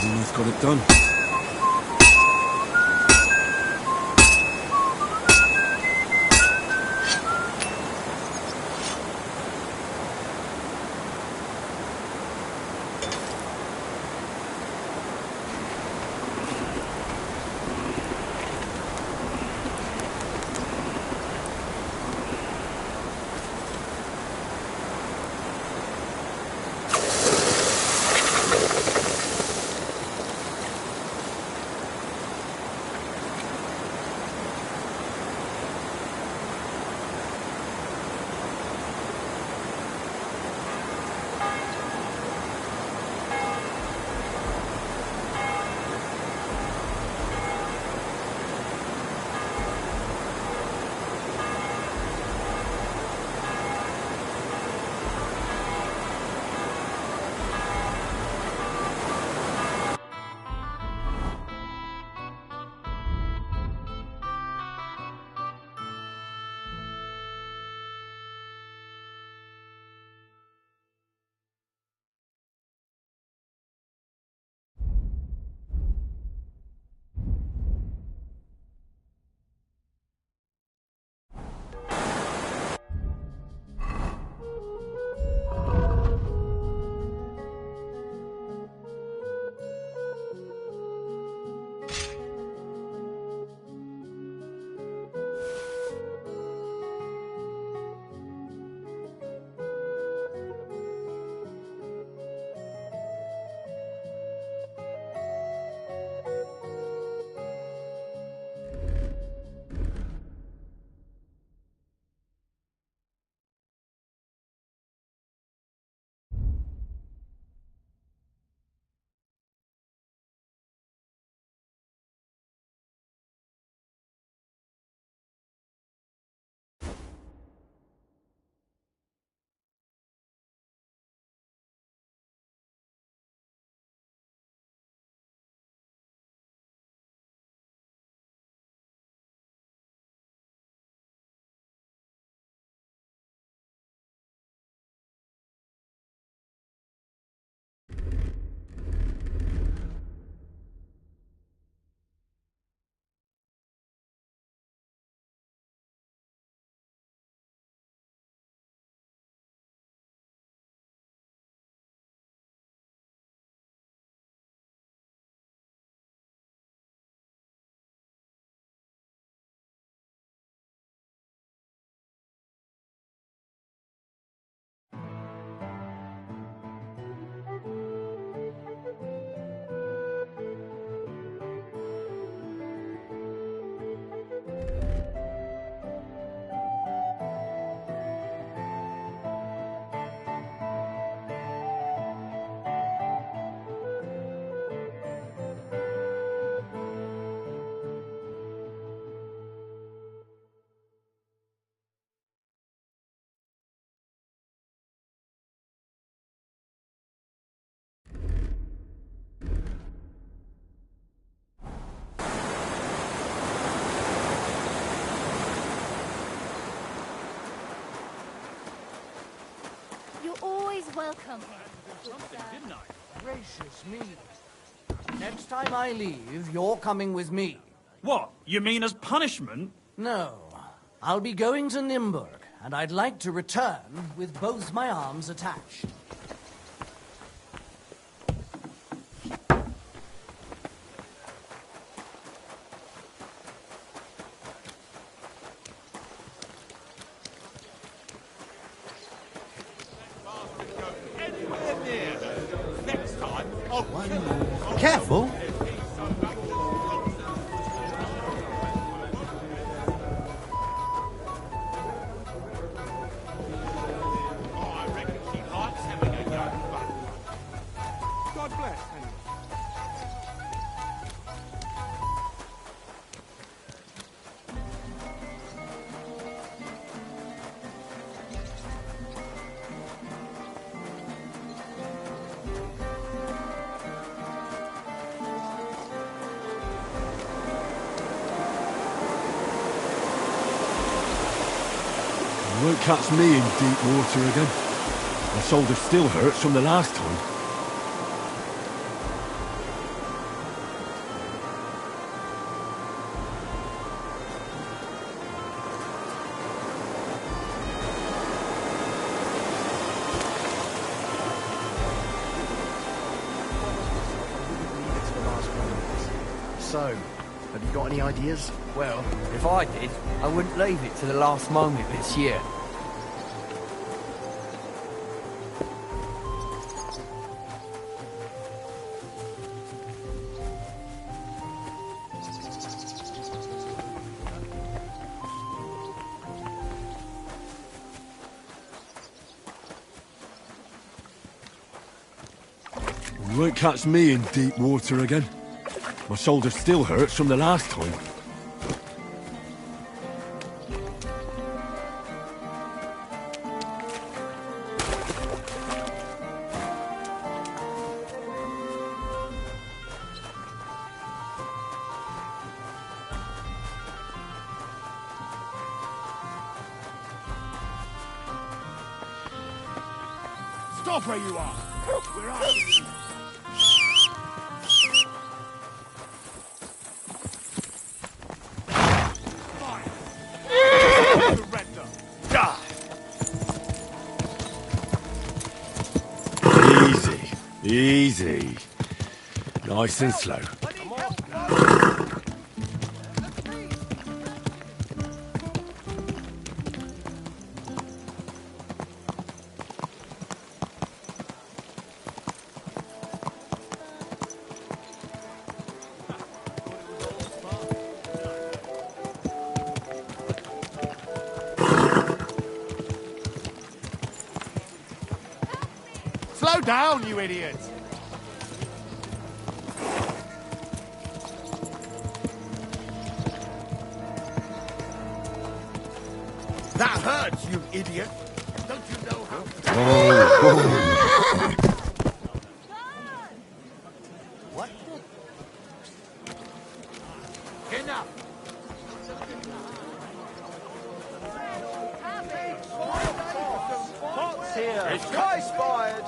Almost got it done.
You're always welcome.
Didn't I? Gracious me. Next time I leave, you're coming with me.
What? You mean as punishment?
No. I'll be going to Nimburg, and I'd like to return with both my arms attached.
Careful!
God bless, Henry.
You won't catch me in deep water again. My shoulder still hurts from the last time.
So, have you got any ideas? Well, if I did, I wouldn't leave it to the last moment this year.
You won't catch me in deep water again. My shoulder still hurts from the last time.
Stop where you are! Where are you?
Easy. Nice and slow.
Slow down, you idiot! That hurts, you idiot! Don't you know how... What? Enough!
Pot's here.
It's
Sky spired.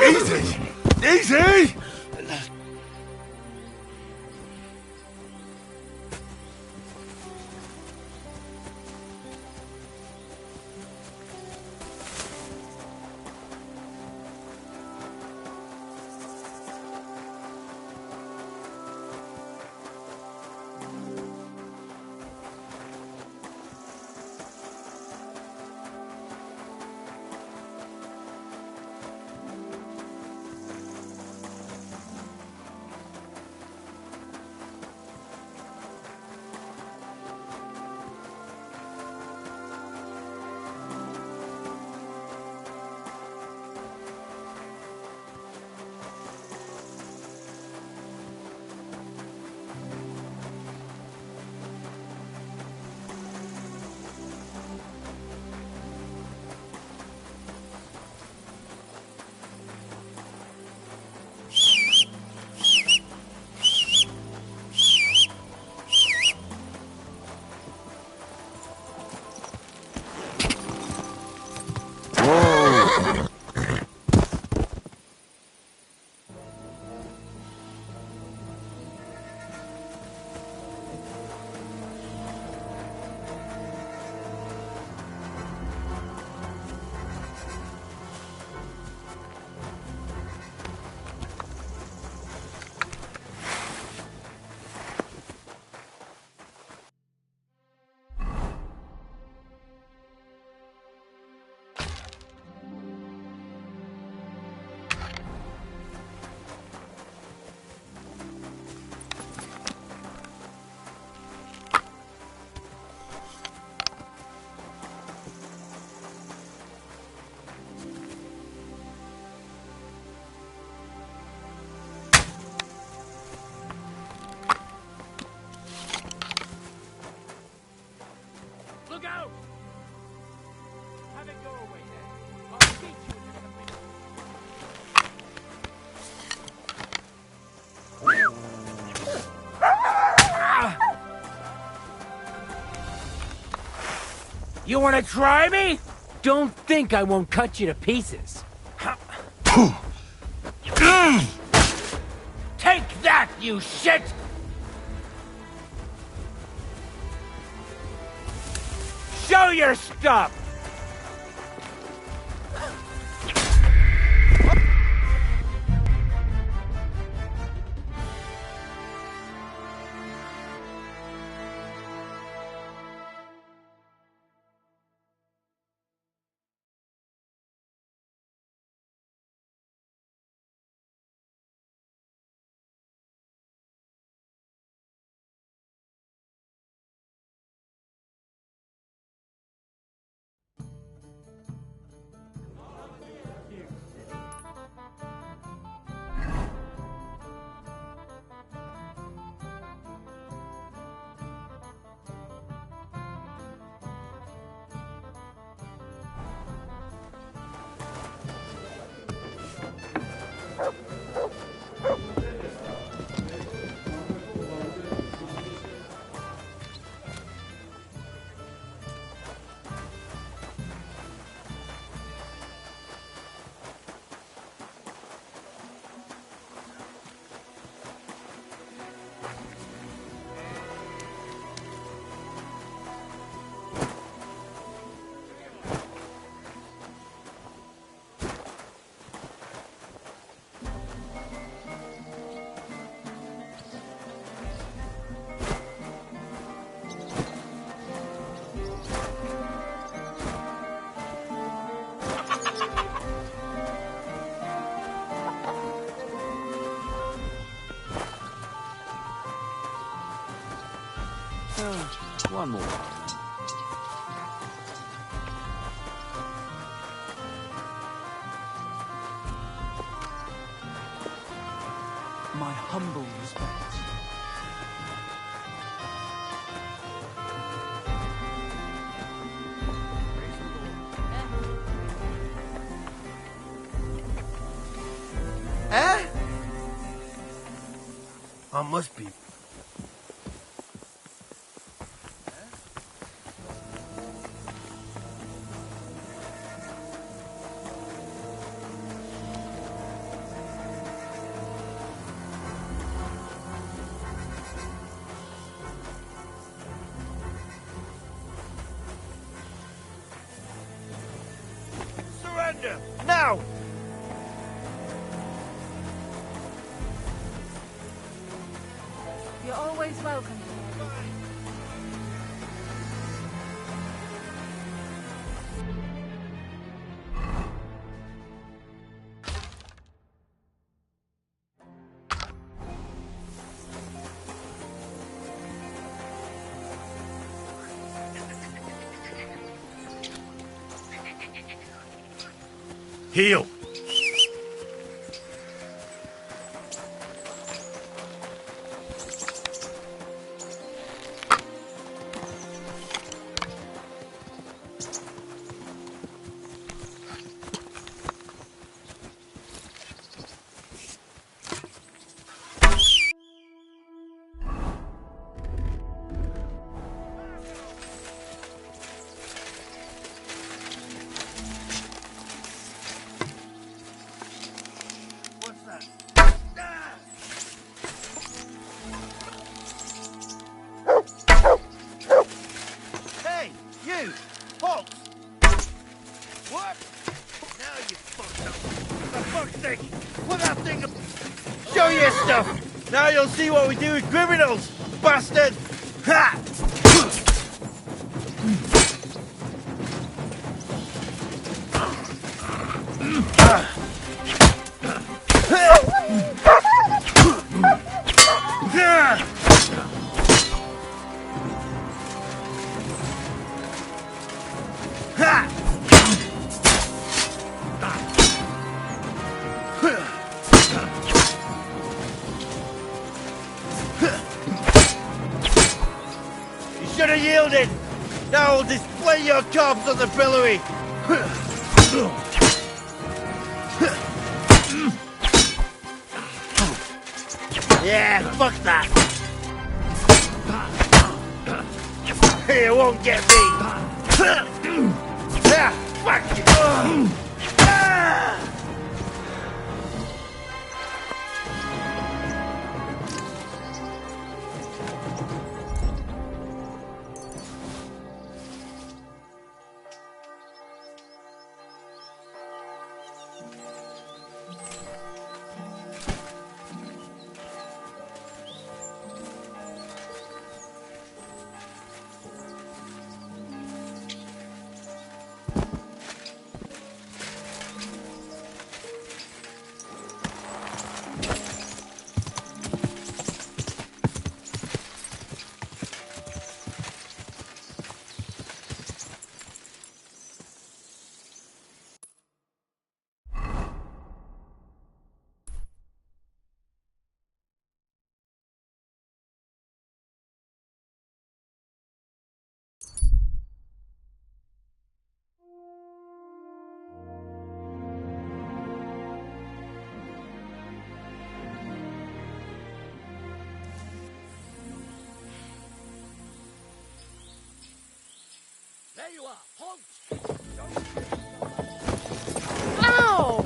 Easy! Easy!
Look out! Have it your way then. I'll beat you into submission.
You want to try me? Don't think I won't cut you to pieces. Take that, you shit! Show your stuff!
One more.
My humble respects.
Eh? I must be. Now!
You're always welcome here.
Heal!
Hey, you! Fox! What? Now you fucked up. For fuck's sake! Put that thing up! Show your stuff! Now you'll see what we do with criminals, bastard! Ha! You should have yielded! Now I'll display your corpse on the pillory! Yeah, fuck that! You won't get me! Yeah, fuck you!
There you are. Halt!
Ow!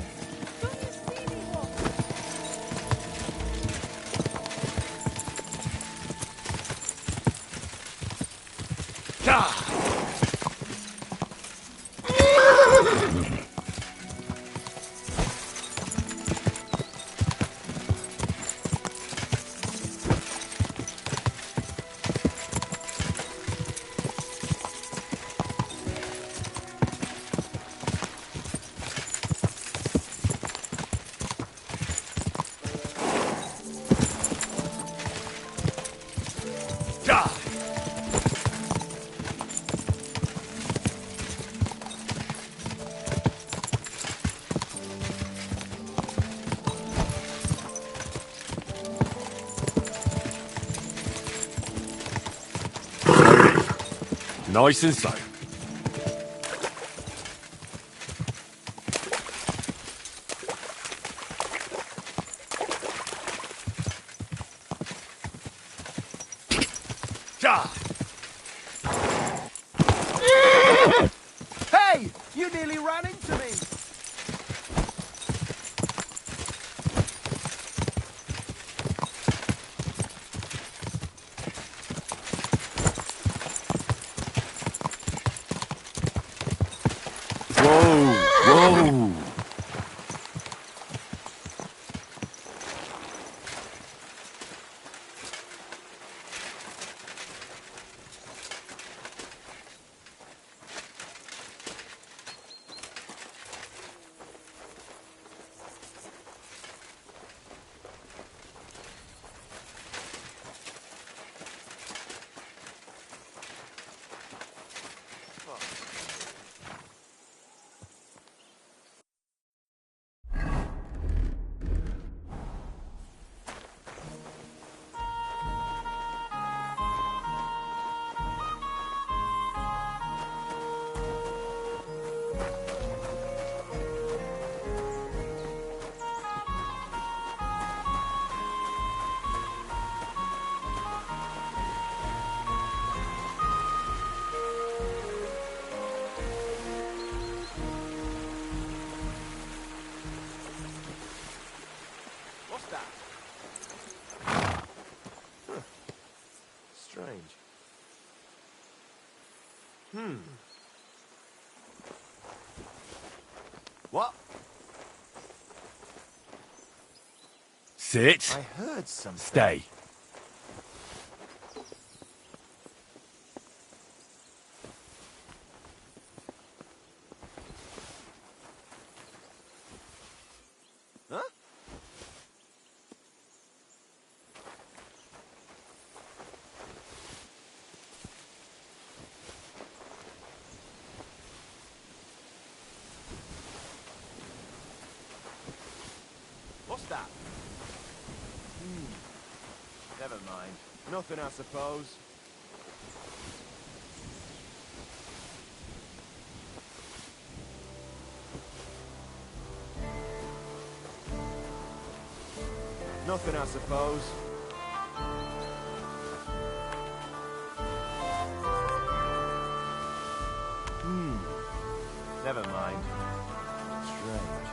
Nice and slow.
Hey! You nearly ran into me!
Whoa, whoa.
What?
Sit.
I heard something.
Stay.
Huh? What's that? Never mind. Nothing, I suppose. Nothing, I suppose. Never mind. Strange.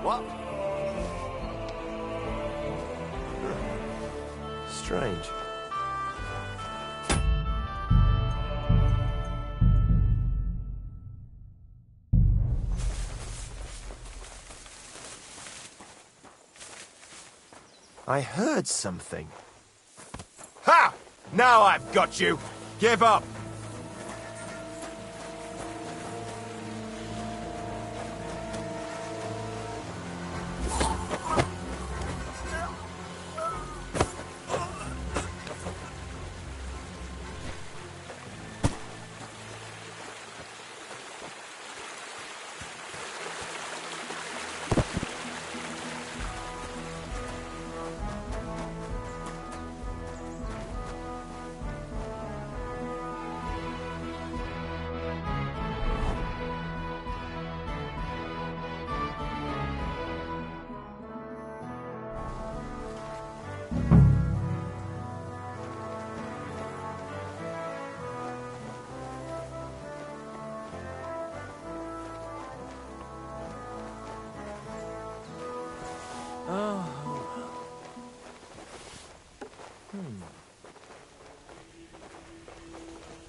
What? Strange. I heard something. Ha! Now I've got you! Give up!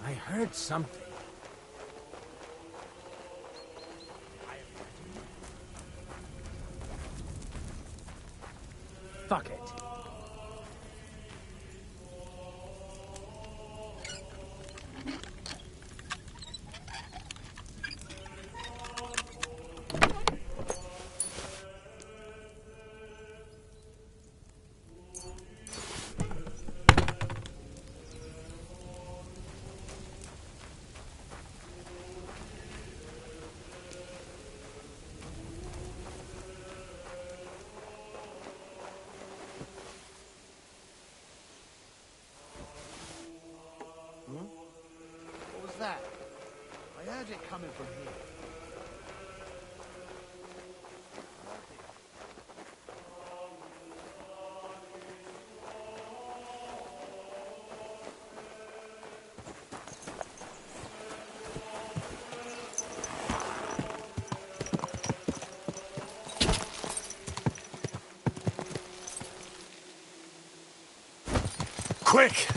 I heard something. Fuck it.
What was that? I heard it coming from here.
Quick!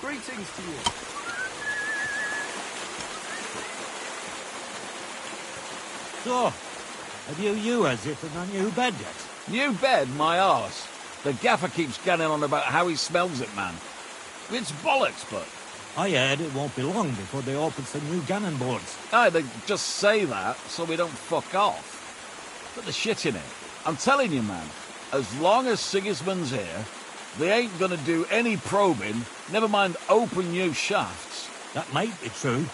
Greetings to you.
So, have you used it in a new bed yet?
New bed, my arse.
The gaffer keeps getting on about how he smells it, man. It's bollocks, but...
I heard it won't be long before they open some new cannon boards.
Aye, they just say that so we don't fuck off. Put the shit in it. I'm telling you, man, as long as Sigismund's here, they ain't gonna do any probing, never mind open new shafts.
That might be true,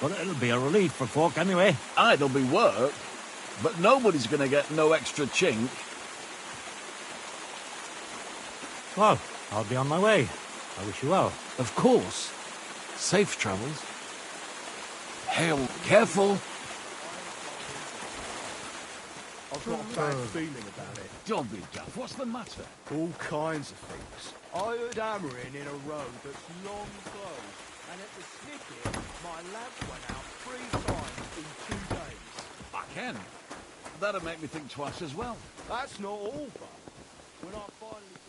but it'll be a relief for folk anyway.
Aye, there'll be work, but nobody's gonna get no extra chink.
Well, I'll be on my way. I wish you well.
Of course. Safe travels. Hail, careful.
I've got a bad feeling about it.
Don't be daft. What's the matter?
All kinds of things. I heard hammering in a road that's long closed, and at the snicket, my lamp went out 3 times in 2 days.
Back end. That'll make me think twice as well.
That's not all, but when I finally...